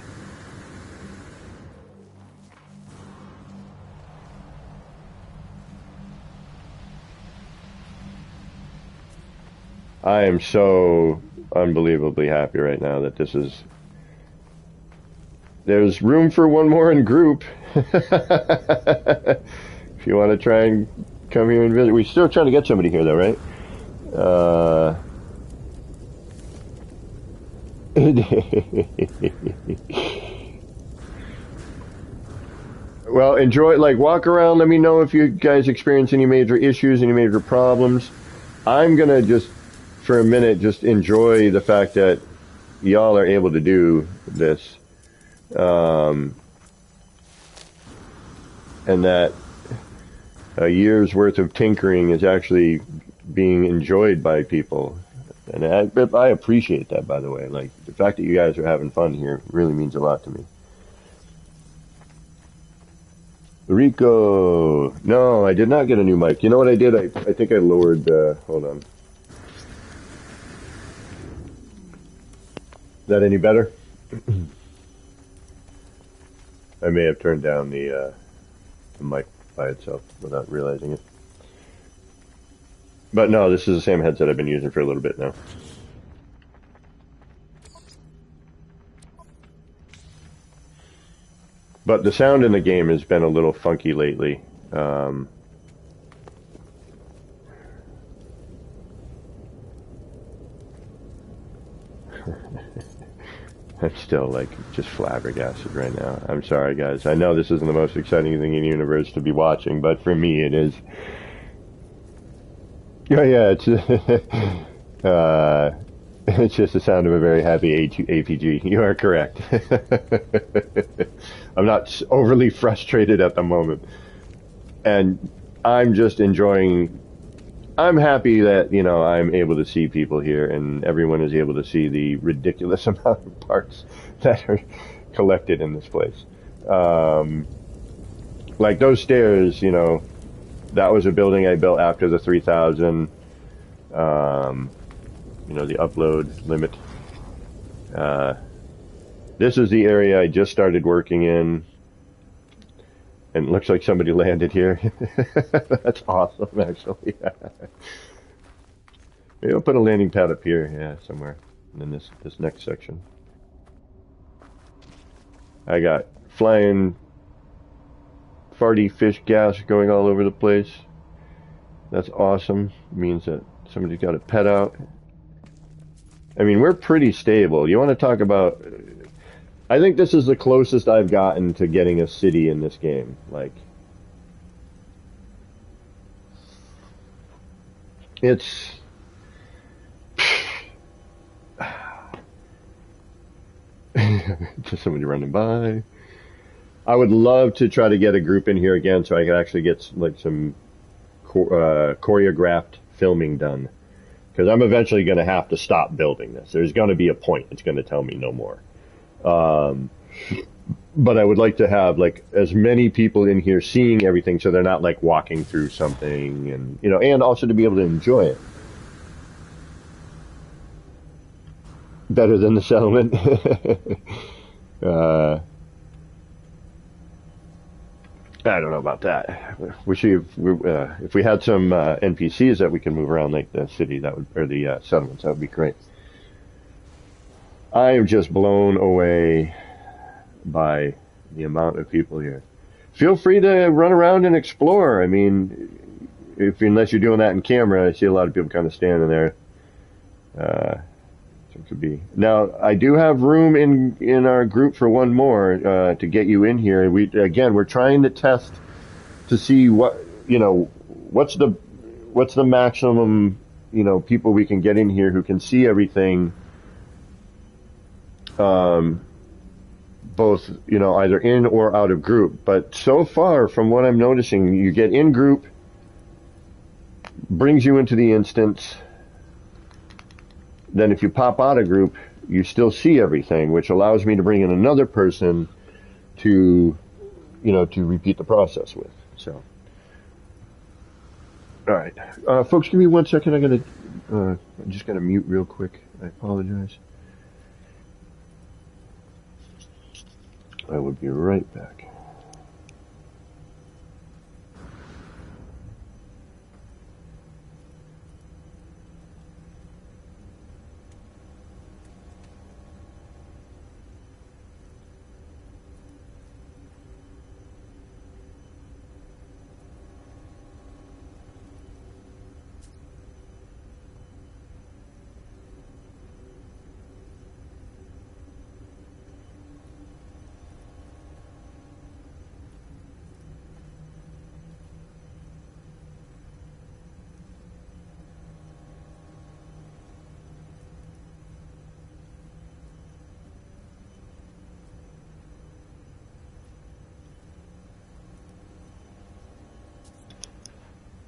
[SPEAKER 1] I am so unbelievably happy right now that this is. There's room for one more in group. If you want to try and come here and visit. We're still trying to get somebody here, though, right? Well, enjoy. Like, walk around. Let me know if you guys experience any major issues, any major problems. I'm gonna just, for a minute, just enjoy the fact that y'all are able to do this. Um, and that a year's worth of tinkering is actually being enjoyed by people. And I appreciate that, by the way. Like, the fact that you guys are having fun here really means a lot to me. Rico! No, I did not get a new mic. You know what I did? I think I lowered, hold on. Is that any better? I may have turned down the mic by itself without realizing it. But no, this is the same headset I've been using for a little bit now. But the sound in the game has been a little funky lately. I'm still like just flabbergasted right now. I'm sorry, guys. I know this isn't the most exciting thing in the universe to be watching, but for me it is. Oh yeah, it's it's just the sound of a very happy APG. You are correct. I'm not overly frustrated at the moment, and I'm just enjoying. I'm happy that, you know, I'm able to see people here and everyone is able to see the ridiculous amount of parts that are collected in this place. Like those stairs, you know, that was a building I built after the 3000, you know, the upload limit. This is the area I just started working in. And it looks like somebody landed here. That's awesome, actually. Maybe I'll put a landing pad up here, yeah, somewhere. And then this next section. I got flying farty fish gas going all over the place. That's awesome. It means that somebody's got a pet out. I mean, we're pretty stable. You want to talk about... I think this is the closest I've gotten to getting a city in this game. Like, it's just somebody running by. I would love to try to get a group in here again so I could actually get like some choreographed filming done. Because I'm eventually going to have to stop building this. There's going to be a point. It's going to tell me no more. But I would like to have like as many people in here seeing everything so they're not like walking through something, and you know, and also to be able to enjoy it better than the settlement. I don't know about that. If we had some NPCs that we can move around like the city, that would, or the settlements, that would be great. I am just blown away by the amount of people here. Feel free to run around and explore. I mean, unless you're doing that in camera, I see a lot of people kind of standing there. So it could be. Now, I do have room in our group for one more to get you in here. We're trying to test to see what, you know, what's the maximum, you know, people we can get in here who can see everything. Both, you know, either in or out of group. But so far, from what I'm noticing, you get in group, brings you into the instance. Then if you pop out of group, you still see everything, which allows me to bring in another person to, you know, to repeat the process with. So, all right, folks, give me 1 second. I'm just gonna mute real quick. I apologize. I will be right back.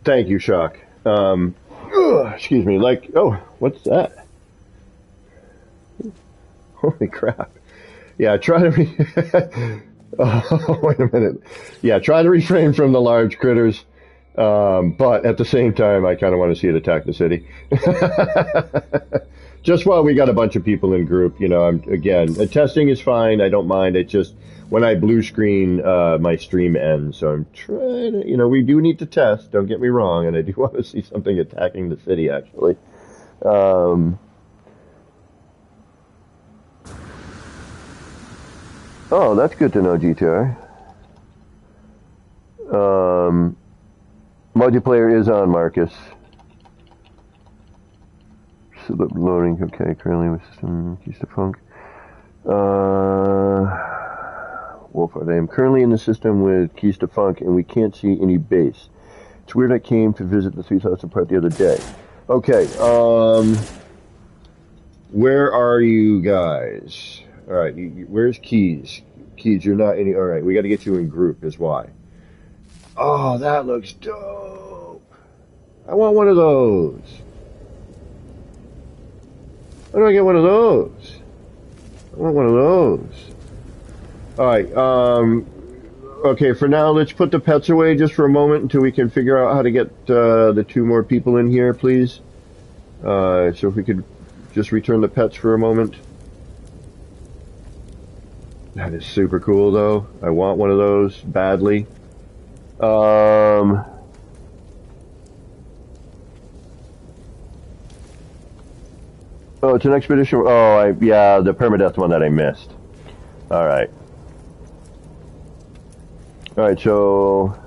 [SPEAKER 1] Thank you, Shock. Excuse me. Like, oh, what's that? Holy crap. Yeah, try to oh, wait a minute. Yeah, try to refrain from the large critters. But at the same time, I kind of want to see it attack the city. Just while we got a bunch of people in group, you know, again, the testing is fine. I don't mind. It just, when I blue screen, my stream ends. So I'm trying to, we do need to test. Don't get me wrong, and I do want to see something attacking the city actually. Oh, that's good to know, GTR. Multiplayer is on, Marcus. Loading, okay, currently with system keys to funk. Wolfhard, I am currently in the system with keys to funk and we can't see any base. It's weird I came to visit the 3000 part the other day. Okay, where are you guys? Alright, where's Keys? Keys, you're not any. Alright, we gotta get you in group, is why. Oh, that looks dope. I want one of those. How do I get one of those? I want one of those. Alright, okay, for now, let's put the pets away just for a moment until we can figure out how to get the 2 more people in here, please. So if we could just return the pets for a moment. That is super cool, though. I want one of those badly. Oh, it's an expedition. Oh, yeah, the permadeath one that I missed. Alright. Alright, so...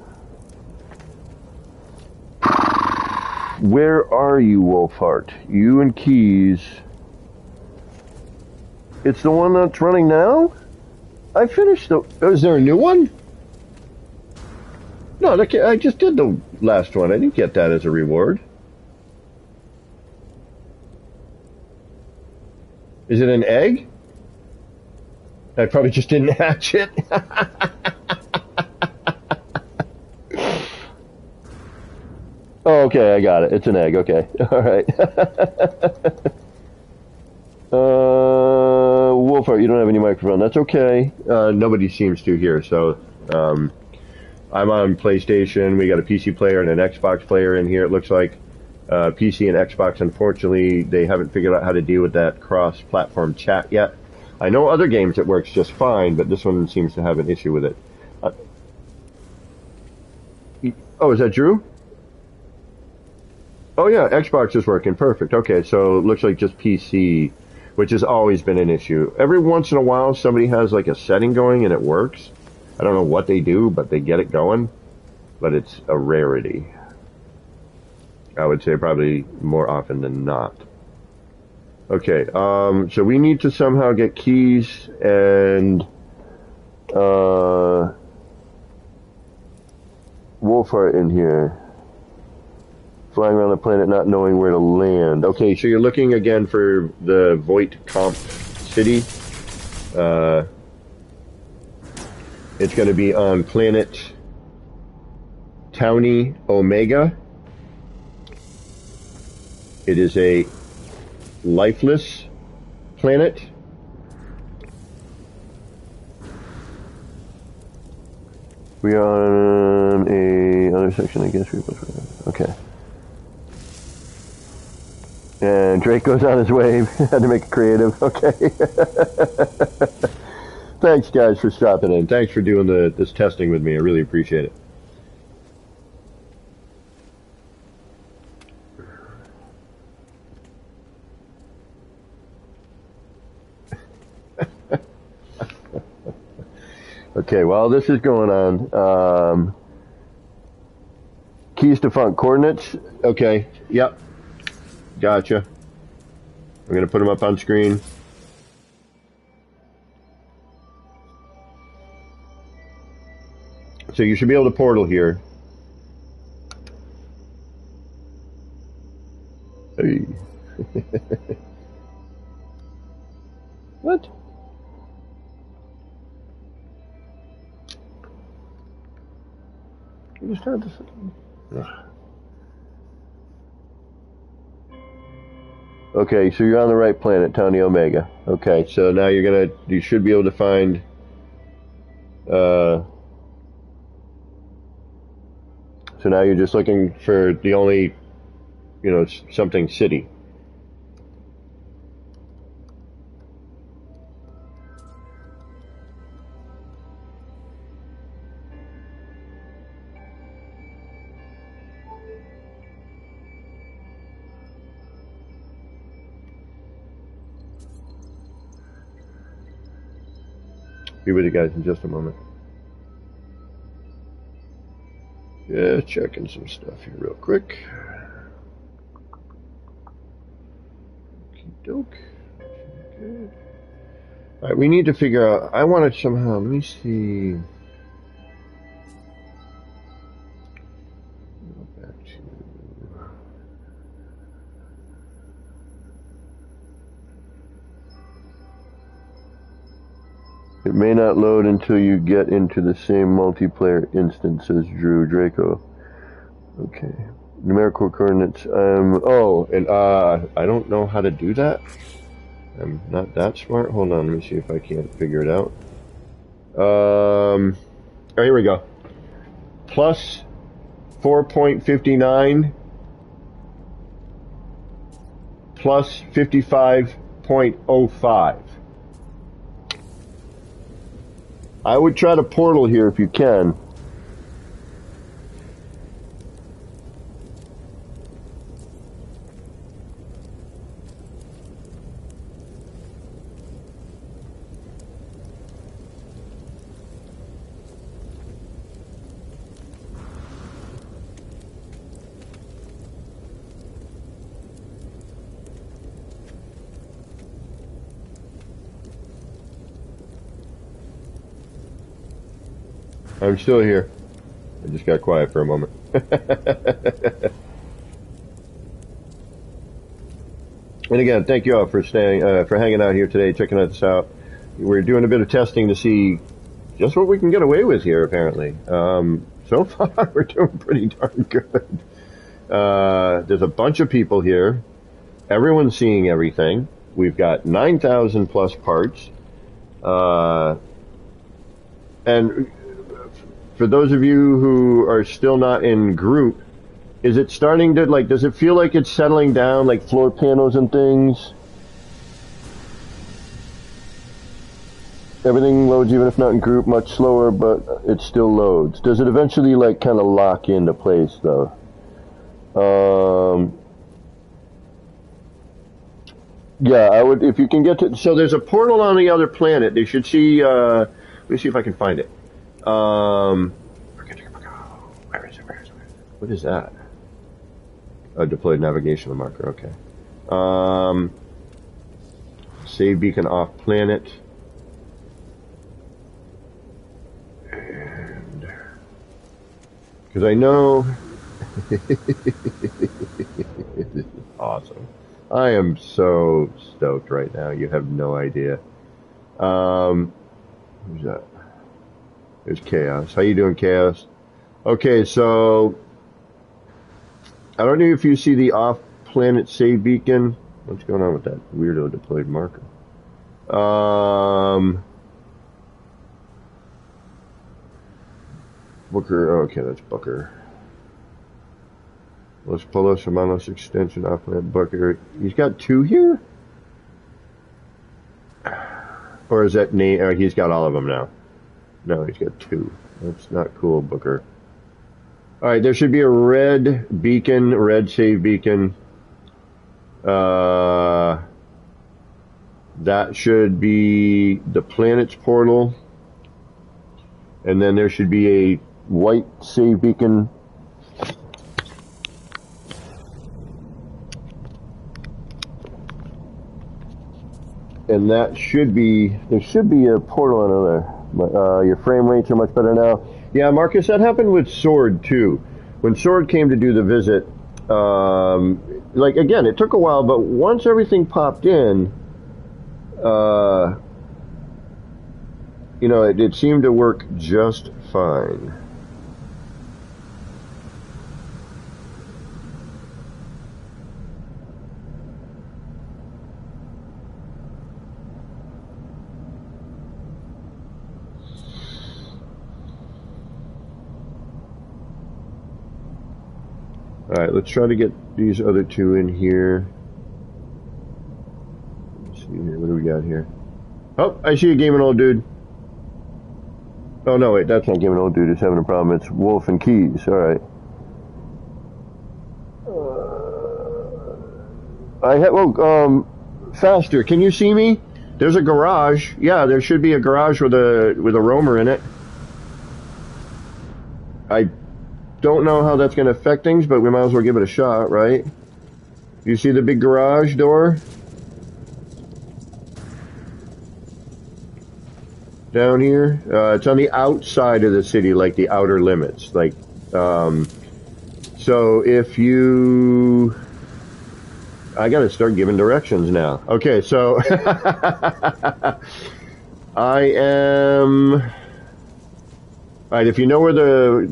[SPEAKER 1] Where are you, Wolfheart? You and Keys. It's the one that's running now? I finished the... Is there a new one? No, I just did the last one. I didn't get that as a reward. Is it an egg? I probably just didn't hatch it. Oh, okay, I got it. It's an egg. Okay. All right. Wolfheart, you don't have any microphone. That's okay. Nobody seems to here, so I'm on PlayStation. We got a PC player and an Xbox player in here, it looks like. PC and Xbox, unfortunately, they haven't figured out how to deal with that cross-platform chat yet. I know other games it works just fine, but this one seems to have an issue with it. Oh, is that Drew? Oh yeah, Xbox is working perfect. Okay, so it looks like just PC, which has always been an issue. Every once in a while, somebody has like a setting going and it works. I don't know what they do, but they get it going. But it's a rarity. I would say probably more often than not. Okay, so we need to somehow get Keys and Wolfheart in here. Flying around the planet not knowing where to land. Okay, so you're looking again for the Voight Comp City. It's going to be on planet Tawny Omega. It is a lifeless planet. We are on a other section, I guess. Okay. And Drake goes on his way. Had to make it creative. Okay. Thanks, guys, for stopping in. Thanks for doing this testing with me. I really appreciate it. Okay, while this is going on, keys to funk coordinates. Okay, yep. Gotcha. I'm going to put them up on screen. So you should be able to portal here. Hey. What? You just heard this. Ugh. Okay, so you're on the right planet, Tawny Omega. Okay, so now you should be able to find, so now you're just looking for the only, something city. Be with you guys in just a moment. Yeah, checking some stuff here real quick. Doke. Good. All right, we need to figure out. I want to somehow. Let me see. Go back to. It may not load until you get into the same multiplayer instance as Drew Draco. Okay. Numerical coordinates. Oh, and I don't know how to do that. I'm not that smart. Hold on, let me see if I can't figure it out. Oh, here we go. Plus 4.59 plus 55.05. I would try to portal here if you can. I'm still here. I just got quiet for a moment. And again, thank you all for staying, for hanging out here today, checking this out. We're doing a bit of testing to see just what we can get away with here, apparently. So far, we're doing pretty darn good. There's a bunch of people here. Everyone's seeing everything. We've got 9,000 plus parts. And for those of you who are still not in group, is it starting to, like, does it feel like it's settling down, like floor panels and things? Everything loads, even if not in group, much slower, but it still loads. Does it eventually, like, kind of lock into place, though? Yeah, I would, if you can get to, so there's a portal on the other planet. They should see, let me see if I can find it. Where is it? What is that? A deployed navigational marker, okay. Save beacon off planet. And, because I know, this is awesome. I am so stoked right now. You have no idea. Who's that? There's Chaos. How you doing, Chaos? Okay, so I don't know if you see the off-planet save beacon. What's going on with that weirdo deployed marker? Booker. Oh, okay, that's Booker. Los Polos Hermanos extension off-planet Booker. He's got two here? Or is that name? Oh, he's got all of them now. No, he's got two. That's not cool, Booker. Alright, there should be a red beacon, red save beacon. That should be the planet's portal. And then there should be a white save beacon. And that should be, there should be a portal on there. But, your frame rates are much better now. Yeah, Marcus, that happened with Sword too. When Sword came to do the visit, like, again, it took a while, but once everything popped in, you know, it seemed to work just fine. Alright, let's try to get these other two in here. Let's see here, what do we got here? Oh, I see a gaming old dude. Oh no, wait, that's not gaming old dude, it's having a problem. It's Wolf and Keys, alright. I have, faster, can you see me? There's a garage. Yeah, there should be a garage with a roamer in it. I don't know how that's going to affect things, but we might as well give it a shot, right? You see the big garage door? Down here? It's on the outside of the city, like the outer limits. Like, so if you... I gotta start giving directions now. Okay, so... I am... Alright, if you know where the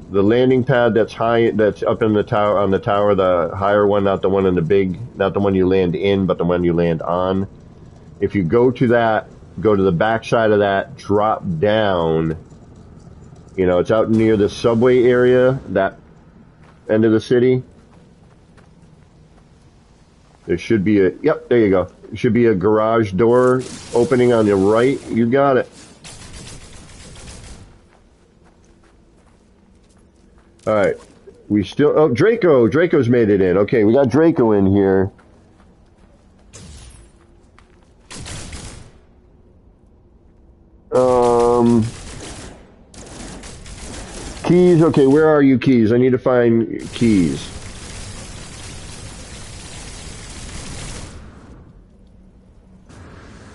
[SPEAKER 1] landing pad that's high, that's up in the tower, on the tower, the higher one, not the one in the big, not the one you land in, but the one you land on. If you go to that, go to the back side of that, drop down, you know, it's out near the subway area, that end of the city. There should be a, yep, there you go. There should be a garage door opening on the right. You got it. Alright. We still, oh, Draco. Draco's made it in. Okay, we got Draco in here. Keys. Okay, where are you, Keys? I need to find Keys.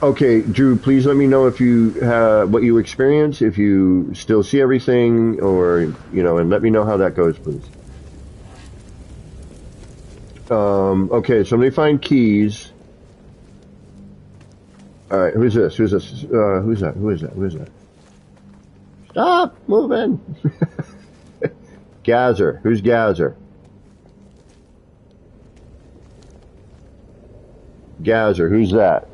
[SPEAKER 1] Okay, Drew, please let me know if you have what you experience, if you still see everything, or, you know, and let me know how that goes, please. Okay, so let me find Keys. Alright, who's this? Who's this? Who's that? Who is that? Who is that? Stop moving! Gazer. Who's Gazer? Gazer, who's that?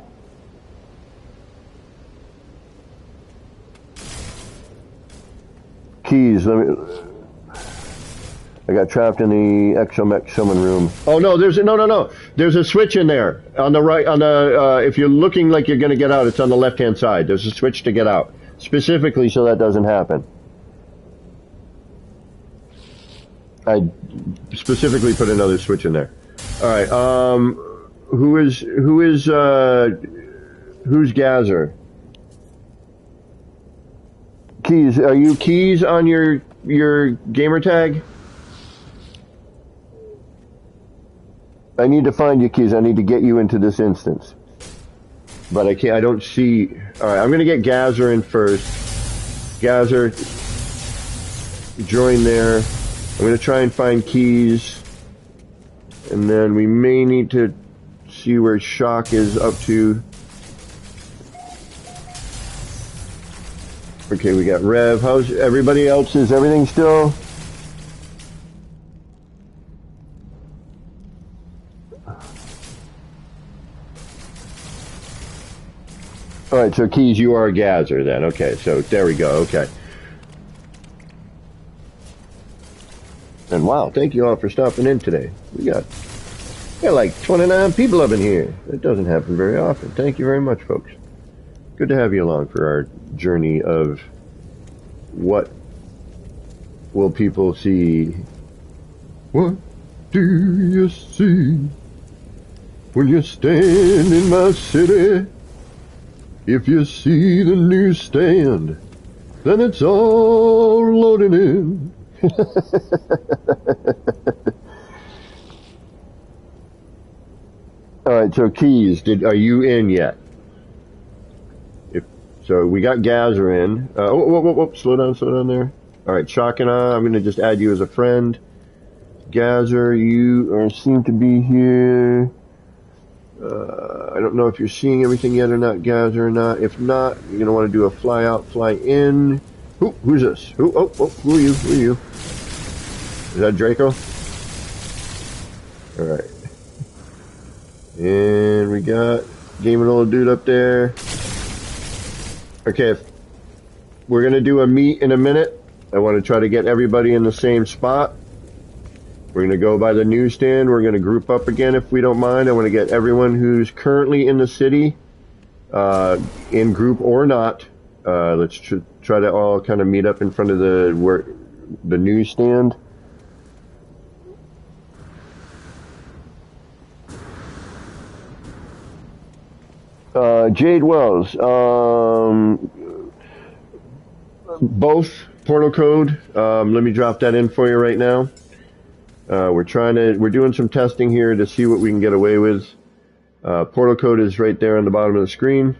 [SPEAKER 1] Keys, let me... I got trapped in the XMX summon room. Oh no, no. There's a switch in there. On the right, on the, if you're looking like you're gonna get out, it's on the left-hand side. There's a switch to get out. Specifically so that doesn't happen. I specifically put another switch in there. Alright, who's Gazer? Keys, are you Keys on your gamer tag? I need to find you, Keys. I need to get you into this instance. But I can't, I don't see... Alright, I'm gonna get Gazer in first. Gazer, join there. I'm gonna try and find Keys. And then we may need to see where Shock is up to. Okay, we got Rev. How's everybody else? Is everything still? Alright, so Keys, you are a Gazer then. Okay, so there we go. Okay. And wow, thank you all for stopping in today. We got like 29 people up in here. That doesn't happen very often. Thank you very much, folks. Good to have you along for our journey of what will people see. What do you see when you stand in my city? If you see the newsstand, then it's all loaded in. Alright, so Keys, are you in yet? So we got Gazer in. Whoa, slow down there. Alright, Shock and I'm going to just add you as a friend. Gazer, you seem to be here. I don't know if you're seeing everything yet or not, Gazer, or not. If not, you're going to want to do a fly out, fly in. Who's this? Who are you? Who are you? Is that Draco? Alright. And we got gaming old dude up there. Okay, we're going to do a meet in a minute. I want to try to get everybody in the same spot. We're going to go by the newsstand. We're going to group up again if we don't mind. I want to get everyone who's currently in the city, in group or not. Let's try to all kind of meet up in front of the newsstand. Jade Wells. Both portal code. Let me drop that in for you right now. We're doing some testing here to see what we can get away with. Portal code is right there on the bottom of the screen.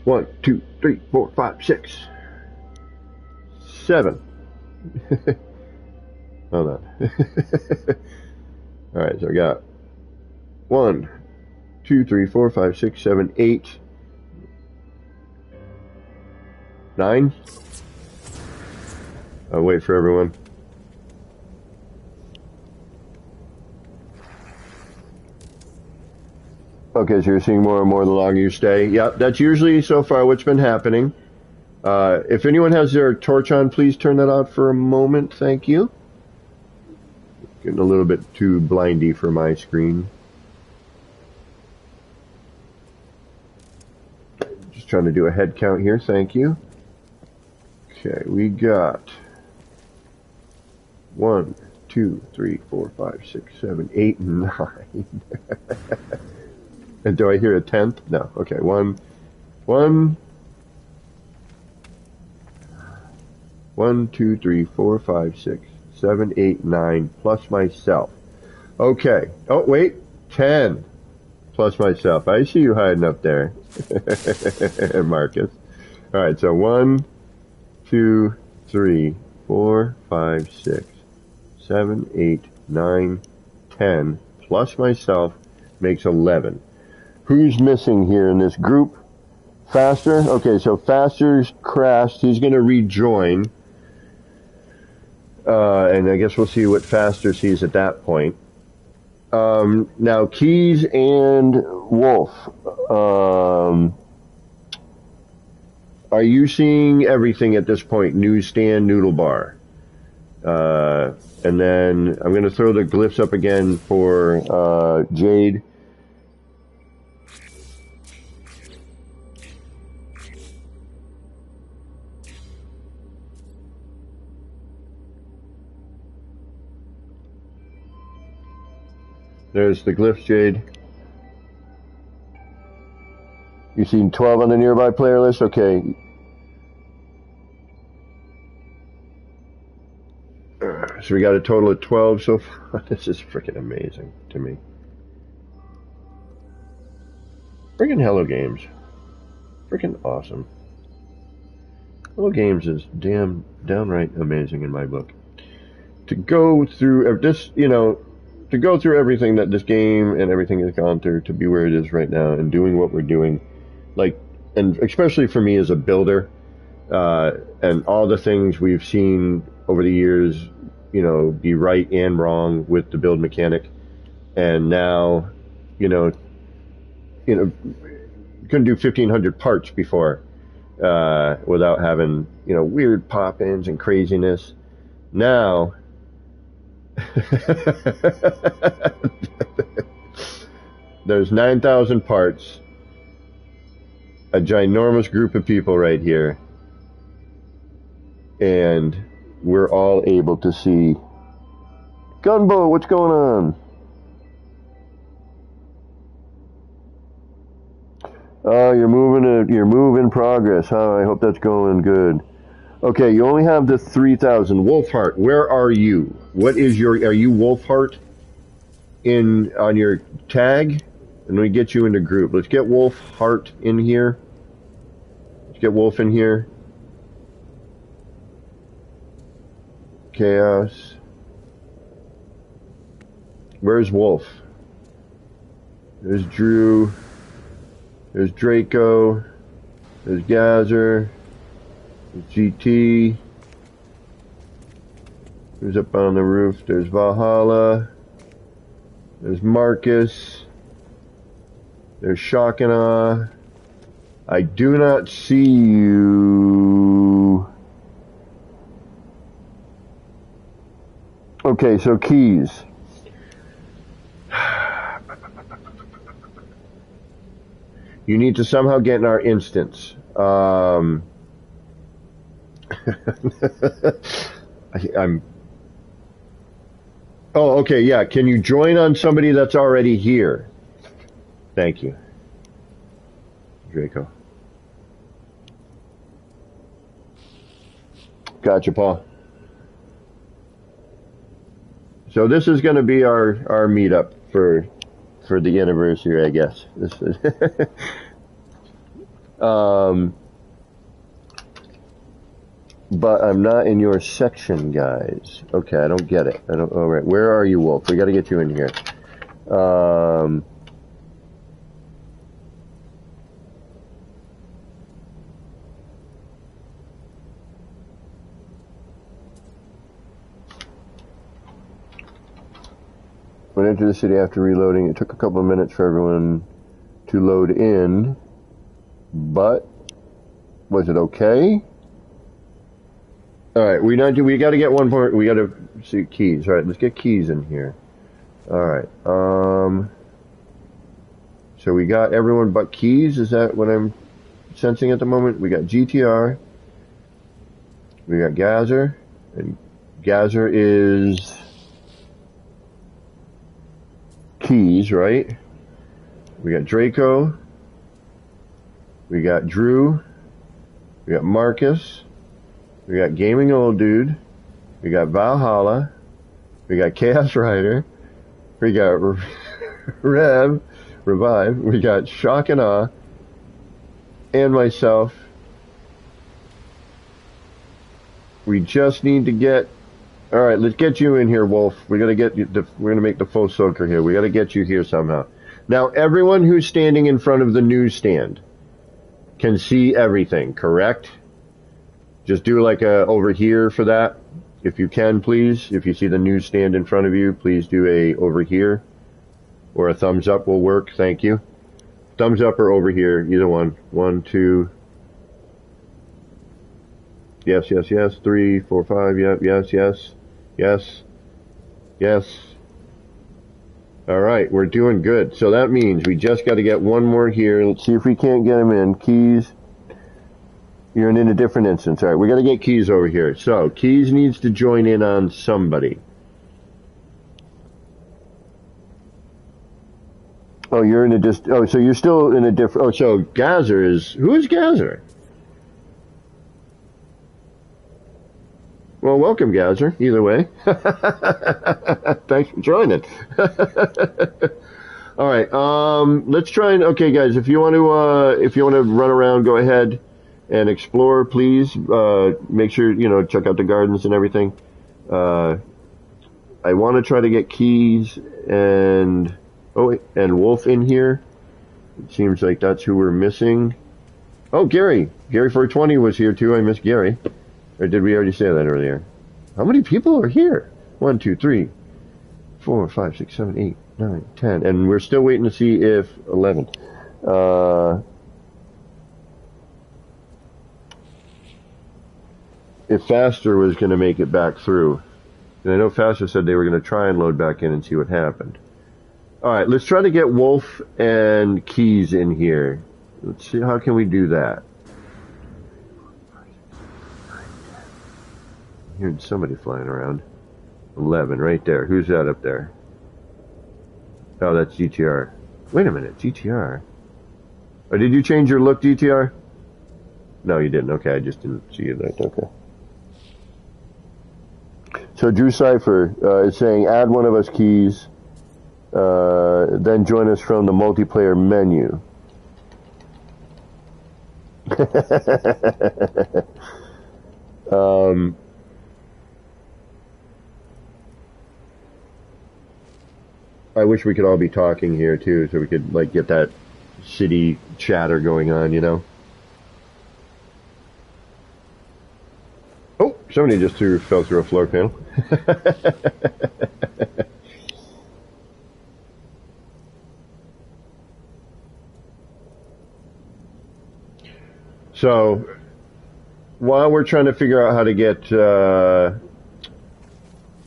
[SPEAKER 1] 1, 2, 3, 4, 5, 6, 7. Hold on. All right, so I got 1, 2, 3, 4, 5, 6, 7, 8, 9. I'll wait for everyone. Okay, so you're seeing more and more the longer you stay. Yeah, that's usually so far what's been happening. If anyone has their torch on, please turn that out for a moment. Thank you. Getting a little bit too blindy for my screen. Just trying to do a head count here. Thank you. Okay, we got 1, 2, 3, 4, 5, 6, 7, 8, 9. And do I hear a 10th? No. Okay, 1, 2, 3, 4, 5, 6, 7, 8, 9, plus myself. Okay. Oh, wait. 10 plus myself. I see you hiding up there, Marcus. All right, so 1, 2, 3, 4, 5, 6, 7, 8, 9, 10, plus myself makes 11. Who's missing here in this group? Faster? Okay, so Faster's crashed. He's going to rejoin. And I guess we'll see what Faster sees at that point. Now, Keys and Wolf. Are you seeing everything at this point? Newsstand, noodle bar. And then I'm going to throw the glyphs up again for Jade. There's the glyphs, Jade. You seen 12 on the nearby player list? Okay. So we got a total of 12 so far. This is freaking amazing to me. Freaking Hello Games. Freaking awesome. Hello Games is downright amazing in my book. To go through this, to go through everything that this game and everything has gone through to be where it is right now and doing what we're doing, and especially for me as a builder, and all the things we've seen over the years, be right and wrong with the build mechanic, and now, couldn't do 1,500 parts before, without having, weird pop-ins and craziness. Now, there's 9,000 parts, a ginormous group of people right here, and we're all able to see. Gunboat, what's going on? Oh, you're move in progress, huh? I hope that's going good. Okay, you only have the 3,000. Wolfheart, where are you? What is are you Wolfheart on your tag? And we get you into group. Let's get Wolfheart in here. Let's get Wolf in here. Chaos. Where's Wolf? There's Drew. There's Draco. There's Gazer. There's GT. Who's up on the roof? There's Valhalla. There's Marcus. There's Shock and Awe. I do not see you. Okay, so Keys. You need to somehow get in our instance. I'm. Oh, okay, yeah. Can you join on somebody that's already here? Thank you. Draco. Gotcha, Paul. So this is going to be our meetup for the anniversary, I guess. This is but I'm not in your section, guys. Okay, I don't get it. I don't. All right, where are you, Wolf? We got to get you in here. Went into the city after reloading. It took a couple of minutes for everyone to load in, but was it okay? All right, we got to get one more. We got to see keys. All right, let's get keys in here. All right. So we got everyone but keys. Is that what I'm sensing at the moment? We got GTR. We got Gazer, and Gazer is keys, right? We got Draco. We got Drew. We got Marcus. We got Gaming Old Dude. We got Valhalla. We got Chaos Rider. We got Revive. We got Shock and Awe. And myself. We just need to get... Alright, let's get you in here, Wolf. We're gonna make the full soaker here. We gotta get you here somehow. Now, everyone who's standing in front of the newsstand can see everything, correct? Just do like a over here for that. If you can, please. If you see the newsstand in front of you, please do a over here. Or a thumbs up will work. Thank you. Thumbs up or over here. Either one. 1, 2. Yes, yes, yes. 3, 4, 5. Yep, yes, yes. Yes. Yes. Alright, we're doing good. So that means we just got to get one more here. Let's see if we can't get them in. Keys. You're in a different instance. Alright, we got to get Keys over here. So, Keys needs to join in on somebody. Oh, you're in a oh, so you're still in a different... Oh, so Gazer is... Who is Gazer? Well, welcome, Gazer. Either way. Thanks for joining. Alright, let's try and... Okay, guys, if you want to run around, go ahead and explore, please. Make sure, check out the gardens and everything. I want to try to get Keys and Wolf in here. It seems like that's who we're missing. Oh, Gary 420 was here too. I missed Gary. Or did we already say that earlier? How many people are here? 1, 2, 3, 4, 5, 6, 7, 8, 9, 10. And we're still waiting to see if 11. If Faster was going to make it back through. And I know Faster said they were going to try and load back in and see what happened. Alright, let's try to get Wolf and Keys in here. Let's see, how can we do that? I'm hearing somebody flying around. 11, right there. Who's that up there? Oh, that's GTR. Wait a minute, GTR. Oh, did you change your look, GTR? No, you didn't. Okay, I just didn't see you there. Okay. So Drew Cypher is saying, add one of us, Keys, then join us from the multiplayer menu. I wish we could all be talking here too, so we could like get that city chatter going on, Oh, somebody just fell through a floor panel. So, while we're trying to figure out how to get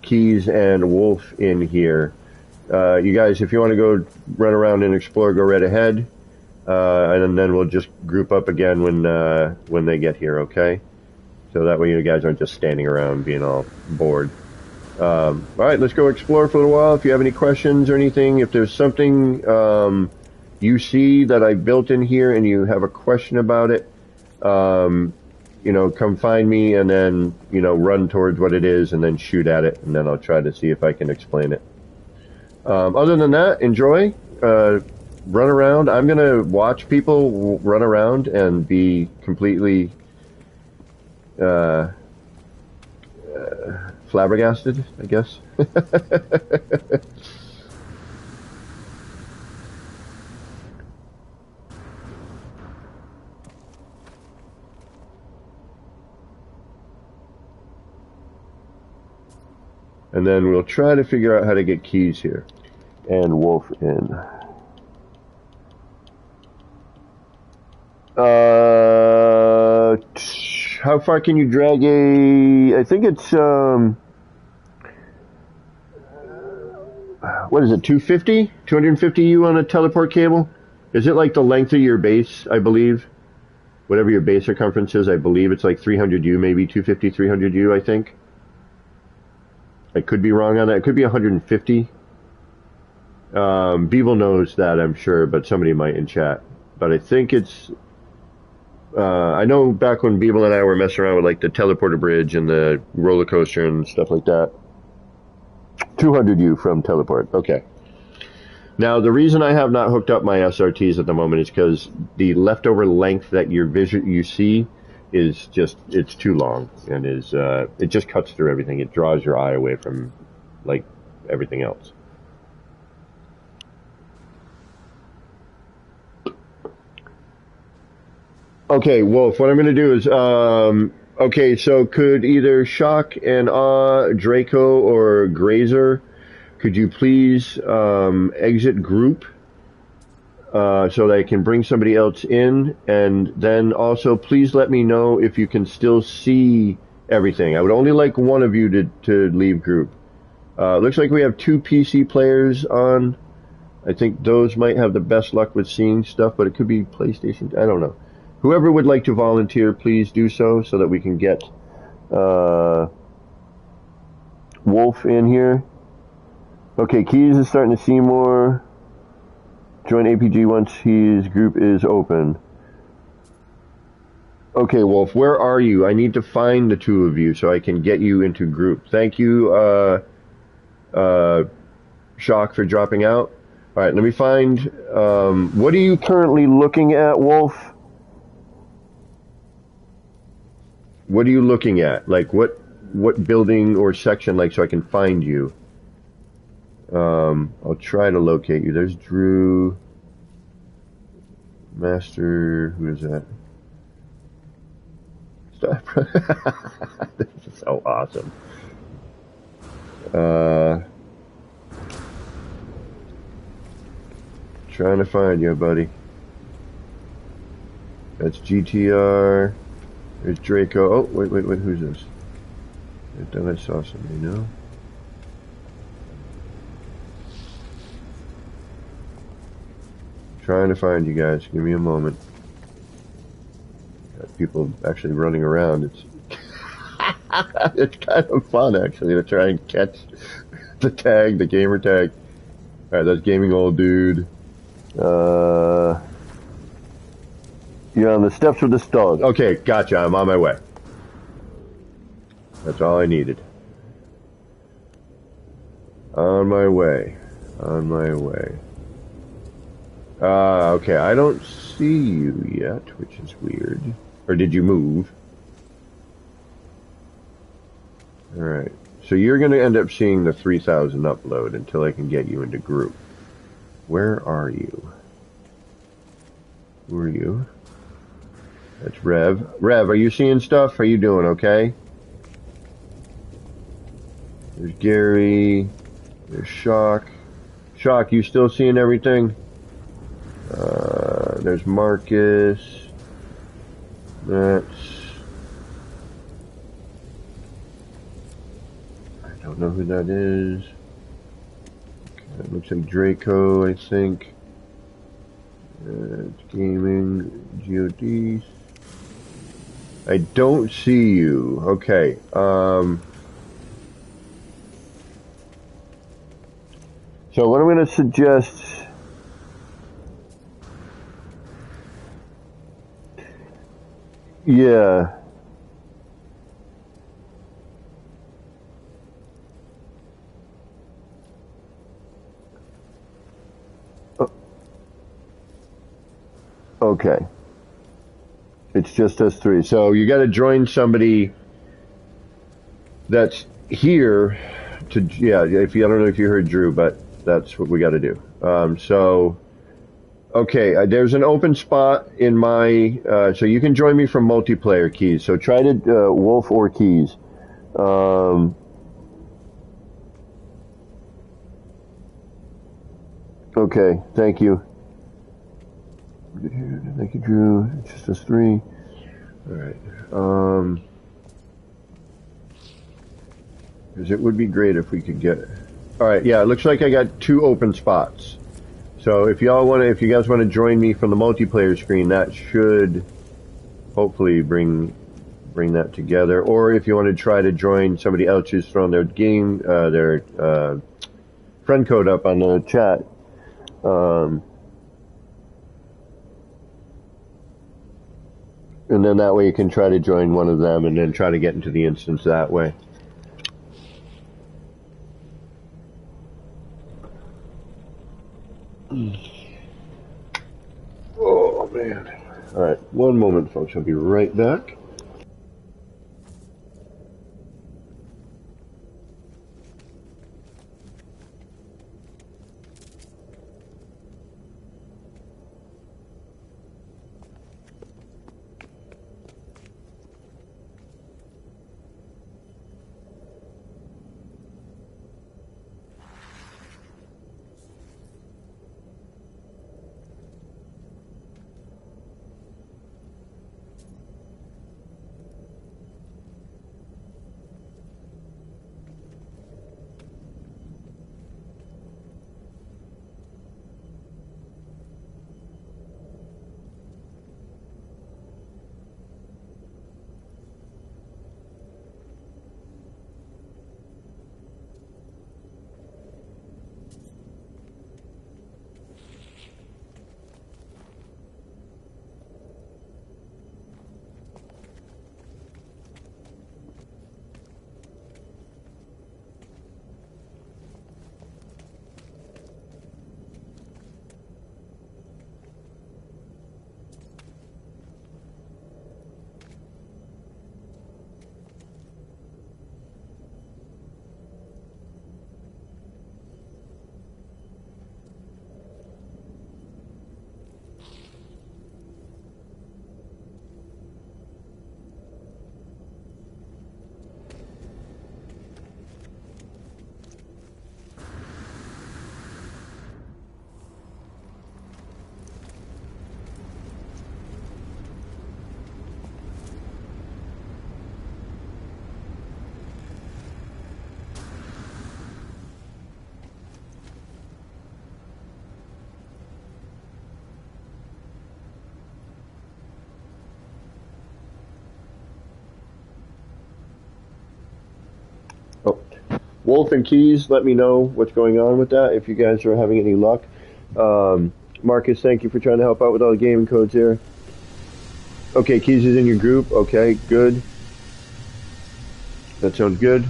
[SPEAKER 1] Keys and Wolf in here, you guys, if you want to go run around and explore, go right ahead, and then we'll just group up again when they get here, okay? So that way you guys aren't just standing around being all bored. Alright, let's go explore for a little while. If you have any questions or anything, if there's something you see that I built in here and you have a question about it, you know, come find me and then, you know, run towards what it is and then shoot at it, and then I'll try to see if I can explain it. Other than that, enjoy. Run around. I'm going to watch people run around and be completely flabbergasted, I guess. And then we'll try to figure out how to get keys here. And Wolf in. How far can you drag a... I think it's, what is it, 250? 250 U on a teleport cable? Is it like the length of your base, I believe? Whatever your base circumference is, I believe it's like 300 U, maybe 250, 300 U, I think. I could be wrong on that. It could be 150. Beeble knows that, I'm sure, but somebody might in chat. But I think it's... I know back when Beeble and I were messing around with like the teleporter bridge and the roller coaster and stuff like that. 200 U from teleport. Okay. Now, the reason I have not hooked up my SRTs at the moment is because the leftover length that you see is just, it's too long, and is it just cuts through everything. It draws your eye away from like everything else. Okay, Wolf, what I'm going to do is, okay, so could either Shock and Draco or Grazer, could you please exit group so that I can bring somebody else in? And then also, please let me know if you can still see everything. I would only like one of you to leave group. Looks like we have 2 PC players on. I think those might have the best luck with seeing stuff, but it could be PlayStation. I don't know. Whoever would like to volunteer, please do so that we can get Wolf in here. Okay, Keys is starting to see more. Join APG once his group is open. Okay, Wolf, where are you? I need to find the 2 of you so I can get you into group. Thank you, Shock, for dropping out. All right, let me find... what are you currently looking at, Wolf? What are you looking at? Like, what building or section, like, so I can find you? I'll try to locate you. There's Drew. Master, who is that? Stop. This is so awesome. Trying to find you, buddy. That's GTR. There's Draco. Oh, wait, who's this? I thought I saw somebody, no? Trying to find you guys. Give me a moment. Got people actually running around. It's it's kind of fun, actually, to try and catch the tag, the gamer tag. Alright, that's Gaming Old Dude. You're on the steps with the stalls. Okay, gotcha. I'm on my way. That's all I needed. On my way. On my way. Okay, I don't see you yet, which is weird. Or did you move? Alright. So you're going to end up seeing the 3000 upload until I can get you into group. Where are you? Who are you? That's Rev. Rev, are you seeing stuff? How you doing, okay? There's Gary. There's Shock. Shock, you still seeing everything? There's Marcus. That's... I don't know who that is. That looks like Draco, I think. It's gaming. GODs. I don't see you. Okay. So what I'm going to suggest Yeah. Okay. It's just us three. So you got to join somebody that's here to, yeah, if you, I don't know if you heard Drew, but that's what we got to do. So, okay, there's an open spot in my, so you can join me from multiplayer, Keys. So try to, Wolf or Keys. Okay, thank you. Thank you, Drew. It's just us three. All right. Because it would be great if we could get it. All right, yeah, it looks like I got 2 open spots. So if y'all want to, if you guys want to join me from the multiplayer screen, that should hopefully bring that together. Or if you want to try to join somebody else who's thrown their game, their friend code up on the chat. And then that way you can try to join one of them and then try to get into the instance that way. Oh, man. All right, one moment, folks. I'll be right back. Oh, Wolf and Keys, let me know what's going on with that if you guys are having any luck. Marcus, thank you for trying to help out with all the gaming codes here. Okay, Keys is in your group. Okay, good. That sounds good.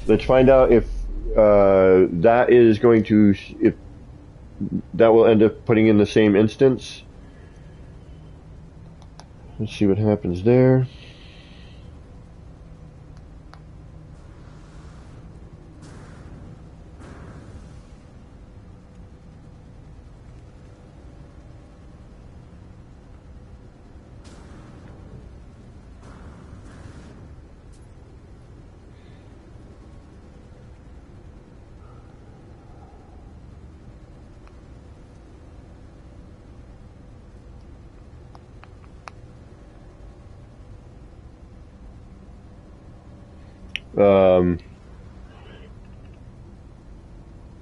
[SPEAKER 1] Let's find out if that is going to, if that will end up putting in the same instance. Let's see what happens there.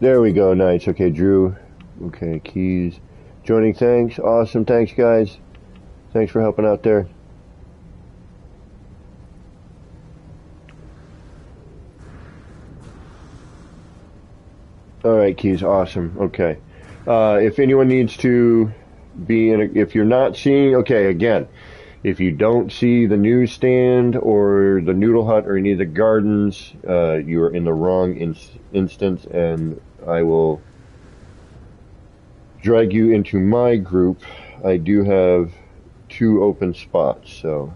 [SPEAKER 1] There we go. Nice. Okay, Drew. Okay, Keys. Joining. Thanks. Awesome. Thanks, guys. Thanks for helping out there. All right, Keys. Awesome. Okay. If anyone needs to be in, if you're not seeing, okay, again, If you don't see the newsstand or the noodle hut or any of the gardens, you are in the wrong instance, and I will drag you into my group. I do have 2 open spots, so...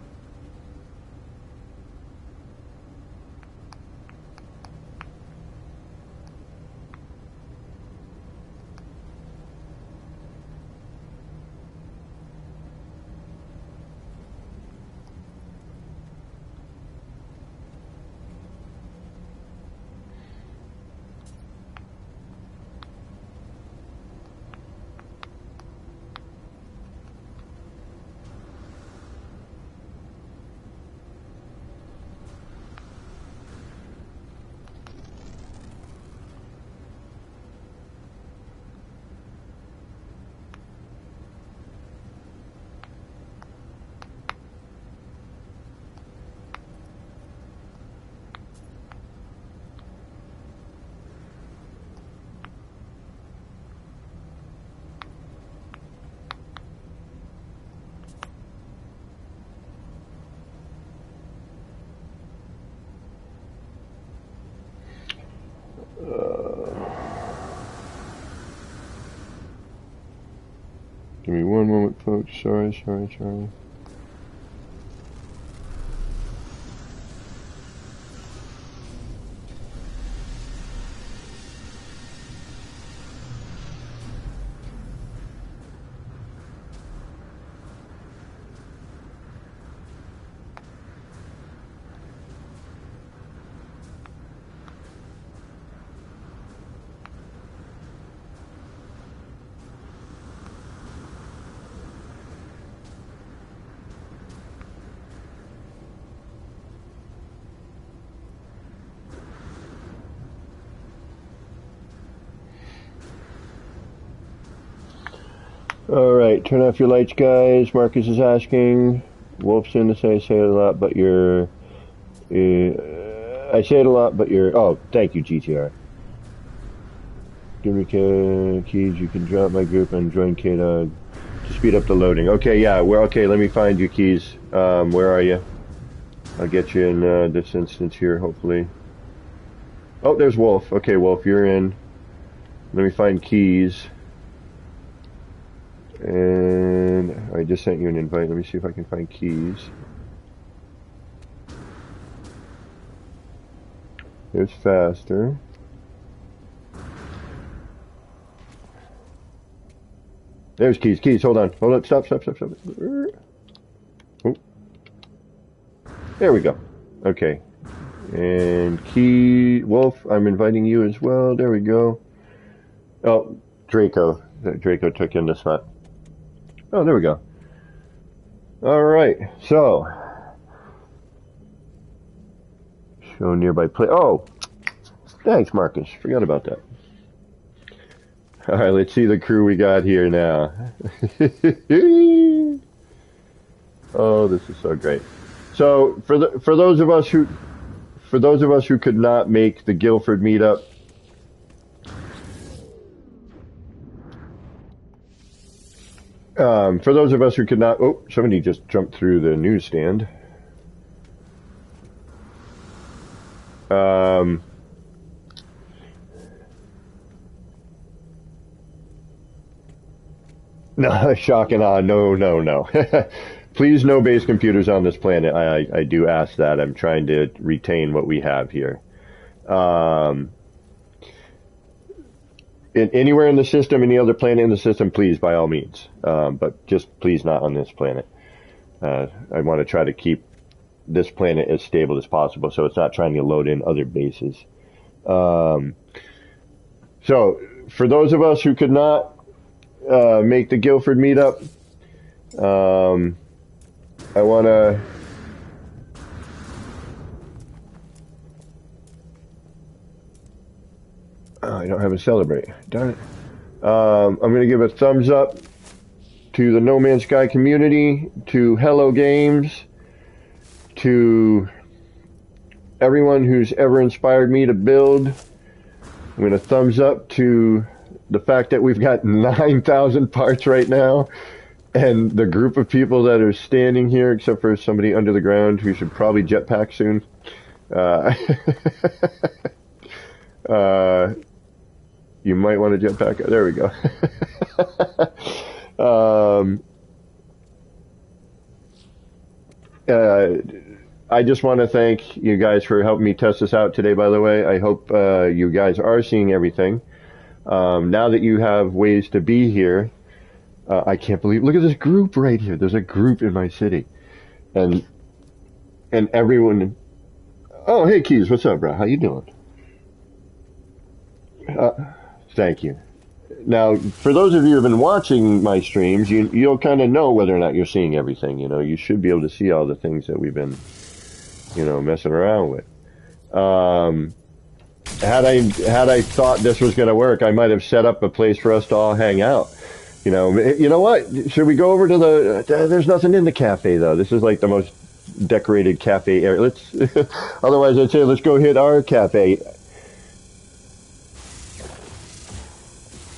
[SPEAKER 1] Give me one moment, folks. Sorry. Alright, turn off your lights, guys. Marcus is asking. Wolf's in to say I say it a lot, but you're... I say it a lot, but you're... Oh, thank you, GTR. Give me keys. You can drop my group and join K-Dog to speed up the loading. Okay, yeah. Well, okay, let me find you, Keys. Where are you? I'll get you in this instance here, hopefully. Oh, there's Wolf. Okay, Wolf, you're in. Let me find Keys. And I just sent you an invite. Let me see if I can find Keys. There's Faster. There's Keys. Keys, hold on. Hold on. Stop. Oh. There we go. Okay. And Wolf, I'm inviting you as well. There we go. Oh, Draco. Draco took in the spot. Oh, there we go. Alright, so. Show nearby play. Oh! Thanks, Marcus. Forgot about that. Alright, let's see the crew we got here now. Oh, this is so great. So, for those of us who could not make the Guilford meetup, for those of us who could not... Oh, somebody just jumped through the newsstand. No, shock and awe. No. Please, no base computers on this planet. I do ask that. I'm trying to retain what we have here. Anywhere in the system, any other planet in the system, please, by all means. But just please not on this planet. I want to try to keep this planet as stable as possible, so it's not trying to load in other bases. So, for those of us who could not make the Guilford meetup, I want to... Oh, I don't have a celebrate. Darn it. I'm going to give a thumbs up to the No Man's Sky community, to Hello Games, to everyone who's ever inspired me to build. I'm going to thumbs up to the fact that we've got 9,000 parts right now, And the group of people that are standing here, except for somebody under the ground who should probably jetpack soon. Uh, uh, you might want to jetpack. There we go. um, I just want to thank you guys for helping me test this out today, by the way. I hope you guys are seeing everything. Now that you have ways to be here, I can't believe, look at this group right here. There's a group in my city. And everyone, oh, hey, Keys, what's up, bro? How you doing? Thank you. Now, for those of you who have been watching my streams, you'll kind of know whether or not you're seeing everything. You know, you should be able to see all the things that we've been, messing around with. Had I thought this was going to work, I might have set up a place for us to all hang out. You know what? Should we go over to there's nothing in the cafe though. This is like the most decorated cafe area. Otherwise I'd say let's go hit our cafe.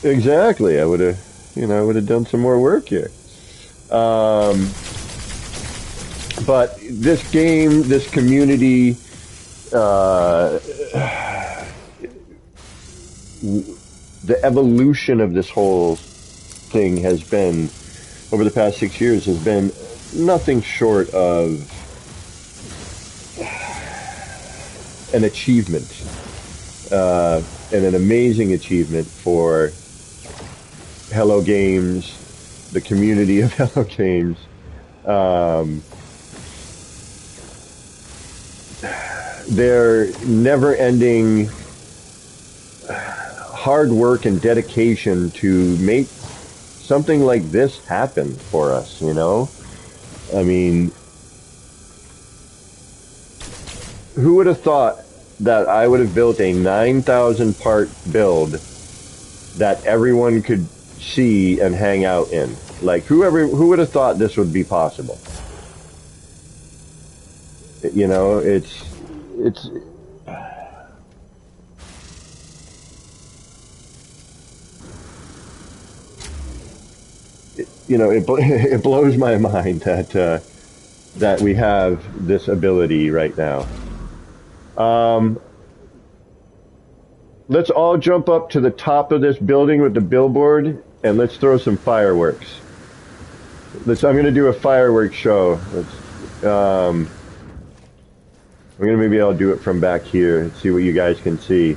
[SPEAKER 1] Exactly. I would have done some more work here. But this game, this community, the evolution of this whole thing has been, over the past 6 years, has been nothing short of an achievement, and an amazing achievement for Hello Games, the community of Hello Games. Their never-ending hard work and dedication to make something like this happen for us, I mean, who would have thought that I would have built a 9,000 part build that everyone could see and hang out in? Like, who would have thought this would be possible? It blows my mind that we have this ability right now. Let's all jump up to the top of this building with the billboard and let's throw some fireworks. I'm going to do a fireworks show. Maybe I'll do it from back here and see what you guys can see.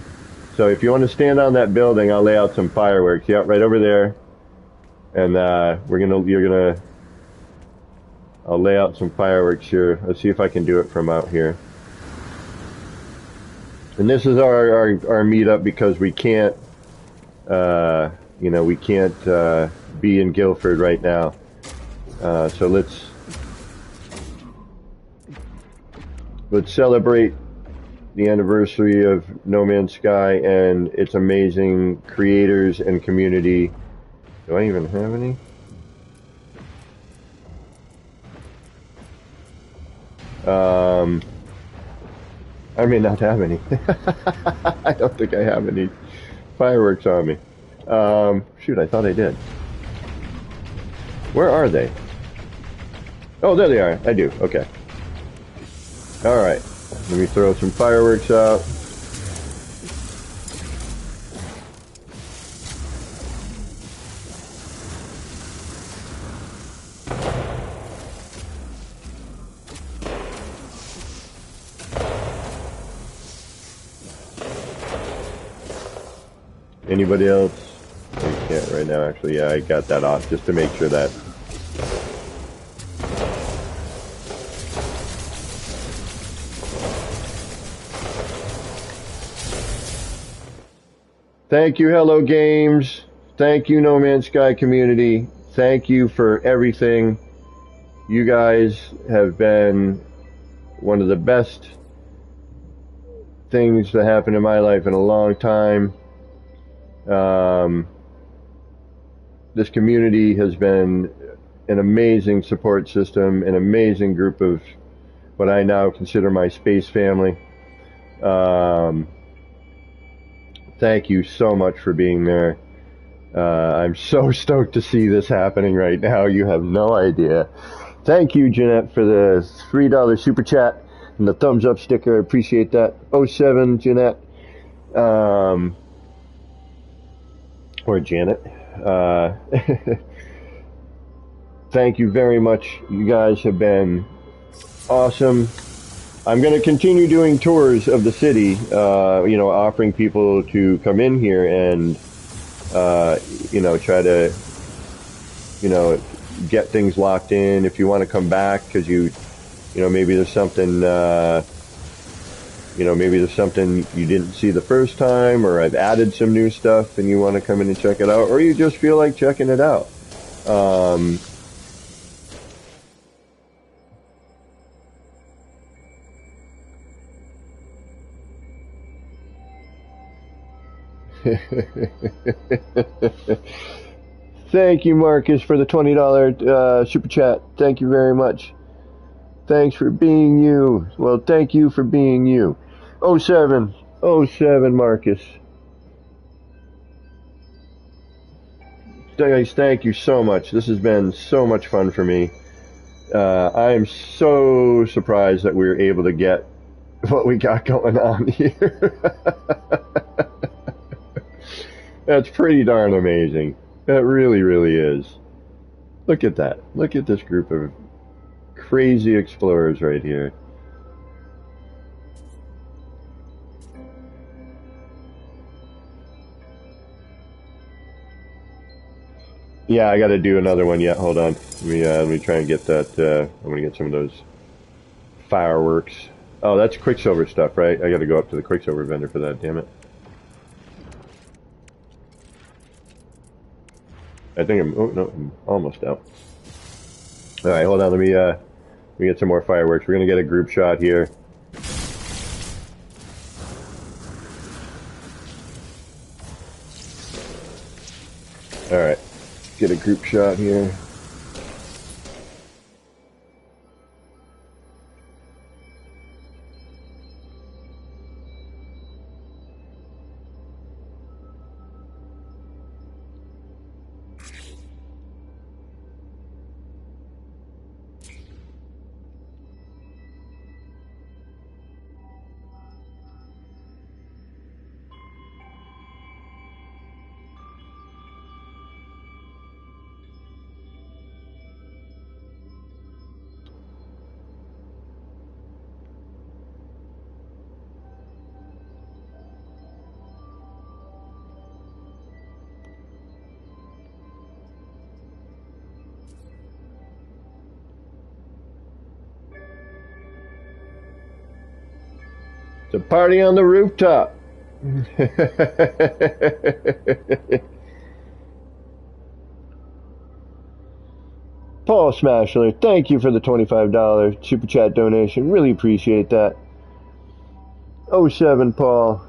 [SPEAKER 1] So if you want to stand on that building, I'll lay out some fireworks. Yeah, right over there. And I'll lay out some fireworks here. Let's see if I can do it from out here. And this is our meetup because we can't, be in Guilford right now. So let's celebrate the anniversary of No Man's Sky and its amazing creators and community. Do I even have any? I may not have any. I don't think I have any fireworks on me. Shoot, I thought I did. Where are they? Oh, there they are. I do. Okay. Alright. Let me throw some fireworks out. Anybody else? I can't right now, actually. Yeah, I got that off just to make sure that. Thank you, Hello Games. Thank you, No Man's Sky community. Thank you for everything. You guys have been one of the best things that happened in my life in a long time. This community has been an amazing support system, an amazing group of what I now consider my space family. Thank you so much for being there. I'm so stoked to see this happening right now. You have no idea. Thank you, Jeanette, for the $3 super chat and the thumbs up sticker. I appreciate that. Oh 07, Jeanette. Or Janet. Thank you very much. You guys have been awesome. I'm going to continue doing tours of the city, offering people to come in here and, try to, get things locked in. If you want to come back because maybe there's something, maybe there's something you didn't see the first time, or I've added some new stuff and you want to come in and check it out, or you just feel like checking it out. Thank you, Marcus, for the $20 super chat. Thank you very much. Thanks for being you. Well, thank you for being you. 07, Marcus. Guys, thank you so much. This has been so much fun for me. I am so surprised that we were able to get what we got going on here. That's pretty darn amazing. That really, really is. Look at that. Look at this group of crazy explorers right here. Yeah, I got to do another one yet. Hold on. Let me try and get that. I'm going to get some of those fireworks. Oh, that's Quicksilver stuff, right? I got to go up to the Quicksilver vendor for that, damn it. I think I'm almost out. All right, hold on. Let me get some more fireworks. We're gonna get a group shot here. All right, get a group shot here. It's a party on the rooftop. Paul Smashler, thank you for the $25 super chat donation. Really appreciate that. 07, Paul.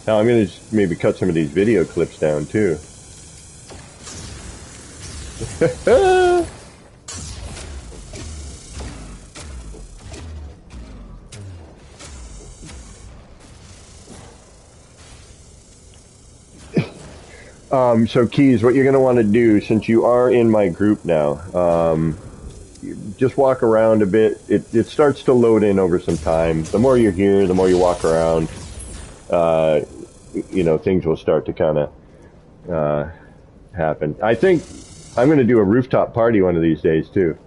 [SPEAKER 1] Now I'm going to maybe cut some of these video clips down too. So Keys, what you're going to want to do, since you are in my group now, just walk around a bit. It starts to load in over some time. The more you're here, the more you walk around, things will start to kind of happen. I think I'm going to do a rooftop party one of these days too.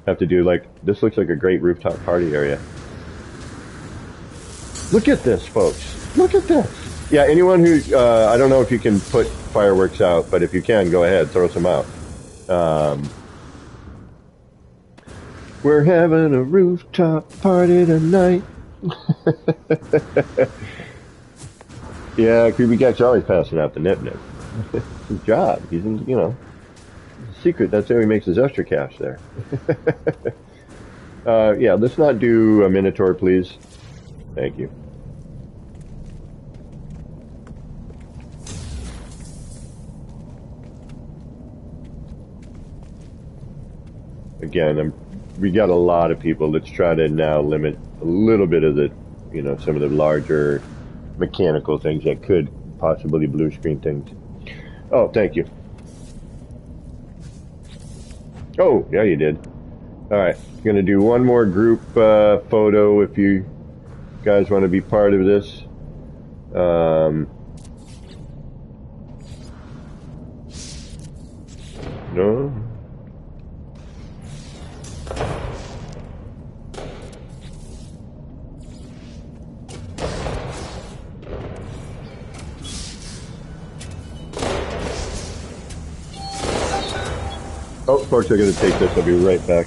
[SPEAKER 1] Have to do this looks like a great rooftop party area. Look at this, folks. Look at this. Yeah, anyone who, I don't know if you can put fireworks out, but if you can, go ahead, throw some out. We're having a rooftop party tonight. Yeah, Creepy Gak's always passing out the nip-nip. It's his job. He's in, secret. That's how he makes his extra cash there. Yeah, let's not do a Minotaur, please. Thank you. Again, we got a lot of people. Let's try to now limit a little bit of the, some of the larger mechanical things that could possibly blue screen things. Oh, thank you. Oh, yeah, you did. Alright, gonna do one more group photo if you guys want to be part of this. No? Oh, folks, I'm going to take this. I'll be right back.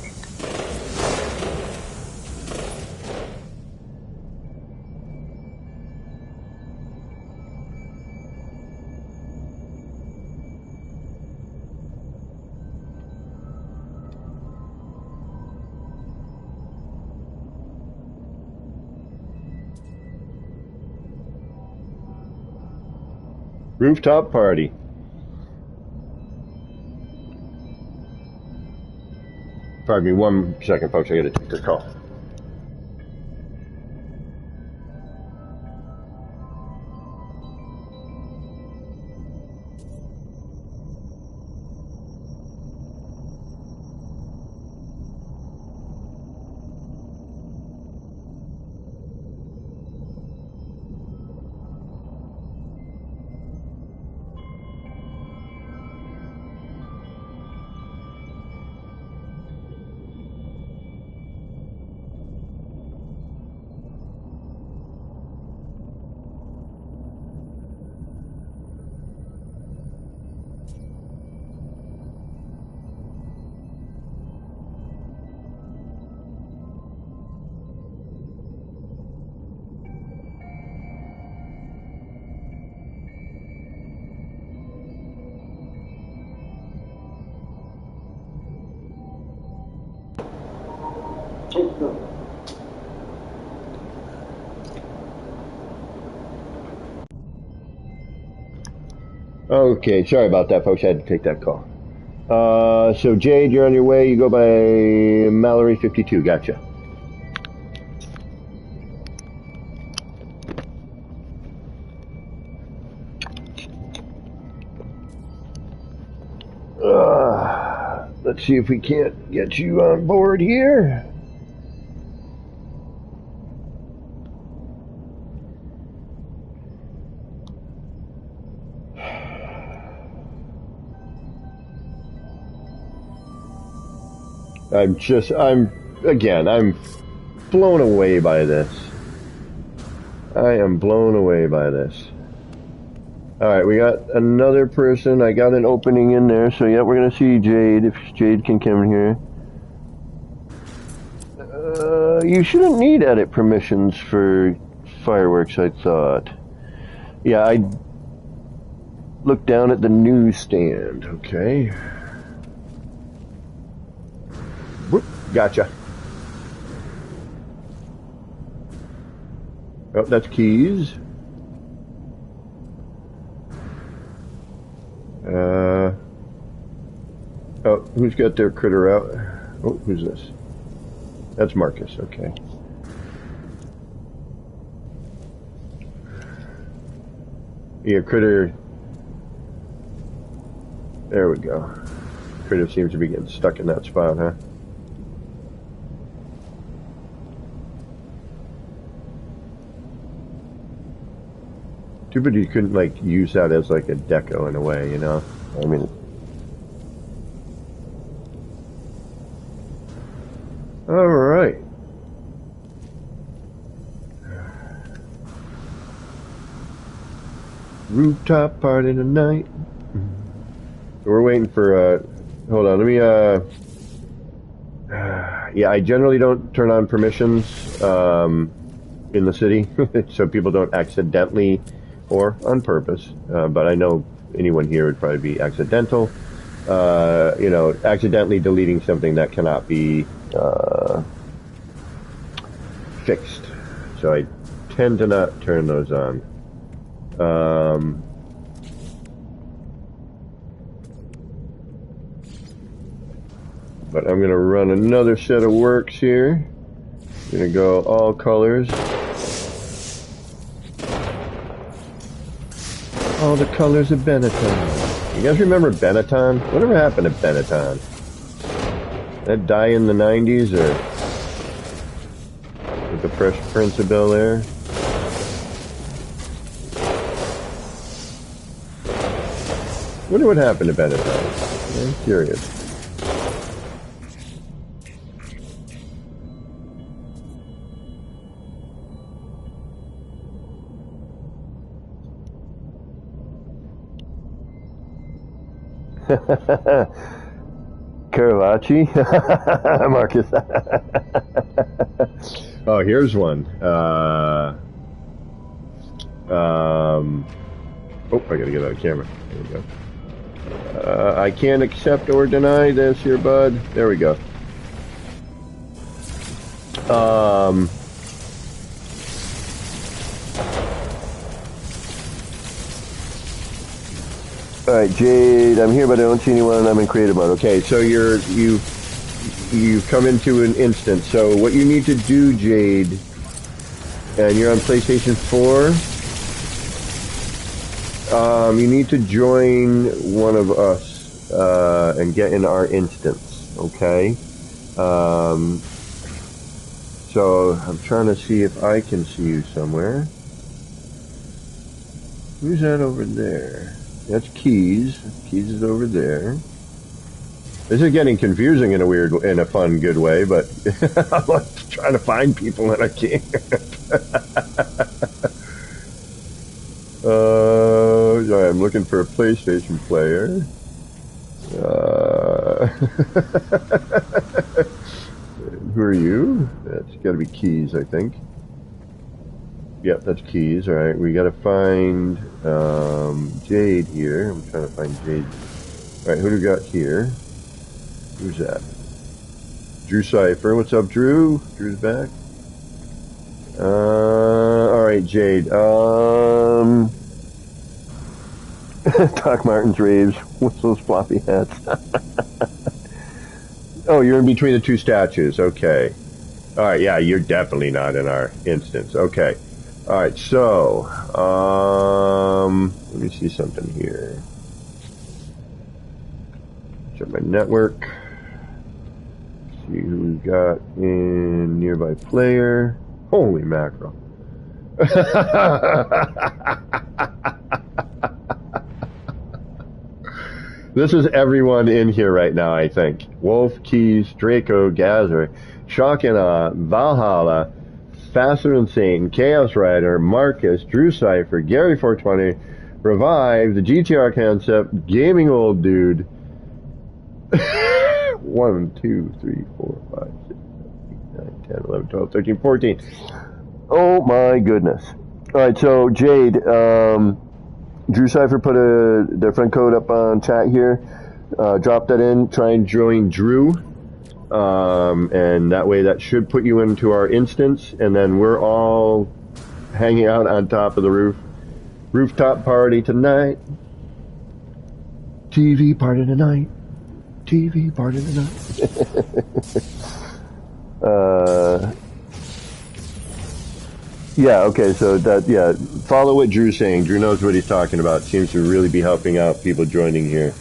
[SPEAKER 1] Rooftop party. Pardon me 1 second, folks. I got to take this call. Okay, sorry about that, folks. I had to take that call. So Jade, you're on your way. You go by Mallory 52. Gotcha. Let's see if we can't get you on board here. I'm blown away by this. I am blown away by this. Alright, we got another person. I got an opening in there, so yeah, we're gonna see Jade, if Jade can come in here. You shouldn't need edit permissions for fireworks, I thought. Yeah, I looked down at the newsstand, okay. Whoop, gotcha. Oh, that's keys. Oh, who's got their critter out? Oh, who's this? That's Marcus, okay. Yeah, critter. There we go. Critter seems to be getting stuck in that spot, huh? Too bad you couldn't, like, use that as, like, a deco in a way, you know? I mean... Alright. Rooftop party tonight. We're waiting for, hold on, let me, yeah, I generally don't turn on permissions, in the city, so people don't accidentally or on purpose, but I know anyone here would probably be accidental, you know, accidentally deleting something that cannot be fixed. So I tend to not turn those on. But I'm going to run another set of works here. I'm going to go all colors. All the colors of Benetton. You guys remember Benetton? Whatever happened to Benetton? That die in the 90s, or with the Fresh Prince of Bel-Air? Wonder what happened to Benetton. I'm curious. Caravaggio? Marcus. Oh, here's one. Oh, I gotta get out of camera. There we go. I can't accept or deny this here, bud. There we go. Alright, Jade, I'm here, but I don't see anyone. I'm in creative mode. Okay, so you've come into an instance. So what you need to do, Jade, and you're on PlayStation 4, you need to join one of us and get in our instance, okay? So I'm trying to see if I can see you somewhere. Who's that over there? That's Keys. Keys is over there. This is getting confusing in a fun, good way, but I'm like trying to find people and I can't. I'm looking for a PlayStation player. Who are you? That's got to be Keys, I think. Yep, that's Keys. All right, we got to find Jade here. I'm trying to find Jade. All right, who do we got here? Who's that? Drew Cypher. What's up, Drew? Drew's back. All right, Jade. Doc Martens raves. What's those floppy hats? Oh, you're in between the two statues. Okay. All right, yeah, you're definitely not in our instance. Okay. All right, so let me see something here. Check my network. See who we got in nearby player. Holy mackerel! This is everyone in here right now, I think. Wolf, Keys, Draco, Gazer, Shock and Awe, Valhalla, Faster Than Satan, Chaos Rider, Marcus, Drew Cypher, Gary 420, Revive, the GTR Concept, Gaming Old Dude. 1, 2, 3, 4, 5, 6, 7, 8, 9, 10, 11, 12, 13, 14. Oh my goodness. Alright, so Jade, Drew Cypher put their friend code up on chat here. Drop that in. Try and join Drew. And that way that should put you into our instance. And then we're all hanging out on top of the roof. Rooftop party tonight. TV party tonight. TV party tonight. Yeah, okay, so follow what Drew's saying. Drew knows what he's talking about. Seems to really be helping out people joining here.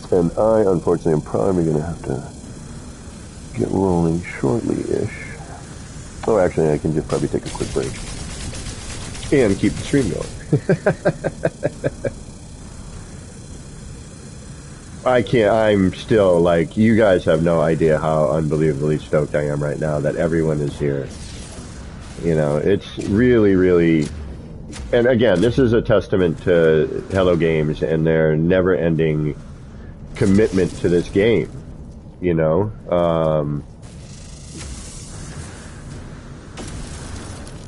[SPEAKER 1] And I, unfortunately, am probably going to have to get rolling shortly-ish. Oh, actually, I can just probably take a quick break. And keep the stream going. I can't, I'm still, like, you guys have no idea how unbelievably stoked I am right now that everyone is here. You know, it's really, really, and again, this is a testament to Hello Games and their never-ending commitment to this game, you know.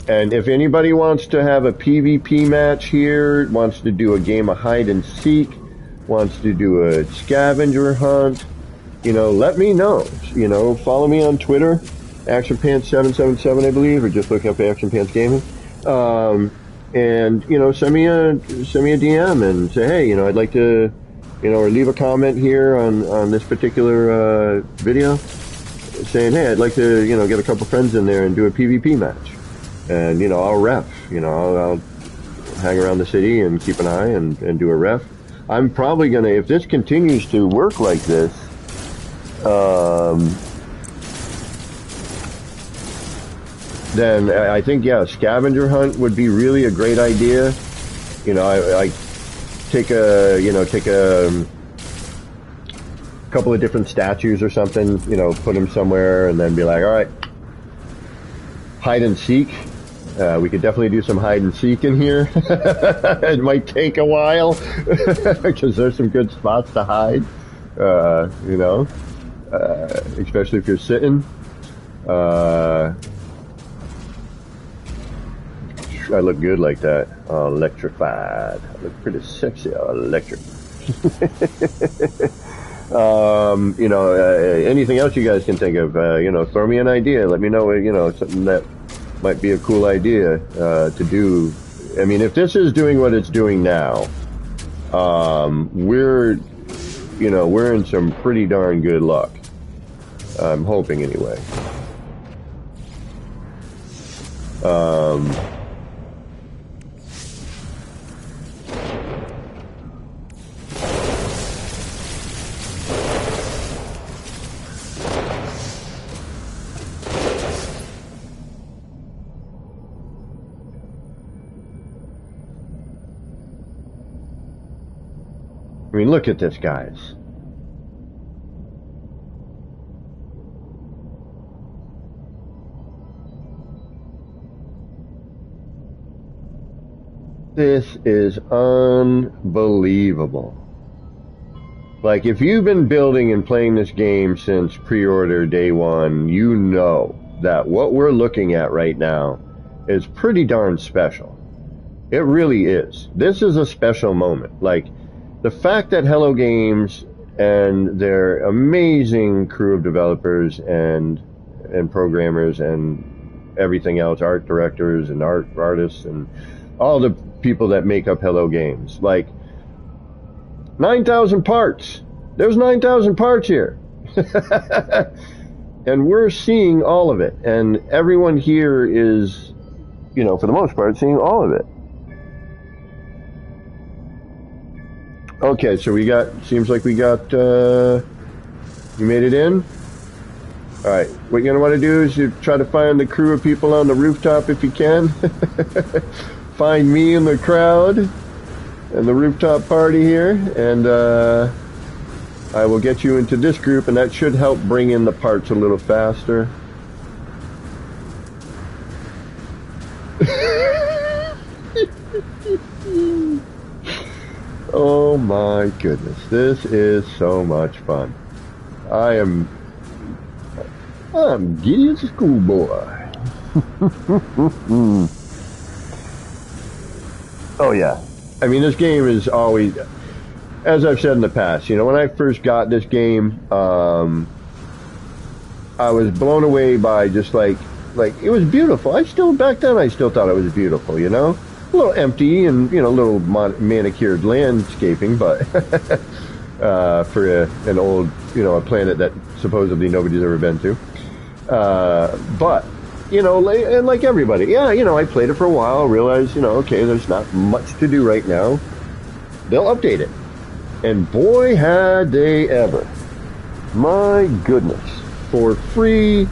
[SPEAKER 1] And if anybody wants to have a PvP match here, wants to do a game of hide and seek, wants to do a scavenger hunt, you know, let me know. You know, follow me on Twitter, ActionPants777, I believe, or just look up Action Pants Gaming. And, you know, send me a DM and say, hey, you know, I'd like to, you know, or leave a comment here on this particular video. saying, hey, I'd like to, get a couple friends in there and do a PvP match. And, I'll ref, I'll hang around the city and keep an eye and do a ref. I'm probably going to, if this continues to work like this, then I think, yeah, scavenger hunt would be really a great idea. I take a couple of different statues or something, put them somewhere and then be like, all right, hide and seek. We could definitely do some hide and seek in here. It might take a while because there's some good spots to hide, especially if you're sitting. I look good like that. Electrified. I look pretty sexy. Electric. Anything else you guys can think of, throw me an idea. Let me know, something that might be a cool idea to do. I mean, if this is doing what it's doing now, we're in some pretty darn good luck. I'm hoping anyway. I mean, look at this, guys. This is unbelievable. Like, if you've been building and playing this game since pre-order day one, you know that what we're looking at right now is pretty darn special. It really is. This is a special moment. Like, the fact that Hello Games and their amazing crew of developers and programmers and everything else, art directors and artists and all the people that make up Hello Games, like 9,000 parts. There's 9,000 parts here. And we're seeing all of it. And everyone here is, for the most part, seeing all of it. Okay, so seems like we got, you made it in? Alright, what you're going to want to do is you try to find the crew of people on the rooftop if you can. Find me in the crowd and the rooftop party here, and I will get you into this group, and that should help bring in the parts a little faster. Oh my goodness, this is so much fun. I'm giddy as a schoolboy. Oh yeah. I mean, this game is always, as I've said in the past, when I first got this game, I was blown away by just like it was beautiful. Back then I still thought it was beautiful, A little empty and, a little manicured landscaping, but for an old, a planet that supposedly nobody's ever been to. But, and like everybody, yeah, I played it for a while, realized, okay, there's not much to do right now. They'll update it. And boy, had they ever. My goodness. For free,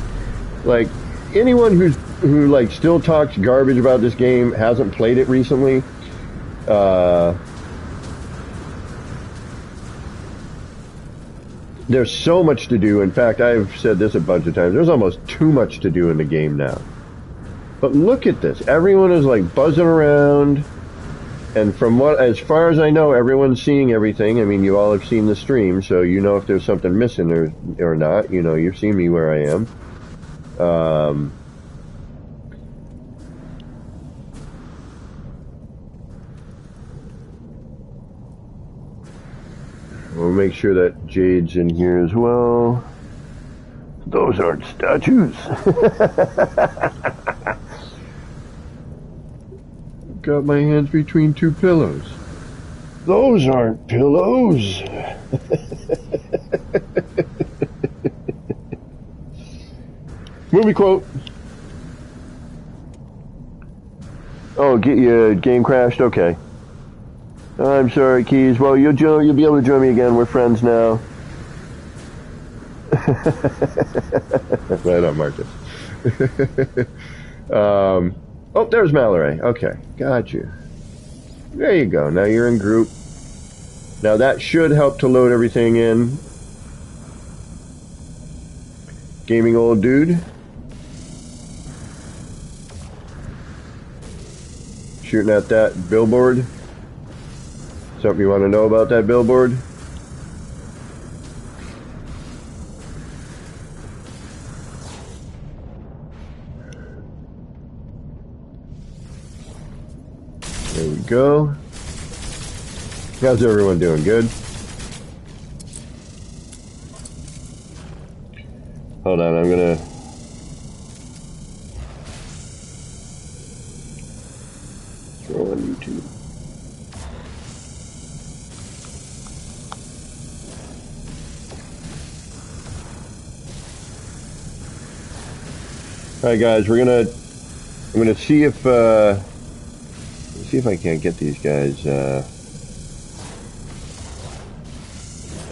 [SPEAKER 1] like, anyone who still talks garbage about this game, hasn't played it recently, there's so much to do. In fact, I've said this a bunch of times, there's almost too much to do in the game now. But look at this. Everyone is like buzzing around, and as far as I know, everyone's seeing everything. I mean, you all have seen the stream, so you know if there's something missing or not. You've seen me where I am. We'll make sure that Jade's in here as well. Those aren't statues. Got my hands between two pillows. Those aren't pillows. Movie quote. Oh, get your game crashed? Okay. I'm sorry, Keys. Well, you'll be able to join me again. We're friends now. Right on, Marcus. Oh, there's Mallory. Okay, got you. There you go. Now you're in group. Now that should help to load everything in. Gaming old dude. Shooting at that billboard. Something you want to know about that billboard? There we go. How's everyone doing? Good? Hold on, I'm gonna... throw on YouTube. Alright guys, I'm gonna see if I can't get these guys at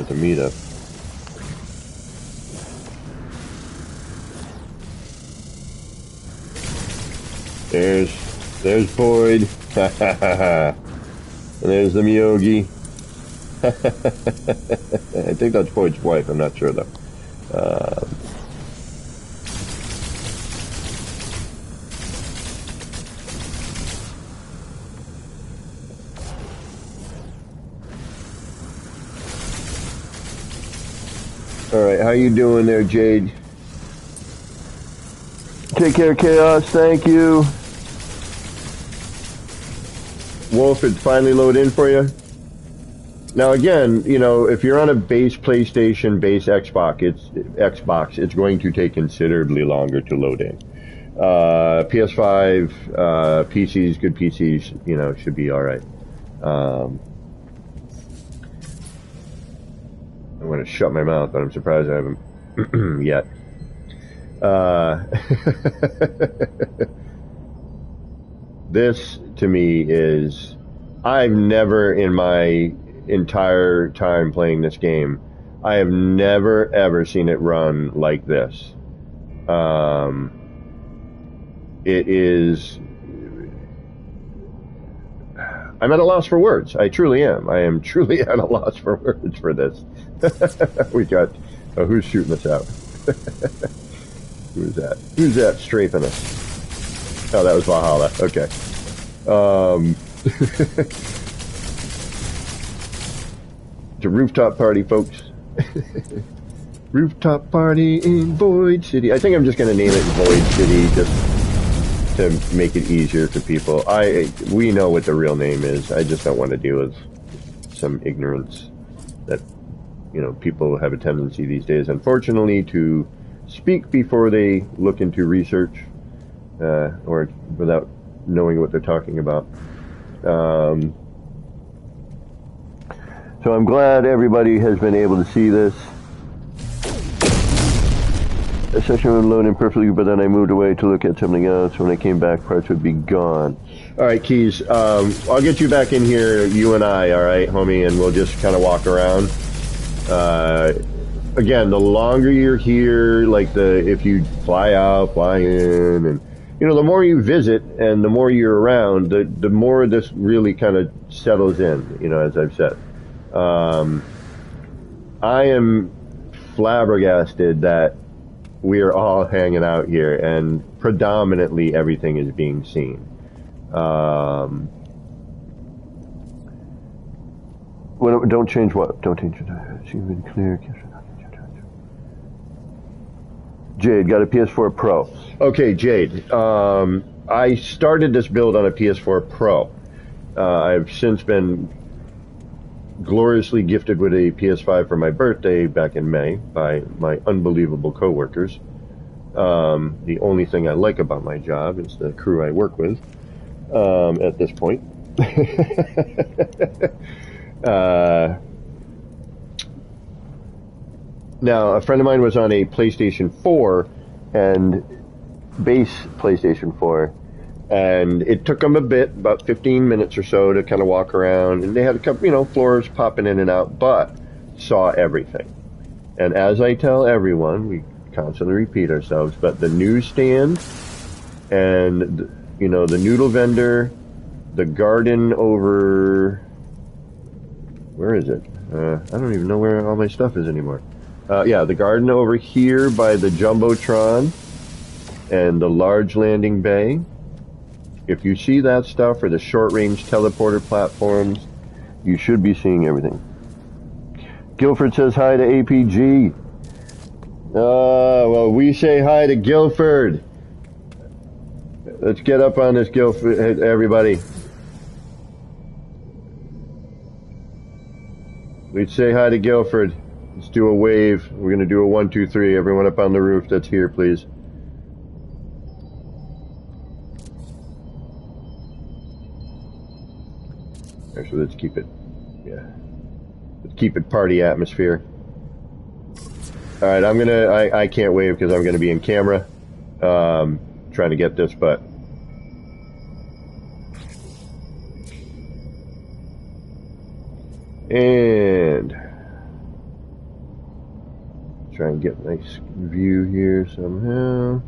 [SPEAKER 1] the meetup. There's Boyd. And there's the Miyogi. I think that's Boyd's wife, I'm not sure though. Alright, how you doing there, Jade? Take care, Chaos, thank you. Wolf, it finally loaded in for you. Now again, you know, if you're on a base PlayStation, base Xbox, it's going to take considerably longer to load in. PS5, PCs, good PCs, you know, should be alright. I want to shut my mouth, but I'm surprised I haven't yet. This, to me, is... I've never, in my entire time playing this game, I have never, ever seen it run like this. It is... I'm at a loss for words. I truly am. I am truly at a loss for words for this. We got... Oh, who's shooting us out? Who's that? Who's that strafing us? Oh, that was Valhalla. Okay. It's a rooftop party, folks. Rooftop party in Void City. I think I'm just going to name it Void City just to make it easier for people. We know what the real name is. I just don't want to deal with some ignorance that, you know, people have a tendency these days, unfortunately, to speak before they look into research, or without knowing what they're talking about. So I'm glad everybody has been able to see this. The session would load in perfectly, but then I moved away to look at something else. When I came back, parts would be gone. All right, Keys, I'll get you back in here, you and I, all right, homie, and we'll just kind of walk around. Again, the longer you're here, like if you fly out, fly in, and you know, the more you visit and the more you're around, the more this really kind of settles in, you know, as I've said. I am flabbergasted that we are all hanging out here and predominantly everything is being seen. Well, don't change what? Don't change it. Seems really clear. Jade, got a PS4 Pro. Okay, Jade. I started this build on a PS4 Pro. I've since been gloriously gifted with a PS5 for my birthday back in May by my unbelievable coworkers. The only thing I like about my job is the crew I work with at this point. Now, a friend of mine was on a PlayStation 4 and base PlayStation 4. And it took them a bit, about 15 minutes or so, to kind of walk around. And they had a couple, floors popping in and out, but saw everything. And as I tell everyone, we constantly repeat ourselves, but the newsstand and, the noodle vendor, the garden over... Where is it? I don't even know where all my stuff is anymore. Yeah, the garden over here by the Jumbotron and the large landing bay. If you see that stuff, or the short-range teleporter platforms, you should be seeing everything. Guilford says hi to APG. Well, we say hi to Guilford. Let's get up on this, Guilford, everybody. Let's say hi to Guilford. Let's do a wave. We're going to do a 1, 2, 3. Everyone up on the roof that's here, please. Actually, let's keep it, let's keep it party atmosphere. All right, I can't wave because I'm gonna be in camera, trying to get this, but and try and get a nice view here somehow.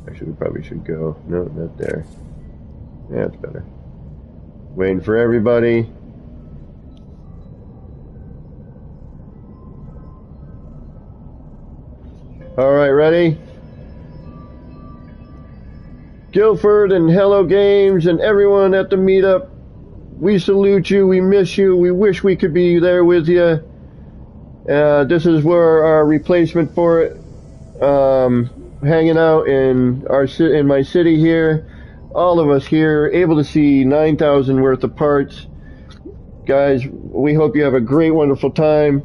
[SPEAKER 1] Actually, we probably should go. No, not there. Yeah, it's better. Waiting for everybody. All right, ready? Guilford and Hello Games and everyone at the meetup, we salute you, we miss you, we wish we could be there with you. This is where our replacement for it, hanging out in my city here. All of us here, able to see 9,000 worth of parts. Guys, we hope you have a great, wonderful time.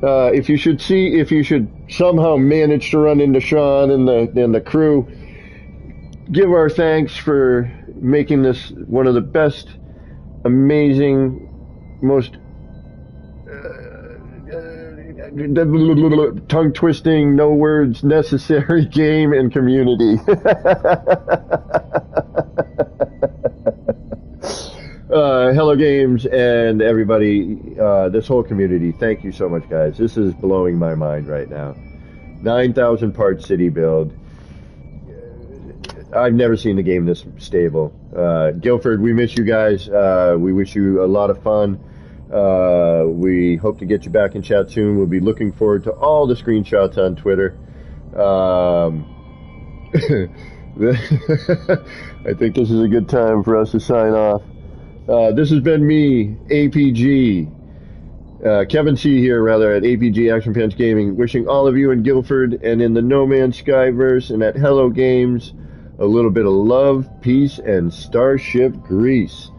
[SPEAKER 1] If you should somehow manage to run into Sean and the crew, give our thanks for making this one of the best, amazing, most tongue-twisting, no words necessary game and community. Hello Games and everybody, this whole community, thank you so much, guys. This is blowing my mind right now. 9,000 part city build. I've never seen the game this stable. Guilford, we miss you guys. We wish you a lot of fun. We hope to get you back in chat soon. We'll be looking forward to all the screenshots on Twitter. I think this is a good time for us to sign off. This has been me, APG. Kevin C. here, rather, at APG Action Pants Gaming, wishing all of you in Guilford and in the No Man's Skyverse and at Hello Games a little bit of love, peace, and Starship Grease.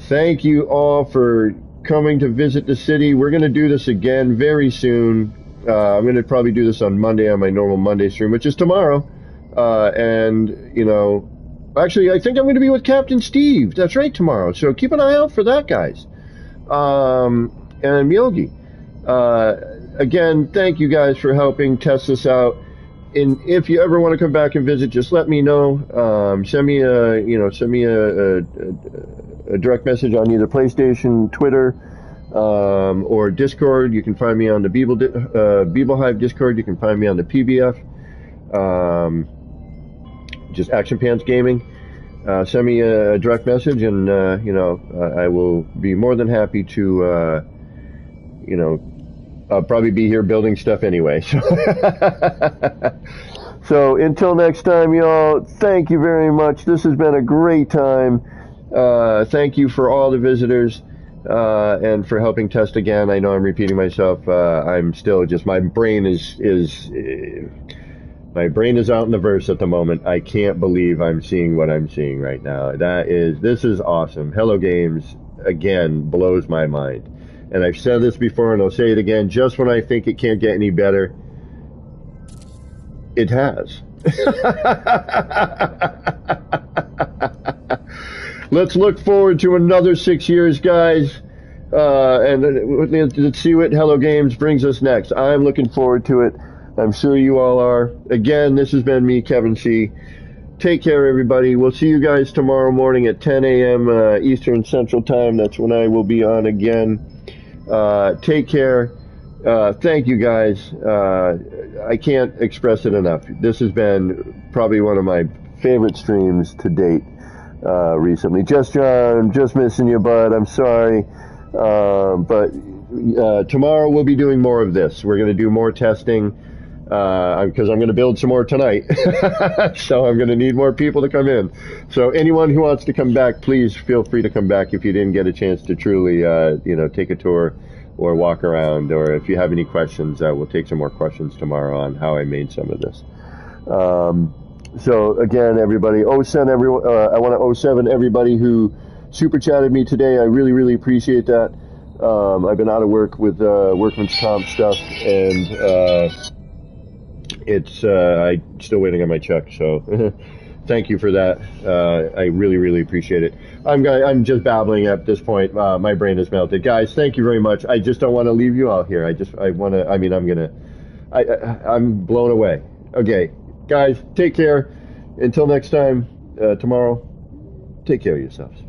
[SPEAKER 1] Thank you all for coming to visit the city. We're going to do this again very soon. I'm going to probably do this on Monday on my normal Monday stream, which is tomorrow. Actually, I think I'm going to be with Captain Steve. That's right, tomorrow. So keep an eye out for that, guys. And Yogi. Again, thank you guys for helping test this out. And if you ever want to come back and visit, just let me know. Send me a direct message on either PlayStation, Twitter, or Discord. You can find me on the Beeble Discord. You can find me on the PBF. Just Action Pants Gaming. Send me a direct message, and I will be more than happy to. I'll probably be here building stuff anyway. So until next time, y'all, thank you very much. This has been a great time. Thank you for all the visitors and for helping test again. I know I'm repeating myself. I'm still just, my brain is out in the verse at the moment. I can't believe I'm seeing what I'm seeing right now. This is awesome. Hello Games, again, blows my mind. And I've said this before, and I'll say it again, just when I think it can't get any better, it has. Let's look forward to another 6 years, guys, and let's see what Hello Games brings us next. I'm looking forward to it. I'm sure you all are. Again, this has been me, Kevin C. Take care, everybody. We'll see you guys tomorrow morning at 10 a.m. Eastern Central Time. That's when I will be on again. Take care. Thank you, guys. I can't express it enough. This has been probably one of my favorite streams to date recently. John, just missing you, bud. I'm sorry. But tomorrow we'll be doing more of this. We're going to do more testing because I'm going to build some more tonight. So I'm going to need more people to come in. So anyone who wants to come back, please feel free to come back if you didn't get a chance to truly, take a tour or walk around, or if you have any questions, we'll take some more questions tomorrow on how I made some of this. So again, everybody, I want to 07 everybody who super chatted me today. I really, really appreciate that. I've been out of work with workman's comp stuff, and I'm still waiting on my check. So thank you for that. I really, really appreciate it. I'm just babbling at this point. My brain is melted, guys. Thank you very much. I just don't want to leave you out here. I'm blown away. Okay, guys, take care. Until next time, tomorrow, take care of yourselves.